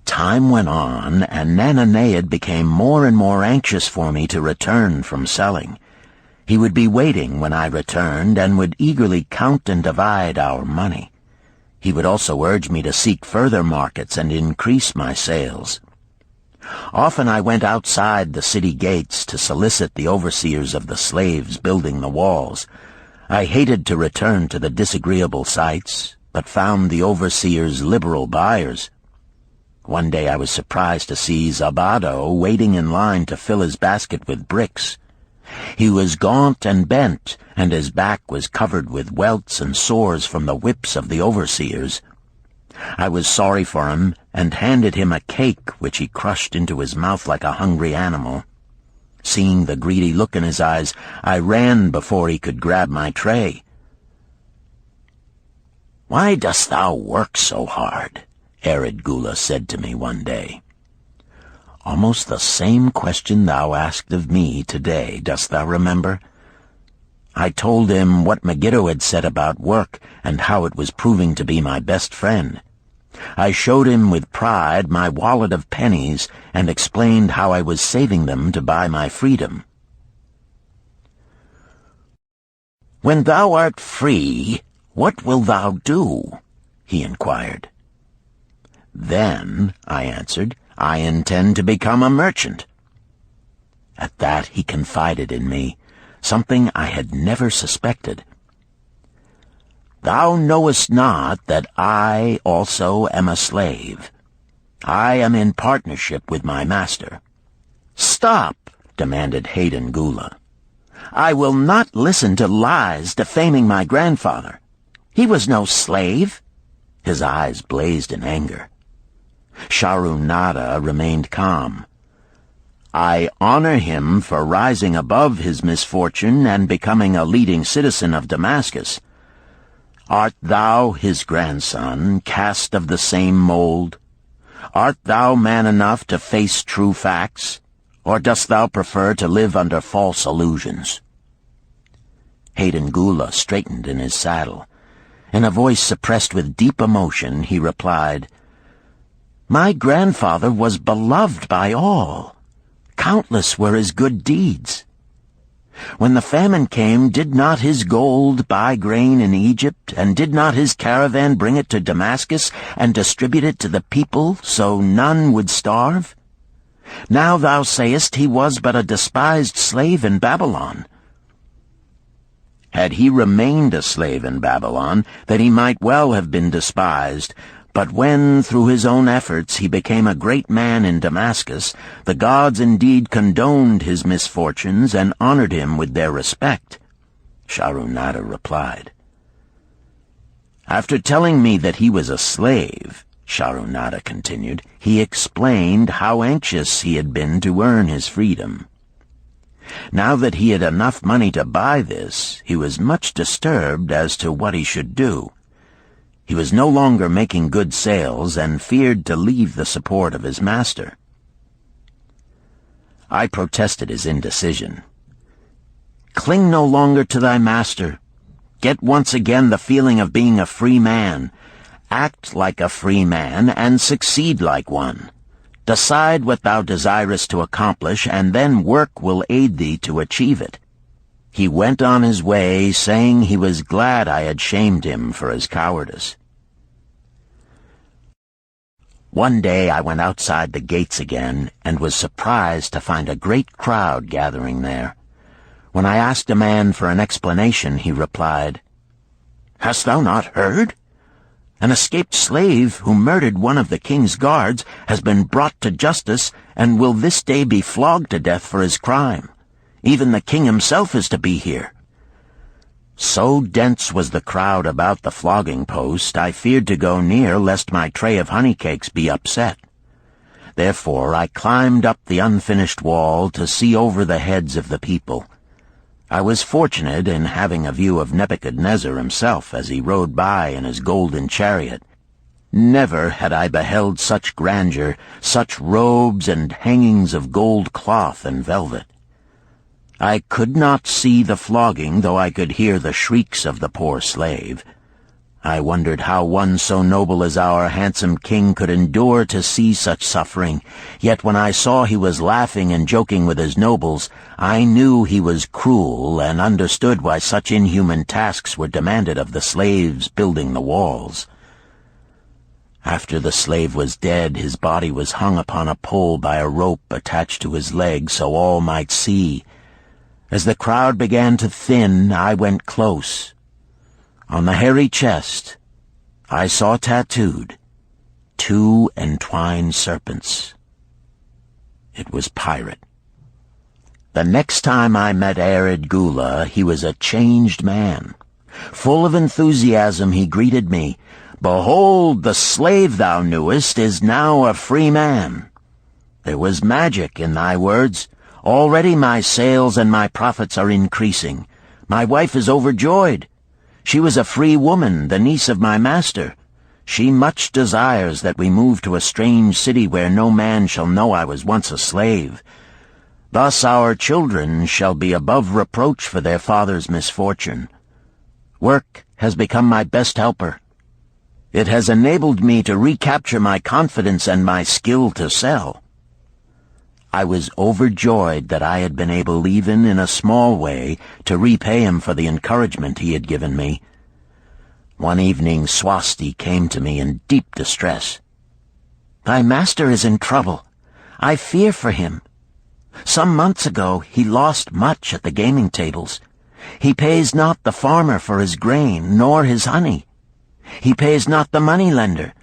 Time went on, and Nananeid became more and more anxious for me to return from selling. He would be waiting when I returned, and would eagerly count and divide our money. He would also urge me to seek further markets and increase my sales. Often I went outside the city gates to solicit the overseers of the slaves building the walls. I hated to return to the disagreeable sights, but found the overseers liberal buyers. One day I was surprised to see Zabado waiting in line to fill his basket with bricks. He was gaunt and bent, and his back was covered with welts and sores from the whips of the overseers. I was sorry for him, and handed him a cake which he crushed into his mouth like a hungry animal. Seeing the greedy look in his eyes, I ran before he could grab my tray. "Why dost thou work so hard?" Arkad said to me one day. "Almost the same question thou asked of me today, dost thou remember?" I told him what Megiddo had said about work and how it was proving to be my best friend. I showed him with pride my wallet of pennies and explained how I was saving them to buy my freedom. "When thou art free, what wilt thou do?" he inquired. "Then," I answered, "I intend to become a merchant." At that he confided in me, something I had never suspected. "Thou knowest not that I also am a slave. I am in partnership with my master." "Stop," demanded Hayden Gula. "I will not listen to lies defaming my grandfather. He was no slave." His eyes blazed in anger. Sharunada remained calm. "I honor him for rising above his misfortune and becoming a leading citizen of Damascus. Art thou his grandson, cast of the same mold? Art thou man enough to face true facts, or dost thou prefer to live under false illusions?" Hayden Gula straightened in his saddle. In a voice suppressed with deep emotion, he replied, "My grandfather was beloved by all. Countless were his good deeds. When the famine came, did not his gold buy grain in Egypt, and did not his caravan bring it to Damascus and distribute it to the people so none would starve? Now thou sayest he was but a despised slave in Babylon. Had he remained a slave in Babylon, that he might well have been despised, but when, through his own efforts, he became a great man in Damascus, the gods indeed condoned his misfortunes and honored him with their respect," Sharunada replied. "After telling me that he was a slave," Sharunada continued, "he explained how anxious he had been to earn his freedom. Now that he had enough money to buy this, he was much disturbed as to what he should do. He was no longer making good sales and feared to leave the support of his master." I protested his indecision. "Cling no longer to thy master. Get once again the feeling of being a free man. Act like a free man and succeed like one. Decide what thou desirest to accomplish, and then work will aid thee to achieve it." He went on his way, saying he was glad I had shamed him for his cowardice. One day I went outside the gates again, and was surprised to find a great crowd gathering there. When I asked a man for an explanation, he replied, "Hast thou not heard? An escaped slave who murdered one of the king's guards has been brought to justice and will this day be flogged to death for his crime. Even the king himself is to be here." So dense was the crowd about the flogging post, I feared to go near lest my tray of honey cakes be upset. Therefore I climbed up the unfinished wall to see over the heads of the people. I was fortunate in having a view of Nebuchadnezzar himself as he rode by in his golden chariot. Never had I beheld such grandeur, such robes and hangings of gold cloth and velvet. I could not see the flogging, though I could hear the shrieks of the poor slave. I wondered how one so noble as our handsome king could endure to see such suffering, yet when I saw he was laughing and joking with his nobles, I knew he was cruel and understood why such inhuman tasks were demanded of the slaves building the walls. After the slave was dead, his body was hung upon a pole by a rope attached to his leg so all might see. As the crowd began to thin, I went close. On the hairy chest, I saw tattooed 2 entwined serpents. It was Pirate. The next time I met Arid Gula, he was a changed man. Full of enthusiasm, he greeted me. "Behold, the slave thou knewest is now a free man. There was magic in thy words. Already my sales and my profits are increasing. My wife is overjoyed. She was a free woman, the niece of my master. She much desires that we move to a strange city where no man shall know I was once a slave. Thus our children shall be above reproach for their father's misfortune. Work has become my best helper. It has enabled me to recapture my confidence and my skill to sell." I was overjoyed that I had been able, even in a small way, to repay him for the encouragement he had given me. One evening Swasti came to me in deep distress. "Thy master is in trouble. I fear for him. Some months ago he lost much at the gaming tables. He pays not the farmer for his grain, nor his honey. He pays not the money-lender.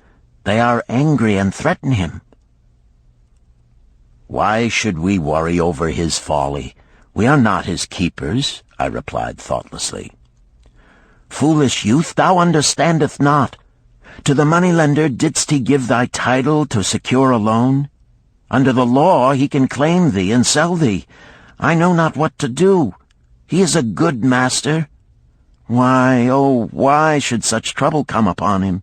They are angry and threaten him." "Why should we worry over his folly? We are not his keepers," I replied thoughtlessly. "Foolish youth, thou understandest not. To the moneylender didst he give thy title to secure a loan? Under the law he can claim thee and sell thee. I know not what to do. He is a good master. Why, oh, why should such trouble come upon him?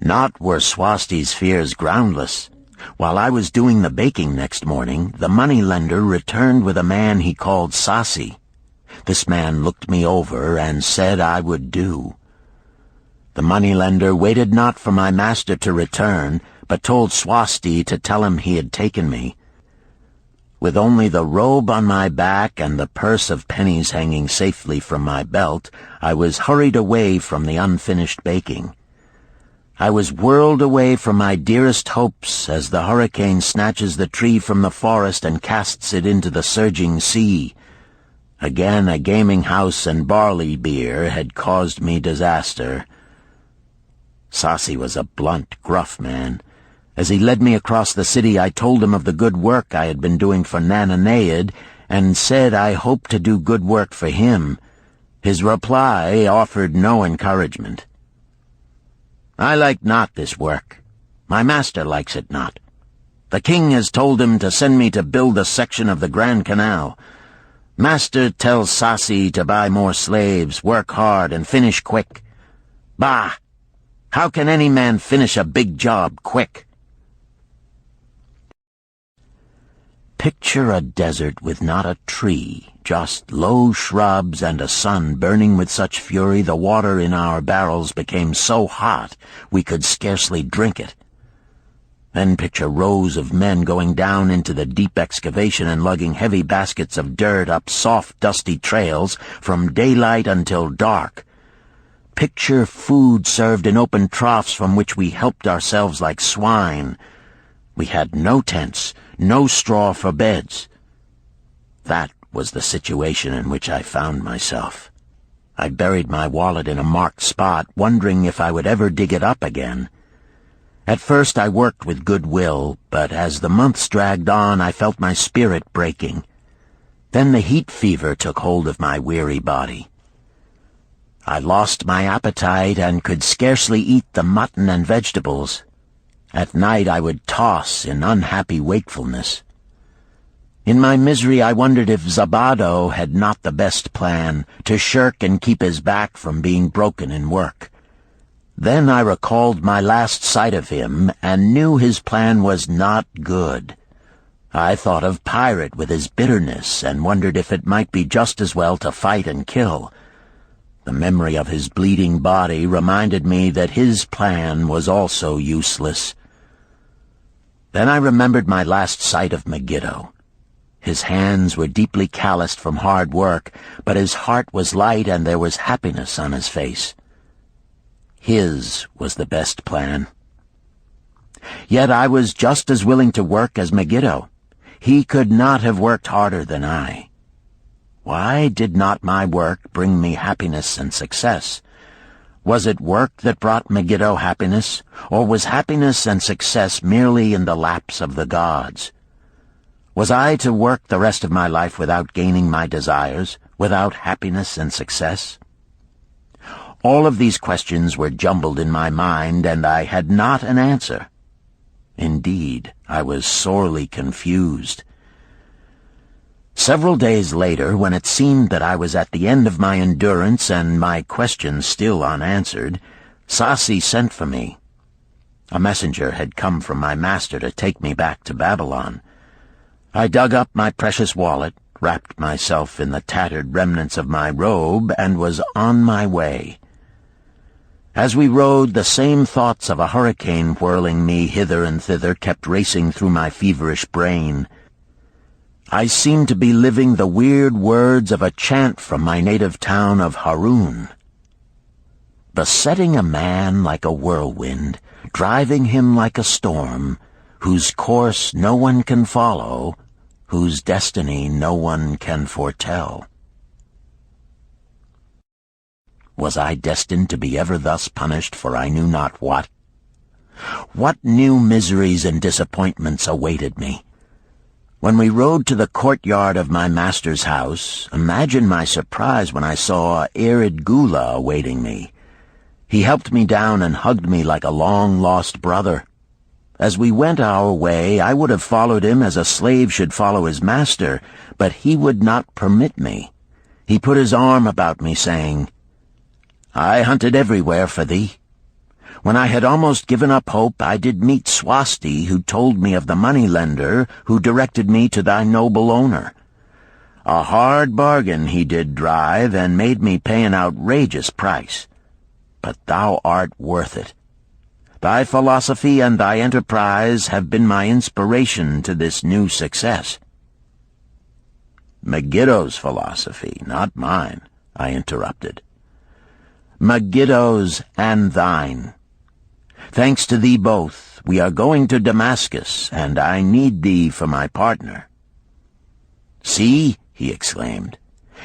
Not were Swasti's fears groundless. While I was doing the baking next morning, the moneylender returned with a man he called Sasi. This man looked me over and said I would do. The moneylender waited not for my master to return, but told Swasti to tell him he had taken me. With only the robe on my back and the purse of pennies hanging safely from my belt, I was hurried away from the unfinished baking. I was whirled away from my dearest hopes as the hurricane snatches the tree from the forest and casts it into the surging sea. Again a gaming house and barley beer had caused me disaster. Sasi was a blunt, gruff man. As he led me across the city, I told him of the good work I had been doing for Nananeid, and said I hoped to do good work for him. His reply offered no encouragement. I like not this work. My master likes it not. The king has told him to send me to build a section of the Grand Canal. Master tells Sasi to buy more slaves, work hard, and finish quick. Bah! How can any man finish a big job quick? Picture a desert with not a tree, just low shrubs and a sun burning with such fury the water in our barrels became so hot we could scarcely drink it. Then picture rows of men going down into the deep excavation and lugging heavy baskets of dirt up soft, dusty trails from daylight until dark. Picture food served in open troughs from which we helped ourselves like swine. We had no tents, no straw for beds. That was the situation in which I found myself. I buried my wallet in a marked spot, wondering if I would ever dig it up again. At first I worked with good will, but as the months dragged on I felt my spirit breaking. Then the heat fever took hold of my weary body. I lost my appetite and could scarcely eat the mutton and vegetables. At night I would toss in unhappy wakefulness. In my misery I wondered if Zabado had not the best plan, to shirk and keep his back from being broken in work. Then I recalled my last sight of him and knew his plan was not good. I thought of Pirate with his bitterness and wondered if it might be just as well to fight and kill. The memory of his bleeding body reminded me that his plan was also useless. Then I remembered my last sight of Megiddo. His hands were deeply calloused from hard work, but his heart was light and there was happiness on his face. His was the best plan. Yet I was just as willing to work as Megiddo. He could not have worked harder than I. Why did not my work bring me happiness and success? Was it work that brought Megiddo happiness, or was happiness and success merely in the laps of the gods? Was I to work the rest of my life without gaining my desires, without happiness and success? All of these questions were jumbled in my mind, and I had not an answer. Indeed, I was sorely confused. Several days later, when it seemed that I was at the end of my endurance and my questions still unanswered, Sasi sent for me. A messenger had come from my master to take me back to Babylon. I dug up my precious wallet, wrapped myself in the tattered remnants of my robe, and was on my way. As we rode, the same thoughts of a hurricane whirling me hither and thither kept racing through my feverish brain. I seemed to be living the weird words of a chant from my native town of Harun. Besetting a man like a whirlwind, driving him like a storm, whose course no one can follow, whose destiny no one can foretell. Was I destined to be ever thus punished for I knew not what? What new miseries and disappointments awaited me? When we rode to the courtyard of my master's house, imagine my surprise when I saw Arid Gula awaiting me. He helped me down and hugged me like a long-lost brother. As we went our way, I would have followed him as a slave should follow his master, but he would not permit me. He put his arm about me, saying, "I hunted everywhere for thee. When I had almost given up hope, I did meet Swasti, who told me of the money-lender who directed me to thy noble owner. A hard bargain he did drive, and made me pay an outrageous price. But thou art worth it. Thy philosophy and thy enterprise have been my inspiration to this new success." "Megiddo's philosophy, not mine," I interrupted. "Megiddo's and thine. Thanks to thee both, we are going to Damascus, and I need thee for my partner." "See," he exclaimed,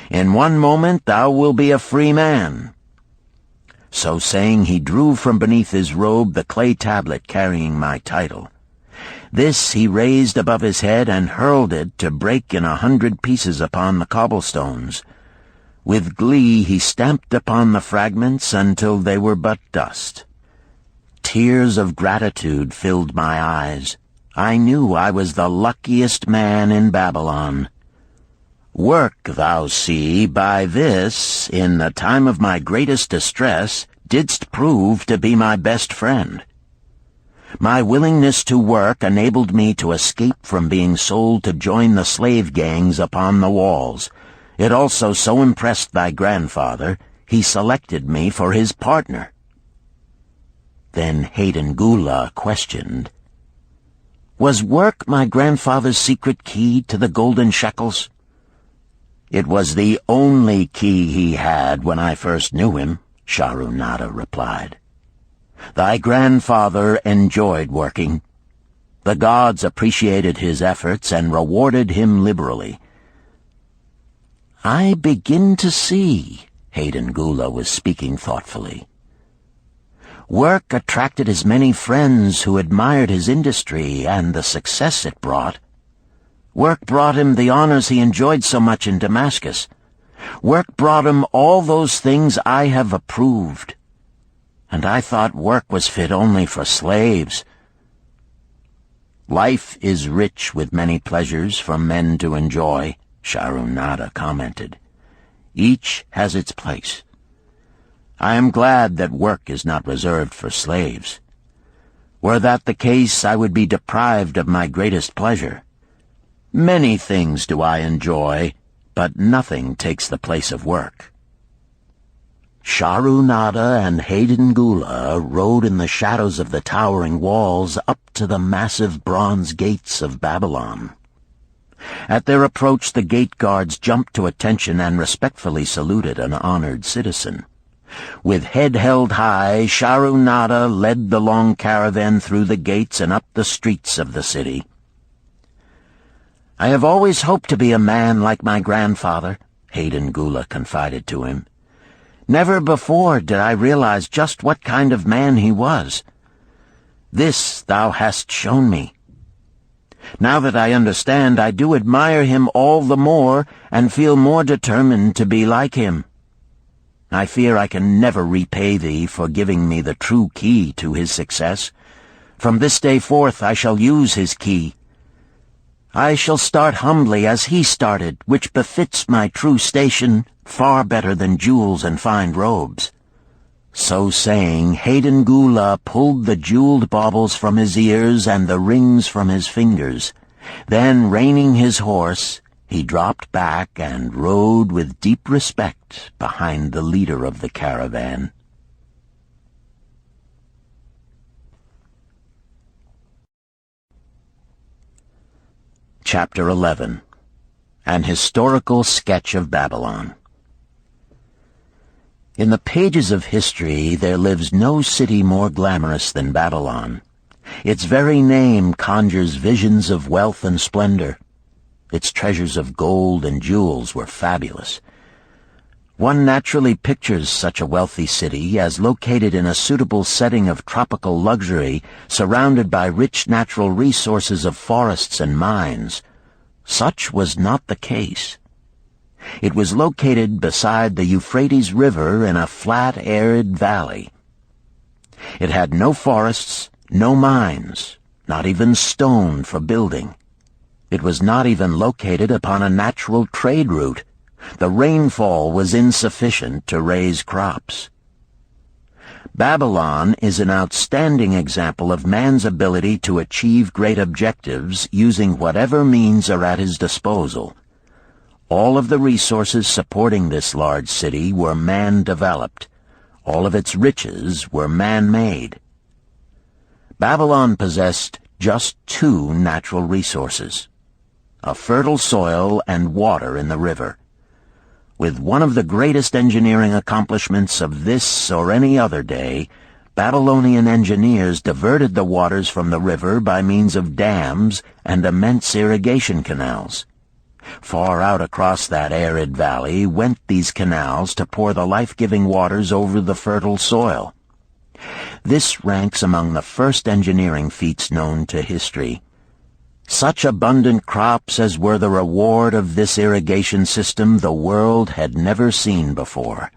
"in one moment thou wilt be a free man." So saying, he drew from beneath his robe the clay tablet carrying my title. This he raised above his head and hurled it to break in 100 pieces upon the cobblestones. With glee he stamped upon the fragments until they were but dust. Tears of gratitude filled my eyes. I knew I was the luckiest man in Babylon. "Work, thou see, by this, in the time of my greatest distress, didst prove to be my best friend. My willingness to work enabled me to escape from being sold to join the slave gangs upon the walls. It also so impressed thy grandfather, he selected me for his partner." Then Hayden Gula questioned, "Was work my grandfather's secret key to the golden shekels?" "It was the only key he had when I first knew him," Sharunada replied. "Thy grandfather enjoyed working. The gods appreciated his efforts and rewarded him liberally." "I begin to see," Hayden Gula was speaking thoughtfully. "Work attracted his many friends who admired his industry and the success it brought. Work brought him the honors he enjoyed so much in Damascus. Work brought him all those things I have approved. And I thought work was fit only for slaves." "Life is rich with many pleasures for men to enjoy," Sharunada commented. "Each has its place. I am glad that work is not reserved for slaves. Were that the case, I would be deprived of my greatest pleasure. Many things do I enjoy, but nothing takes the place of work." Sharunada and Hayden Gula rode in the shadows of the towering walls up to the massive bronze gates of Babylon. At their approach, the gate guards jumped to attention and respectfully saluted an honored citizen. With head held high, Sharunada led the long caravan through the gates and up the streets of the city. "I have always hoped to be a man like my grandfather," Hayden Gula confided to him. "Never before did I realize just what kind of man he was. This thou hast shown me. Now that I understand, I do admire him all the more and feel more determined to be like him. I fear I can never repay thee for giving me the true key to his success. From this day forth I shall use his key. I shall start humbly as he started, which befits my true station far better than jewels and fine robes." So saying, Hayden Gula pulled the jeweled baubles from his ears and the rings from his fingers. Then, reining his horse, he dropped back and rode with deep respect behind the leader of the caravan. Chapter 11. An Historical Sketch of Babylon. In the pages of history there lives no city more glamorous than Babylon. Its very name conjures visions of wealth and splendor. Its treasures of gold and jewels were fabulous. One naturally pictures such a wealthy city as located in a suitable setting of tropical luxury, surrounded by rich natural resources of forests and mines. Such was not the case. It was located beside the Euphrates River in a flat, arid valley. It had no forests, no mines, not even stone for building. It was not even located upon a natural trade route. The rainfall was insufficient to raise crops. Babylon is an outstanding example of man's ability to achieve great objectives using whatever means are at his disposal. All of the resources supporting this large city were man-developed. All of its riches were man-made. Babylon possessed just two natural resources: a fertile soil and water in the river. With one of the greatest engineering accomplishments of this or any other day, Babylonian engineers diverted the waters from the river by means of dams and immense irrigation canals. Far out across that arid valley went these canals to pour the life-giving waters over the fertile soil. This ranks among the first engineering feats known to history. Such abundant crops as were the reward of this irrigation system the world had never seen before.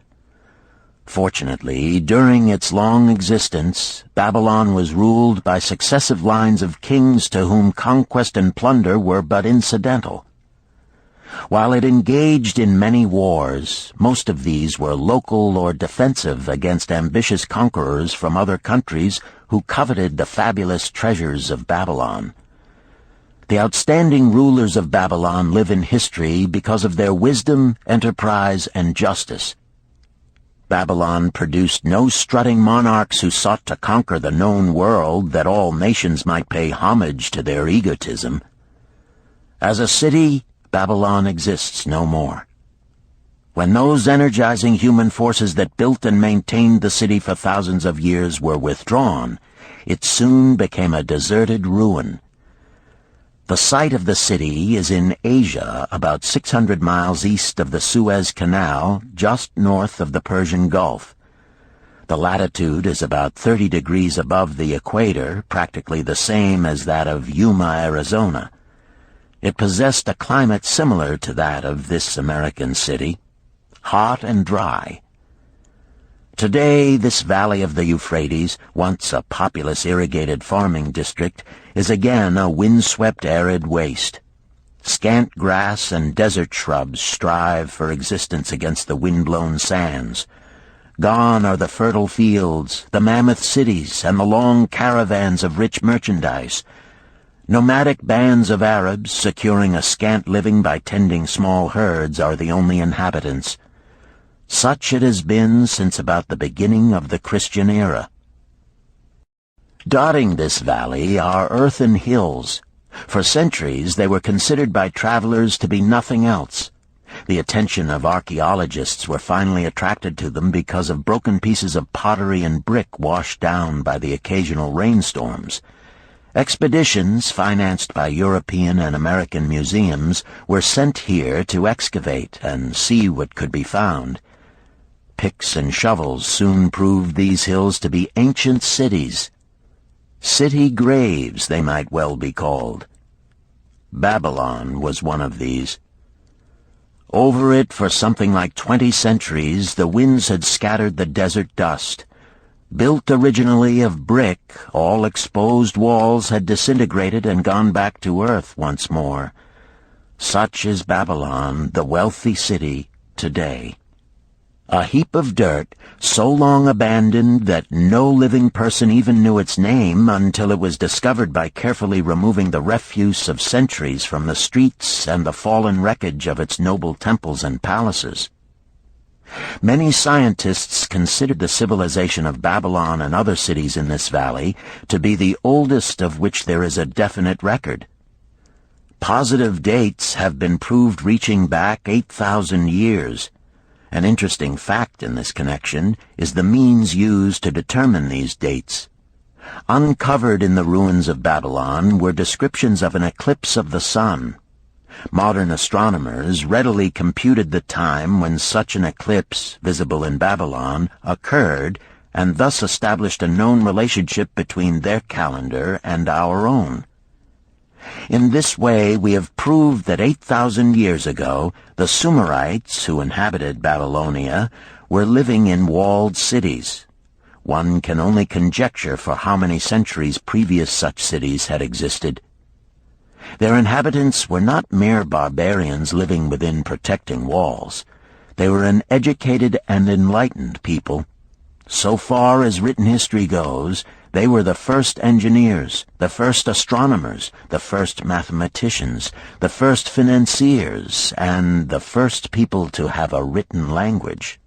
Fortunately, during its long existence, Babylon was ruled by successive lines of kings to whom conquest and plunder were but incidental. While it engaged in many wars, most of these were local or defensive against ambitious conquerors from other countries who coveted the fabulous treasures of Babylon. The outstanding rulers of Babylon live in history because of their wisdom, enterprise, and justice. Babylon produced no strutting monarchs who sought to conquer the known world that all nations might pay homage to their egotism. As a city, Babylon exists no more. When those energizing human forces that built and maintained the city for thousands of years were withdrawn, it soon became a deserted ruin. The site of the city is in Asia, about 600 miles east of the Suez Canal, just north of the Persian Gulf. The latitude is about 30 degrees above the equator, practically the same as that of Yuma, Arizona. It possessed a climate similar to that of this American city, hot and dry. Today, this valley of the Euphrates, once a populous irrigated farming district, is again a windswept arid waste. Scant grass and desert shrubs strive for existence against the wind-blown sands. Gone are the fertile fields, the mammoth cities, and the long caravans of rich merchandise. Nomadic bands of Arabs, securing a scant living by tending small herds, are the only inhabitants. Such it has been since about the beginning of the Christian era. Dotting this valley are earthen hills. For centuries they were considered by travelers to be nothing else. The attention of archaeologists were finally attracted to them because of broken pieces of pottery and brick washed down by the occasional rainstorms. Expeditions, financed by European and American museums, were sent here to excavate and see what could be found. Picks and shovels soon proved these hills to be ancient cities. City graves, they might well be called. Babylon was one of these. Over it for something like 20 centuries, the winds had scattered the desert dust. Built originally of brick, all exposed walls had disintegrated and gone back to earth once more. Such is Babylon, the wealthy city, today. A heap of dirt, so long abandoned that no living person even knew its name until it was discovered by carefully removing the refuse of centuries from the streets and the fallen wreckage of its noble temples and palaces. Many scientists considered the civilization of Babylon and other cities in this valley to be the oldest of which there is a definite record. Positive dates have been proved reaching back 8,000 years. An interesting fact in this connection is the means used to determine these dates. Uncovered in the ruins of Babylon were descriptions of an eclipse of the sun. Modern astronomers readily computed the time when such an eclipse, visible in Babylon, occurred, and thus established a known relationship between their calendar and our own. In this way, we have proved that 8,000 years ago, the Sumerites, who inhabited Babylonia, were living in walled cities. one can only conjecture for how many centuries previous such cities had existed. Their inhabitants were not mere barbarians living within protecting walls. They were an educated and enlightened people. So far as written history goes, they were the first engineers, the first astronomers, the first mathematicians, the first financiers, and the first people to have a written language.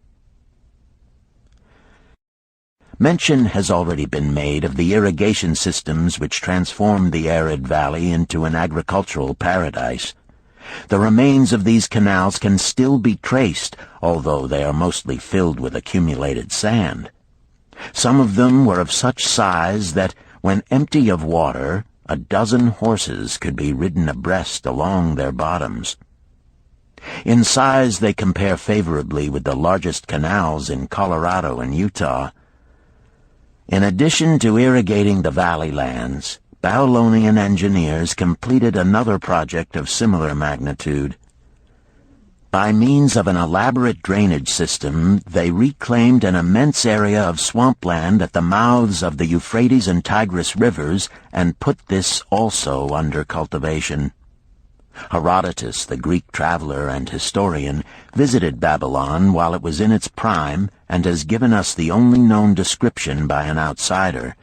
Mention has already been made of the irrigation systems which transformed the arid valley into an agricultural paradise. The remains of these canals can still be traced, although they are mostly filled with accumulated sand. Some of them were of such size that, when empty of water, a dozen horses could be ridden abreast along their bottoms. In size they compare favorably with the largest canals in Colorado and Utah. In addition to irrigating the valley lands, Babylonian engineers completed another project of similar magnitude. By means of an elaborate drainage system, they reclaimed an immense area of swampland at the mouths of the Euphrates and Tigris rivers and put this also under cultivation. Herodotus, the Greek traveler and historian, visited Babylon while it was in its prime and has given us the only known description by an outsider.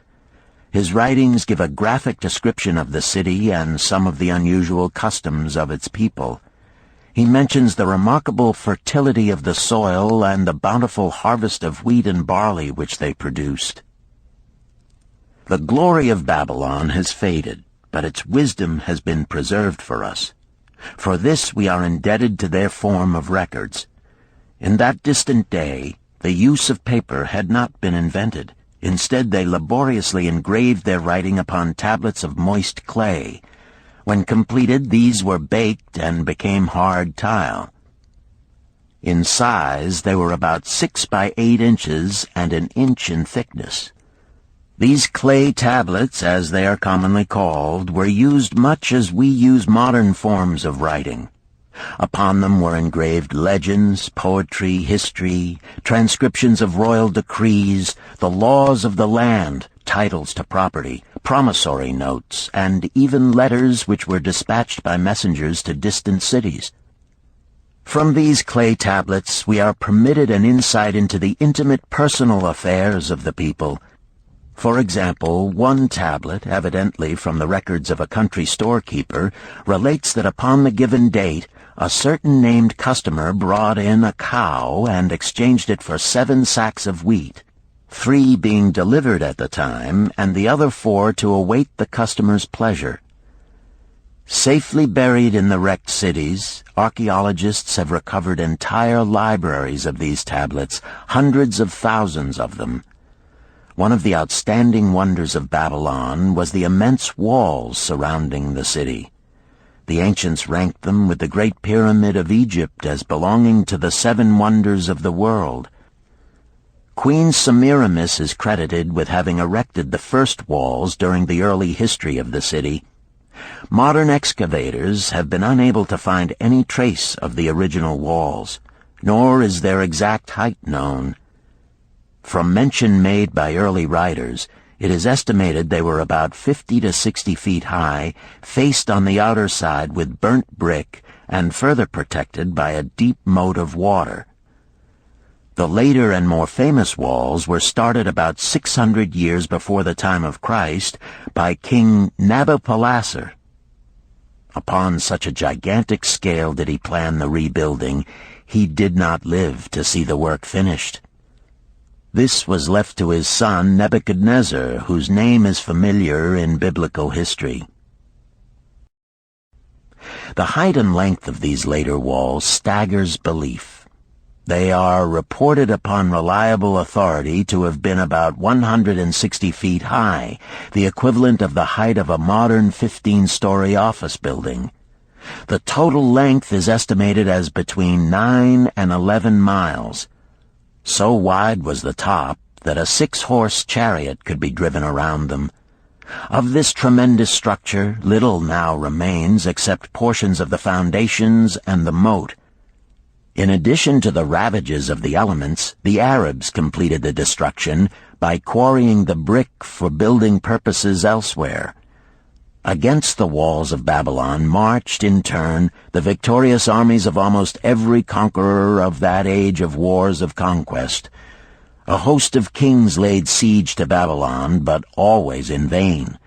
His writings give a graphic description of the city and some of the unusual customs of its people. He mentions the remarkable fertility of the soil and the bountiful harvest of wheat and barley which they produced. The glory of Babylon has faded, but its wisdom has been preserved for us. For this we are indebted to their form of records. In that distant day, the use of paper had not been invented. Instead, they laboriously engraved their writing upon tablets of moist clay. When completed, these were baked and became hard tile. In size, they were about 6 by 8 inches and an inch in thickness. These clay tablets, as they are commonly called, were used much as we use modern forms of writing. Upon them were engraved legends, poetry, history, transcriptions of royal decrees, the laws of the land, titles to property, promissory notes, and even letters which were dispatched by messengers to distant cities. From these clay tablets we are permitted an insight into the intimate personal affairs of the people. For example, one tablet, evidently from the records of a country storekeeper, relates that upon the given date, a certain named customer brought in a cow and exchanged it for 7 sacks of wheat, 3 being delivered at the time, and the other 4 to await the customer's pleasure. Safely buried in the wrecked cities, archaeologists have recovered entire libraries of these tablets, hundreds of thousands of them. One of the outstanding wonders of Babylon was the immense walls surrounding the city. The ancients ranked them with the Great Pyramid of Egypt as belonging to the 7 wonders of the world. Queen Semiramis is credited with having erected the first walls during the early history of the city. Modern excavators have been unable to find any trace of the original walls, nor is their exact height known. From mention made by early writers, it is estimated they were about 50 to 60 feet high, faced on the outer side with burnt brick, and further protected by a deep moat of water. The later and more famous walls were started about 600 years before the time of Christ by King Nabopolassar. Upon such a gigantic scale did he plan the rebuilding, he did not live to see the work finished. This was left to his son Nebuchadnezzar, whose name is familiar in biblical history. The height and length of these later walls staggers belief. They are reported upon reliable authority to have been about 160 feet high, the equivalent of the height of a modern 15-story office building. The total length is estimated as between 9 and 11 miles. So wide was the top that a 6-horse chariot could be driven around them. Of this tremendous structure, little now remains except portions of the foundations and the moat. In addition to the ravages of the elements, the Arabs completed the destruction by quarrying the brick for building purposes elsewhere. Against the walls of Babylon marched, in turn, the victorious armies of almost every conqueror of that age of wars of conquest. A host of kings laid siege to Babylon, but always in vain.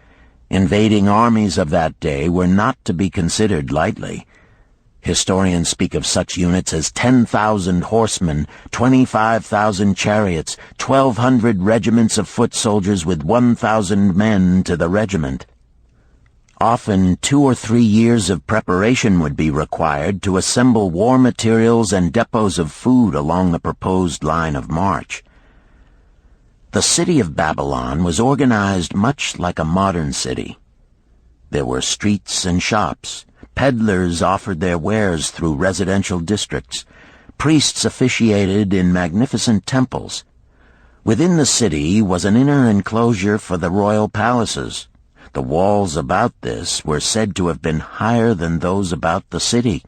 Invading armies of that day were not to be considered lightly. Historians speak of such units as 10,000 horsemen, 25,000 chariots, 1,200 regiments of foot soldiers with 1,000 men to the regiment. Often 2 or 3 years of preparation would be required to assemble war materials and depots of food along the proposed line of march. The city of Babylon was organized much like a modern city. There were streets and shops. Peddlers offered their wares through residential districts. Priests officiated in magnificent temples. Within the city was an inner enclosure for the royal palaces. The walls about this were said to have been higher than those about the city.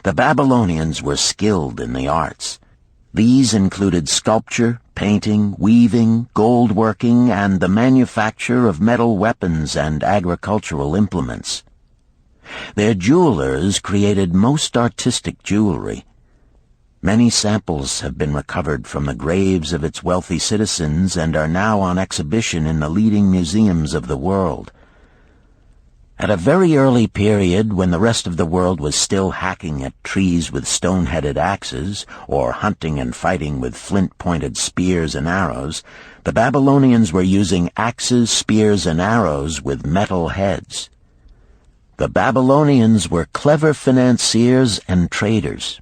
The Babylonians were skilled in the arts. These included sculpture, painting, weaving, gold working, and the manufacture of metal weapons and agricultural implements. Their jewelers created most artistic jewelry. Many samples have been recovered from the graves of its wealthy citizens and are now on exhibition in the leading museums of the world. At a very early period, when the rest of the world was still hacking at trees with stone-headed axes, or hunting and fighting with flint-pointed spears and arrows, the Babylonians were using axes, spears, and arrows with metal heads. The Babylonians were clever financiers and traders.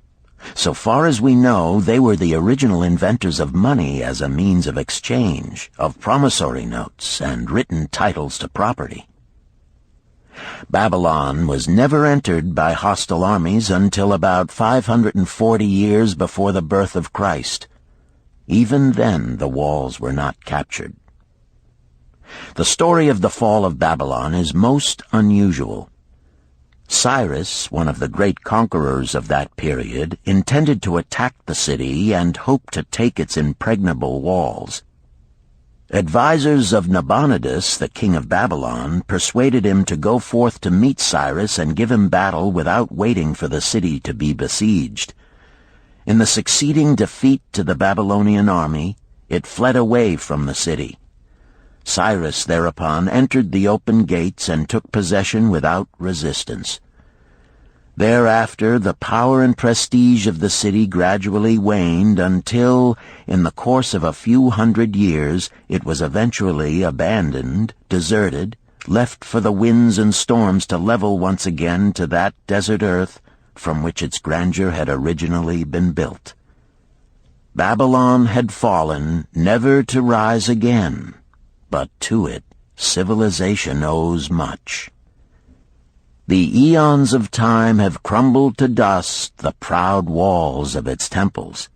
So far as we know, they were the original inventors of money as a means of exchange, of promissory notes, and written titles to property. Babylon was never entered by hostile armies until about 540 years before the birth of Christ. Even then the walls were not captured. The story of the fall of Babylon is most unusual. Cyrus, one of the great conquerors of that period, intended to attack the city and hoped to take its impregnable walls. Advisors of Nabonidus, the king of Babylon, persuaded him to go forth to meet Cyrus and give him battle without waiting for the city to be besieged. In the succeeding defeat to the Babylonian army, it fled away from the city. Cyrus thereupon entered the open gates and took possession without resistance. Thereafter the power and prestige of the city gradually waned until, in the course of a few hundred years, it was eventually abandoned, deserted, left for the winds and storms to level once again to that desert earth from which its grandeur had originally been built. Babylon had fallen, never to rise again. But to it, civilization owes much. The eons of time have crumbled to dust the proud walls of its temples,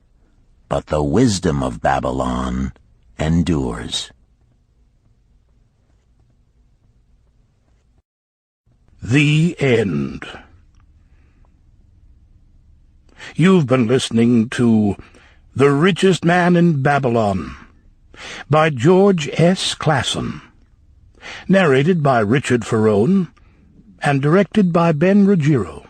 but the wisdom of Babylon endures. The End. You've been listening to The Richest Man in Babylon by George S. Clason, narrated by Richard Ferrone, and directed by Ben Ruggiero.